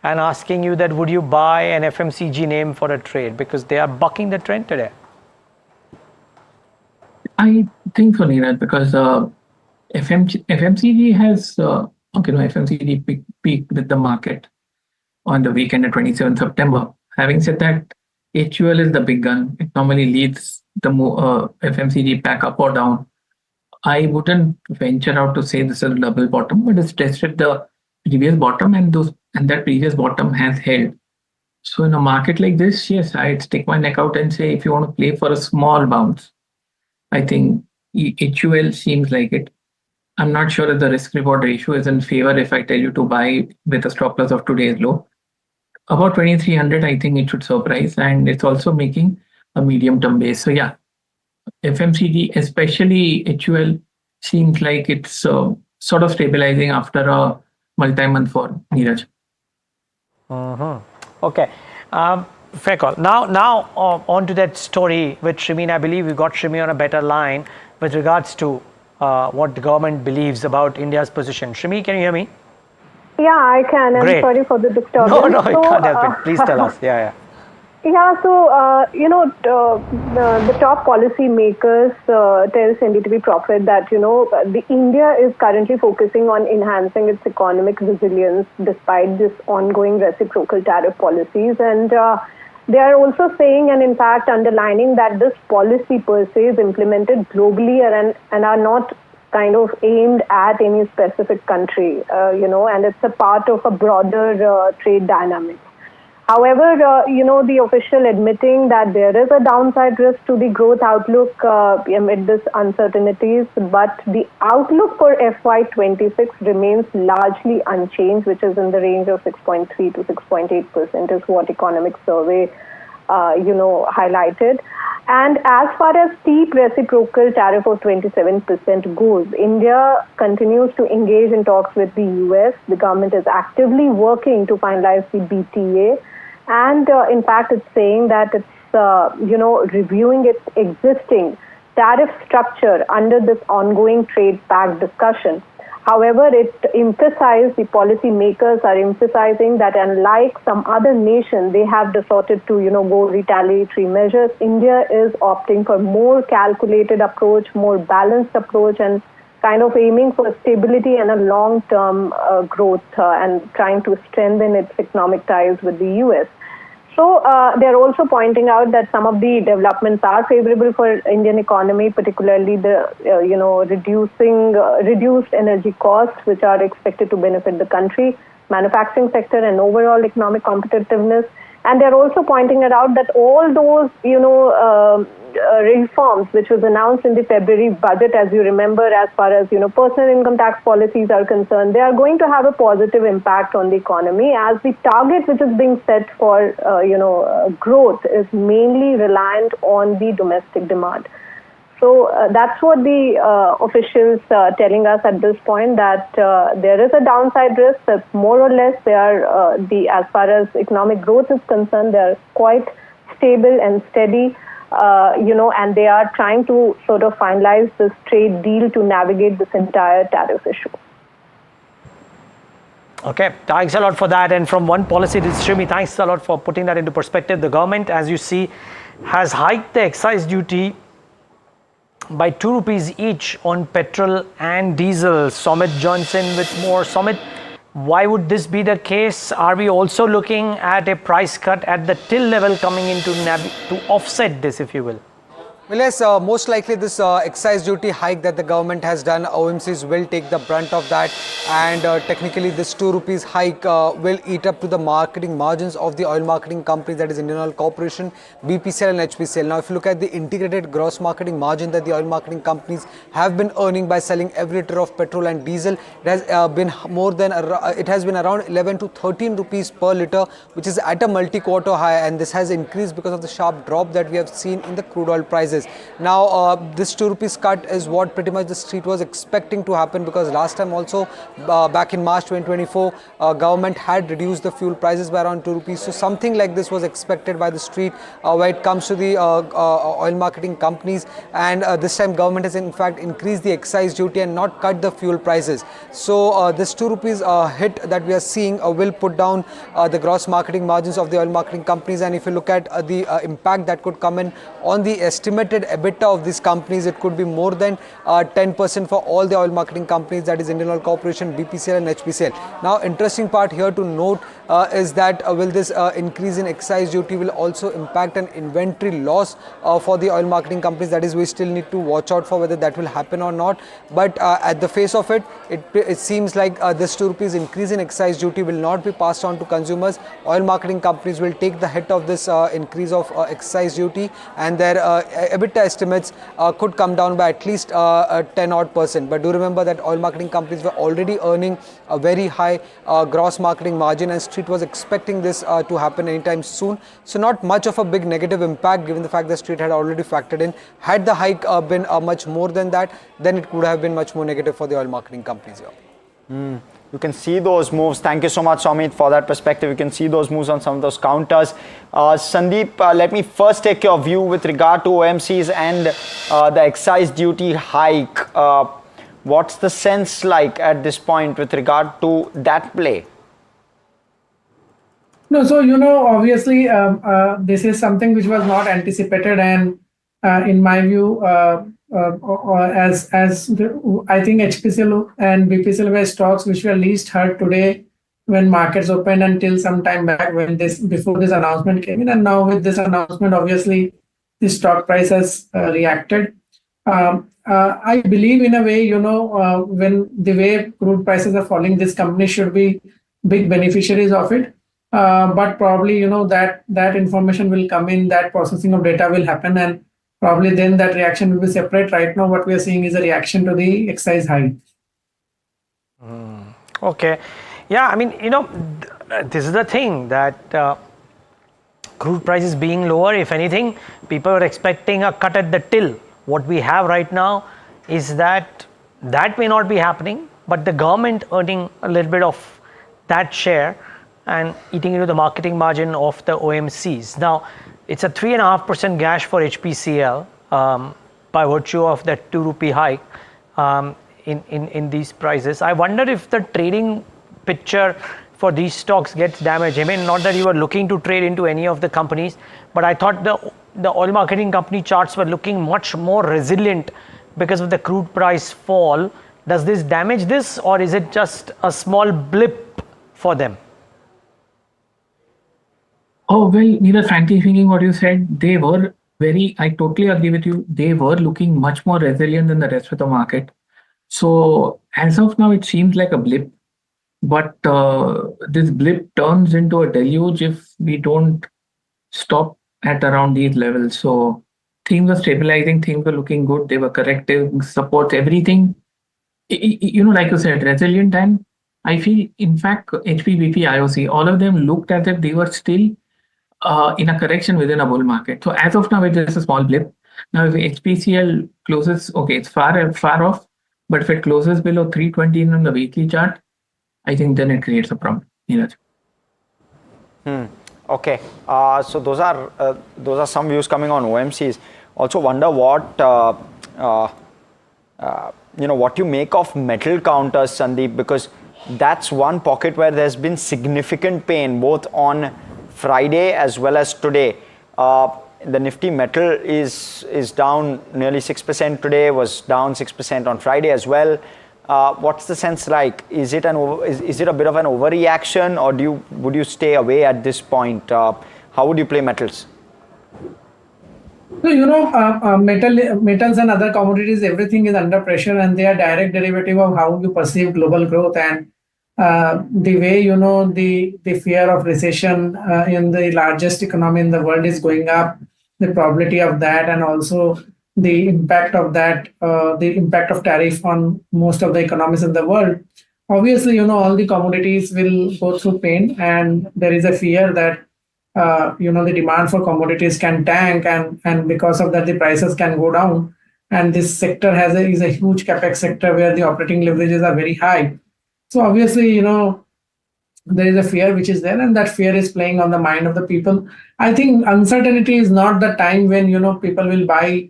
[SPEAKER 8] and asking you that would you buy an FMCG name for a trade, because they are bucking the trend today.
[SPEAKER 16] I think so, Neeraj, because FMCG has, FMCG peaked with the market on the weekend at 27th September. Having said that, HUL is the big gun. It normally leads the FMCG pack up or down. I wouldn't venture out to say this is a double bottom, but it's tested the previous bottom, and that previous bottom has held. So in a market like this, yes, I'd stick my neck out and say if you want to play for a small bounce, I think HUL seems like it. I'm not sure if the risk reward ratio is in favor if I tell you to buy with a stop loss of today's low. About 2300, I think it should surprise, and it's also making a medium term base. So yeah, FMCG, especially HUL, seems like it's sort of stabilizing after a multi-month fall, Neeraj.
[SPEAKER 8] Okay, fair call. Now on to that story with Shrimin. I believe we got Shrimin on a better line with regards to what the government believes about India's position. Shrimin, can you hear me?
[SPEAKER 14] Yeah, I can.
[SPEAKER 8] Great.
[SPEAKER 14] I'm sorry for the disturbance.
[SPEAKER 8] No, you can't help it. Please tell us. Yeah.
[SPEAKER 14] Yeah, so, the top policy makers tells NDTV Profit that, the India is currently focusing on enhancing its economic resilience despite this ongoing reciprocal tariff policies. And they are also saying, and in fact underlining, that this policy per se is implemented globally and are not kind of aimed at any specific country, and it's a part of a broader trade dynamic. However, the official admitting that there is a downside risk to the growth outlook amid this uncertainties, but the outlook for FY26 remains largely unchanged, which is in the range of 6.3 to 6.8% is what Economic Survey, highlighted. And as far as steep reciprocal tariff of 27% goes, India continues to engage in talks with the US. The government is actively working to finalize the BTA. And in fact, it's saying that it's, reviewing its existing tariff structure under this ongoing trade pact discussion. However, the policy makers are emphasizing that unlike some other nations, they have resorted to, go retaliatory measures. India is opting for more calculated approach, more balanced approach, and kind of aiming for stability and a long-term growth and trying to strengthen its economic ties with the US. So they're also pointing out that some of the developments are favorable for Indian economy, particularly the reduced energy costs, which are expected to benefit the country, manufacturing sector, and overall economic competitiveness. And they're also pointing it out that all those reforms which was announced in the February budget, as you remember, as far as personal income tax policies are concerned, they are going to have a positive impact on the economy, as the target which is being set for growth is mainly reliant on the domestic demand. So that's what the officials are telling us at this point, that there is a downside risk, that more or less they are as far as economic growth is concerned, they are quite stable and steady. And they are trying to sort of finalize this trade deal to navigate this entire tariff issue.
[SPEAKER 8] Okay, thanks a lot for that. And from one policy, Shrimi, thanks a lot for putting that into perspective. The government, as you see, has hiked the excise duty by 2 rupees each on petrol and diesel. Somit Johnson with more. Somit, why would this be the case? Are we also looking at a price cut at the till level coming in to offset this, if you will?
[SPEAKER 12] Well, yes, most likely this excise duty hike that the government has done, OMCs will take the brunt of that, and technically this 2 rupees hike will eat up to the marketing margins of the oil marketing companies, that is Indian Oil Corporation, BPCL and HPCL. Now, if you look at the integrated gross marketing margin that the oil marketing companies have been earning by selling every liter of petrol and diesel, it has been around 11 to 13 rupees per liter, which is at a multi-quarter high, and this has increased because of the sharp drop that we have seen in the crude oil prices. Now, this 2 rupees cut is what pretty much the street was expecting to happen, because last time also, back in March 2024, government had reduced the fuel prices by around 2 rupees. So something like this was expected by the street when it comes to the oil marketing companies, and this time government has in fact increased the excise duty and not cut the fuel prices. So this 2 rupees hit that we are seeing will put down the gross marketing margins of the oil marketing companies. And if you look at the impact that could come in on the estimated EBITDA of these companies, it could be more than 10% for all the oil marketing companies, that is Indian Oil Corporation, BPCL and HPCL. Now, interesting part here to note is that will this increase in excise duty will also impact an inventory loss for the oil marketing companies. That is, we still need to watch out for whether that will happen or not. But at the face of it, it seems like this 2 rupees increase in excise duty will not be passed on to consumers. Oil marketing companies will take the hit of this increase of excise duty, and their EBITDA estimates could come down by at least 10% But do remember that oil marketing companies were already earning a very high gross marketing margin, and street was expecting this to happen anytime soon. So not much of a big negative impact, given the fact that street had already factored in. Had the hike been much more than that, then it could have been much more negative for the oil marketing companies here.
[SPEAKER 20] You can see those moves. Thank you so much, Somit, for that perspective. You can see those moves on some of those counters. Sandeep, let me first take your view with regard to OMCs and the excise duty hike. What's the sense like at this point with regard to that play?
[SPEAKER 15] No, so, obviously, this is something which was not anticipated, and in my view, as I think HPCL and BPCL were stocks which were least hurt today when markets opened, until some time back before this announcement came in, and now with this announcement, obviously, the stock price has reacted. I believe in a way, when the way crude prices are falling, this company should be big beneficiaries of it. But probably, that information will come in, that processing of data will happen, and probably then that reaction will be separate. Right now, what we are seeing is a reaction to the excise hike.
[SPEAKER 8] Okay. Yeah, I mean, this is the thing that crude prices being lower, if anything, people are expecting a cut at the till. What we have right now is that may not be happening, but the government earning a little bit of that share and eating into the marketing margin of the OMCs. Now, it's a 3.5% gash for HPCL by virtue of that 2 rupee hike. in these prices. I wonder if the trading picture for these stocks gets damaged. I mean, not that you were looking to trade into any of the companies, but I thought the oil marketing company charts were looking much more resilient because of the crude price fall. Does this damage this, or is it just a small blip for them?
[SPEAKER 16] Oh, well, Neeraj, frankly speaking, what you said, they were I totally agree with you. They were looking much more resilient than the rest of the market. So as of now, it seems like a blip. But this blip turns into a deluge if we don't stop at around these levels. So things were stabilizing, things were looking good. They were correcting, support, everything. Like you said, resilient. And I feel, in fact, HP, BP, IOC, all of them looked as if they were still in a correction within a bull market. So as of now, it's just a small blip. Now, if HPCL closes, okay, it's far off. But if it closes below 320 on the weekly chart, I think then it creates a problem.
[SPEAKER 20] Okay, so those are some views coming on OMCs. Also wonder what what you make of metal counters, Sandeep, because that's one pocket where there's been significant pain both on Friday as well as today. The Nifty metal is down nearly 6% today, was down 6% on Friday as well. What's the sense like? Is it a bit of an overreaction, or would you stay away at this point? How would you play metals?
[SPEAKER 15] So, metals and other commodities, everything is under pressure, and they are direct derivative of how you perceive global growth, and the way the fear of recession in the largest economy in the world is going up, the probability of that, and also the impact of that, the impact of tariff on most of the economies in the world. Obviously, all the commodities will go through pain, and there is a fear that the demand for commodities can tank, and because of that, the prices can go down. And this sector is a huge capex sector where the operating leverages are very high. So obviously, there is a fear which is there, and that fear is playing on the mind of the people. I think uncertainty is not the time when people will buy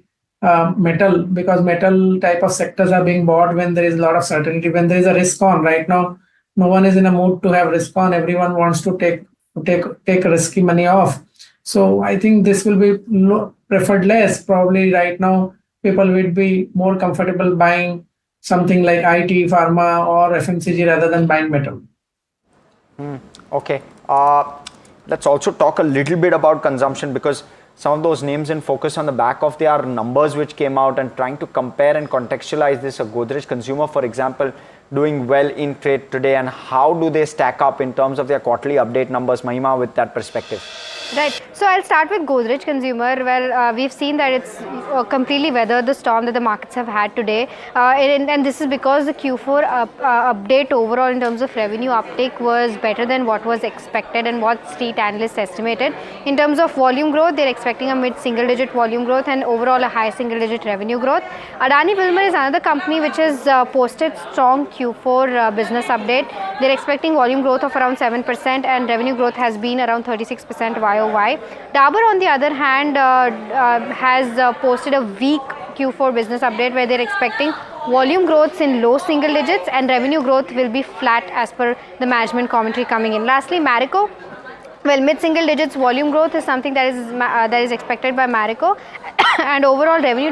[SPEAKER 15] metal, because metal type of sectors are being bought when there is a lot of certainty, when there is a risk on. Right now, no one is in a mood to have risk on. Everyone wants to take risky money off. So I think this will be preferred less. Probably right now, people would be more comfortable buying something like IT, pharma, or FMCG rather than buying metal.
[SPEAKER 20] Okay. Let's also talk a little bit about consumption, because some of those names in focus on the back of their numbers which came out, and trying to compare and contextualize this. A Godrej Consumer, for example, doing well in trade today, and how do they stack up in terms of their quarterly update numbers? Mahima, with that perspective.
[SPEAKER 2] Right. So I'll start with Godrej Consumer. Well, we've seen that it's completely weathered the storm that the markets have had today. And this is because the Q4 update overall in terms of revenue uptake was better than what was expected and what street analysts estimated. In terms of volume growth, they're expecting a mid-single digit volume growth and overall a high single digit revenue growth. Adani Wilmar is another company which has posted strong Q4 business update. They're expecting volume growth of around 7% and revenue growth has been around 36% YOY. Dabur, on the other hand, has posted a weak Q4 business update where they're expecting volume growths in low single digits and revenue growth will be flat as per the management commentary coming in. Lastly, Marico. Well, mid-single digits volume growth is something that is expected by Marico, and overall revenue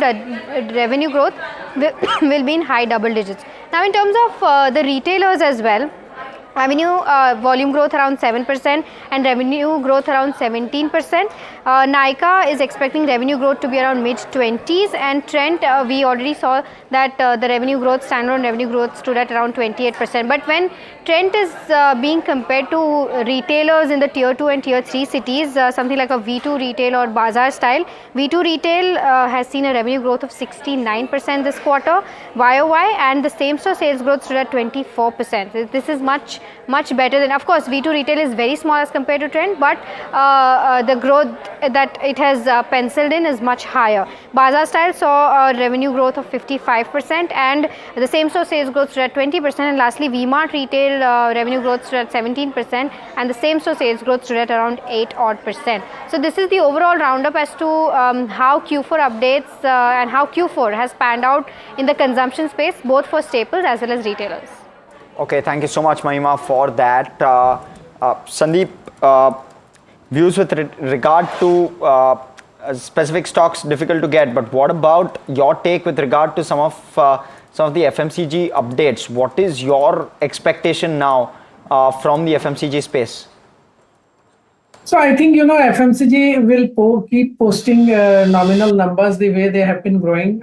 [SPEAKER 2] growth will be in high double digits. Now, in terms of the retailers as well, revenue volume growth around 7% and revenue growth around 17%. Nykaa is expecting revenue growth to be around mid-20s, and Trent, we already saw that the revenue growth, standalone revenue growth stood at around 28%. But when Trent is being compared to retailers in the tier 2 and tier 3 cities, something like a V2 retail or bazaar style, V2 retail has seen a revenue growth of 69% this quarter YOY, and the same store sales growth stood at 24%. This is much much better than, of course, V2 retail is very small as compared to trend, but the growth that it has penciled in is much higher. Bazaar Style saw a revenue growth of 55% and the same store sales growth stood at 20%, and lastly V-Mart retail revenue growth stood at 17% and the same store sales growth stood at around 8%. So this is the overall roundup as to how Q4 updates and how Q4 has panned out in the consumption space, both for staples as well as retailers.
[SPEAKER 20] Okay, thank you so much, Mahima, for that. Sandeep, views with regard to specific stocks difficult to get, but what about your take with regard to some of the FMCG updates? What is your expectation now from the FMCG space?
[SPEAKER 15] So I think, FMCG will keep posting nominal numbers the way they have been growing.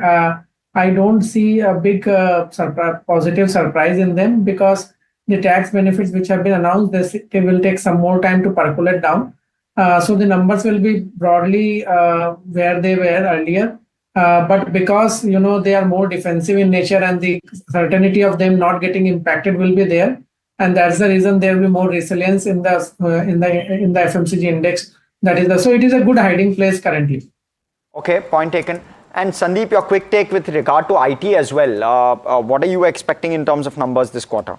[SPEAKER 15] I don't see a big positive surprise in them because the tax benefits which have been announced, they will take some more time to percolate down. So the numbers will be broadly where they were earlier. But because, they are more defensive in nature and the certainty of them not getting impacted will be there. And that's the reason there will be more resilience in the FMCG index. So it is a good hiding place currently.
[SPEAKER 20] Okay, point taken. And Sandeep, your quick take with regard to IT as well. What are you expecting in terms of numbers this quarter?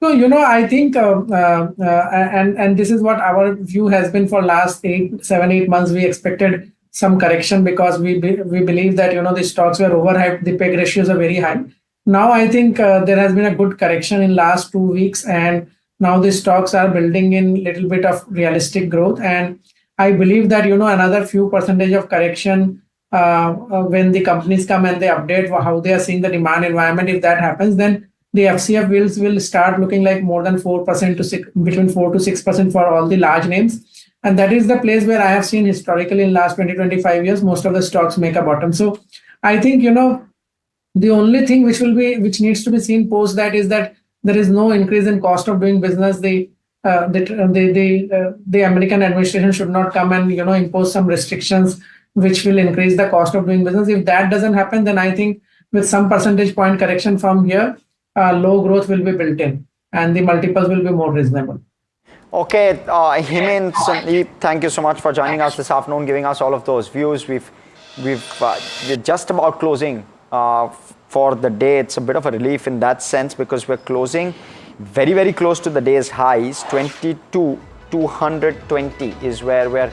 [SPEAKER 15] So, I think, and this is what our view has been for last 7-8 months. We expected some correction because we believe that, the stocks were overhyped. The PEG ratios are very high. Now, I think there has been a good correction in last 2 weeks, and now the stocks are building in little bit of realistic growth. And I believe that, another few percentage of correction when the companies come and they update how they are seeing the demand environment, if that happens, then the FCF yields will start looking like more than 4% to between 4 to 6% for all the large names. And that is the place where I have seen historically in last 20-25 years, most of the stocks make a bottom. So I think, the only thing which needs to be seen post that is that there is no increase in cost of doing business. The American administration should not come and impose some restrictions which will increase the cost of doing business. If that doesn't happen, then I think with some percentage point correction from here, low growth will be built in and the multiples will be more reasonable.
[SPEAKER 20] Okay, Himen, Sandeep, thank you so much for joining us this afternoon, giving us all of those views. We're just about closing for the day. It's a bit of a relief in that sense because we're closing very, very close to the day's highs. 22,220 is where we're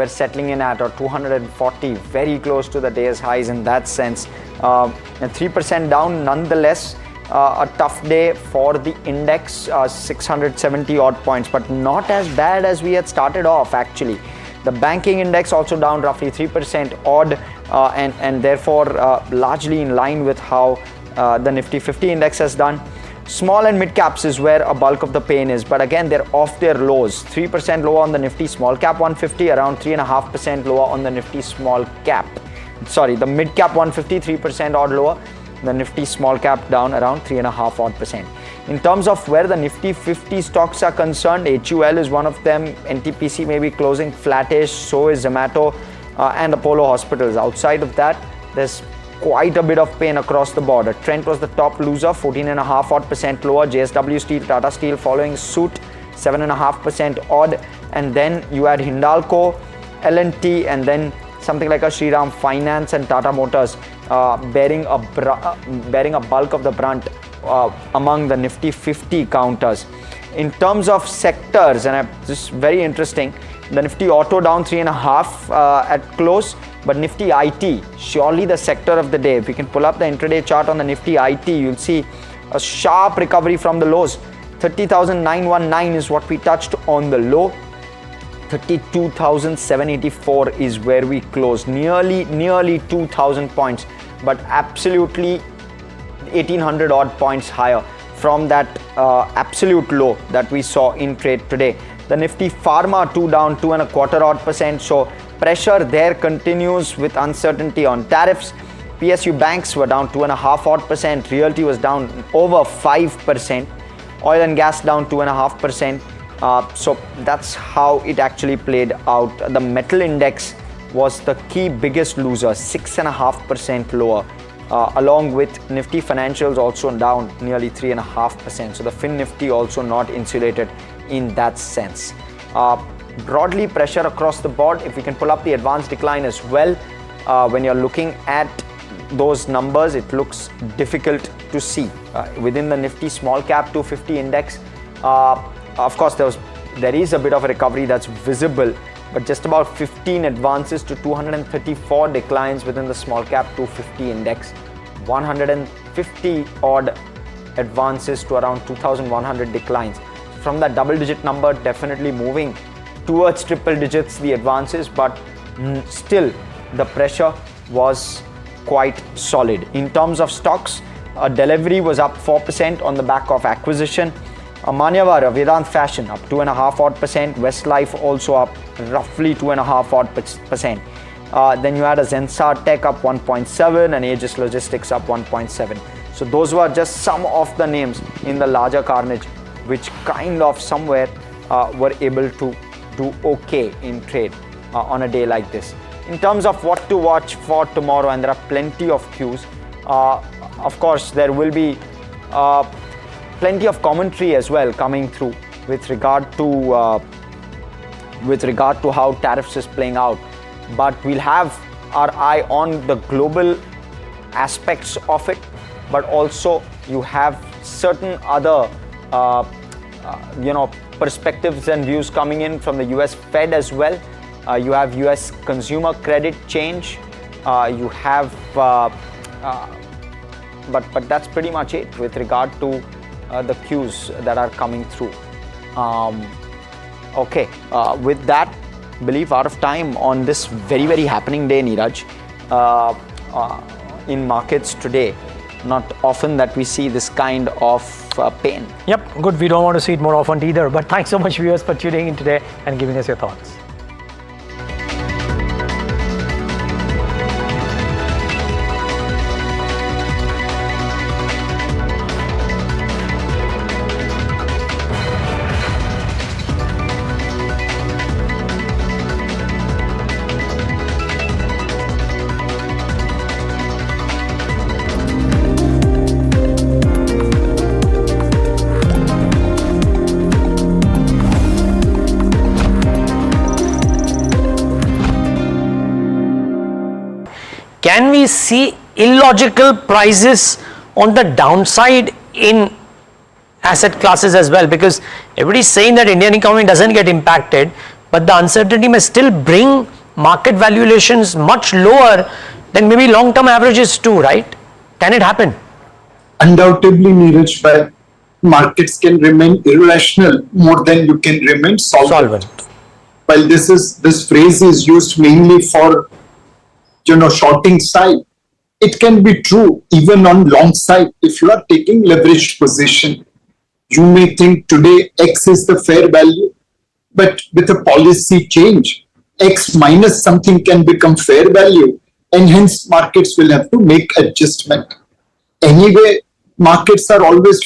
[SPEAKER 20] settling in at, or 240, very close to the day's highs in that sense. And 3% down nonetheless. A tough day for the index, 670 odd points, but not as bad as we had started off actually. The banking index also down roughly 3% odd, and therefore largely in line with how the Nifty 50 index has done. Small and mid caps is where a bulk of the pain is, but again they're off their lows. 3% lower on the Nifty small cap 150, around 3.5% lower on the Nifty small cap. Sorry, the mid cap 150, 3% odd lower. The Nifty small cap down around 3.5 odd percent. In terms of where the Nifty 50 stocks are concerned, HUL is one of them. NTPC may be closing flattish, so is Zomato and Apollo Hospitals. Outside of that, there's quite a bit of pain across the board. Trent was the top loser, 14.5 odd percent lower. JSW Steel, Tata Steel following suit, 7.5% odd. And then you had Hindalco, L&T, and then something like a Shriram Finance and Tata Motors bearing a bulk of the brunt among the Nifty 50 counters. In terms of sectors, and this is very interesting, the Nifty Auto down 3.5 at close, but Nifty IT, surely the sector of the day. If we can pull up the intraday chart on the Nifty IT, you'll see a sharp recovery from the lows. 30,919 is what we touched on the low. 32,784 is where we closed, nearly 2,000 points, but absolutely 1,800 odd points higher from that absolute low that we saw in trade today. The Nifty Pharma 2 down 2.25 odd percent, so pressure there continues with uncertainty on tariffs. PSU banks were down 2.5 odd percent, Realty was down over 5%, oil and gas down 2.5%. So that's how it actually played out. The metal index was the key biggest loser, 6.5% lower. along with Nifty financials also down nearly 3.5%. So the Fin Nifty also not insulated in that sense. Broadly pressure across the board. If we can pull up the advanced decline as well, when you're looking at those numbers, it looks difficult to see. Within the Nifty small cap 250 index, of course there is a bit of a recovery that's visible, but just about 15 advances to 234 declines within the small cap 250 index, 150 odd advances to around 2,100 declines. From that double digit number, definitely moving towards triple digits the advances, but still the pressure was quite solid. In terms of stocks, Delivery was up 4% on the back of acquisition. Manyavara, Vedant Fashion up 2.5% odd %. Westlife also up roughly 2.5% odd %. Then you had a Zensar Tech up 1.7 and Aegis Logistics up 1.7. So those were just some of the names in the larger carnage which kind of somewhere were able to do okay in trade on a day like this. In terms of what to watch for tomorrow, and there are plenty of cues, of course there will be plenty of commentary as well coming through with regard to how tariffs is playing out, but we'll have our eye on the global aspects of it, but also you have certain other perspectives and views coming in from the US Fed as well. You have US consumer credit change, you have but that's pretty much it with regard to the cues that are coming through. Okay, with that, believe out of time on this very, very happening day, Neeraj, in markets today. Not often that we see this kind of pain.
[SPEAKER 8] Yep, good. We don't want to see it more often either. But thanks so much, viewers, for tuning in today and giving us your thoughts. Can we see illogical prices on the downside in asset classes as well? Because everybody's saying that Indian economy doesn't get impacted, but the uncertainty may still bring market valuations much lower than maybe long-term averages too, right? Can it happen?
[SPEAKER 3] Undoubtedly, Neeraj, but markets can remain irrational more than you can remain solvent. While this phrase is used mainly for shorting side, it can be true even on long side. If you are taking leveraged position, you may think today X is the fair value, but with a policy change, X minus something can become fair value, and hence markets will have to make adjustment. Anyway, markets are always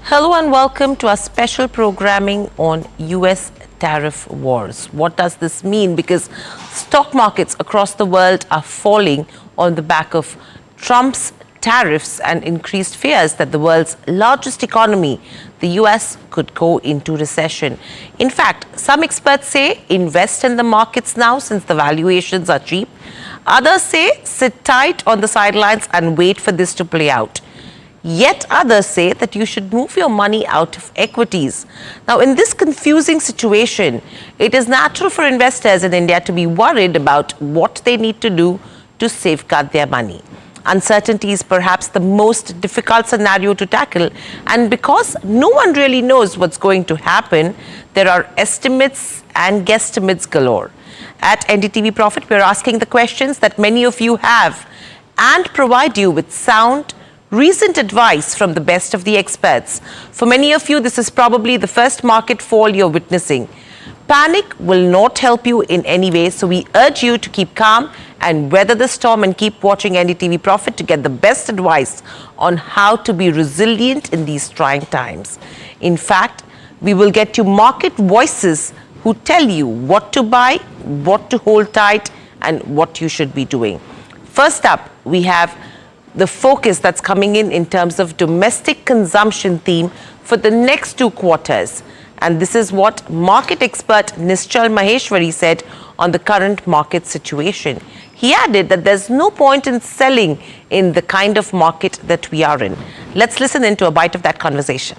[SPEAKER 10] Hello and welcome to our special programming on US tariff wars. What does this mean? Because stock markets across the world are falling on the back of Trump's tariffs and increased fears that the world's largest economy, the US, could go into recession. In fact, some experts say invest in the markets now since the valuations are cheap. Others say sit tight on the sidelines and wait for this to play out. Yet others say that you should move your money out of equities. Now, in this confusing situation, it is natural for investors in India to be worried about what they need to do to safeguard their money. Uncertainty is perhaps the most difficult scenario to tackle, and because no one really knows what's going to happen, there are estimates and guesstimates galore. At NDTV Profit, we're asking the questions that many of you have and provide you with sound, recent advice from the best of the experts. For many of you, this is probably the first market fall you're witnessing. Panic will not help you in any way, so we urge you to keep calm and weather the storm and keep watching NDTV Profit to get the best advice on how to be resilient in these trying times. In fact, we will get you market voices who tell you what to buy, what to hold tight, and what you should be doing. First up, we have the focus that's coming in terms of domestic consumption theme for the next 2 quarters. And this is what market expert Nischal Maheshwari said on the current market situation. He added that there's no point in selling in the kind of market that we are in. Let's listen into a bite of that conversation.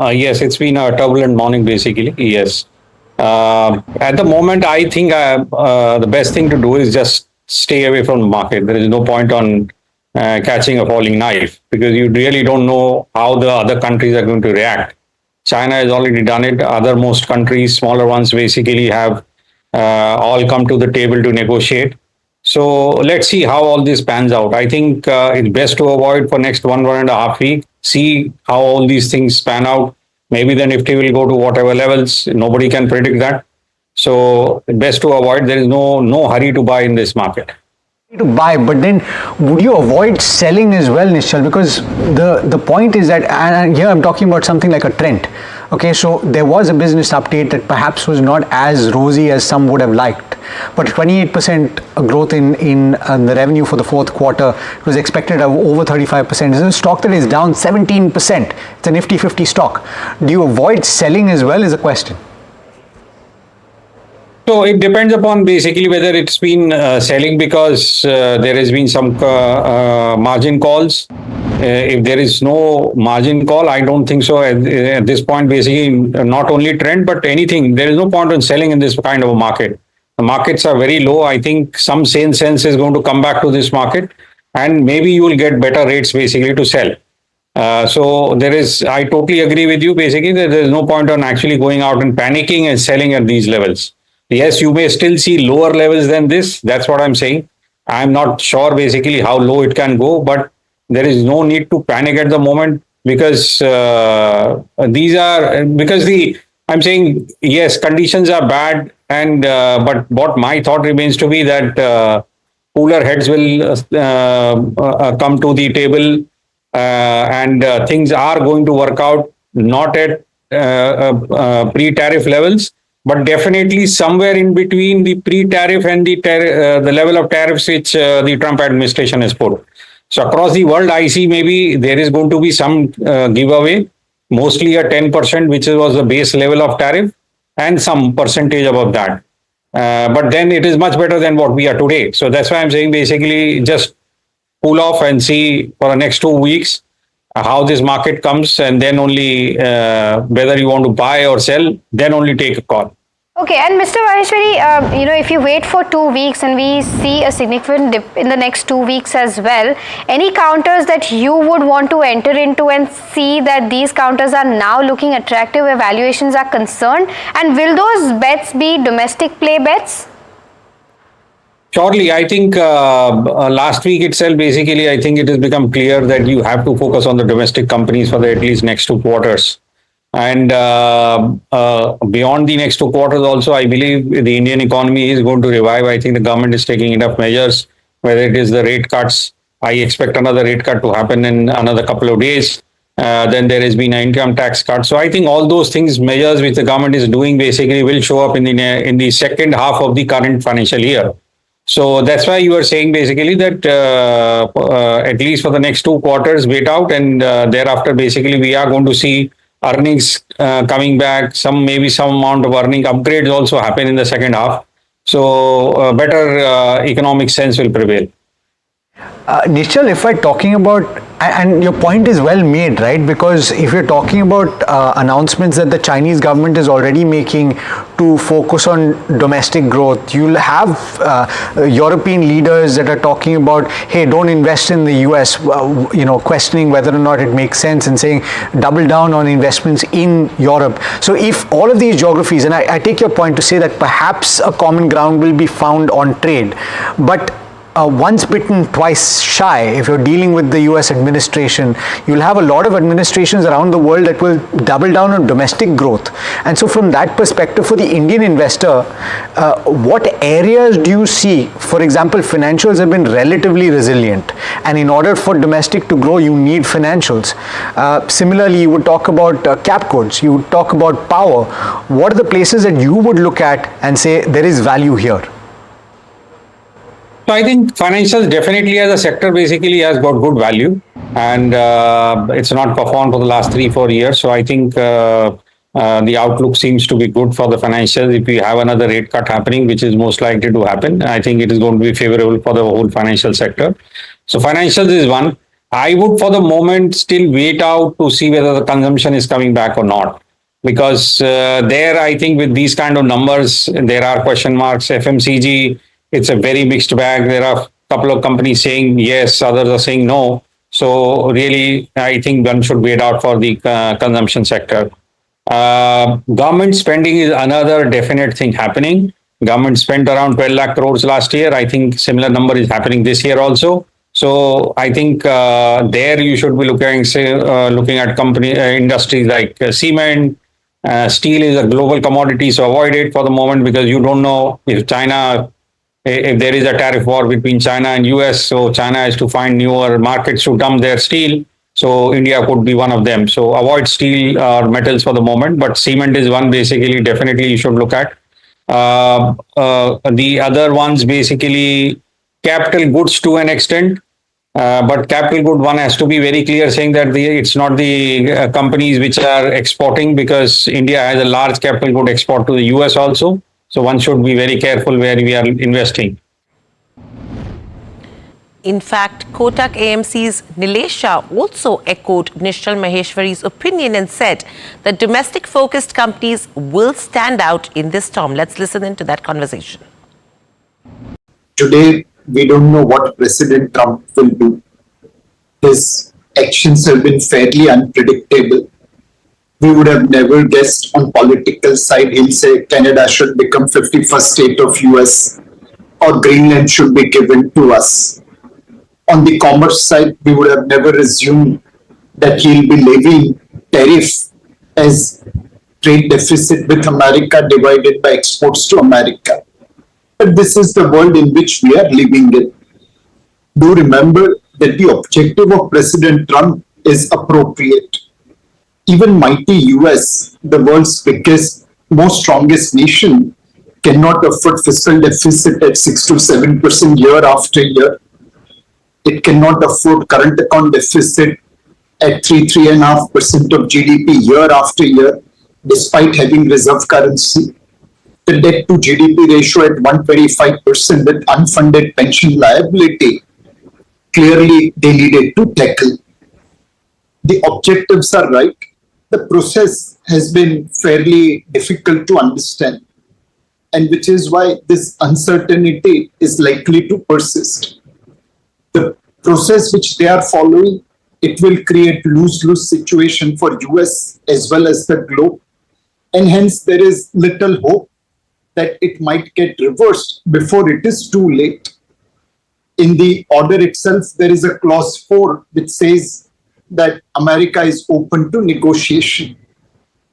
[SPEAKER 11] Yes, it's been a turbulent morning, basically. Yes. At the moment, I think the best thing to do is just stay away from the market. There is no point on catching a falling knife because you really don't know how the other countries are going to react. China has already done it. Other most countries, smaller ones, basically have all come to the table to negotiate. So let's see how all this pans out. I think it's best to avoid for next 1.5 weeks. See how all these things pan out. Maybe the Nifty will go to whatever levels. Nobody can predict that. So best to avoid. There is no hurry to buy in this market.
[SPEAKER 12] To buy, but then would you avoid selling as well, Nischal? Because the point is that, and here I'm talking about something like a trend. Okay, so there was a business update that perhaps was not as rosy as some would have liked, but 28% growth in the revenue for the fourth quarter was expected of over 35%. It's a stock that is down 17%. It's a Nifty 50 stock. Do you avoid selling as well is a question.
[SPEAKER 11] So it depends upon basically whether it's been selling because there has been some margin calls. If there is no margin call, I don't think so at this point. Basically, not only trend but anything. There is no point in selling in this kind of a market. The markets are very low. I think some sane sense is going to come back to this market, and maybe you will get better rates basically to sell. So there is. I totally agree with you. Basically, there is no point on actually going out and panicking and selling at these levels. Yes, you may still see lower levels than this. That's what I'm saying. I'm not sure basically how low it can go, but there is no need to panic at the moment because I'm saying, yes, conditions are bad. And but what my thought remains to be that cooler heads will come to the table and things are going to work out, not at pre-tariff levels, but definitely somewhere in between the pre-tariff and the level of tariffs which the Trump administration has put. So across the world, I see maybe there is going to be some giveaway, mostly a 10%, which was the base level of tariff, and some percentage above that. But then it is much better than what we are today. So that's why I'm saying basically just cool off and see for the next 2 weeks how this market comes, and then only whether you want to buy or sell, then only take a call.
[SPEAKER 2] Okay, and Mr. Maheshwari, if you wait for 2 weeks and we see a significant dip in the next 2 weeks as well, any counters that you would want to enter into and see that these counters are now looking attractive where valuations are concerned, and will those bets be domestic play bets?
[SPEAKER 11] Surely, I think last week itself, basically, I think it has become clear that you have to focus on the domestic companies for the at least next 2 quarters. And beyond the next 2 quarters also, I believe the Indian economy is going to revive. I think the government is taking enough measures, whether it is the rate cuts. I expect another rate cut to happen in another couple of days. Then there has been an income tax cut. So I think all those things, measures which the government is doing basically will show up in the second half of the current financial year. So that's why you are saying basically that at least for the next 2 quarters, wait out, and thereafter basically we are going to see earnings coming back. Maybe some amount of earning upgrades also happen in the second half. So better economic sense will prevail.
[SPEAKER 12] Nischal, if we're talking about, and your point is well made, right? Because if you're talking about announcements that the Chinese government is already making to focus on domestic growth, you'll have European leaders that are talking about, hey, don't invest in the US, questioning whether or not it makes sense and saying double down on investments in Europe. So if all of these geographies, and I take your point to say that perhaps a common ground will be found on trade, but once bitten, twice shy. If you're dealing with the US administration, you'll have a lot of administrations around the world that will double down on domestic growth. And so from that perspective, for the Indian investor, what areas do you see? For example, financials have been relatively resilient, and in order for domestic to grow, you need financials. Similarly, you would talk about cap codes, you would talk about power. What are the places that you would look at and say there is value here?
[SPEAKER 11] So I think financials definitely as a sector basically has got good value, and it's not performed for the last 3-4 years. So I think the outlook seems to be good for the financials. If we have another rate cut happening, which is most likely to happen, I think it is going to be favorable for the whole financial sector. So financials is one. I would for the moment still wait out to see whether the consumption is coming back or not. Because there, I think with these kind of numbers, there are question marks. FMCG, it's a very mixed bag. There are a couple of companies saying yes, others are saying no. So really, I think one should wait out for the consumption sector. Government spending is another definite thing happening. Government spent around 12 lakh crores last year. I think similar number is happening this year also. So I think there you should be looking at company industries like cement. Steel is a global commodity, so avoid it for the moment because you don't know if there is a tariff war between China and US, so China has to find newer markets to dump their steel. So India could be one of them. So avoid steel or metals for the moment, but cement is one basically definitely you should look at. The other ones basically capital goods to an extent. But capital good one has to be very clear saying that it's not the companies which are exporting because India has a large capital good export to the US also. So one should be very careful where we are investing.
[SPEAKER 10] In fact, Kotak AMC's Nilesh Shah also echoed Nishchal Maheshwari's opinion and said that domestic-focused companies will stand out in this storm. Let's listen into that conversation.
[SPEAKER 3] Today, we don't know what President Trump will do. His actions have been fairly unpredictable. We would have never guessed on political side he'll say Canada should become 51st state of US or Greenland should be given to us. On the commerce side, we would have never assumed that he'll be levying tariff as trade deficit with America divided by exports to America. But this is the world in which we are living in. Do remember that the objective of President Trump is appropriate. Even mighty US, the world's biggest, most strongest nation, cannot afford fiscal deficit at 6 to 7% year after year. It cannot afford current account deficit at 3.5% of GDP year after year, despite having reserve currency. The debt to GDP ratio at 125% with unfunded pension liability, clearly they needed to tackle. The objectives are right. The process has been fairly difficult to understand, and which is why this uncertainty is likely to persist. The process which they are following, it will create lose-lose situation for US as well as the globe, and hence there is little hope that it might get reversed before it is too late. In the order itself, there is a clause 4 which says that America is open to negotiation.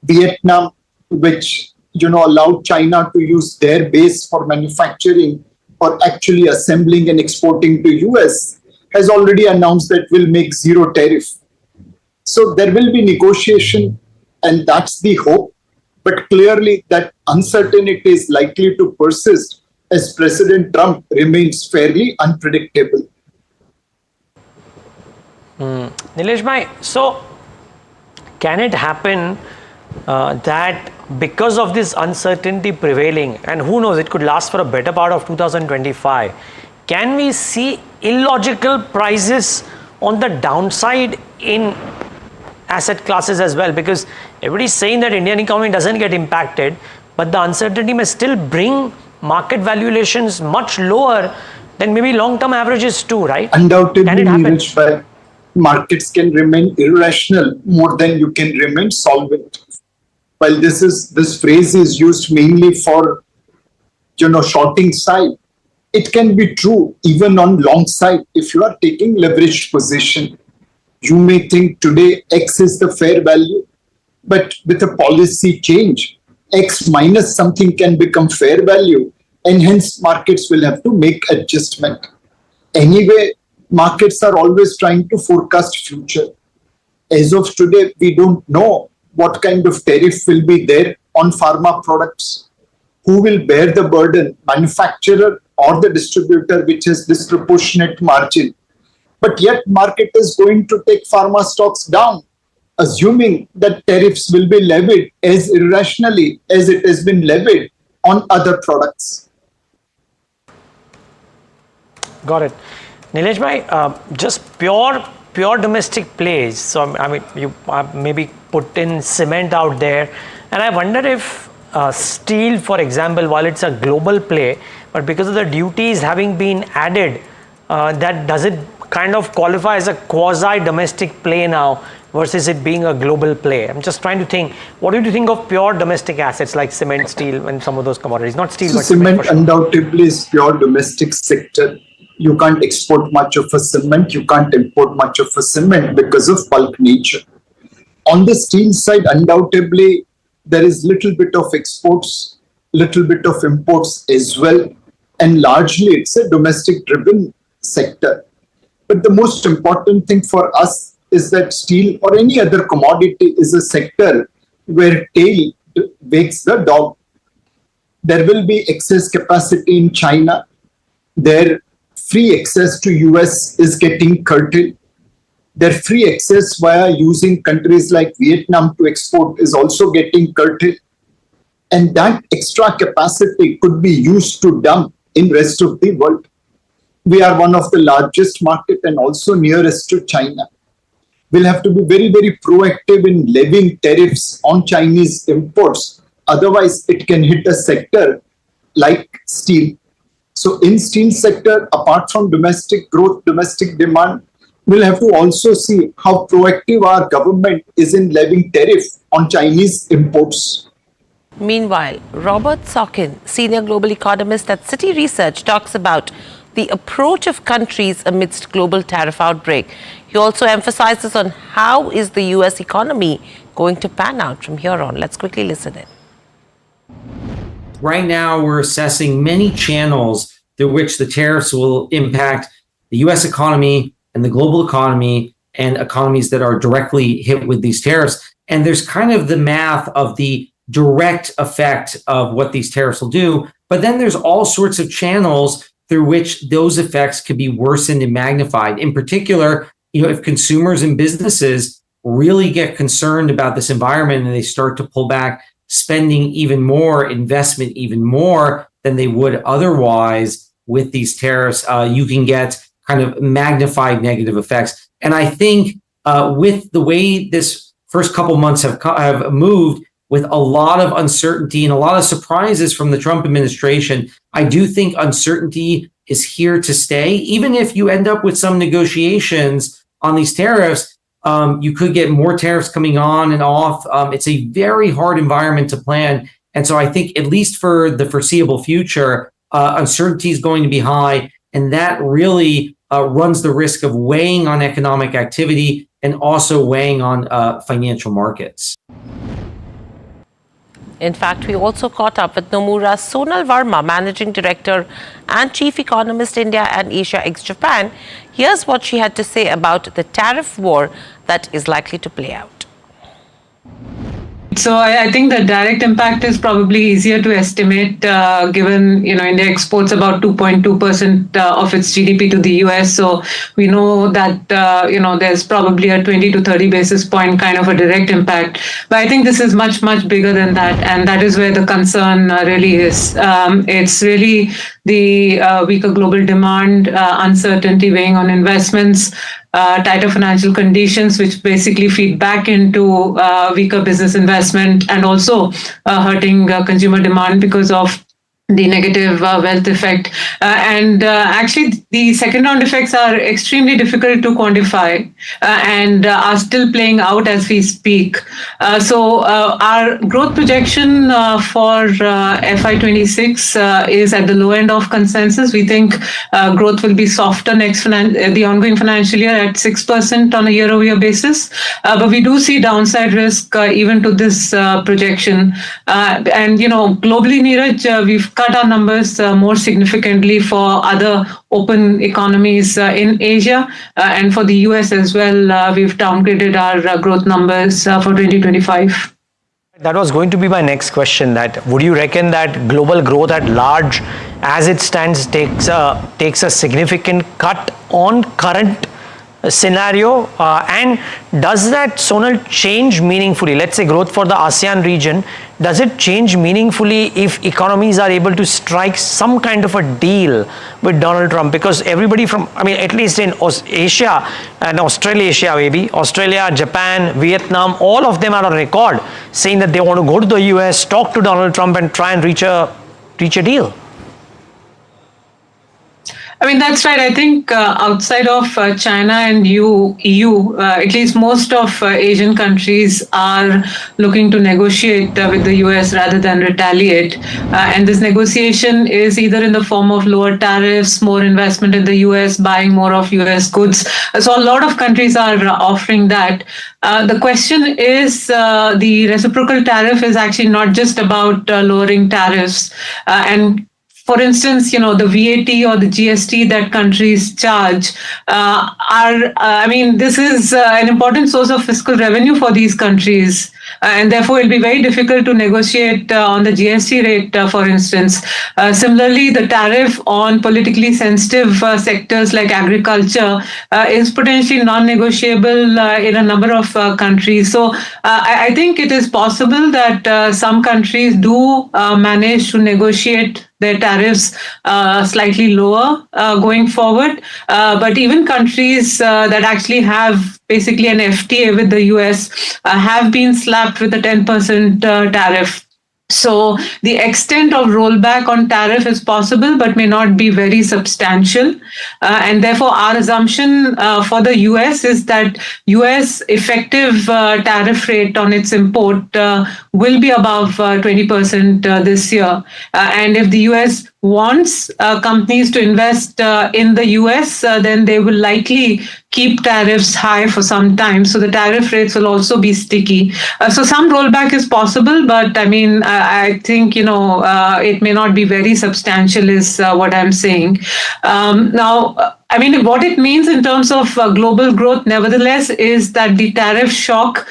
[SPEAKER 3] Vietnam, which allowed China to use their base for manufacturing or actually assembling and exporting to US, has already announced that will make zero tariff. So there will be negotiation, and that's the hope. But clearly that uncertainty is likely to persist as President Trump remains fairly unpredictable.
[SPEAKER 8] Nilesh bhai, so can it happen that because of this uncertainty prevailing, and who knows, it could last for a better part of 2025, can we see illogical prices on the downside in asset classes as well? Because everybody's saying that Indian economy doesn't get impacted, but the uncertainty may still bring market valuations much lower than maybe long-term averages too, right?
[SPEAKER 3] Undoubtedly,
[SPEAKER 8] can it happen?
[SPEAKER 3] Neeraj, markets can remain irrational more than you can remain solvent. While this phrase is used mainly for shorting side, It can be true even on long side. If you are taking leveraged position, you may think today X is the fair value, but with a policy change, X minus something can become fair value, and hence markets will have to make adjustment. Anyway, markets are always trying to forecast future. As of today, we don't know what kind of tariff will be there on pharma products. Who will bear the burden, manufacturer or the distributor, which has disproportionate margin? But yet market is going to take pharma stocks down, assuming that tariffs will be levied as irrationally as it has been levied on other products.
[SPEAKER 8] Got it. Nilesh bhai, just pure domestic plays. So I mean, you maybe put in cement out there, and I wonder if steel, for example, while it's a global play, but because of the duties having been added, that does it kind of qualify as a quasi-domestic play now versus it being a global play? I'm just trying to think, what do you think of pure domestic assets like cement, steel, and some of those commodities? Not steel, but
[SPEAKER 3] cement undoubtedly is pure domestic sector. You can't export much of a cement, you can't import much of a cement because of bulk nature. On the steel side, undoubtedly, there is little bit of exports, little bit of imports as well, and largely it's a domestic driven sector. But the most important thing for us is that steel or any other commodity is a sector where tail wakes the dog. There will be excess capacity in China. Their free access to US is getting curtailed. Their free access via using countries like Vietnam to export is also getting curtailed. And that extra capacity could be used to dump in rest of the world. We are one of the largest market and also nearest to China. We'll have to be very, very proactive in levying tariffs on Chinese imports. Otherwise, it can hit a sector like steel. So in steel sector, apart from domestic growth, domestic demand, we'll have to also see how proactive our government is in levying tariff on Chinese imports.
[SPEAKER 10] Meanwhile, Robert Sokin, senior global economist at Citi Research, talks about the approach of countries amidst global tariff outbreak. He also emphasizes on how is the US economy going to pan out from here on. Let's quickly listen in.
[SPEAKER 1] Right now, we're assessing many channels through which the tariffs will impact the US economy and the global economy and economies that are directly hit with these tariffs. And there's kind of the math of the direct effect of what these tariffs will do. But then there's all sorts of channels through which those effects could be worsened and magnified. In particular, if consumers and businesses really get concerned about this environment and they start to pull back spending even more, investment even more than they would otherwise with these tariffs, you can get kind of magnified negative effects. And I think with the way this first couple months have moved, with a lot of uncertainty and a lot of surprises from the Trump administration, I do think uncertainty is here to stay. Even if you end up with some negotiations on these tariffs, you could get more tariffs coming on and off. It's a very hard environment to plan. And so I think at least for the foreseeable future, uncertainty is going to be high. And that really runs the risk of weighing on economic activity and also weighing on financial markets.
[SPEAKER 10] In fact, we also caught up with Nomura Sonal Verma, Managing Director and Chief Economist, India and Asia ex-Japan. Here's what she had to say about the tariff war that is likely to play out.
[SPEAKER 5] So I think the direct impact is probably easier to estimate, given India exports about 2.2% of its GDP to the US. So we know that there's probably a 20 to 30 basis point kind of a direct impact. But I think this is much bigger than that, and that is where the concern really is. It's really the weaker global demand, uncertainty weighing on investments, tighter financial conditions, which basically feed back into weaker business investment and also hurting consumer demand because of the negative wealth effect. And actually, the second round effects are extremely difficult to quantify and are still playing out as we speak. So our growth projection for FY26 is at the low end of consensus. We think growth will be softer the ongoing financial year at 6% on a year-over-year basis. But we do see downside risk even to this projection. And, globally, Neeraj, we've cut our numbers more significantly for other open economies in Asia and for the US as well. We've downgraded our growth numbers for 2025.
[SPEAKER 8] That was going to be my next question, that would you reckon that global growth at large as it stands takes a significant cut on current scenario, and does that, Sonal, change meaningfully? Let's say growth for the ASEAN region, does it change meaningfully if economies are able to strike some kind of a deal with Donald Trump? Because everybody at least in Asia and Australasia, maybe Australia, Japan, Vietnam, all of them are on record saying that they want to go to the US, talk to Donald Trump and try and reach a deal.
[SPEAKER 5] That's right. I think outside of China and EU, at least most of Asian countries are looking to negotiate with the US rather than retaliate. And this negotiation is either in the form of lower tariffs, more investment in the US, buying more of US goods. So a lot of countries are offering that. The question is the reciprocal tariff is actually not just about lowering tariffs. And for instance, the VAT or the GST that countries charge this is an important source of fiscal revenue for these countries. And therefore, it'll be very difficult to negotiate on the GST rate, for instance. Similarly, the tariff on politically sensitive sectors like agriculture is potentially non-negotiable in a number of countries. So I think it is possible that some countries do manage to negotiate their tariffs slightly lower going forward. But even countries that actually have basically an FTA with the US have been slapped with a 10% tariff. So the extent of rollback on tariff is possible, but may not be very substantial. And therefore, our assumption for the US is that US effective tariff rate on its import will be above 20% this year. And if the US wants companies to invest in the US, then they will likely keep tariffs high for some time. So the tariff rates will also be sticky. So some rollback is possible, but I think, it may not be very substantial is what I'm saying. Now, what it means in terms of global growth, nevertheless, is that the tariff shock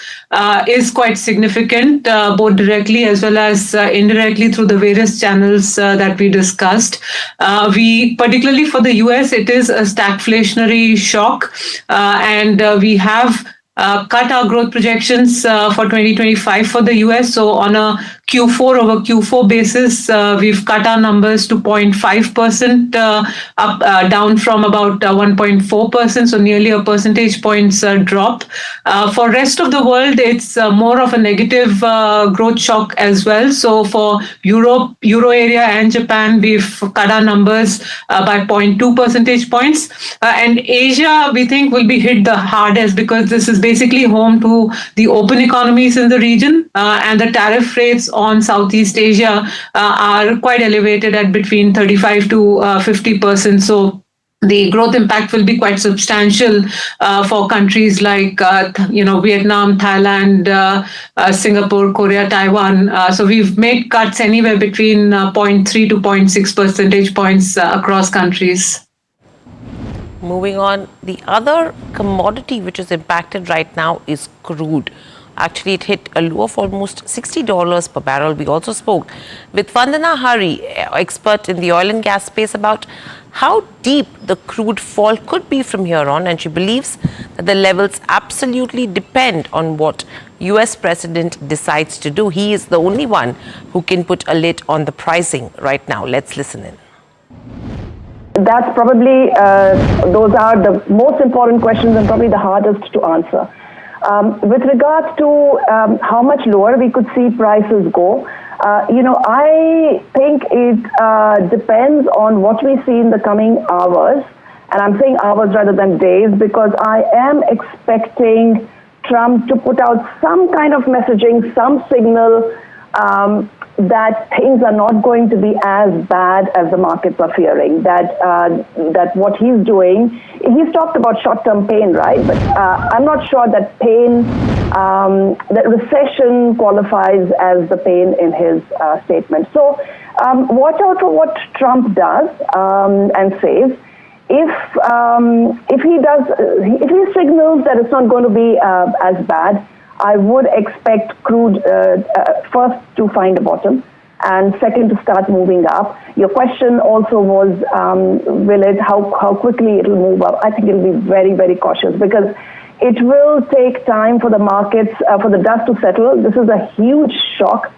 [SPEAKER 5] is quite significant, both directly as well as indirectly through the various channels that we discussed. Particularly for the US, it is a stagflationary shock, and we have cut our growth projections for 2025 for the US. So on a Q4 over Q4 basis, we've cut our numbers to 0.5% down from about 1.4%, so nearly a percentage points drop. For rest of the world, it's more of a negative growth shock as well. So for Europe, Euro area and Japan, we've cut our numbers by 0.2 percentage points. And Asia, we think, will be hit the hardest because this is basically home to the open economies in the region, and the tariff rates on Southeast Asia are quite elevated at between 35 to 50%. So the growth impact will be quite substantial for countries like Vietnam, Thailand, Singapore, Korea, Taiwan. So we've made cuts anywhere between 0.3 to 0.6 percentage points across countries.
[SPEAKER 10] Moving on, the other commodity which is impacted right now is crude. Actually, it hit a low of almost $60 per barrel. We also spoke with Vandana Hari, expert in the oil and gas space, about how deep the crude fall could be from here on. And she believes that the levels absolutely depend on what US President decides to do. He is the only one who can put a lid on the pricing right now. Let's listen in.
[SPEAKER 13] That's probably, those are the most important questions and probably the hardest to answer. With regards to how much lower we could see prices go,
[SPEAKER 14] I think it depends on what we see in the coming hours. And I'm saying hours rather than days because I am expecting Trump to put out some kind of messaging, some signal that things are not going to be as bad as the markets are fearing. That what he's doing, he's talked about short-term pain, right? But I'm not sure that pain, that recession qualifies as the pain in his statement. So watch out for what Trump does and says. If he signals that it's not going to be as bad, I would expect crude first to find a bottom and second to start moving up. Your question also was, how quickly it will move up? I think it will be very, very cautious because it will take time for the markets, for the dust to settle. This is a huge shock.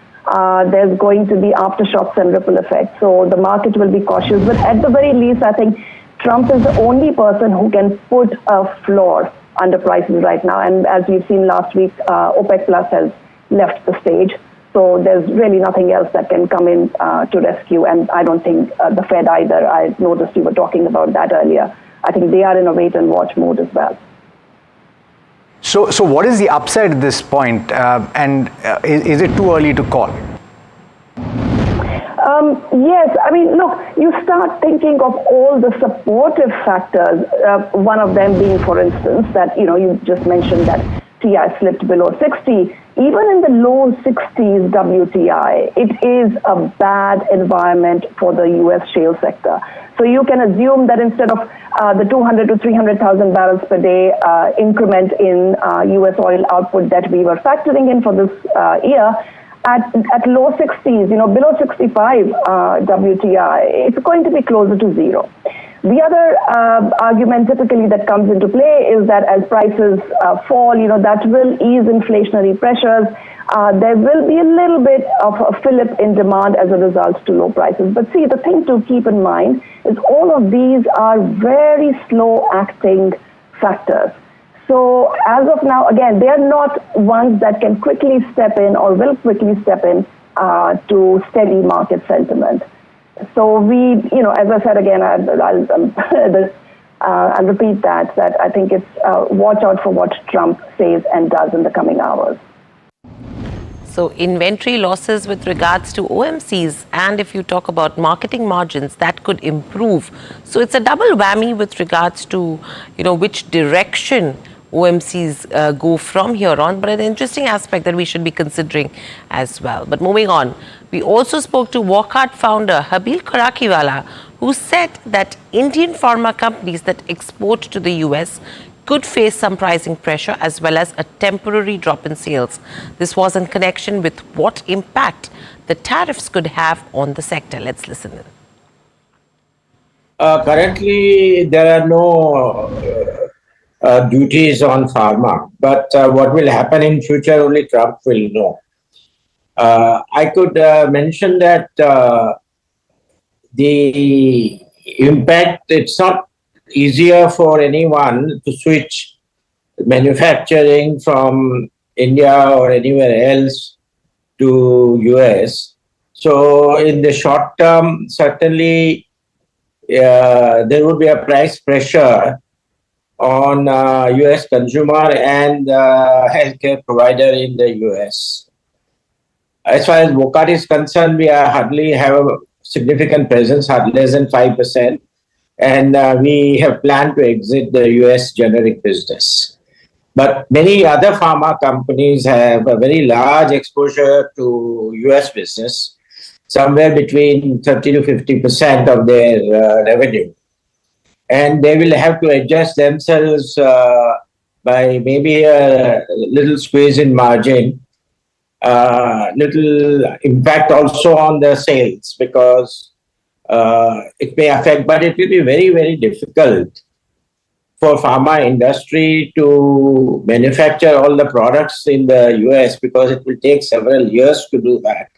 [SPEAKER 14] There's going to be aftershocks and ripple effects. So the market will be cautious. But at the very least, I think Trump is the only person who can put a floor under prices right now. And as we've seen last week, OPEC Plus has left the stage. So there's really nothing else that can come in to rescue. And I don't think the Fed either. I noticed you were talking about that earlier. I think they are in a wait and watch mode as well.
[SPEAKER 20] So what is the upside at this point? And is it too early to call?
[SPEAKER 14] Yes, I mean, look, you start thinking of all the supportive factors, one of them being, for instance, that, you just mentioned that TI slipped below 60. Even in the low 60s WTI, it is a bad environment for the U.S. shale sector. So you can assume that instead of the 200 to 300,000 barrels per day increment in U.S. oil output that we were factoring in for this year, at low 60s, below 65 WTI, it's going to be closer to zero. The other argument typically that comes into play is that as prices fall, that will ease inflationary pressures. There will be a little bit of a fillip in demand as a result to low prices. But see, the thing to keep in mind is all of these are very slow-acting factors. So as of now, again, they are not ones that can quickly step in or will quickly step in to steady market sentiment. So we, as I said again, I'll repeat that I think it's watch out for what Trump says and does in the coming hours.
[SPEAKER 10] So inventory losses with regards to OMCs, and if you talk about marketing margins, that could improve. So it's a double whammy with regards to, which direction OMCs go from here on, but an interesting aspect that we should be considering as well. But moving on, we also spoke to Walkart founder Habil Karakiwala, who said that Indian pharma companies that export to the US could face some pricing pressure as well as a temporary drop in sales. This was in connection with what impact the tariffs could have on the sector. Let's listen in.
[SPEAKER 19] Currently, there are no duties on pharma, but what will happen in future only Trump will know. I could mention that the impact, it's not easier for anyone to switch manufacturing from India or anywhere else to US. So in the short term, certainly there would be a price pressure on US consumer and healthcare provider in the US. As far as Walkart is concerned, we hardly have a significant presence, less than 5%. And we have planned to exit the US generic business. But many other pharma companies have a very large exposure to US business, somewhere between 30 to 50% of their revenue. And they will have to adjust themselves by maybe a little squeeze in margin, little impact also on the sales because it may affect, but it will be very, very difficult for pharma industry to manufacture all the products in the US because it will take several years to do that.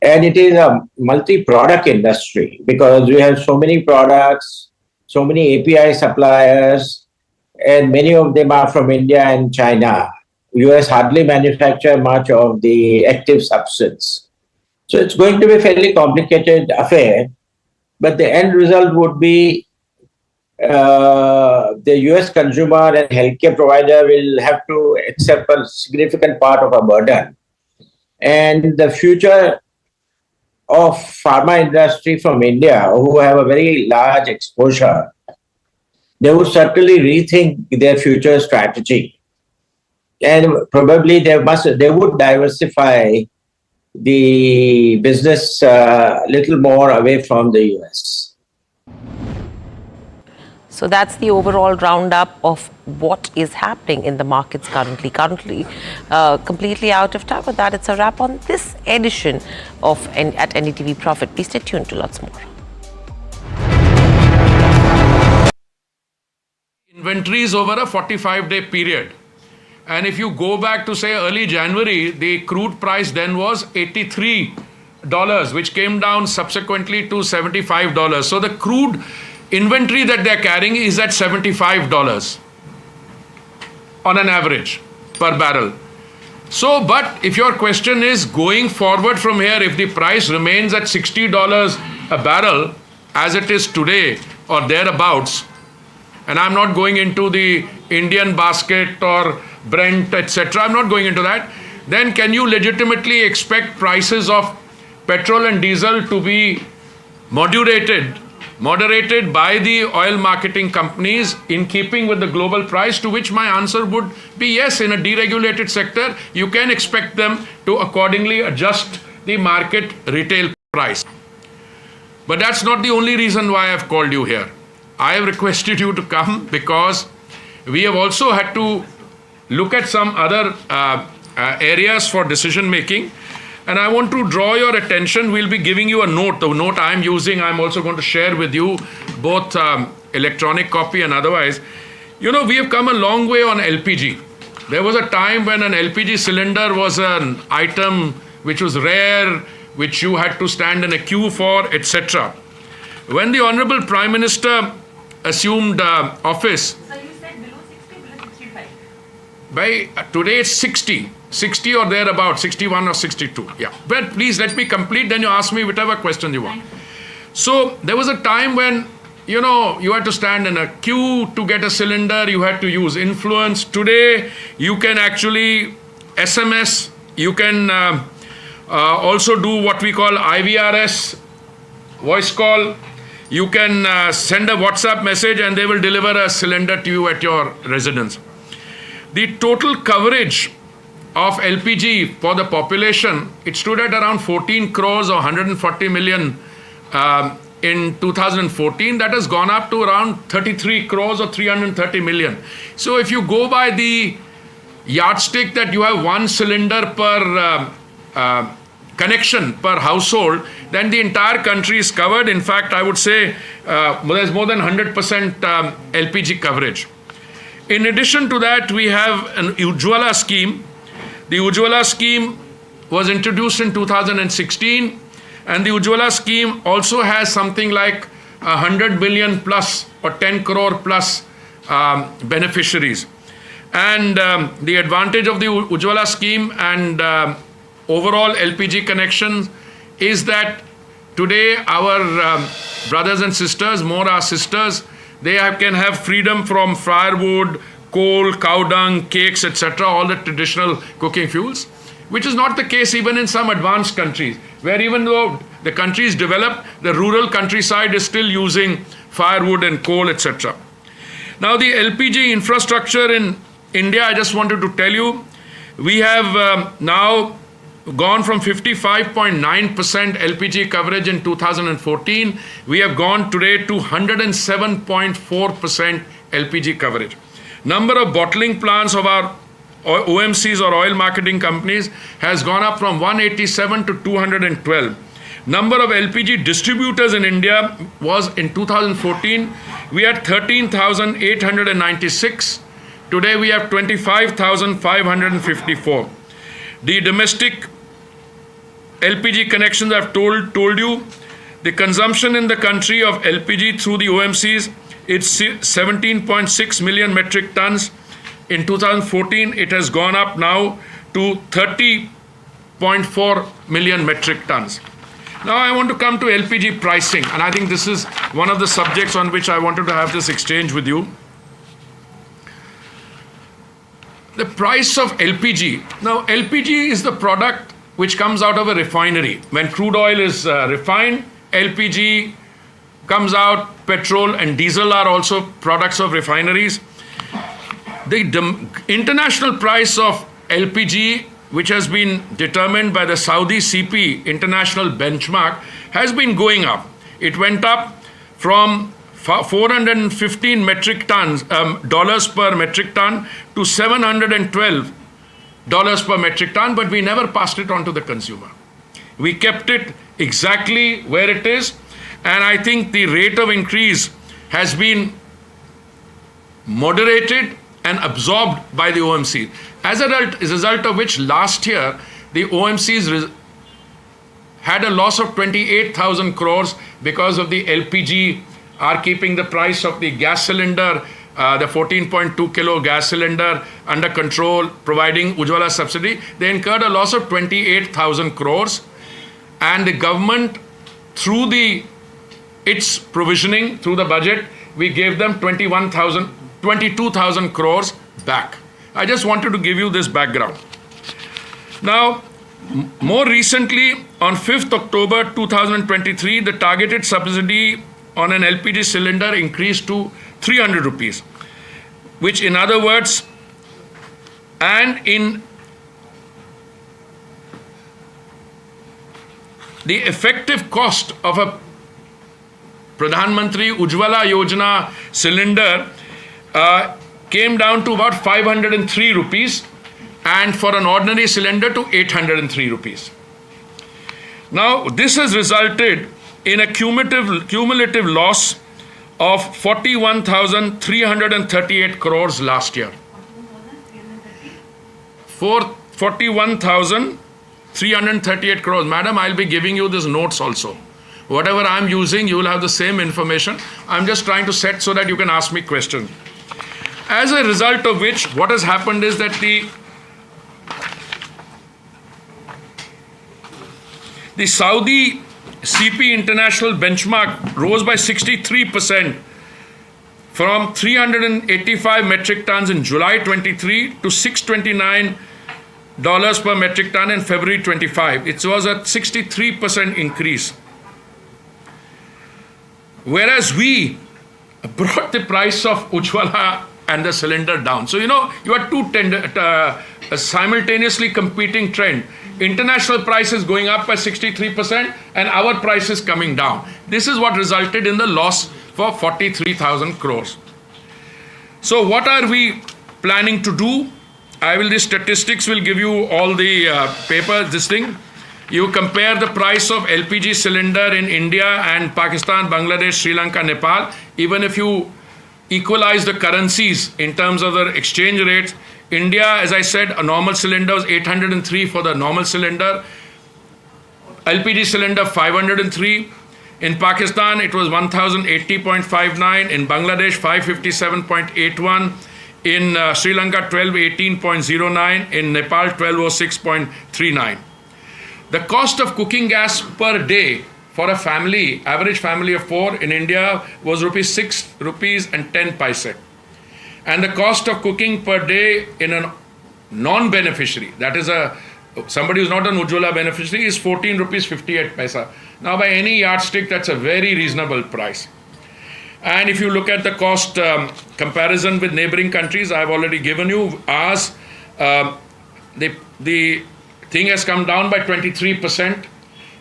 [SPEAKER 19] And it is a multi-product industry because we have so many products, so many API suppliers, and many of them are from India and China. US hardly manufacture much of the active substance. So it's going to be a fairly complicated affair, but the end result would be the US consumer and healthcare provider will have to accept a significant part of a burden. And the future of pharma industry from India, who have a very large exposure, they would certainly rethink their future strategy. And probably they would diversify the business a little more away from the US.
[SPEAKER 10] So that's the overall roundup of what is happening in the markets currently. Completely out of time. With that, it's a wrap on this edition of at NDTV Profit. Please stay tuned to lots more.
[SPEAKER 17] Inventories over a 45-day period. And if you go back to say early January, the crude price then was $83, which came down subsequently to $75. So the crude inventory that they're carrying is at $75 on an average per barrel. So, but if your question is going forward from here, if the price remains at $60 a barrel as it is today or thereabouts, and I'm not going into the Indian basket or Brent, etc. I'm not going into that. Then can you legitimately expect prices of petrol and diesel to be moderated by the oil marketing companies in keeping with the global price? To which my answer would be yes. In a deregulated sector, you can expect them to accordingly adjust the market retail price. But that's not the only reason why I've called you here. I have requested you to come because we have also had to look at some other areas for decision making. And I want to draw your attention. We'll be giving you a note. The note I'm using, I'm also going to share with you, both electronic copy and otherwise. You know, we have come a long way on LPG. There was a time when an LPG cylinder was an item which was rare, which you had to stand in a queue for, etc. When the Honorable Prime Minister assumed office,
[SPEAKER 21] So you said below 60, below 65.
[SPEAKER 17] by today it's 60 or thereabout, 61 or 62. Yeah. But please let me complete, then you ask me whatever question you want. So there was a time when, you know, you had to stand in a queue to get a cylinder, you had to use influence. Today, you can actually SMS, you can also do what we call IVRS, voice call. You can send a WhatsApp message and they will deliver a cylinder to you at your residence. The total coverage of LPG for the population, it stood at around 14 crores or 140 million in 2014. That has gone up to around 33 crores or 330 million. So if you go by the yardstick that you have one cylinder per connection per household, then the entire country is covered. In fact, I would say there's more than 100% LPG coverage. In addition to that, we have an Ujjwala scheme. The Ujjwala scheme was introduced in 2016, and the Ujjwala scheme also has something like 100 billion plus or 10 crore plus beneficiaries. And the advantage of the Ujjwala scheme and overall LPG connections is that today our brothers and sisters, more our sisters, they can have freedom from firewood, coal, cow dung, cakes, etc., all the traditional cooking fuels, which is not the case even in some advanced countries, where even though the country is developed, the rural countryside is still using firewood and coal, etc. Now, the LPG infrastructure in India, I just wanted to tell you, we have now gone from 55.9% LPG coverage in 2014. We have gone today to 107.4% LPG coverage. Number of bottling plants of our OMCs or oil marketing companies has gone up from 187 to 212. Number of LPG distributors in India was in 2014, we had 13,896. Today we have 25,554. The domestic LPG connections I've told you, the consumption in the country of LPG through the OMCs, it's 17.6 million metric tons. In 2014, it has gone up now to 30.2 0.4 million metric tons. Now I want to come to LPG pricing, and I think this is one of the subjects on which I wanted to have this exchange with you. The price of LPG. Now LPG is the product which comes out of a refinery. When crude oil is refined, LPG comes out, petrol and diesel are also products of refineries. The international price of LPG, which has been determined by the Saudi CP international benchmark, has been going up. It went up from 415 metric tons, dollars per metric ton to $712 per metric ton, but we never passed it on to the consumer. We kept it exactly where it is, and I think the rate of increase has been moderated and absorbed by the OMC. As a result of which, last year, the OMCs had a loss of 28,000 crores because of the LPG are keeping the price of the gas cylinder, the 14.2 kilo gas cylinder under control, providing Ujjwala subsidy. They incurred a loss of 28,000 crores, and the government, through its provisioning, through the budget, we gave them 22,000 crores back. I just wanted to give you this background. Now, more recently, on 5th October 2023, the targeted subsidy on an LPG cylinder increased to 300 rupees, which in other words, and in the effective cost of a Pradhan Mantri Ujjwala Yojana cylinder came down to about 503 rupees, and for an ordinary cylinder to 803 rupees. Now, this has resulted in a cumulative loss of 41,338 crores last year. 41,338 crores. Madam, I'll be giving you these notes also. Whatever I'm using, you will have the same information. I'm just trying to set so that you can ask me questions. As a result of which, what has happened is that the Saudi CP international benchmark rose by 63% from 385 metric tons in July 23 to $629 per metric ton in February 25. It was a 63% increase. Whereas we brought the price of Ujjwala and the cylinder down. So, you are two simultaneously competing trend. International price is going up by 63% and our price is coming down. This is what resulted in the loss for 43,000 crores. So what are we planning to do? The statistics will give you all the paper, this thing. You compare the price of LPG cylinder in India and Pakistan, Bangladesh, Sri Lanka, Nepal. Even if you equalize the currencies in terms of the exchange rates, India, as I said, a normal cylinder was 803 for the normal cylinder. LPG cylinder 503. In Pakistan, it was 1080.59. In Bangladesh, 557.81. In Sri Lanka, 1218.09. In Nepal, 1206.39. The cost of cooking gas per day for a family, average family of 4 in India, was 6 rupees and 10 paise. And the cost of cooking per day in a non-beneficiary, that is somebody who's not an Ujjwala beneficiary, is 14 rupees 58 paisa. Now, by any yardstick, that's a very reasonable price. And if you look at the cost comparison with neighboring countries, I've already given you ours. The thing has come down by 23%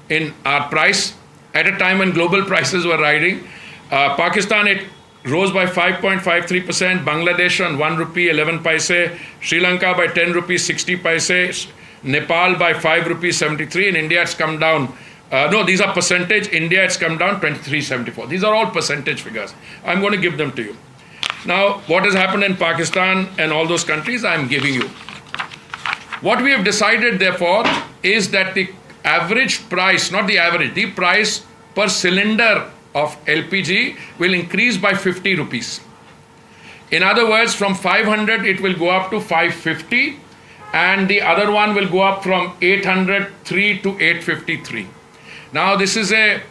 [SPEAKER 17] in our price at a time when global prices were riding. Pakistan, it rose by 5.53%, Bangladesh on 1 rupee 11 paise, Sri Lanka by 10 rupees 60 paise, Nepal by 5 rupees 73, in India it's come down. No, these are percentage. India it's come down 23.74. These are all percentage figures. I'm going to give them to you. Now, what has happened in Pakistan and all those countries, I'm giving you. What we have decided, therefore, is that the average price, not the average, the price per cylinder of LPG will increase by 50 rupees. In other words, from 500 it will go up to 550, and the other one will go up from 803 to 853. Now this is a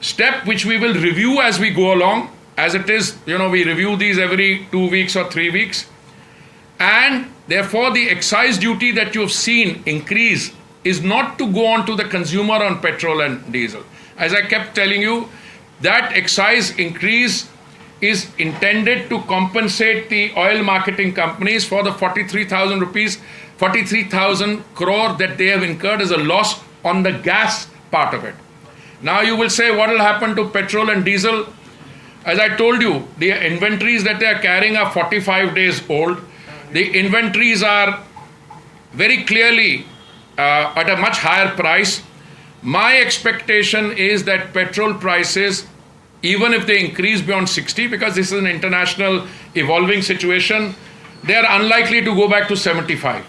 [SPEAKER 17] step which we will review as we go along. As it is, we review these every 2 weeks or 3 weeks. And therefore the excise duty that you have seen increase is not to go on to the consumer on petrol and diesel. As I kept telling you, that excise increase is intended to compensate the oil marketing companies for the 43,000 crore that they have incurred as a loss on the gas part of it. Now you will say, what will happen to petrol and diesel? As I told you, the inventories that they are carrying are 45 days old. The inventories are very clearly at a much higher price. My expectation is that petrol prices, even if they increase beyond 60, because this is an international evolving situation, they are unlikely to go back to 75.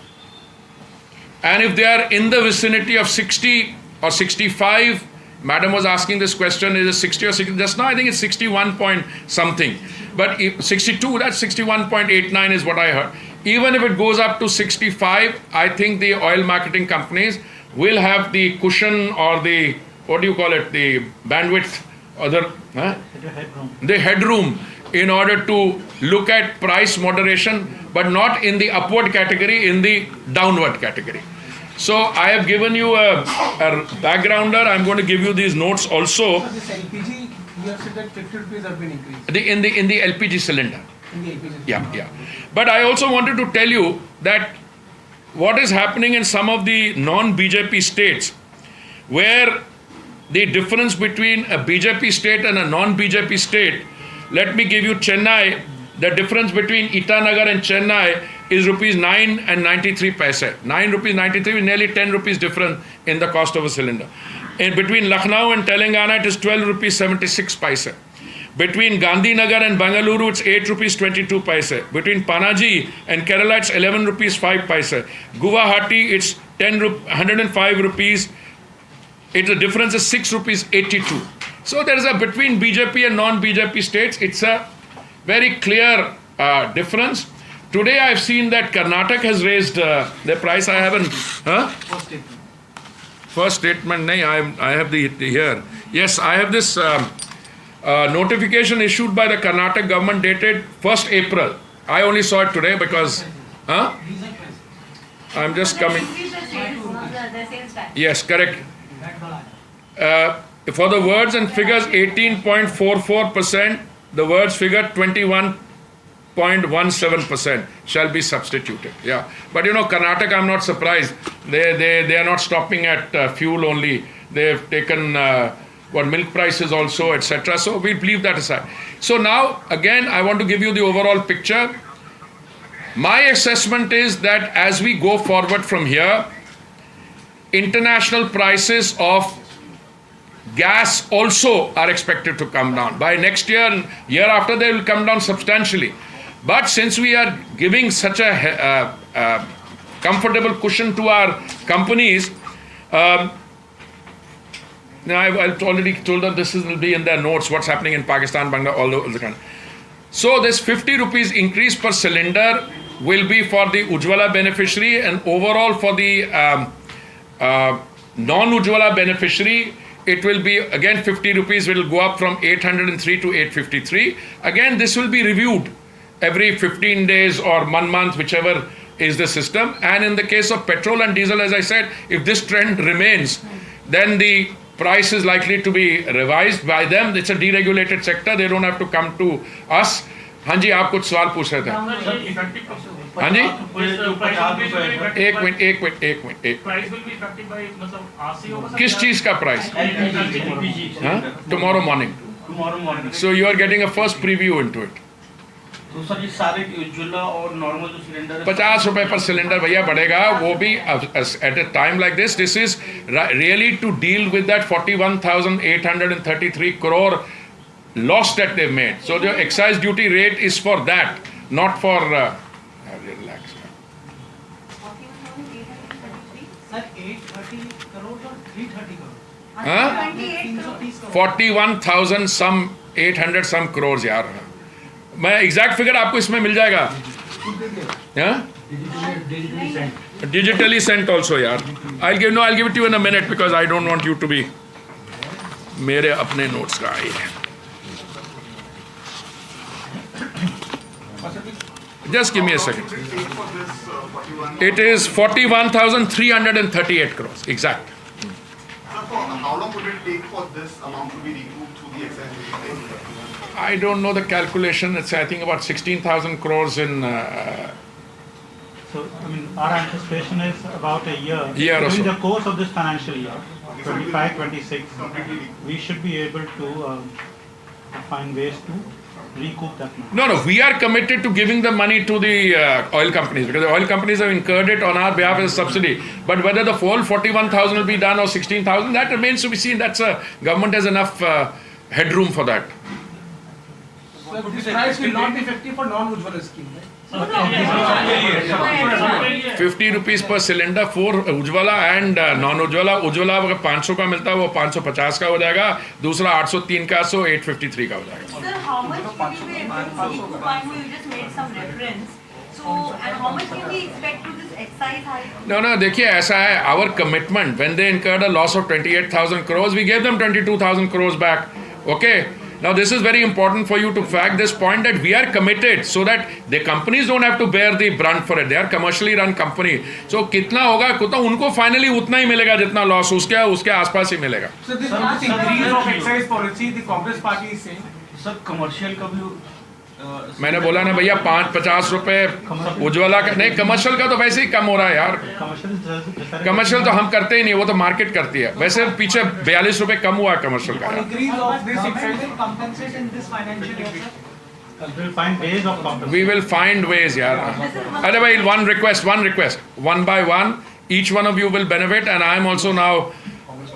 [SPEAKER 17] And if they are in the vicinity of 60 or 65, Madam was asking this question, is it 60 or 60? Just now I think it's 61 point something. But if 62, that's 61.89 is what I heard. Even if it goes up to 65, I think the oil marketing companies will have the cushion or the, what do you call it, the bandwidth or the headroom in order to look at price moderation, but not in the upward category, in the downward category. So I have given you a backgrounder. I'm going to give you these notes also.
[SPEAKER 7] This LPG, you have said that 50 rupees have been increased.
[SPEAKER 17] In the LPG cylinder.
[SPEAKER 7] In the LPG.
[SPEAKER 17] Yeah. But I also wanted to tell you that what is happening in some of the non-BJP states, where the difference between a BJP state and a non-BJP state, let me give you Chennai. The difference between Itanagar and Chennai is rupees 9 and 93 paise. 9 rupees 93 is nearly 10 rupees difference in the cost of a cylinder. In between Lucknow and Telangana, it is 12 rupees 76 paise. Between Gandhinagar and Bangalore, it's 8 rupees 22 paise. Between Panaji and Kerala, it's 11 rupees 5 paise. Guwahati, it's 105 rupees. The difference is 6 rupees 82. So there is a between BJP and non-BJP states, it's a very clear difference. Today I've seen that Karnataka has raised their price. I haven't. First statement. No, I have the here. Yes, I have this notification issued by the Karnataka government dated 1st April. I only saw it today because. I'm just coming. Yes, correct. For the words and figures 18.44%, the words figure 21.17% shall be substituted. Yeah, but Karnataka, I'm not surprised. They are not stopping at fuel only. They've taken milk prices also, etc. So we'll leave that aside. So now again, I want to give you the overall picture. My assessment is that as we go forward from here, international prices of gas also are expected to come down. By next year and year after, they will come down substantially. But since we are giving such a comfortable cushion to our companies, now I've already told them this will be in their notes, what's happening in Pakistan, Bangladesh, all over the country. So this 50 rupees increase per cylinder will be for the Ujjwala beneficiary, and overall for the non-Ujjwala beneficiary, it will be again 50 rupees, will go up from 803 to 853. Again, this will be reviewed every 15 days or 1 month, whichever is the system. And in the case of petrol and diesel, as I said, if this trend remains, then the price is likely to be revised by them. It's a deregulated sector. They don't have to come to us. हाँ जी, आप कुछ सवाल पूछ रहे थे. हाँ जी, एक minute. किस चीज का price? Tomorrow morning. So you are getting a first preview into it.
[SPEAKER 6] तो सर ये सारे उज्ज्वला और नॉर्मल जो सिलेंडर
[SPEAKER 17] 50 रुपए पर सिलेंडर भैया बढ़ेगा, वो भी at a time like this. This is really to deal with that 41,833 crore loss that they've made. So the excise duty rate is for that, not for relax.
[SPEAKER 6] Sir 830 crore और 330 करोड़.
[SPEAKER 17] हाँ? 41,000 some 800 some crores यार. मैं exact figure आपको इसमें मिल जाएगा. Digitally sent also, yeah. I'll give it to you in a minute because I don't want you to be मेरे अपने notes का आई है. Just give me a second. It is 41,338 crores, exact.
[SPEAKER 9] How long would it take for this amount to be recouped through the excise duty?
[SPEAKER 17] I don't know the calculation. It's, I think, about 16,000 crores in.
[SPEAKER 6] So, I mean, our anticipation is about a year.
[SPEAKER 17] Year or
[SPEAKER 6] During
[SPEAKER 17] so.
[SPEAKER 6] the course of this financial year, 25, 26, we should be able to find ways to recoup that money.
[SPEAKER 17] No, we are committed to giving the money to the oil companies because the oil companies have incurred it on our behalf as a subsidy. But whether the full 41,000 will be done or 16,000, that remains to be seen. That's government has enough headroom for that.
[SPEAKER 22] So this price will not be 50 for non-Ujjwala scheme, right?
[SPEAKER 17] 50 rupees per cylinder for Ujjwala and non-Ujjwala. Ujjwala अगर 500 का मिलता है वो 550 का हो जाएगा. दूसरा 803 का 853 का हो जाएगा.
[SPEAKER 21] Sir, how much will we be able to recoup? You just made some reference. So, and how much can we expect to this excise hike?
[SPEAKER 17] No, देखिए ऐसा है. Our commitment when they incurred a loss of 28,000 crores, we gave them 22,000 crores back. Okay. Now this is very important for you to fact this point that we are committed so that the companies don't have to bear the brunt for it. They are commercially run company. So कितना होगा कितना उनको finally उतना ही मिलेगा जितना loss उसके आसपास ही मिलेगा.
[SPEAKER 22] So this increase of excise policy, the Congress party is saying.
[SPEAKER 6] Sir, commercial का भी
[SPEAKER 17] मैंने बोला ना भैया 50 रुपए उज्ज्वला का नहीं कमर्शियल का तो वैसे ही कम हो रहा है यार. कमर्शियल तो हम करते ही नहीं वो तो मार्केट करती है. वैसे पीछे 42 रुपए कम हुआ है कमर्शियल का. We will find ways, yeah. Otherwise, one request. One by one, each one of you will benefit, and I am also now.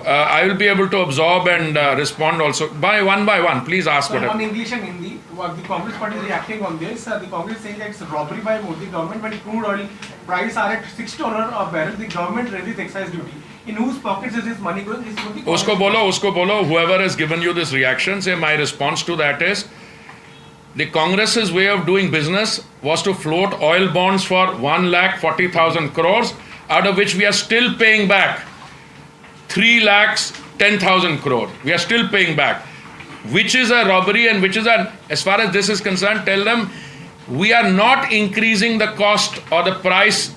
[SPEAKER 17] I will be able to absorb and respond also by one. Please ask whatever.
[SPEAKER 22] On English and Hindi, the Congress party is reacting on this. The Congress saying that it's robbery by Modi government when crude oil prices are at $6 a barrel. The government raises excise duty. In whose pockets is this money going?
[SPEAKER 17] Usko bolo. Whoever has given you this reaction, say my response to that is. The Congress's way of doing business was to float oil bonds for 1,40,000 crores, out of which we are still paying back 3,10,000 crore. We are still paying back, which is a robbery and which is as far as this is concerned, tell them we are not increasing the cost or the price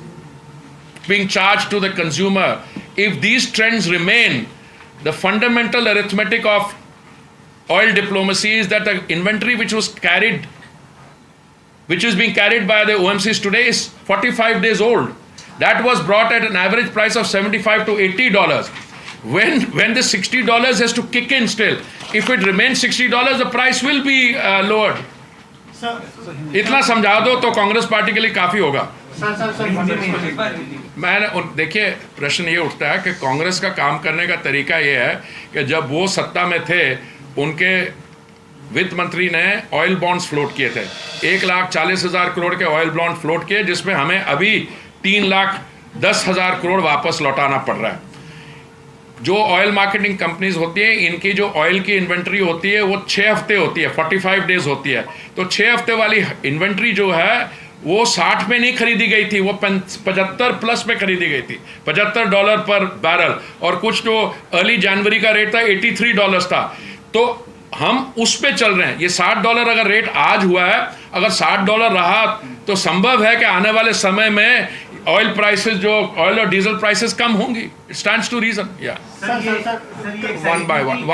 [SPEAKER 17] being charged to the consumer. If these trends remain, the fundamental arithmetic of oil diplomacy is that the inventory which is being carried by the OMCs today is 45 days old. That was brought at an average price of $75 to $80. When the $60 has to kick in still, if it remains $60, the price will be lowered. इतना समझा दो तो Congress party के लिए काफी होगा. मैं देखिए प्रश्न ये उठता है कि कांग्रेस का काम करने का तरीका ये है कि जब वो सत्ता में थे उनके वित्त मंत्री ने ऑयल बॉन्ड्स फ्लोट किए थे. 1,40,000 करोड़ के ऑयल बॉन्ड फ्लोट किए जिसमें हमें अभी 3,10,000 करोड़ वापस लौटाना पड़ रहा है. जो ऑयल मार्केटिंग कंपनीज होती हैं इनकी जो ऑयल की इन्वेंट्री होती है वो 6 हफ्ते होती है, 45 डेज होती है. तो 6 हफ्ते वाली इन्वेंट्री जो है वो 60 में नहीं खरीदी गई थी, वो 75 प्लस में खरीदी गई थी, $75 पर बैरल. और कुछ जो अर्ली जनवरी का रेट था $83 था. तो हम उस पे चल रहे हैं. ये $60 अगर रेट आज हुआ है, अगर $60 रहा तो संभव है कि आने वाले समय में ऑयल प्राइसेस जो ऑयल और डीजल प्राइसेस कम होंगी. It stands to reason. या one by one.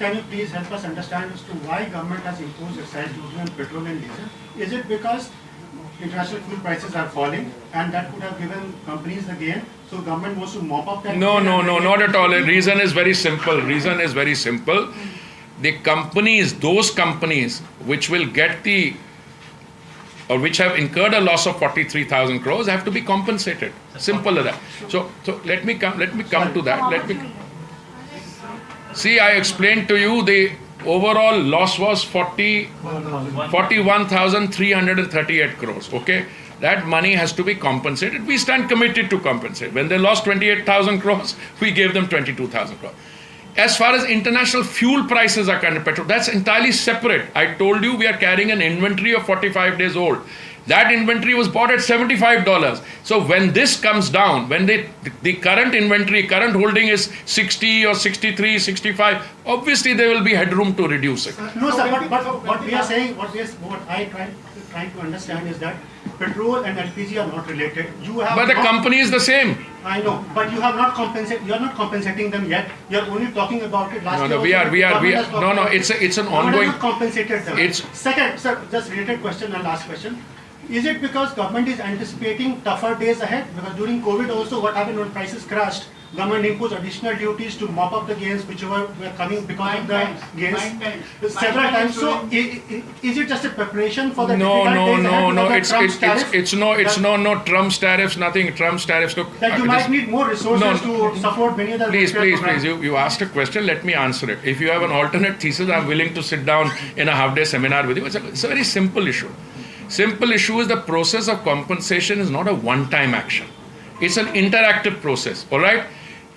[SPEAKER 23] Can you please help us understand as to why government has imposed excise duty on petrol and diesel? Is it because international fuel prices are falling and that could have given companies the gain, so government wants to mop up that?
[SPEAKER 17] No, not at all. The reason is very simple. The companies, those companies which will get or which have incurred a loss of 43,000 crores have to be compensated. Simple as that. So let me come to that. See, I explained to you the overall loss was 41,338 crores. Okay, that money has to be compensated. We stand committed to compensate. When they lost 28,000 crores, we gave them 22,000 crores. As far as international fuel prices are concerned, petrol, that's entirely separate. I told you we are carrying an inventory of 45 days old. That inventory was bought at $75. So when this comes down, when the current inventory, current holding is 60 or 63, 65, obviously there will be headroom to reduce it.
[SPEAKER 23] No, sir, but what we are saying, what I trying to understand is that petrol and LPG are not related.
[SPEAKER 17] But the company is the same.
[SPEAKER 23] I know, but you are not compensating them yet. You are only talking about it last year.
[SPEAKER 17] No, we are. No, it's an ongoing.
[SPEAKER 23] Not compensated them. Second, sir, just related question and last question. Is it because government is anticipating tougher days ahead? Because during COVID also, what happened when prices crashed? Government imposed additional duties to mop up the gains which were coming because of the gains several times. So is it just a preparation for the
[SPEAKER 17] No.
[SPEAKER 23] It's
[SPEAKER 17] Trump's tariffs, nothing. Trump's tariffs. Look,
[SPEAKER 23] that you might need more resources to support many other.
[SPEAKER 17] Please. You asked a question. Let me answer it. If you have an alternate thesis, I'm willing to sit down in a half-day seminar with you. It's a very simple issue. Simple issue is the process of compensation is not a one-time action. It's an interactive process. All right.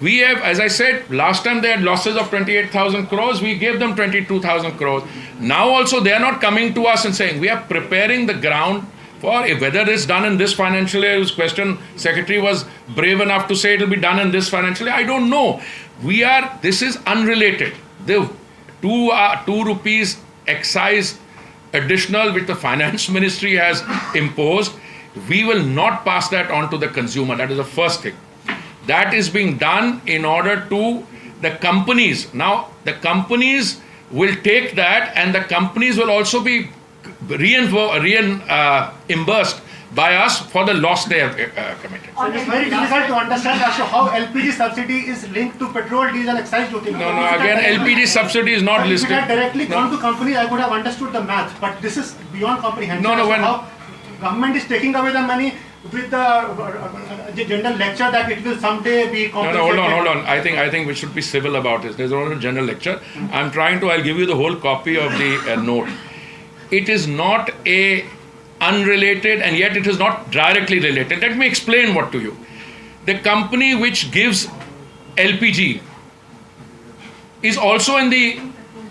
[SPEAKER 17] We have, as I said, last time they had losses of 28,000 crores. We gave them 22,000 crores. Now also they are not coming to us and saying we are preparing the ground for whether it's done in this financial year. This question, Secretary was brave enough to say it will be done in this financial year. I don't know. This is unrelated. The 2 rupees excise additional which the finance ministry has imposed, we will not pass that on to the consumer. That is the first thing. That is being done in order to the companies. Now, the companies will take that and the companies will also be reimbursed by us for the loss they have committed.
[SPEAKER 23] So it's very difficult to understand as to how LPG subsidy is linked to petrol, diesel, excise duty.
[SPEAKER 17] No, again, LPG subsidy is not listed.
[SPEAKER 23] If it had directly gone to companies, I could have understood the math, but this is beyond comprehension. How government is taking away the money with the general lecture that it will someday be compensated.
[SPEAKER 17] No, hold on. I think we should be civil about this. There's not a general lecture. I'll give you the whole copy of the note. It is not unrelated and yet it is not directly related. Let me explain what to you. The company which gives LPG is also in the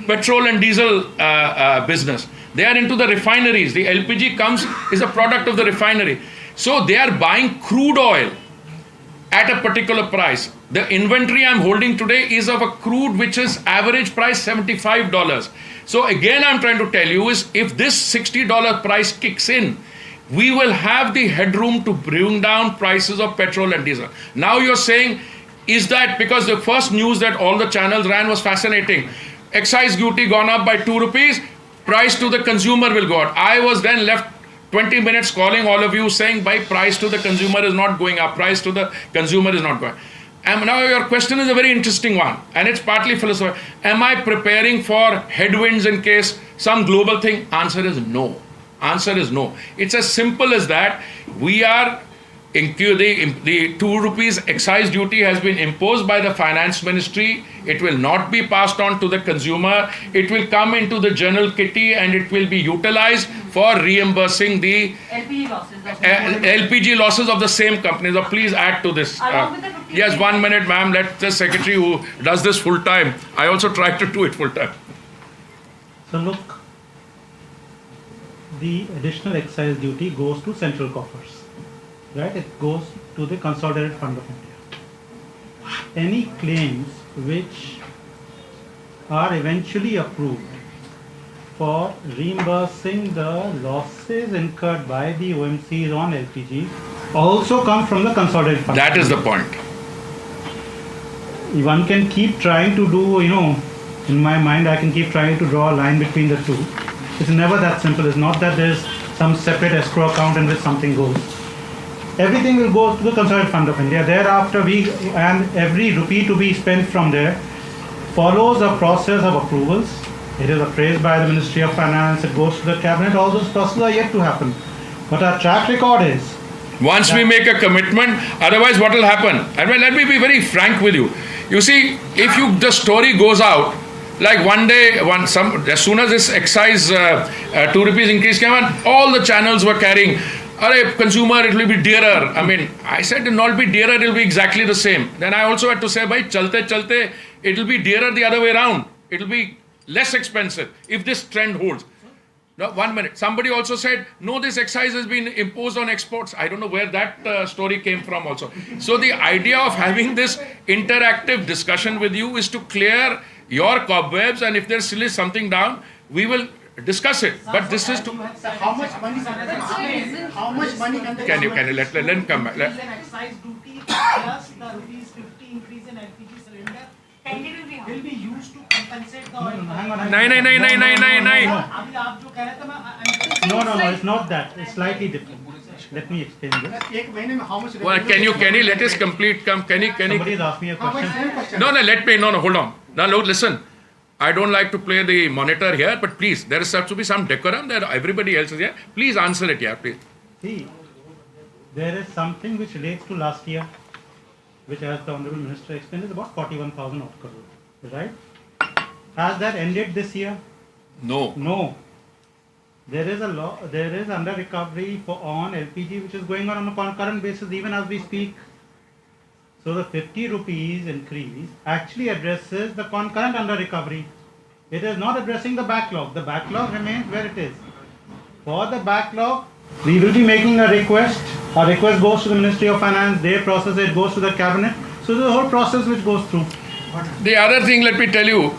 [SPEAKER 17] petrol and diesel business. They are into the refineries. The LPG is a product of the refinery. So they are buying crude oil at a particular price. The inventory I'm holding today is of a crude which is average price $75. So again, I'm trying to tell you is if this $60 price kicks in, we will have the headroom to bring down prices of petrol and diesel. Now you're saying, is that because the first news that all the channels ran was fascinating. Excise duty gone up by 2 rupees, price to the consumer will go up. I was then left 20 minutes calling all of you saying by price to the consumer is not going up, price to the consumer is not going up. And now your question is a very interesting one and it's partly philosophical. Am I preparing for headwinds in case some global thing? Answer is no. It's as simple as that. We are the 2 rupees excise duty has been imposed by the finance ministry. It will not be passed on to the consumer. It will come into the general kitty and it will be utilized for reimbursing the LPG losses of the same companies. So please add to this. Yes, 1 minute, ma'am. Let the secretary who does this full time. I also try to do it full time.
[SPEAKER 6] So look, the additional excise duty goes to central coffers. Right, it goes to the Consolidated Fund of India. Any claims which are eventually approved for reimbursing the losses incurred by the OMCs on LPG also come from the Consolidated Fund.
[SPEAKER 17] That is the point.
[SPEAKER 6] One can keep trying to do, in my mind I can keep trying to draw a line between the two. It's never that simple. It's not that there's some separate escrow account in which something goes. Everything will go to the Consolidated Fund of India. Thereafter, and every rupee to be spent from there follows a process of approvals. It is appraised by the Ministry of Finance. It goes to the cabinet. All those processes are yet to happen. But our track record is
[SPEAKER 17] once we make a commitment. Otherwise, what will happen? And let me be very frank with you. You see, if the story goes out, like one day, as soon as this excise 2 rupees increase came on, all the channels were carrying. Consumer, it will be dearer. I said it will not be dearer, it will be exactly the same. Then I also had to say, chalte, it will be dearer the other way around. It will be less expensive if this trend holds. No, 1 minute. Somebody also said, no, this excise has been imposed on exports. I don't know where that story came from also. So the idea of having this interactive discussion with you is to clear your cobwebs, and if there still is something down, we will discuss it. But this is to...
[SPEAKER 23] How much money can they...
[SPEAKER 17] Can you let him come back?
[SPEAKER 4] Excise duty plus the rupees 50 increase in LPG cylinder will be used to compensate the oil.
[SPEAKER 6] No, it's not that. It's slightly different. Let me explain this.
[SPEAKER 17] Well, can you let us complete? Can you?
[SPEAKER 6] Somebody's asked me a question.
[SPEAKER 17] No, hold on. Now, look, listen. I don't like to play the monitor here, but please, there has to be some decorum that everybody else is here. Please answer it here, please.
[SPEAKER 6] See, there is something which relates to last year, which, as the Honorable Minister explained, is about 41,000 crore, right? Has that ended this year?
[SPEAKER 17] No.
[SPEAKER 6] No. There is under recovery on LPG which is going on a concurrent basis even as we speak. So the 50 rupees increase actually addresses the concurrent under recovery. It is not addressing the backlog. The backlog remains where it is. For the backlog, we will be making a request. Our request goes to the Ministry of Finance. They process it, goes to the Cabinet. So the whole process which goes through.
[SPEAKER 17] The other thing, let me tell you,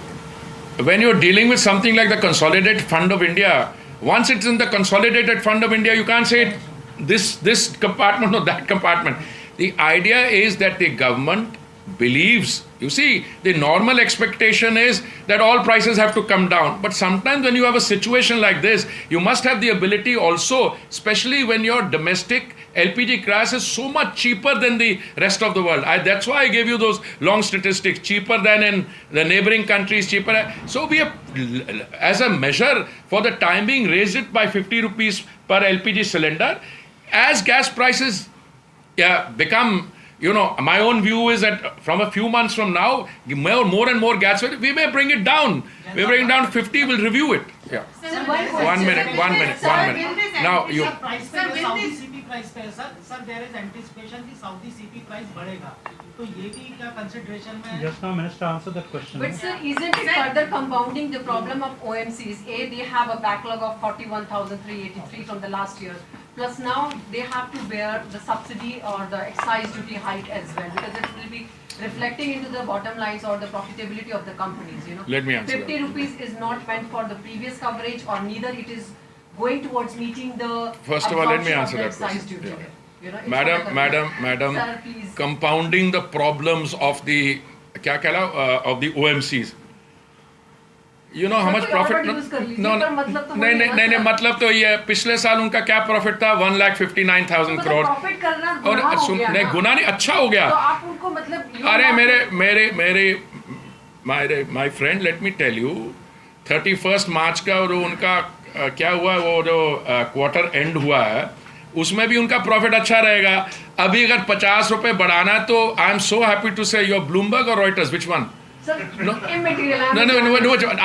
[SPEAKER 17] when you're dealing with something like the Consolidated Fund of India, once it's in the Consolidated Fund of India, you can't say this compartment or that compartment. The idea is that the government believes, you see, the normal expectation is that all prices have to come down. But sometimes when you have a situation like this, you must have the ability also, especially when your domestic LPG price is so much cheaper than the rest of the world. That's why I gave you those long statistics, cheaper than in the neighboring countries, cheaper. So we have, as a measure for the time being, raised it by 50 rupees per LPG cylinder. As gas prices become, my own view is that from a few months from now, more and more gas, we may bring it down. We bring it down to 50, we'll review it. Yeah.
[SPEAKER 4] Sir,
[SPEAKER 17] one minute. Now you.
[SPEAKER 4] Sir, there is anticipation the Saudi CP price बढ़ेगा. तो ये भी क्या consideration में है?
[SPEAKER 6] Just now, Minister answered that question.
[SPEAKER 16] But sir, isn't it further compounding the problem of OMCs? They have a backlog of 41,383 from the last year. Plus now they have to bear the subsidy or the excise duty hike as well, because it will be reflecting into the bottom lines or the profitability of the companies.
[SPEAKER 17] Let me answer
[SPEAKER 16] 50 rupees is not meant for the previous coverage, or neither it is going towards meeting the.
[SPEAKER 17] First of all, let me answer that question. Madam,
[SPEAKER 16] Sir, please.
[SPEAKER 17] Compounding the problems of the of the OMCs. You know how much profit? No, नहीं मतलब तो ये पिछले साल उनका क्या profit था 1,59,000 करोड़ और नहीं गुना नहीं अच्छा हो गया.
[SPEAKER 16] तो आप उनको मतलब
[SPEAKER 17] अरे मेरे my friend, let me tell you, 31st मार्च का और उनका क्या हुआ, वो जो क्वार्टर एंड हुआ है उसमें भी उनका प्रॉफिट अच्छा रहेगा. अभी अगर 50 रुपए बढ़ाना तो I am so happy to say your Bloomberg और Reuters, which one?
[SPEAKER 16] No.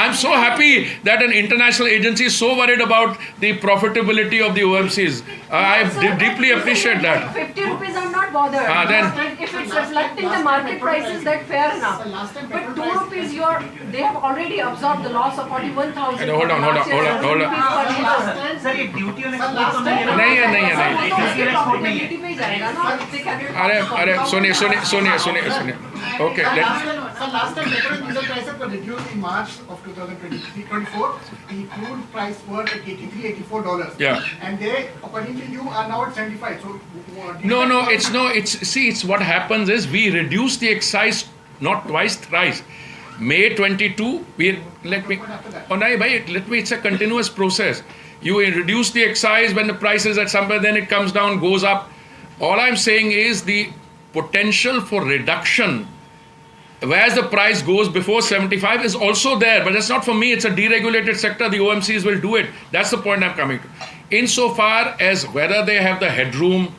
[SPEAKER 17] I'm so happy that an international agency is so worried about the profitability of the OMCs. I deeply appreciate that.
[SPEAKER 16] 50 rupees I'm not bothered.
[SPEAKER 17] Then
[SPEAKER 16] if it's reflecting the market prices, that's fair enough. But 2 rupees, they have already absorbed the loss of 41,000.
[SPEAKER 17] Hold on.
[SPEAKER 4] Sir, ये duty on export
[SPEAKER 17] नहीं. अरे सुनिए. Okay.
[SPEAKER 23] Last time petrol diesel prices were reduced in March of 2024. The crude price were at $83-84.
[SPEAKER 17] Yeah.
[SPEAKER 23] And they, according to you, are now at 75. So
[SPEAKER 17] it's what happens is we reduce the excise not twice, thrice. May 22, it's a continuous process. You reduce the excise when the price is at somewhere, then it comes down, goes up. All I'm saying is the potential for reduction, whereas the price goes before 75 is also there, but that's not for me. It's a deregulated sector. The OMCs will do it. That's the point I'm coming to. Insofar as whether they have the headroom,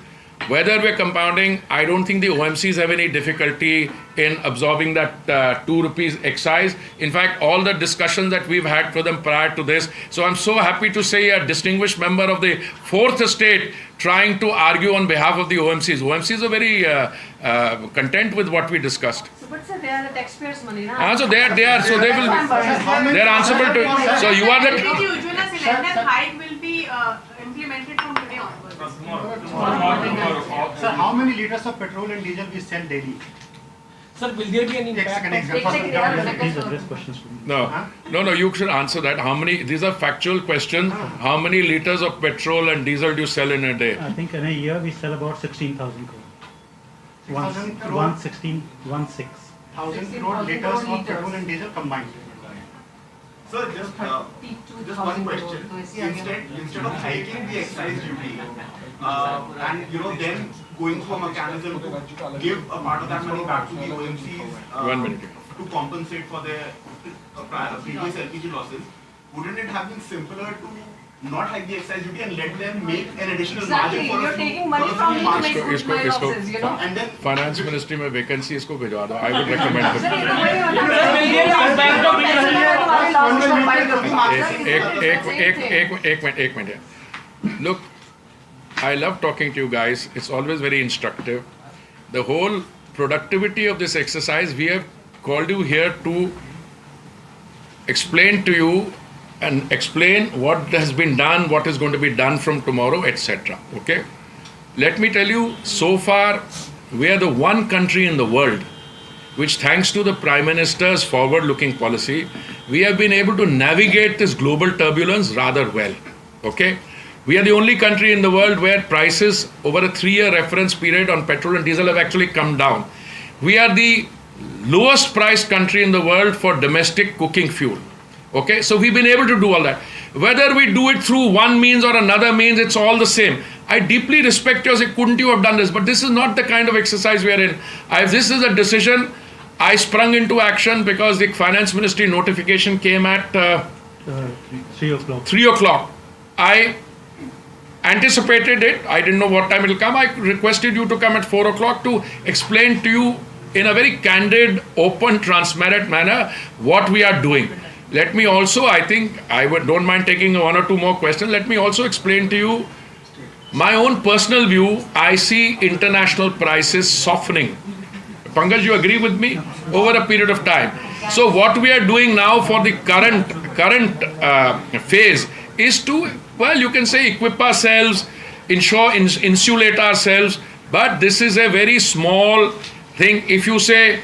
[SPEAKER 17] whether we're compounding, I don't think the OMCs have any difficulty in absorbing that 2 rupees excise. In fact, all the discussions that we've had for them prior to this. So I'm so happy to say a distinguished member of the fourth estate trying to argue on behalf of the OMCs. OMCs are very content with what we discussed.
[SPEAKER 16] But sir, they are the taxpayers' money, na?
[SPEAKER 17] So they are. So they're answerable to. So you are the.
[SPEAKER 21] cylinder hike will be implemented from today onwards.
[SPEAKER 23] Sir, how many liters of petrol and diesel we sell daily?
[SPEAKER 22] Sir, will there be any impact?
[SPEAKER 6] Please address questions to me.
[SPEAKER 17] No, you should answer that. How many, these are factual questions. How many liters of petrol and diesel do you sell in a day?
[SPEAKER 6] I think in a year we sell about 16,000 crore.
[SPEAKER 23] 6,000 crore?
[SPEAKER 6] 116.
[SPEAKER 23] 1,000 crore liters of petrol and diesel combined.
[SPEAKER 9] Sir, just one question. Instead of hiking the excise duty, and then going through a mechanism to give a part of that money back to the OMCs
[SPEAKER 17] 1 minute.
[SPEAKER 9] to compensate for their previous LPG losses, wouldn't it have been simpler to not hike the excise duty and let them make an additional margin for
[SPEAKER 16] You're taking money from me to make good my losses, you know.
[SPEAKER 9] And then
[SPEAKER 17] finance ministry में vacancy इसको भिजवा दो. I would recommend एक minute. Look, I love talking to you guys. It's always very instructive. The whole productivity of this exercise, we have called you here to explain to you and explain what has been done, what is going to be done from tomorrow, etc. Okay? Let me tell you, so far, we are the one country in the world which, thanks to the Prime Minister's forward-looking policy, we have been able to navigate this global turbulence rather well. Okay? We are the only country in the world where prices over a 3-year reference period on petrol and diesel have actually come down. We are the lowest priced country in the world for domestic cooking fuel. Okay, so we've been able to do all that. Whether we do it through one means or another means, it's all the same. I deeply respect you, say, couldn't you have done this? But this is not the kind of exercise we are in. This is a decision I sprung into action because the finance ministry notification came at
[SPEAKER 6] 3 o'clock.
[SPEAKER 17] 3 o'clock. I anticipated it. I didn't know what time it will come. I requested you to come at 4 o'clock to explain to you in a very candid, open, transparent manner what we are doing. Let me also, I think, don't mind taking 1 or 2 more questions. Let me also explain to you my own personal view. I see international prices softening. Pankaj, you agree with me? Over a period of time. So what we are doing now for the current phase is to, well, you can say equip ourselves, insulate ourselves, but this is a very small thing. If you say,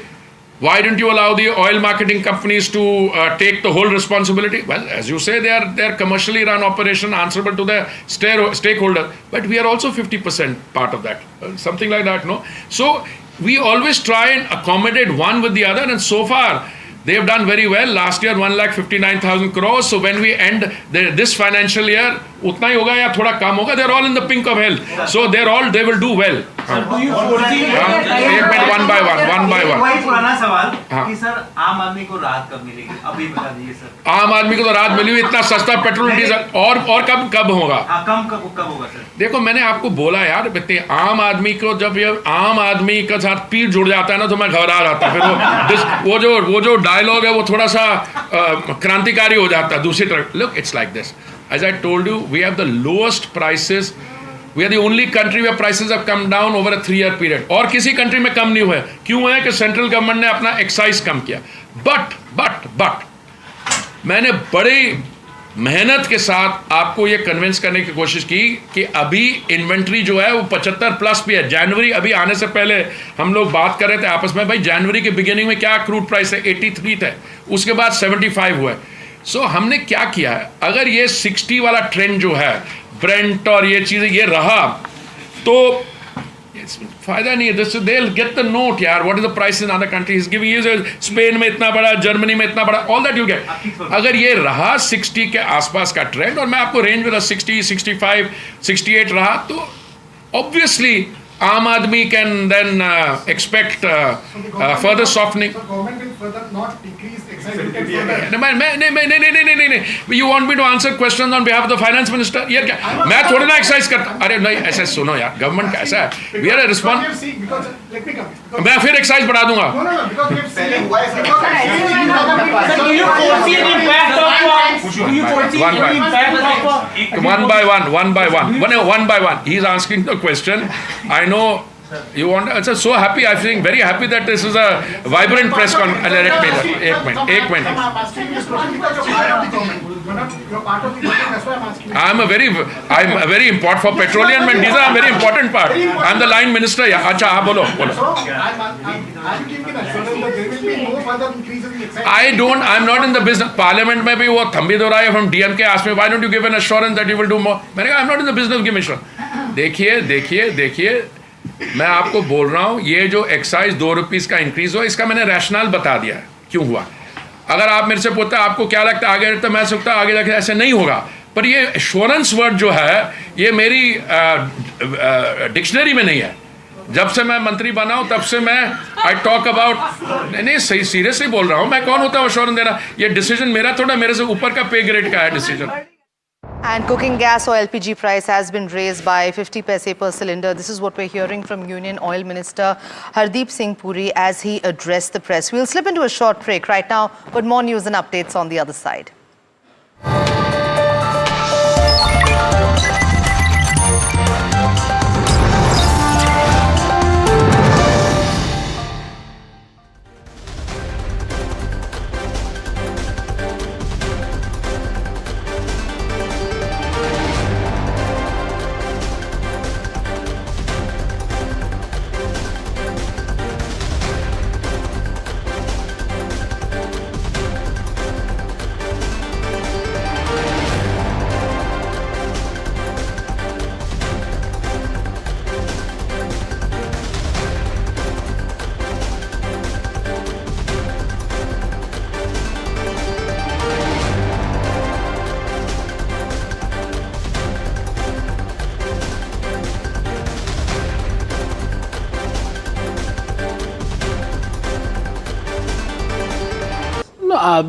[SPEAKER 17] why don't you allow the oil marketing companies to take the whole responsibility? Well, as you say, they are commercially run operation answerable to the stakeholder, but we are also 50% part of that, something like that, no? So we always try and accommodate one with the other, and so far they have done very well. Last year 1,59,000 crores. So when we end this financial year, utna hi hoga ya thoda kam hoga. They're all in the pink of health. So they will do well.
[SPEAKER 22] Sir, do you foresee
[SPEAKER 17] one by one.
[SPEAKER 2] वही पुराना सवाल कि sir आम आदमी को राहत कब मिलेगी? अभी बता दीजिए सर.
[SPEAKER 17] आम आदमी को तो राहत मिली हुई, इतना सस्ता पेट्रोल डीजल और कब होगा?
[SPEAKER 2] कब होगा सर?
[SPEAKER 17] देखो, मैंने आपको बोला यार, आम आदमी को जब ये आम आदमी के साथ पीठ जुड़ जाता है ना, तो मैं घबरा जाता. फिर वो जो डायलॉग है वो थोड़ा सा क्रांतिकारी हो जाता है. दूसरी तरफ, look, it's like this. As I told you, we have the lowest prices. We are the only country where prices have come down over a 3-year period. और किसी कंट्री में कम नहीं हुए. क्यों है कि सेंट्रल गवर्नमेंट ने अपना एक्साइज कम किया. बट मैंने बड़ी मेहनत के साथ आपको ये कन्विंस करने की कोशिश की कि अभी इन्वेंट्री जो है वो 75 प्लस भी है. जनवरी अभी आने से पहले हम लोग बात कर रहे थे आपस में, भाई जनवरी के बिगिनिंग में क्या क्रूड प्राइस है? 83 थे, उसके बाद 75 हुआ. सो हमने क्या किया है, अगर ये 60 वाला ट्रेंड जो है ब्रेंट और ये चीज़ें ये रहा तो फायदा नहीं है. This they will get the note यार, what is the price in other countries giving you. Spain में इतना बड़ा, जर्मनी में इतना बड़ा, ऑल दैट यू गेट. अगर ये रहा 60 के आसपास का ट्रेंड, और मैं आपको रेंज में 60, 65, 68 रहा, तो ऑब्वियसली आम आदमी can then expect further softening.
[SPEAKER 23] Government will further not decrease excise duty.
[SPEAKER 17] नहीं, you want me to answer questions on behalf of the finance minister? यार क्या मैं थोड़ी ना एक्सरसाइज करता. अरे नहीं, ऐसे सुनो यार, गवर्नमेंट का ऐसा है, we are a response. मैं फिर एक्सरसाइज बढ़ा दूंगा. One by one. He is asking the question. I know You want? I'm so happy. I'm feeling very happy that this is a vibrant press conference. Ek minute. I'm a very important for petroleum and diesel. I'm a very important part. I'm the line minister. Yeah. Acha, bolo. I'm not in the business. Parliament में भी वो Thambi दोराया from DMK asked me, why don't you give an assurance that you will do more? मैंने कहा, I'm not in the business of giving assurance. देखिए, मैं आपको बोल रहा हूँ, ये जो एक्साइज 2 रुपीस का इंक्रीज हुआ, इसका मैंने रैशनल बता दिया है क्यों हुआ. अगर आप मेरे से पूछते आपको क्या लगता है आगे, तो मैं सकता आगे जाके ऐसे नहीं होगा. पर ये एश्योरेंस वर्ड जो है, ये मेरी डिक्शनरी में नहीं है. जब से मैं मंत्री बना हूं तब से मैं आई टॉक अबाउट नहीं सही सीरियसली बोल रहा हूं. मैं कौन होता हूं एश्योरेंस देना? ये डिसीजन मेरा थोड़ा, मेरे से ऊपर का पे ग्रेड का है decision.
[SPEAKER 12] And cooking gas or LPG price has been raised by 50 paise per cylinder. This is what we're hearing from Union Oil Minister Hardeep Singh Puri as he addressed the press. We'll slip into a short break right now, but more news and updates on the other side.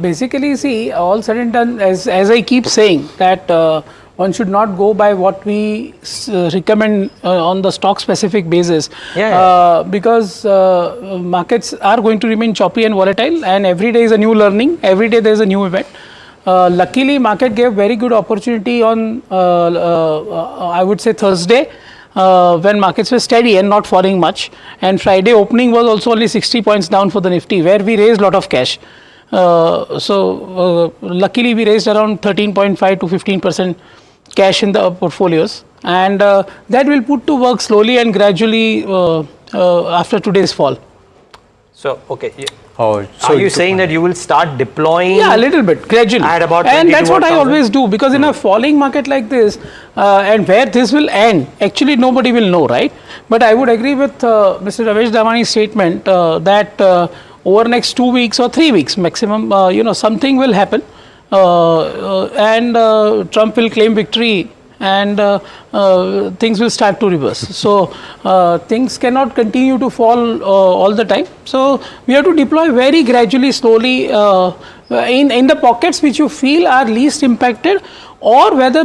[SPEAKER 7] Basically, see, all said and done, as I keep saying, that one should not go by what we recommend on the stock specific basis, because markets are going to remain choppy and volatile, and every day is a new learning, every day there is a new event. Luckily, market gave very good opportunity on I would say Thursday, when markets were steady and not falling much, and Friday opening was also only 60 points down for the Nifty, where we raised a lot of cash. Luckily we raised around 13.5 to 15% cash in the portfolios, and that will put to work slowly and gradually after today's fall.
[SPEAKER 8] So, okay. So are you saying that you will start deploying?
[SPEAKER 7] Yeah, a little bit, gradually.
[SPEAKER 8] At about
[SPEAKER 7] and that's what I always do, because in a falling market like this, and where this will end, actually nobody will know, right? But I would agree with Mr. Ramesh Damani's statement that over next 2 weeks or 3 weeks maximum, something will happen, and Trump will claim victory, and things will start to reverse. So things cannot continue to fall all the time. So we have to deploy very gradually, slowly, in the pockets which you feel are least impacted, or whether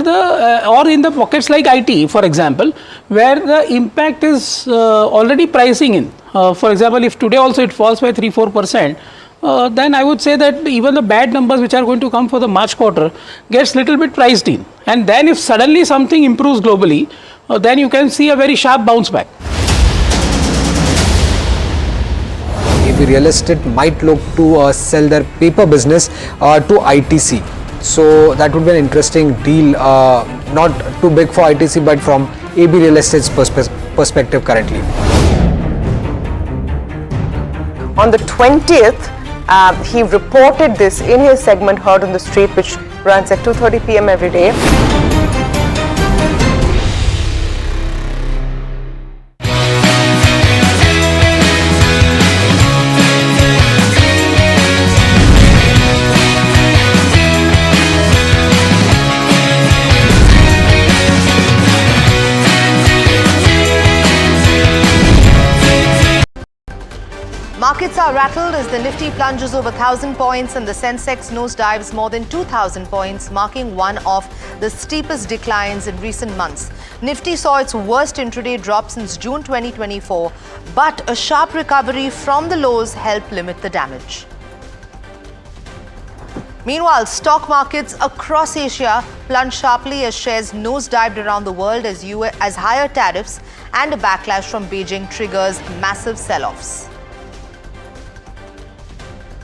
[SPEAKER 7] or in the pockets like IT, for example, where the impact is already pricing in. For example, if today also it falls by 3-4%, then I would say that even the bad numbers which are going to come for the March quarter gets little bit priced in. And then if suddenly something improves globally, then you can see a very sharp bounce back.
[SPEAKER 15] AB Real Estate might look to sell their paper business to ITC. So that would be an interesting deal, not too big for ITC, but from AB Real Estate's perspective currently.
[SPEAKER 13] On the 20th, he reported this in his segment Heard on the Street, which runs at 2:30 p.m. every day.
[SPEAKER 12] Markets are rattled as the Nifty plunges over 1,000 points and the Sensex nosedives more than 2,000 points, marking one of the steepest declines in recent months. Nifty saw its worst intraday drop since June 2024, but a sharp recovery from the lows helped limit the damage. Meanwhile, stock markets across Asia plunged sharply as shares nosedived around the world as higher tariffs and a backlash from Beijing triggers massive sell-offs.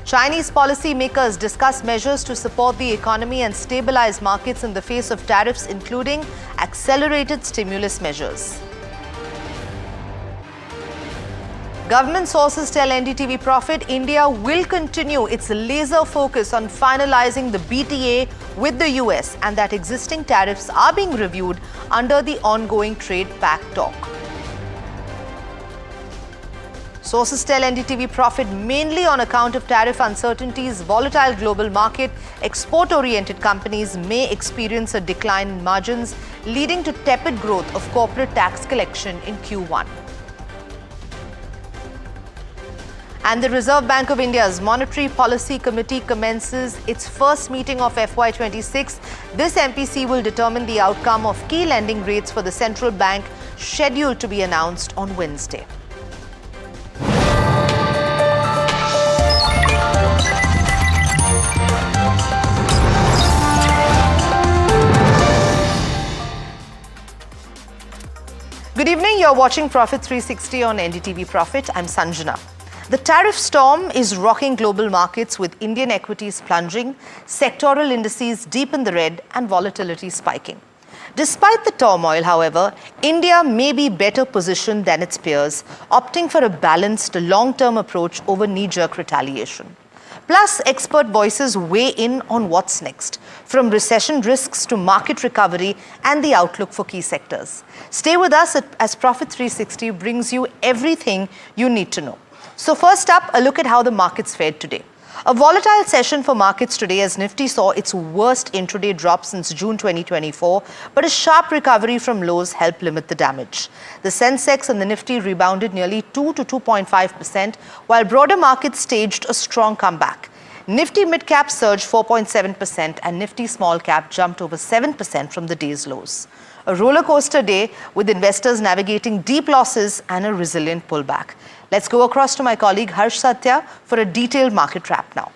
[SPEAKER 12] Chinese policymakers discuss measures to support the economy and stabilize markets in the face of tariffs, including accelerated stimulus measures. Government sources tell NDTV Profit India will continue its laser focus on finalizing the BTA with the US and that existing tariffs are being reviewed under the ongoing trade pact talk. Sources tell NDTV Profit mainly on account of tariff uncertainties, volatile global market, export-oriented companies may experience a decline in margins, leading to tepid growth of corporate tax collection in Q1. And the Reserve Bank of India's Monetary Policy Committee commences its first meeting of FY26. This MPC will determine the outcome of key lending rates for the central bank, scheduled to be announced on Wednesday. Good evening, you're watching Profit 360 on NDTV Profit. I'm Sanjana. The tariff storm is rocking global markets with Indian equities plunging, sectoral indices deep in the red and volatility spiking. Despite the turmoil, however, India may be better positioned than its peers, opting for a balanced long-term approach over knee-jerk retaliation. Plus, expert voices weigh in on what's next, from recession risks to market recovery and the outlook for key sectors. Stay with us as Profit 360 brings you everything you need to know. So first up, a look at how the markets fared today. A volatile session for markets today as Nifty saw its worst intraday drop since June 2024, but a sharp recovery from lows helped limit the damage. The Sensex and the Nifty rebounded nearly 2 to 2.5%, while broader markets staged a strong comeback. Nifty mid-cap surged 4.7% and Nifty small-cap jumped over 7% from the day's lows. A roller coaster day with investors navigating deep losses and a resilient pullback. Let's go across to my colleague Harsh Satya for a detailed market wrap now.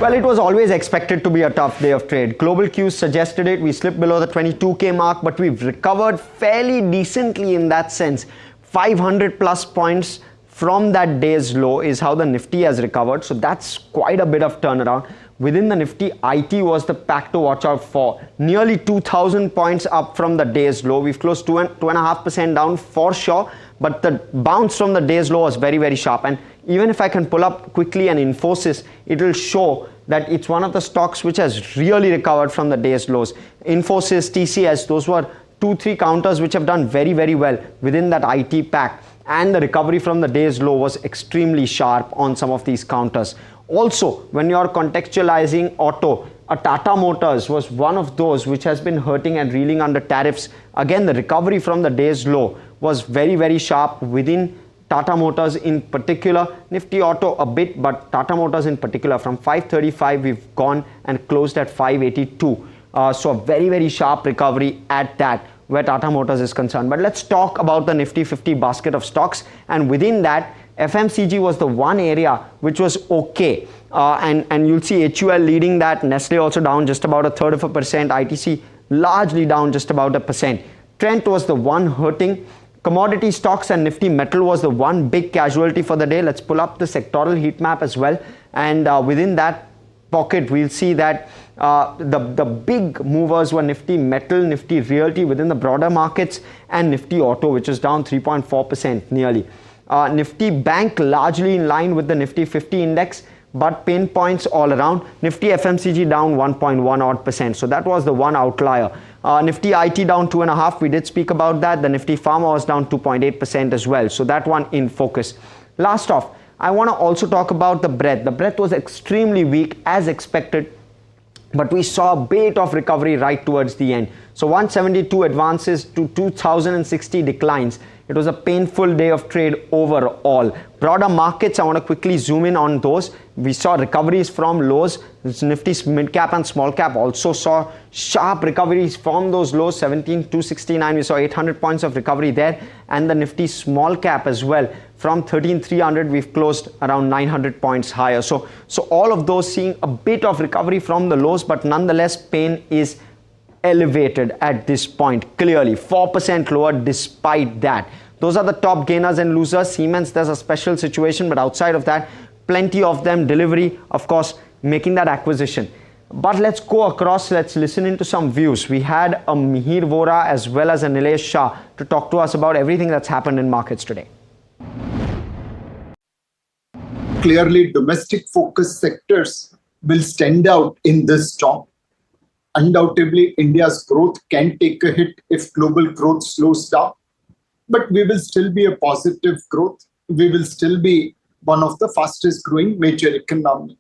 [SPEAKER 20] Well, it was always expected to be a tough day of trade. Global cues suggested it. We slipped below the 22K mark, but we've recovered fairly decently in that sense. 500 plus points from that day's low is how the Nifty has recovered. So that's quite a bit of turnaround. Within the Nifty, IT was the pack to watch out for. Nearly 2,000 points up from the day's low. We've closed 2.5% down for sure, but the bounce from the day's low was very, very sharp. And even if I can pull up quickly an Infosys, it will show that it's one of the stocks which has really recovered from the day's lows. Infosys, TCS, those were 2-3 counters which have done very, very well within that IT pack. And the recovery from the day's low was extremely sharp on some of these counters. Also, when you are contextualizing auto, a Tata Motors was one of those which has been hurting and reeling under tariffs. Again, the recovery from the day's low was very, very sharp within Tata Motors in particular. Nifty Auto a bit, but Tata Motors in particular, from 535 we've gone and closed at 582. So a very, very sharp recovery at that where Tata Motors is concerned. But let's talk about the Nifty 50 basket of stocks, and within that FMCG was the one area which was okay, and you'll see HUL leading that. Nestle also down just about 1/3%. ITC largely down just about 1%. Trent was the one hurting. Commodity stocks and Nifty Metal was the one big casualty for the day. Let's pull up the sectoral heat map as well, and within that pocket we'll see that the big movers were Nifty Metal, Nifty Realty within the broader markets, and Nifty Auto, which is down 3.4% nearly. Nifty Bank largely in line with the Nifty 50 index, but pinpoints all around. Nifty FMCG down 1.1 odd%. So that was the one outlier. Nifty IT down 2.5%. We did speak about that. The Nifty Pharma was down 2.8% as well. So that one in focus. Last off, I want to also talk about the breadth. The breadth was extremely weak as expected, but we saw a bit of recovery right towards the end. So 172 advances to 2060 declines. It was a painful day of trade overall. Broader markets, I want to quickly zoom in on those. We saw recoveries from lows. Nifty's mid-cap and small-cap also saw sharp recoveries from those lows. 17,269, we saw 800 points of recovery there. And the Nifty small-cap as well from 13,300, we've closed around 900 points higher. So all of those seeing a bit of recovery from the lows, but nonetheless, pain is elevated at this point. Clearly, 4% lower despite that. Those are the top gainers and losers. Siemens, there's a special situation, but outside of that, plenty of them. Delivery, of course, making that acquisition. But let's go across, let's listen into some views. We had a Mihir Vora as well as a Nilesh Shah to talk to us about everything that's happened in markets today.
[SPEAKER 3] Clearly, domestic focused sectors will stand out in this storm. Undoubtedly, India's growth can take a hit if global growth slows down, but we will still be a positive growth. We will still be one of the fastest growing major economies.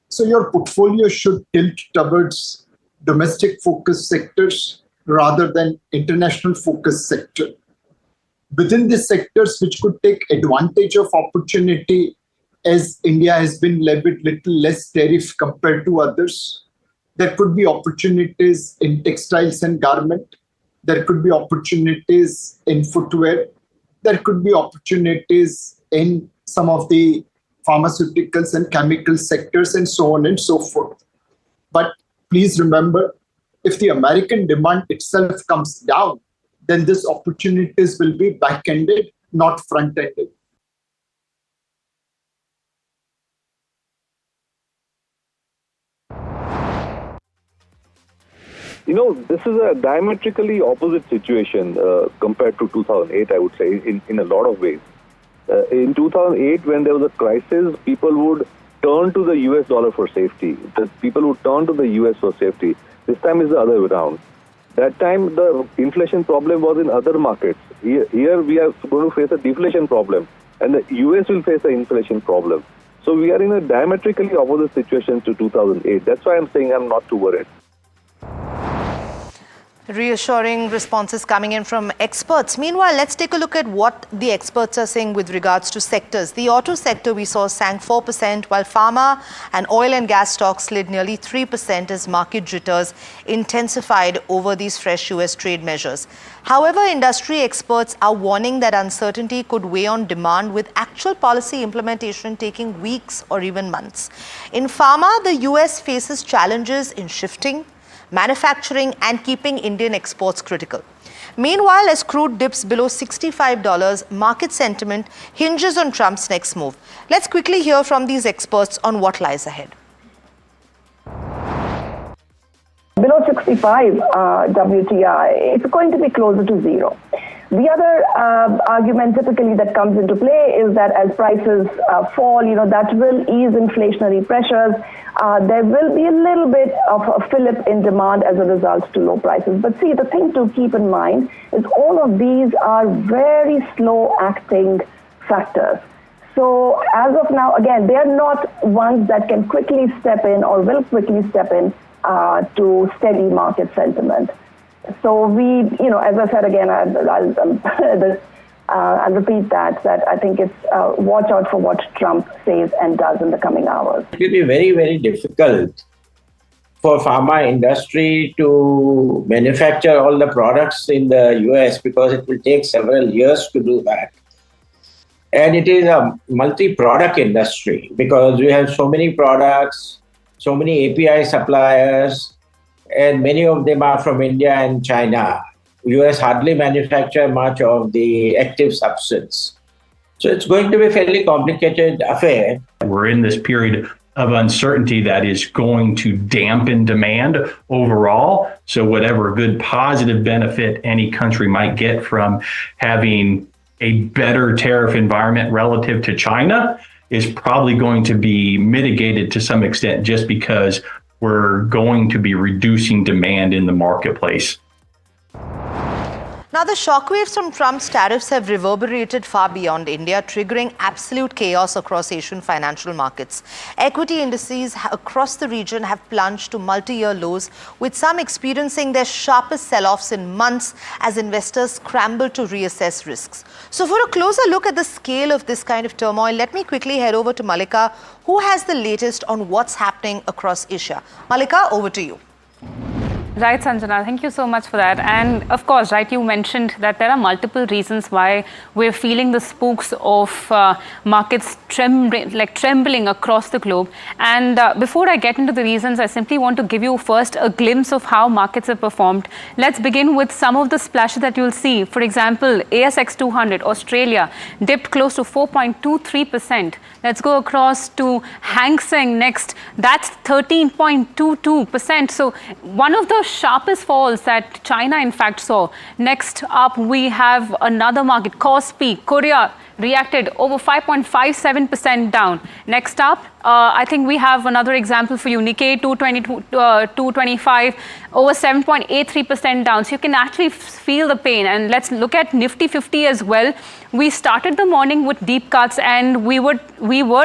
[SPEAKER 3] So your portfolio should tilt towards domestic focused sectors rather than international focused sector. Within these sectors, which could take advantage of opportunity, as India has been levied little less tariff compared to others, there could be opportunities in textiles and garment. There could be opportunities in footwear. There could be opportunities in some of the pharmaceuticals and chemical sectors and so on and so forth. But please remember, if the American demand itself comes down, then these opportunities will be back-ended, not front-ended.
[SPEAKER 11] You know, this is a diametrically opposite situation compared to 2008, I would say, in a lot of ways. In 2008, when there was a crisis, people would turn to the US dollar for safety. The people would turn to the US for safety. This time is the other way around. That time, the inflation problem was in other markets. Here we are going to face a deflation problem, and the US will face an inflation problem. So we are in a diametrically opposite situation to 2008. That's why I'm saying I'm not too worried.
[SPEAKER 12] Reassuring responses coming in from experts. Meanwhile, let's take a look at what the experts are saying with regards to sectors. The auto sector we saw sank 4%, while pharma and oil and gas stocks slid nearly 3% as market jitters intensified over these fresh US trade measures. However, industry experts are warning that uncertainty could weigh on demand, with actual policy implementation taking weeks or even months. In pharma, the US faces challenges in shifting manufacturing and keeping Indian exports critical. Meanwhile, as crude dips below $65, market sentiment hinges on Trump's next move. Let's quickly hear from these experts on what lies ahead.
[SPEAKER 18] Below 65 WTI, it's going to be closer to zero. The other argument typically that comes into play is that as prices fall, that will ease inflationary pressures. There will be a little bit of a fillip in demand as a result to low prices. But see, the thing to keep in mind is all of these are very slow-acting factors. So as of now, again, they are not ones that can quickly step in or will quickly step in to steady market sentiment. So we, as I said again, I'll repeat that I think it's watch out for what Trump says and does in the coming hours.
[SPEAKER 19] It will be very, very difficult for pharma industry to manufacture all the products in the US because it will take several years to do that. And it is a multi-product industry because we have so many products, so many API suppliers, and many of them are from India and China. US hardly manufacture much of the active substance. So it's going to be a fairly complicated affair.
[SPEAKER 24] We're in this period of uncertainty that is going to dampen demand overall. So whatever good positive benefit any country might get from having a better tariff environment relative to China is probably going to be mitigated to some extent just because we're going to be reducing demand in the marketplace.
[SPEAKER 12] Now, the shockwaves from Trump's tariffs have reverberated far beyond India, triggering absolute chaos across Asian financial markets. Equity indices across the region have plunged to multi-year lows, with some experiencing their sharpest sell-offs in months as investors scramble to reassess risks. So for a closer look at the scale of this kind of turmoil, let me quickly head over to Malika, who has the latest on what's happening across Asia. Malika, over to you.
[SPEAKER 1] Right, Sanjana, thank you so much for that. And of course, right, you mentioned that there are multiple reasons why we're feeling the spooks of markets trembling across the globe. And before I get into the reasons, I simply want to give you first a glimpse of how markets have performed. Let's begin with some of the splashes that you'll see. For example, ASX 200, Australia, dipped close to 4.23%. Let's go across to Hang Seng next. That's 13.22%. So one of the sharpest falls that China in fact saw. Next up, we have another market, Kospi, Korea, reacted over 5.57% down. Next up, I think we have another example for you. Nikkei 225, over 7.83% down. So you can actually feel the pain. And let's look at Nifty 50 as well. We started the morning with deep cuts and we were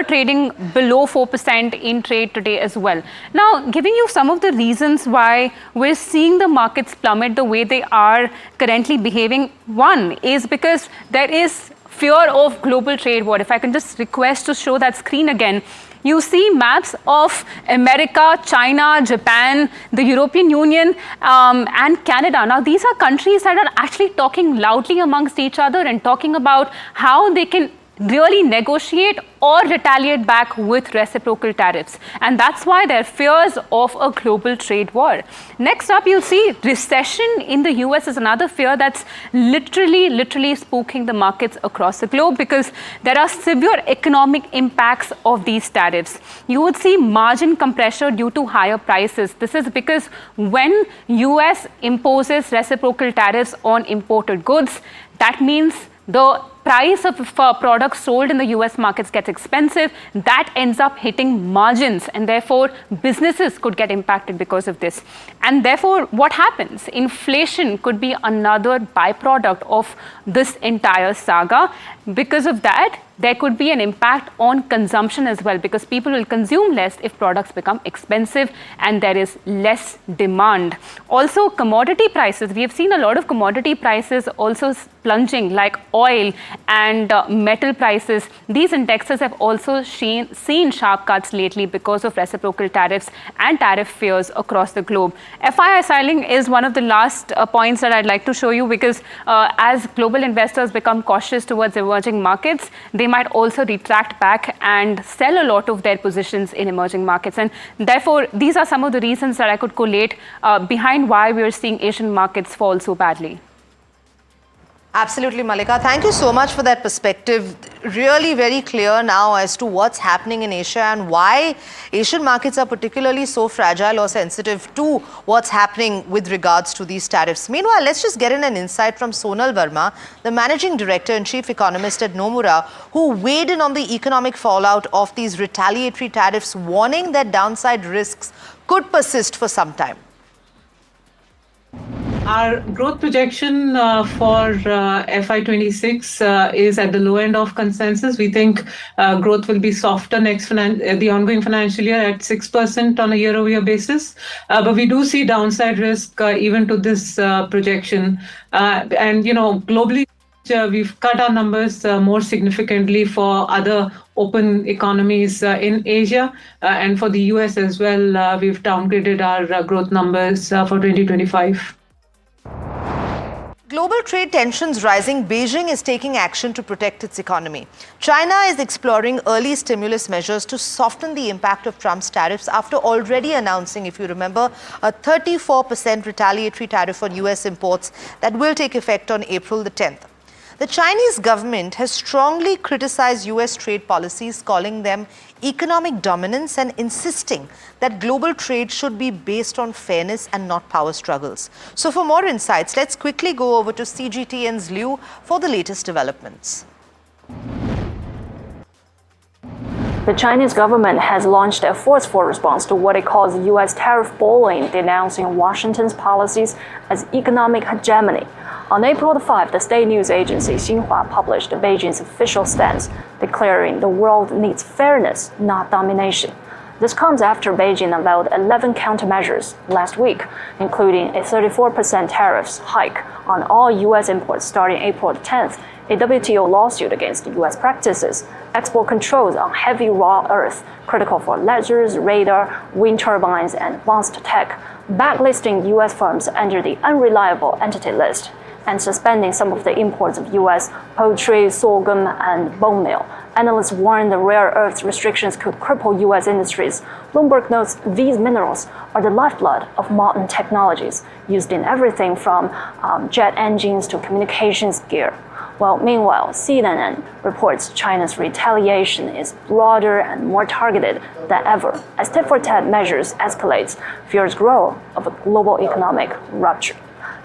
[SPEAKER 1] trading below 4% in trade today as well. Now, giving you some of the reasons why we're seeing the markets plummet the way they are currently behaving. One is because there is fear of global trade war. If I can just request to show that screen again. You see maps of America, China, Japan, the European Union, and Canada. Now, these are countries that are actually talking loudly amongst each other and talking about how they can really negotiate or retaliate back with reciprocal tariffs. And that's why there are fears of a global trade war. Next up, you'll see recession in the US is another fear that's literally spooking the markets across the globe because there are severe economic impacts of these tariffs. You would see margin compression due to higher prices. This is because when US imposes reciprocal tariffs on imported goods, that means the price of products sold in the US markets gets expensive. That ends up hitting margins and therefore businesses could get impacted because of this. And therefore what happens? Inflation could be another byproduct of this entire saga. Because of that, there could be an impact on consumption as well because people will consume less if products become expensive and there is less demand. Also, commodity prices. We have seen a lot of commodity prices also plunging like oil and metal prices. These indexes have also seen sharp cuts lately because of reciprocal tariffs and tariff fears across the globe. FII selling is one of the last points that I'd like to show you because as global investors become cautious towards emerging markets, they might also retract back and sell a lot of their positions in emerging markets. And therefore, these are some of the reasons that I could collate behind why we're seeing Asian markets fall so badly.
[SPEAKER 12] Absolutely, Malika. Thank you so much for that perspective. Really very clear now as to what's happening in Asia and why Asian markets are particularly so fragile or sensitive to what's happening with regards to these tariffs. Meanwhile, let's just get in an insight from Sonal Verma, the Managing Director and Chief Economist at Nomura, who weighed in on the economic fallout of these retaliatory tariffs, warning that downside risks could persist for some time.
[SPEAKER 5] Our growth projection for FY26 is at the low end of consensus. We think growth will be softer the ongoing financial year at 6% on a year-over-year basis. But we do see downside risk even to this projection. And, globally, we've cut our numbers more significantly for other open economies in Asia and for the US as well. We've downgraded our growth numbers for 2025.
[SPEAKER 12] Global trade tensions rising, Beijing is taking action to protect its economy. China is exploring early stimulus measures to soften the impact of Trump's tariffs after already announcing, if you remember, a 34% retaliatory tariff on US imports that will take effect on April the 10th. The Chinese government has strongly criticized US trade policies, calling them economic dominance and insisting that global trade should be based on fairness and not power struggles. So for more insights, let's quickly go over to CGTN's Liu for the latest developments.
[SPEAKER 10] The Chinese government has launched a forceful response to what it calls US tariff bullying, denouncing Washington's policies as economic hegemony. On April the 5th, the state news agency Xinhua published Beijing's official stance, declaring the world needs fairness, not domination. This comes after Beijing unveiled 11 countermeasures last week, including a 34% tariffs hike on all US imports starting April 10th, a WTO lawsuit against US practices, export controls on heavy raw earth, critical for lasers, radar, wind turbines, and advanced tech, blacklisting US firms under the unreliable entity list, and suspending some of the imports of US poultry, sorghum, and bone meal. Analysts warn the rare earth restrictions could cripple US industries. Bloomberg notes these minerals are the lifeblood of modern technologies, used in everything from jet engines to communications gear. Well, meanwhile, CNN reports China's retaliation is broader and more targeted than ever. As tit-for-tat measures escalates, fears grow of a global economic rupture.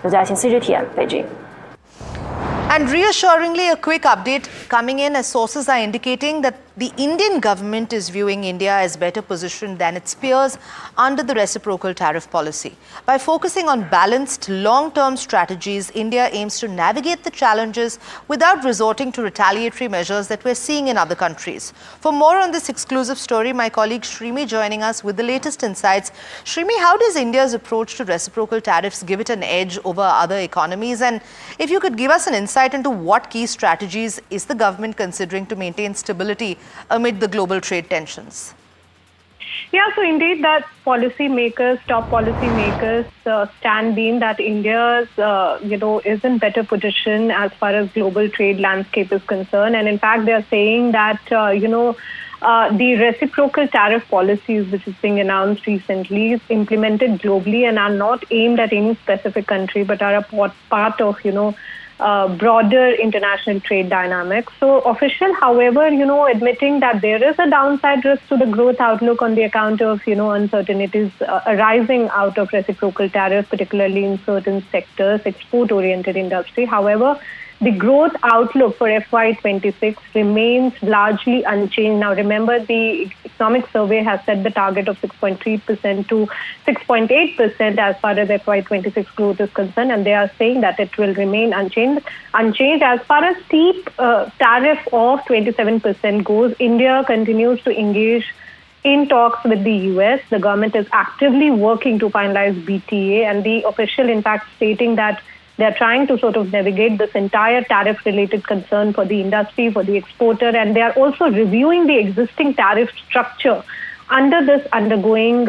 [SPEAKER 10] 刘嘉欣 CGTN 北京。
[SPEAKER 12] And reassuringly, a quick update coming in as sources are indicating that the Indian government is viewing India as better positioned than its peers under the reciprocal tariff policy. By focusing on balanced long-term strategies, India aims to navigate the challenges without resorting to retaliatory measures that we're seeing in other countries. For more on this exclusive story, my colleague Shrimi joining us with the latest insights. Shrimi, how does India's approach to reciprocal tariffs give it an edge over other economies? And if you could give us an insight into what key strategies is the government considering to maintain stability amid the global trade tensions?
[SPEAKER 4] Yeah, so indeed that top policymakers stand being that India's, is in better position as far as global trade landscape is concerned. And in fact, they're saying that, the reciprocal tariff policies which is being announced recently is implemented globally and are not aimed at any specific country, but are a part of, broader international trade dynamics. So official, however, admitting that there is a downside risk to the growth outlook on the account of, uncertainties arising out of reciprocal tariffs, particularly in certain sectors, export-oriented industry. However, the growth outlook for FY26 remains largely unchanged. Now, remember, the economic survey has set the target of 6.3% to 6.8% as far as FY26 growth is concerned, and they are saying that it will remain unchanged. As far as steep tariff of 27% goes, India continues to engage in talks with the US. The government is actively working to finalize BTA, and the official, in fact, stating that they're trying to sort of navigate this entire tariff-related concern for the industry, for the exporter, and they are also reviewing the existing tariff structure under this ongoing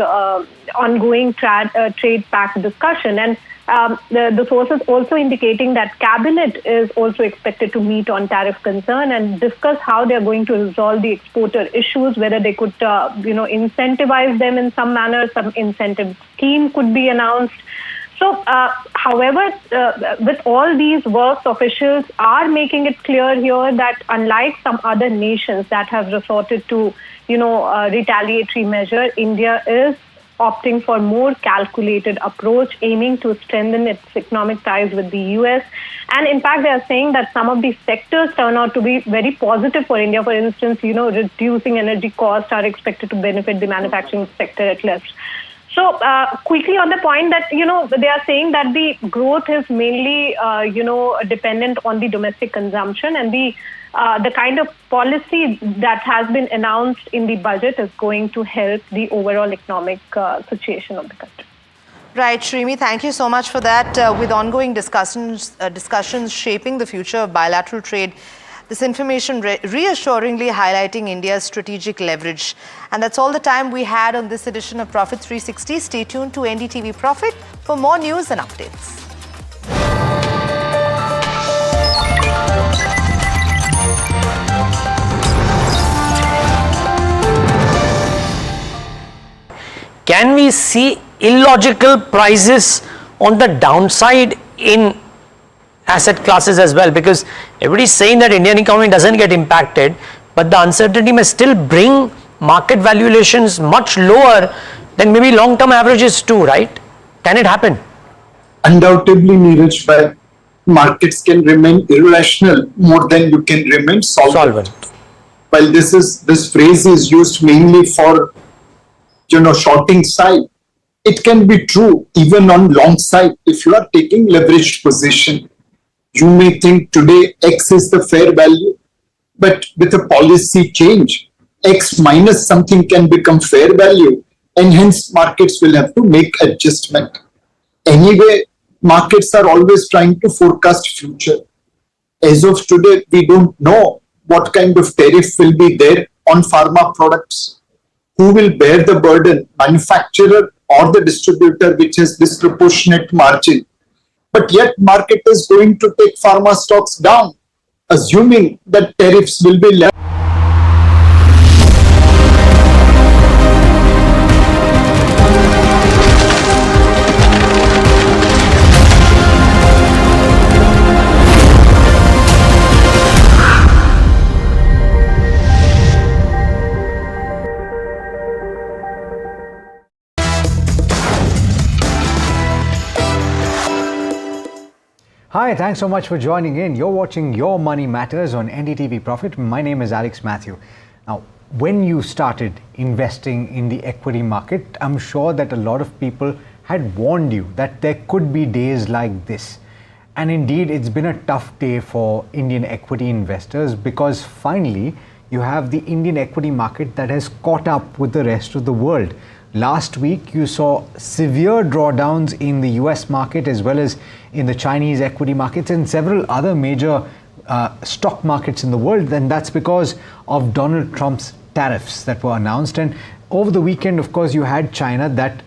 [SPEAKER 4] trade pact discussion. And the sources also indicating that cabinet is also expected to meet on tariff concern and discuss how they're going to resolve the exporter issues, whether they could, incentivize them in some manner, some incentive scheme could be announced. So, however, with all these works, officials are making it clear here that unlike some other nations that have resorted to, retaliatory measure, India is opting for more calculated approach, aiming to strengthen its economic ties with the US. And in fact, they are saying that some of these sectors turn out to be very positive for India. For instance, reducing energy costs are expected to benefit the manufacturing sector at least. So quickly on the point that, they are saying that the growth is mainly, dependent on the domestic consumption, and the kind of policy that has been announced in the budget is going to help the overall economic situation of the country.
[SPEAKER 12] Right, Shrimi, thank you so much for that. With ongoing discussions shaping the future of bilateral trade, this information reassuringly highlighting India's strategic leverage. And that's all the time we had on this edition of Profit 360. Stay tuned to NDTV Profit for more news and updates.
[SPEAKER 8] Can we see illogical prices on the downside in asset classes as well? Because everybody's saying that Indian economy doesn't get impacted, but the uncertainty may still bring market valuations much lower than maybe long-term averages too, right? Can it happen?
[SPEAKER 3] Undoubtedly, Neeraj, but markets can remain irrational more than you can remain solvent. While this phrase is used mainly for shorting side, it can be true even on long side. If you are taking leveraged position, you may think today X is the fair value, but with a policy change, X minus something can become fair value, and hence markets will have to make adjustment. Anyway, markets are always trying to forecast future. As of today, we don't know what kind of tariff will be there on pharma products. Who will bear the burden, manufacturer or the distributor which has disproportionate margin. But yet market is going to take pharma stocks down, assuming that tariffs will be left.
[SPEAKER 9] Hi, thanks so much for joining in. You're watching Your Money Matters on NDTV Profit. My name is Alex Matthew. Now, when you started investing in the equity market, I'm sure that a lot of people had warned you that there could be days like this. And indeed, it's been a tough day for Indian equity investors because finally, you have the Indian equity market that has caught up with the rest of the world. Last week, you saw severe drawdowns in the US market as well as in the Chinese equity markets and several other major stock markets in the world. And that's because of Donald Trump's tariffs that were announced. And over the weekend, of course, you had China that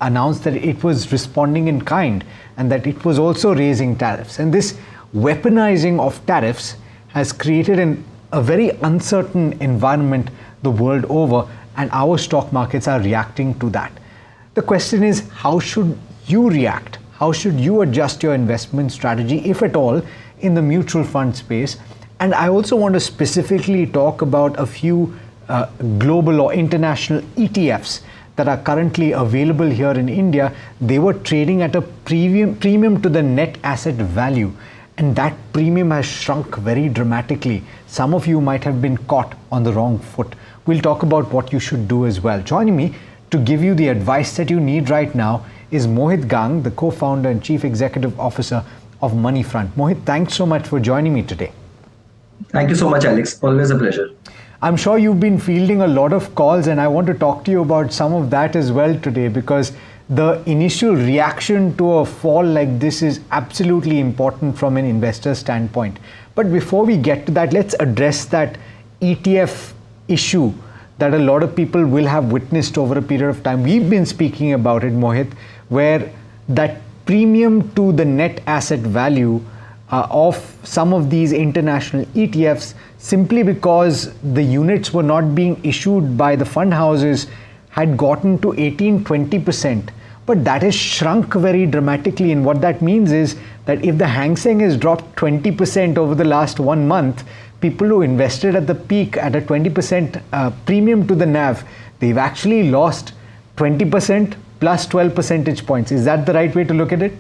[SPEAKER 9] announced that it was responding in kind and that it was also raising tariffs. And this weaponizing of tariffs has created a very uncertain environment the world over. And our stock markets are reacting to that. The question is, how should you react? How should you adjust your investment strategy, if at all, in the mutual fund space? And I also want to specifically talk about a few global or international ETFs that are currently available here in India. They were trading at a premium to the net asset value. And that premium has shrunk very dramatically. Some of you might have been caught on the wrong foot. We'll talk about what you should do as well. Joining me to give you the advice that you need right now is Mohit Gang, the co-founder and chief executive officer of Moneyfront. Mohit, thanks so much for joining me today.
[SPEAKER 14] Thank you so much, Alex. Always a pleasure.
[SPEAKER 9] I'm sure you've been fielding a lot of calls, and I want to talk to you about some of that as well today, because the initial reaction to a fall like this is absolutely important from an investor standpoint. But before we get to that, let's address that ETF issue that a lot of people will have witnessed over a period of time. We've been speaking about it, Mohit, where that premium to the net asset value of some of these international ETFs, simply because the units were not being issued by the fund houses, had gotten to 18-20%. But that has shrunk very dramatically. And what that means is that if the Hang Seng has dropped 20% over the last 1 month, people who invested at the peak at a 20% premium to the NAV, they've actually lost 20% plus 12 percentage points. Is that the right way to look at it?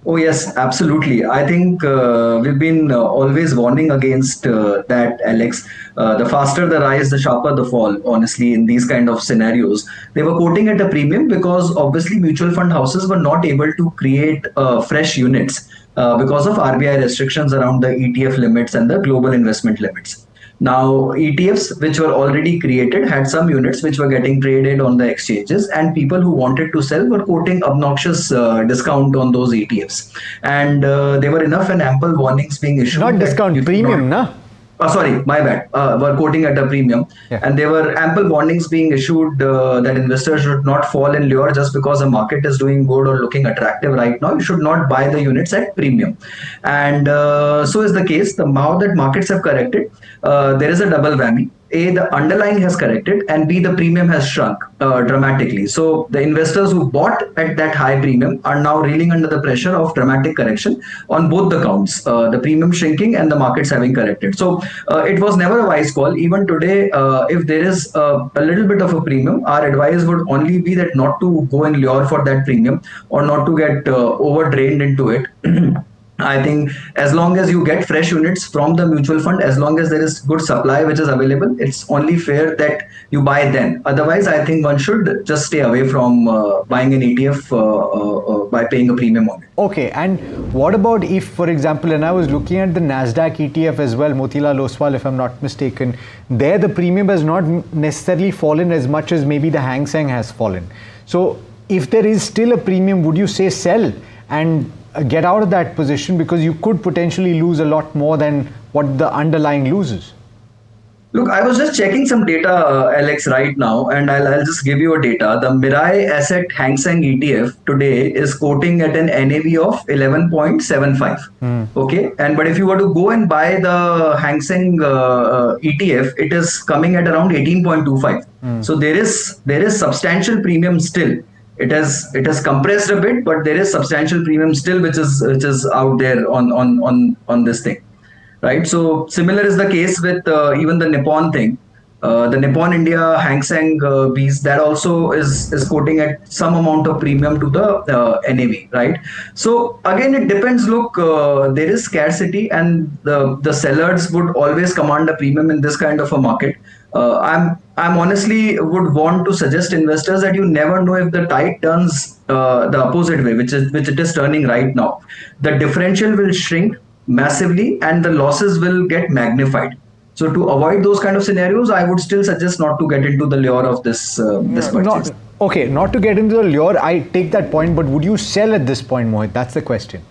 [SPEAKER 14] Oh, yes, absolutely. I think we've been always warning against that, Alex. The faster the rise, the sharper the fall, honestly, in these kind of scenarios. They were quoting at a premium because obviously mutual fund houses were not able to create fresh units because of RBI restrictions around the ETF limits and the global investment limits. Now, ETFs which were already created had some units which were getting traded on the exchanges, and people who wanted to sell were quoting obnoxious discount on those ETFs. And there were enough and ample warnings being issued.
[SPEAKER 9] Not discount, premium, no?
[SPEAKER 14] Sorry, my bad. Were quoting at a premium. Yeah. And there were ample warnings being issued that investors should not fall in lure just because the market is doing good or looking attractive right now. You should not buy the units at premium. And so is the case. Now that markets have corrected, there is a double whammy. A, the underlying has corrected, and B, the premium has shrunk dramatically. So the investors who bought at that high premium are now reeling under the pressure of dramatic correction on both the counts, the premium shrinking and the markets having corrected. So it was never a wise call. Even today, if there is a little bit of a premium, our advice would only be that not to go and lure for that premium or not to get over drained into it. I think as long as you get fresh units from the mutual fund, as long as there is good supply which is available, it's only fair that you buy then. Otherwise, I think one should just stay away from buying an ETF by paying a premium on it.
[SPEAKER 9] Okay, and what about if, for example, and I was looking at the NASDAQ ETF as well, Motilal Oswal, if I'm not mistaken, there the premium has not necessarily fallen as much as maybe the Hang Seng has fallen. So if there is still a premium, would you say sell and get out of that position, because you could potentially lose a lot more than what the underlying loses?
[SPEAKER 14] Look, I was just checking some data, Alex, right now, and I'll just give you a data. The Mirai Asset Hang Seng ETF today is quoting at an NAV of 11.75. Okay, but if you were to go and buy the Hang Seng ETF, it is coming at around 18.25. So there is substantial premium still. It has compressed a bit, but there is substantial premium still, which is out there on this thing. Right. So similar is the case with even the Nippon thing. The Nippon India Hang Seng Bs, that also is quoting at some amount of premium to the NAV. Right. So again, it depends. Look, there is scarcity, and the sellers would always command a premium in this kind of a market. I'm honestly would want to suggest investors that you never know if the tide turns the opposite way, which it is turning right now. The differential will shrink massively and the losses will get magnified. So to avoid those kind of scenarios, I would still suggest not to get into the lure of this purchase.
[SPEAKER 9] Not to get into the lure, I take that point, but would you sell at this point, Mohit? That's the question.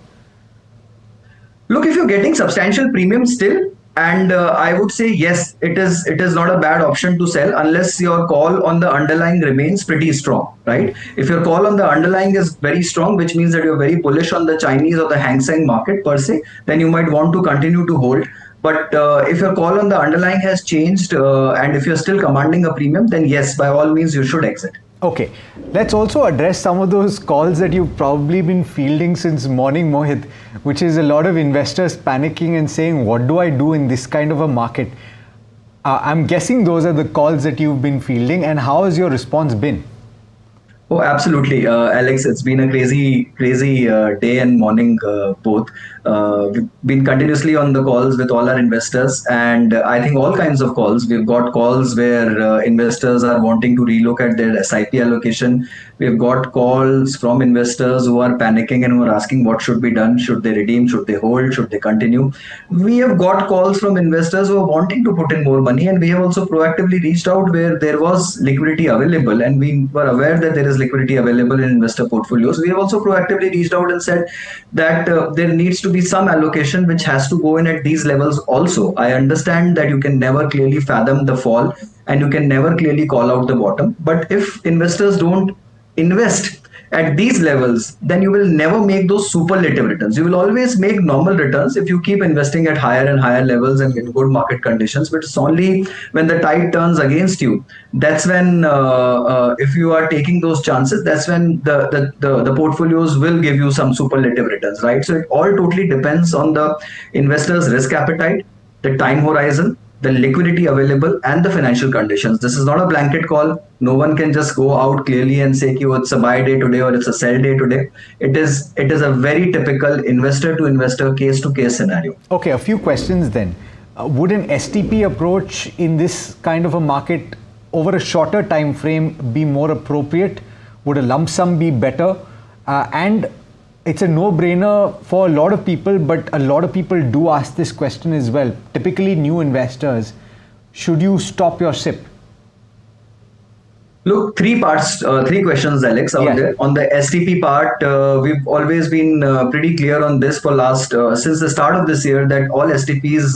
[SPEAKER 14] Look, if you're getting substantial premium still, and I would say yes, it is not a bad option to sell unless your call on the underlying remains pretty strong, right? If your call on the underlying is very strong, which means that you're very bullish on the Chinese or the Hang Seng market per se, then you might want to continue to hold. But if your call on the underlying has changed and if you're still commanding a premium, then yes, by all means, you should exit.
[SPEAKER 9] Okay, let's also address some of those calls that you've probably been fielding since morning, Mohit, which is a lot of investors panicking and saying, what do I do in this kind of a market? I'm guessing those are the calls that you've been fielding, and how has your response been?
[SPEAKER 14] Oh, absolutely, Alex. It's been a crazy day and morning both. We've been continuously on the calls with all our investors, and I think all kinds of calls. We've got calls where investors are wanting to relook at their SIP allocation. We've got calls from investors who are panicking and who are asking what should be done. Should they redeem? Should they hold? Should they continue? We have got calls from investors who are wanting to put in more money, and we have also proactively reached out where there was liquidity available, and we were aware that there is liquidity available in investor portfolios. We have also proactively reached out and said that there needs to be some allocation which has to go in at these levels also. I understand that you can never clearly fathom the fall and you can never clearly call out the bottom. But if investors don't invest at these levels, then you will never make those superlative returns. You will always make normal returns if you keep investing at higher and higher levels and in good market conditions. But it's only when the tide turns against you, that's when, if you are taking those chances, that's when the portfolios will give you some superlative returns, right? So it all totally depends on the investor's risk appetite, the time horizon, the liquidity available, and the financial conditions. This is not a blanket call. No one can just go out clearly and say it's a buy day today or it's a sell day today. It is a very typical investor to investor, case to case scenario.
[SPEAKER 9] Okay, a few questions then. Would an STP approach in this kind of a market over a shorter time frame be more appropriate? Would a lump sum be better? And it's a no-brainer for a lot of people, but a lot of people do ask this question as well. Typically new investors, should you stop your SIP?
[SPEAKER 14] Look, three questions, Alex, out there. On the STP part, we've always been pretty clear on this for since the start of this year, that all STPs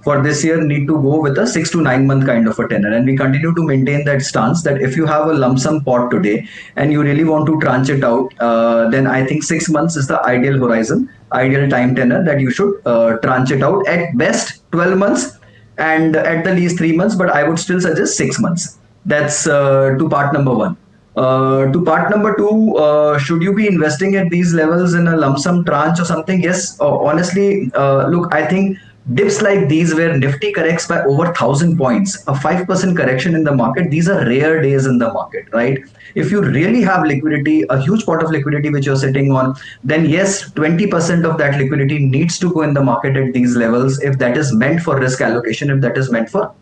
[SPEAKER 14] for this year need to go with a 6 to 9 month kind of a tenor. And we continue to maintain that stance that if you have a lump sum pot today and you really want to tranche it out, then I think 6 months is the ideal horizon, ideal time tenor that you should tranche it out. At best 12 months and at the least 3 months, but I would still suggest 6 months. That's to part number one. To part number two, should you be investing at these levels in a lump sum tranche or something? Yes, honestly, look, I think dips like these where Nifty corrects by over 1,000 points, a 5% correction in the market, these are rare days in the market, right? If you really have liquidity, a huge pot of liquidity which you're sitting on, then yes, 20% of that liquidity needs to go in the market at these levels if that is meant for risk allocation, if that is meant for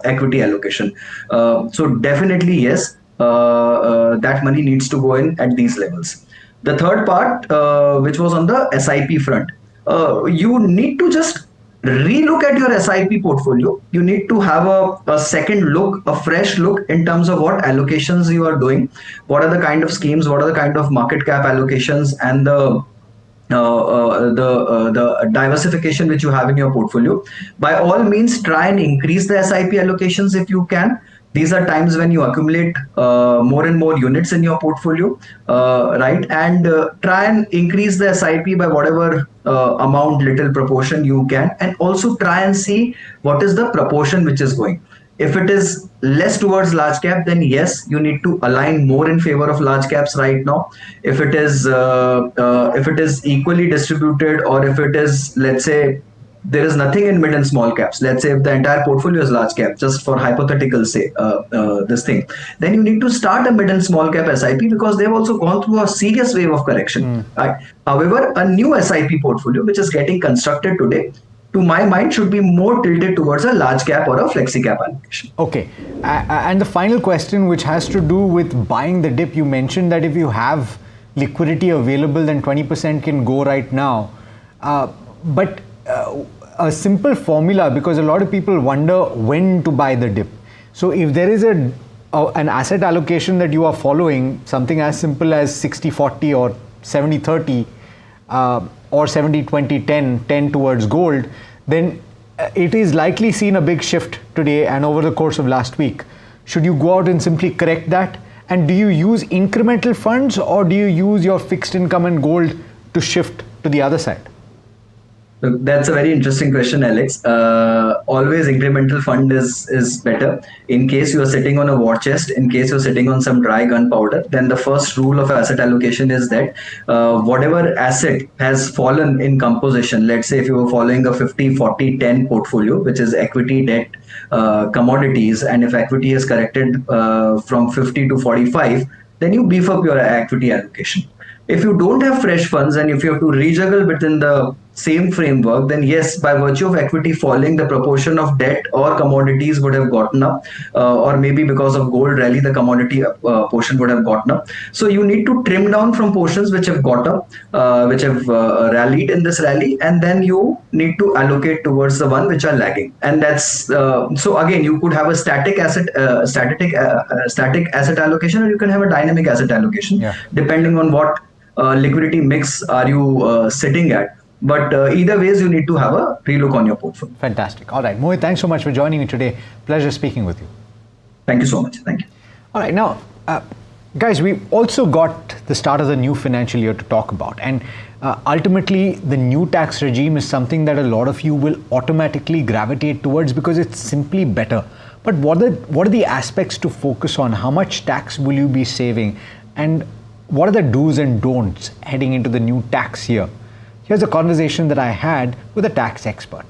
[SPEAKER 14] equity allocation. So definitely yes, that money needs to go in at these levels. The third part, which was on the SIP front, you need to just relook at your SIP portfolio. You need to have a second look, a fresh look in terms of what allocations you are doing, what are the kind of schemes, what are the kind of market cap allocations and the the diversification which you have in your portfolio. By all means, try and increase the SIP allocations if you can. These are times when you accumulate more and more units in your portfolio, right? And try and increase the SIP by whatever amount, little proportion you can, and also try and see what is the proportion which is going. If it is less towards large cap, then yes, you need to align more in favor of large caps right now. If it is equally distributed, or if it is, let's say, there is nothing in mid and small caps. Let's say if the entire portfolio is large cap, just for hypothetical say, this thing, then you need to start a mid and small cap SIP because they've also gone through a serious wave of correction. Right? However, a new SIP portfolio which is getting constructed today, to my mind, should be more tilted towards a large cap or a flexi cap allocation.
[SPEAKER 9] Okay. And the final question, which has to do with buying the dip, you mentioned that if you have liquidity available, then 20% can go right now. But a simple formula, because a lot of people wonder when to buy the dip. So if there is an asset allocation that you are following, something as simple as 60-40 or 70-30, or 70-20-10, 10 towards gold, then it is likely seen a big shift today and over the course of last week. Should you go out and simply correct that? And do you use incremental funds, or do you use your fixed income and gold to shift to the other side?
[SPEAKER 14] That's a very interesting question, Alex. Always incremental fund is better. In case you are sitting on a war chest, in case you're sitting on some dry gunpowder, then the first rule of asset allocation is that whatever asset has fallen in composition, let's say if you were following a 50-40-10 portfolio, which is equity, debt, commodities, and if equity is corrected from 50 to 45, then you beef up your equity allocation. If you don't have fresh funds and if you have to rejuggle within the same framework, then yes, by virtue of equity falling, the proportion of debt or commodities would have gotten up, or maybe because of gold rally, the commodity portion would have gotten up. So you need to trim down from portions which have got up, which have rallied in this rally, and then you need to allocate towards the one which are lagging. And that's so again, you could have a static asset allocation, or you can have a dynamic asset allocation, depending on what liquidity mix are you sitting at. But either ways, you need to have a relook on your portfolio.
[SPEAKER 9] Fantastic. All right. Mohit, thanks so much for joining me today. Pleasure speaking with you.
[SPEAKER 14] Thank you so much. Thank you.
[SPEAKER 9] All right. Now, guys, we've also got the start of the new financial year to talk about. And ultimately, the new tax regime is something that a lot of you will automatically gravitate towards because it's simply better. But what are the aspects to focus on? How much tax will you be saving? And what are the do's and don'ts heading into the new tax year? Here's a conversation that I had with a tax expert.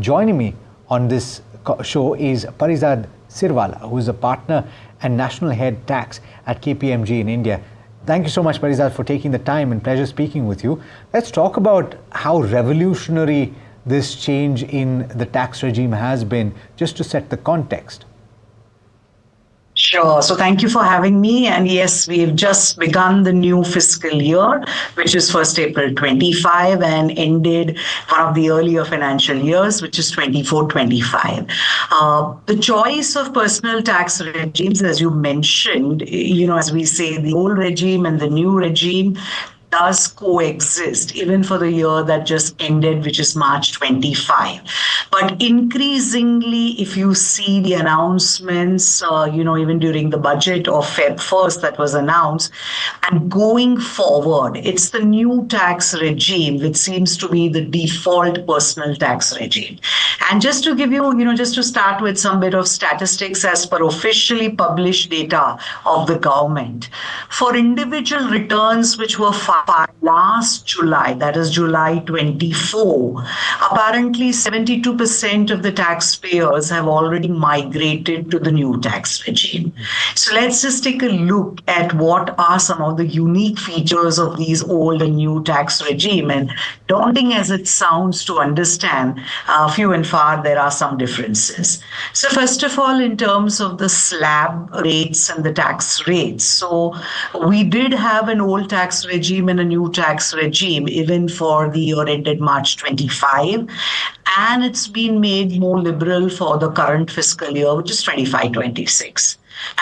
[SPEAKER 9] Joining me on this show is Parizad Sirwala, who is a partner and national head tax at KPMG in India. Thank you so much, Parizad, for taking the time, and pleasure speaking with you. Let's talk about how revolutionary this change in the tax regime has been, just to set the context.
[SPEAKER 6] Sure. So thank you for having me. And yes, we've just begun the new fiscal year, which is 1st April 25 and ended one of the earlier financial years, which is 24-25. The choice of personal tax regimes, as you mentioned, as we say, the old regime and the new regime does coexist even for the year that just ended, which is March 25. But increasingly, if you see the announcements, even during the budget of Feb 1st that was announced, and going forward, it's the new tax regime which seems to be the default personal tax regime. And just to give you, just to start with some bit of statistics as per officially published data of the government, for individual returns which were filed last July, that is July 24, apparently 72% of the taxpayers have already migrated to the new tax regime. So let's just take a look at what are some of the unique features of these old and new tax regime. And daunting as it sounds to understand, few and far there are some differences. So first of all, in terms of the slab rates and the tax rates, so we did have an old tax regime and a new tax regime even for the year ended March 25, and it's been made more liberal for the current fiscal year, which is 25-26.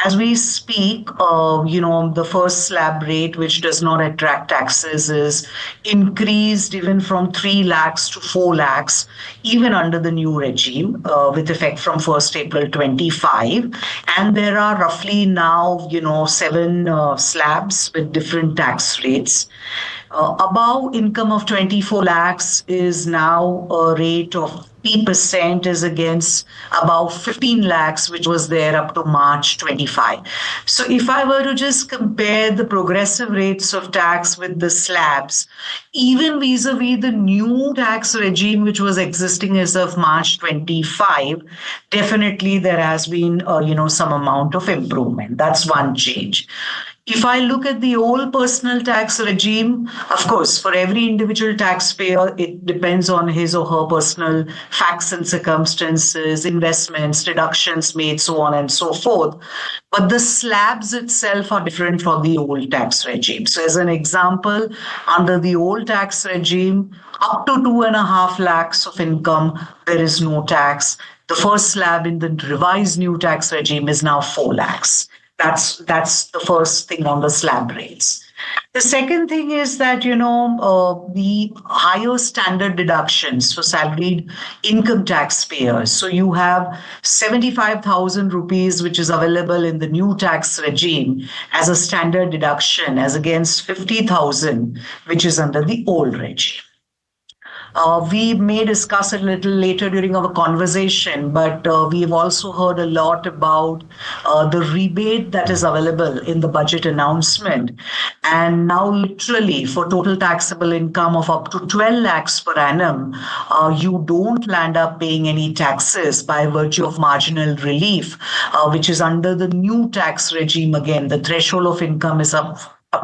[SPEAKER 6] As we speak, the first slab rate, which does not attract taxes, is increased even from 3 lakhs to 4 lakhs, even under the new regime, with effect from 1st April 25. And there are roughly now, 7 slabs with different tax rates. Above income of 24 lakhs is now a rate of 50% is against about 15 lakhs, which was there up to March 25. So if I were to just compare the progressive rates of tax with the slabs, even vis-a-vis the new tax regime, which was existing as of March 25, definitely there has been, some amount of improvement. That's one change. If I look at the old personal tax regime, of course, for every individual taxpayer, it depends on his or her personal facts and circumstances, investments, deductions made, so on and so forth. But the slabs itself are different for the old tax regime. So as an example, under the old tax regime, up to 2.5 lakhs of income, there is no tax. The first slab in the revised new tax regime is now 4 lakhs. That's the first thing on the slab rates. The second thing is that, the higher standard deductions for salaried income taxpayers. So you have 75,000 rupees, which is available in the new tax regime as a standard deduction, as against 50,000, which is under the old regime. We may discuss it a little later during our conversation, but we've also heard a lot about the rebate that is available in the budget announcement. And now literally for total taxable income of up to 12 lakhs per annum, you don't land up paying any taxes by virtue of marginal relief, which is under the new tax regime. Again, the threshold of income is up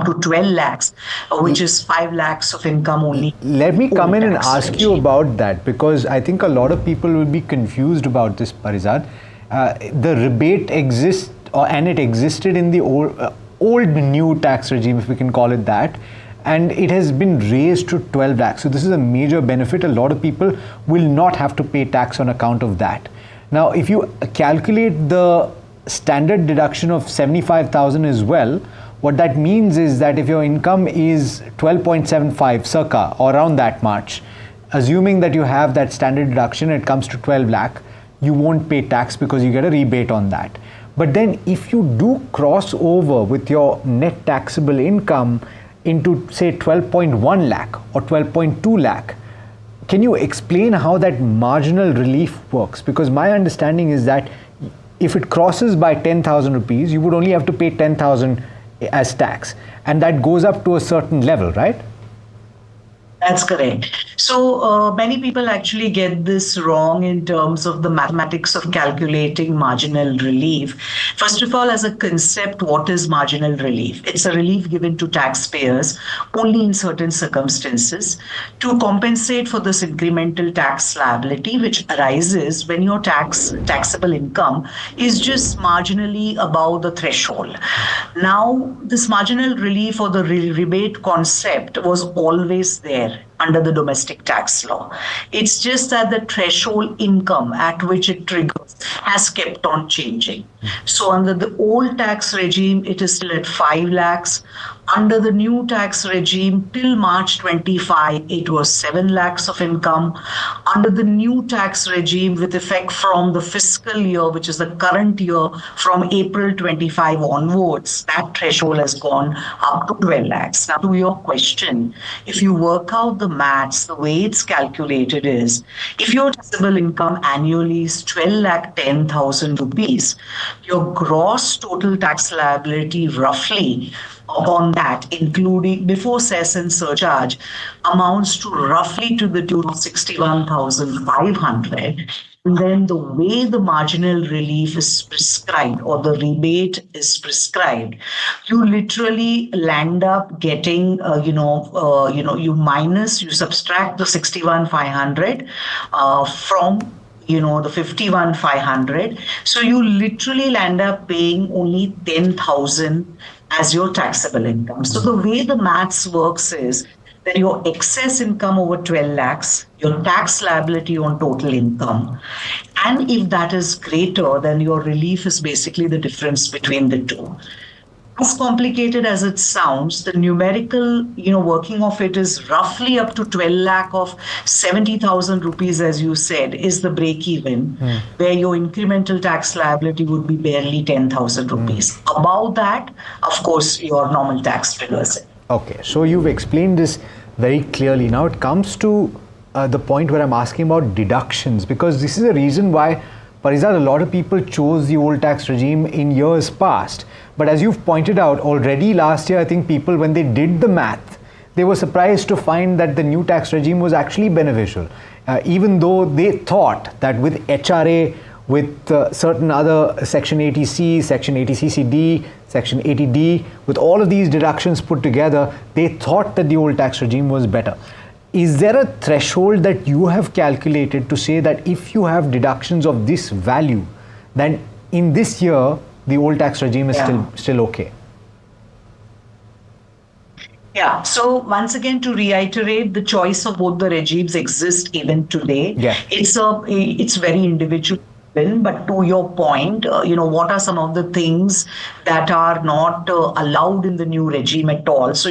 [SPEAKER 6] to 12 lakhs, which is 5 lakhs of income only.
[SPEAKER 9] Let me come in and ask you about that, because I think a lot of people will be confused about this, Parizad. The rebate exists, and it existed in the old new tax regime, if we can call it that, and it has been raised to 12 lakhs. So this is a major benefit. A lot of people will not have to pay tax on account of that. Now, if you calculate the standard deduction of 75,000 as well, what that means is that if your income is 12.75 circa or around that much, assuming that you have that standard deduction, it comes to 12 lakh, you won't pay tax because you get a rebate on that. But then if you do cross over with your net taxable income into say 12.1 lakh or 12.2 lakh, can you explain how that marginal relief works? Because my understanding is that if it crosses by 10,000 rupees, you would only have to pay 10,000 as tax, and that goes up to a certain level, right?
[SPEAKER 6] That's correct. So many people actually get this wrong in terms of the mathematics of calculating marginal relief. First of all, as a concept, what is marginal relief? It's a relief given to taxpayers only in certain circumstances to compensate for this incremental tax liability which arises when your taxable income is just marginally above the threshold. Now, this marginal relief or the rebate concept was always there under the domestic tax law. It's just that the threshold income at which it triggers has kept on changing. So under the old tax regime, it is still at 5 lakhs. Under the new tax regime, till March 25, it was 7 lakhs of income. Under the new tax regime, with effect from the fiscal year, which is the current year, from April 25 onwards, that threshold has gone up to 12 lakhs. Now, to your question, if you work out the maths, the way it's calculated is, if your taxable income annually is 12,10,000 rupees, your gross total tax liability roughly upon that, including before cess and surcharge, amounts to roughly to the tune of 61,500. And then the way the marginal relief is prescribed or the rebate is prescribed, you literally land up getting, you subtract the 61,500 from the 51,500. So you literally land up paying only 10,000 as your taxable income. So the way the maths works is that your excess income over 12 lakhs, your tax liability on total income, and if that is greater, then your relief is basically the difference between the two. As complicated as it sounds, the numerical, working of it is roughly up to 12 lakh of 70,000 rupees, as you said, is the break even, where your incremental tax liability would be barely 10,000 rupees. Above that, of course, your normal tax triggers it.
[SPEAKER 9] Okay, so you've explained this very clearly. Now it comes to the point where I'm asking about deductions, because this is a reason why, Parizad, a lot of people chose the old tax regime in years past. But as you've pointed out, already last year, I think people, when they did the math, they were surprised to find that the new tax regime was actually beneficial. Even though they thought that with HRA, with certain other Section 80C, Section 80CCD, Section 80D, with all of these deductions put together, they thought that the old tax regime was better. Is there a threshold that you have calculated to say that if you have deductions of this value, then in this year, the old tax regime is still okay?
[SPEAKER 6] Yeah, so once again, to reiterate, the choice of both the regimes exists even today.
[SPEAKER 9] Yeah.
[SPEAKER 6] It's very individual. But to your point, what are some of the things that are not allowed in the new regime at all? So